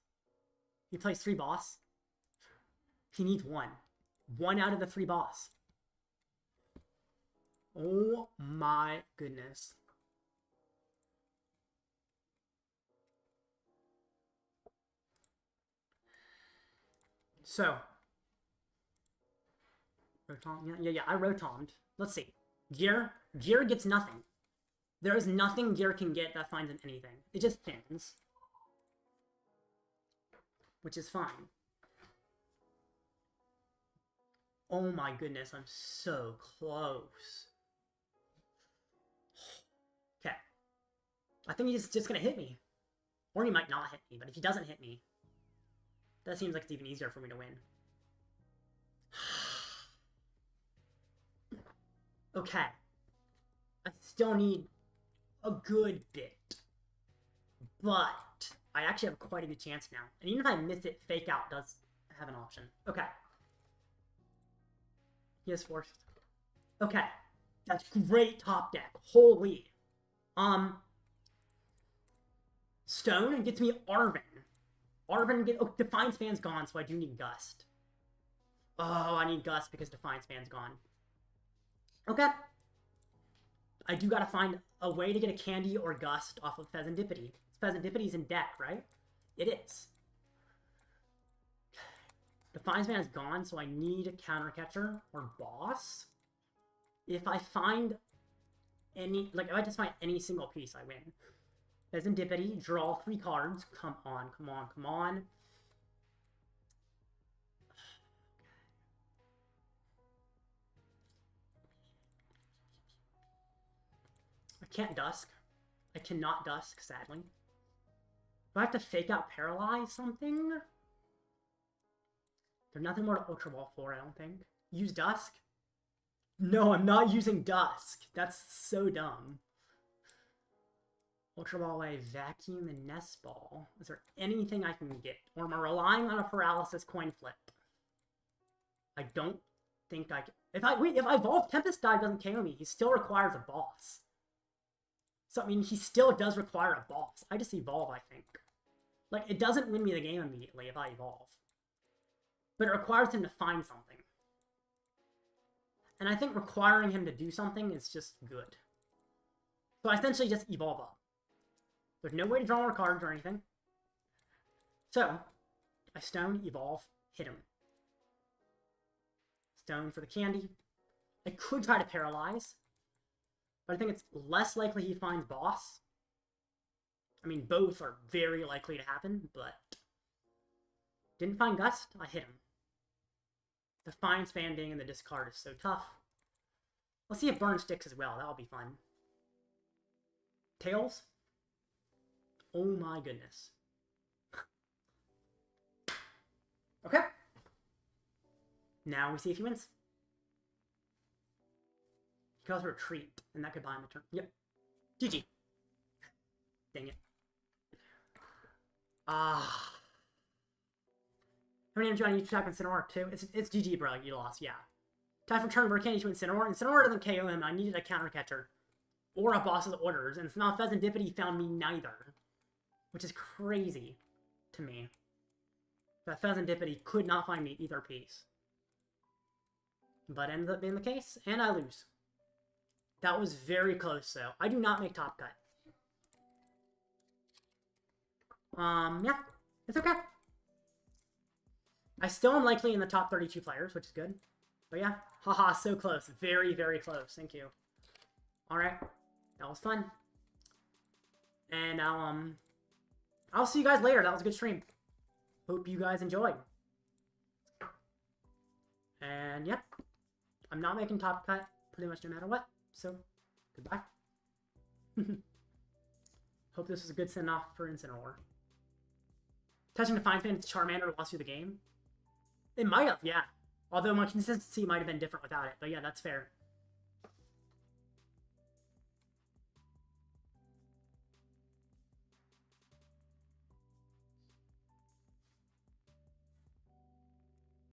He plays 3 boss. He needs 1. 1 out of the 3 boss. Oh my goodness. So. Rotom? Yeah, I Rotomed. Let's see. Gear gets nothing. There is nothing Gear can get that finds in anything. It just pins. Which is fine. Oh my goodness, I'm so close. Okay. I think he's just gonna hit me. Or he might not hit me, but if he doesn't hit me, that seems like it's even easier for me to win. Okay. I still need a good bit. But I actually have quite a good chance now. And even if I miss it, Fake Out does have an option. Okay. He has forced. Okay. That's great top deck. Holy. Stone gets me Arven. Arven gets... Oh, Defiance Band's gone, so I do need Gust. Oh, I need Gust because Defiance Band's gone. Okay. I do gotta find a way to get a Candy or Gust off of Fezandipiti. Fezandipiti's in deck, right? It is. Defiance Band is gone, so I need a Counter Catcher or Boss. If I find any... Like, if I just find any single piece, I win. Fezandipiti, draw 3 cards. Come on, come on, come on. I can't Dusk. I cannot Dusk, sadly. Do I have to Fake Out Paralyze something? There's nothing more to Ultra Ball for, I don't think. Use Dusk? No, I'm not using Dusk. That's so dumb. Ultra Ball away, Vacuum, and Nest Ball. Is there anything I can get? Or am I relying on a Paralysis coin flip? I don't think I can. If I evolve, Tempest Dive doesn't KO me. He still requires a boss. So, I mean, he still does require a boss. I just evolve, I think. Like, it doesn't win me the game immediately if I evolve. But it requires him to find something. And I think requiring him to do something is just good. So I essentially just evolve up. There's no way to draw more cards or anything. So, I Stone, evolve, hit him. Stone for the Candy. I could try to Paralyze. But I think it's less likely he finds Boss. I mean, both are very likely to happen, but... Didn't find Gust, I hit him. Defiance Band being in the discard is so tough. Let's see if Burn sticks as well, that'll be fun. Tails? Oh my goodness. Okay. Now we see if he wins. He calls for a retreat, and that could buy him a turn. Yep. GG. Dang it. How many names do I need to attack Incineroar too? It's GG, bro. You lost, yeah. Time for turn Rare Candy to Incineroar. Incineroar doesn't KO him. I needed a counter catcher. Or a boss's orders. And now Fezandipiti found me neither. Which is crazy to me. That Fezandipiti could not find me either piece. But ends up being the case, and I lose. That was very close, though. I do not make top cut. Yeah. It's okay. I still am likely in the top 32 players, which is good. But yeah, haha, so close. Very, very close. Thank you. Alright. That was fun. And I'll see you guys later. That was a good stream. Hope you guys enjoyed. And yep. I'm not making top cut pretty much no matter what. So, goodbye. Hope this was a good send-off for Incineroar. Touching Defiance Band with Charmander lost you the game. It might have, yeah. Although my consistency might have been different without it. But yeah, that's fair.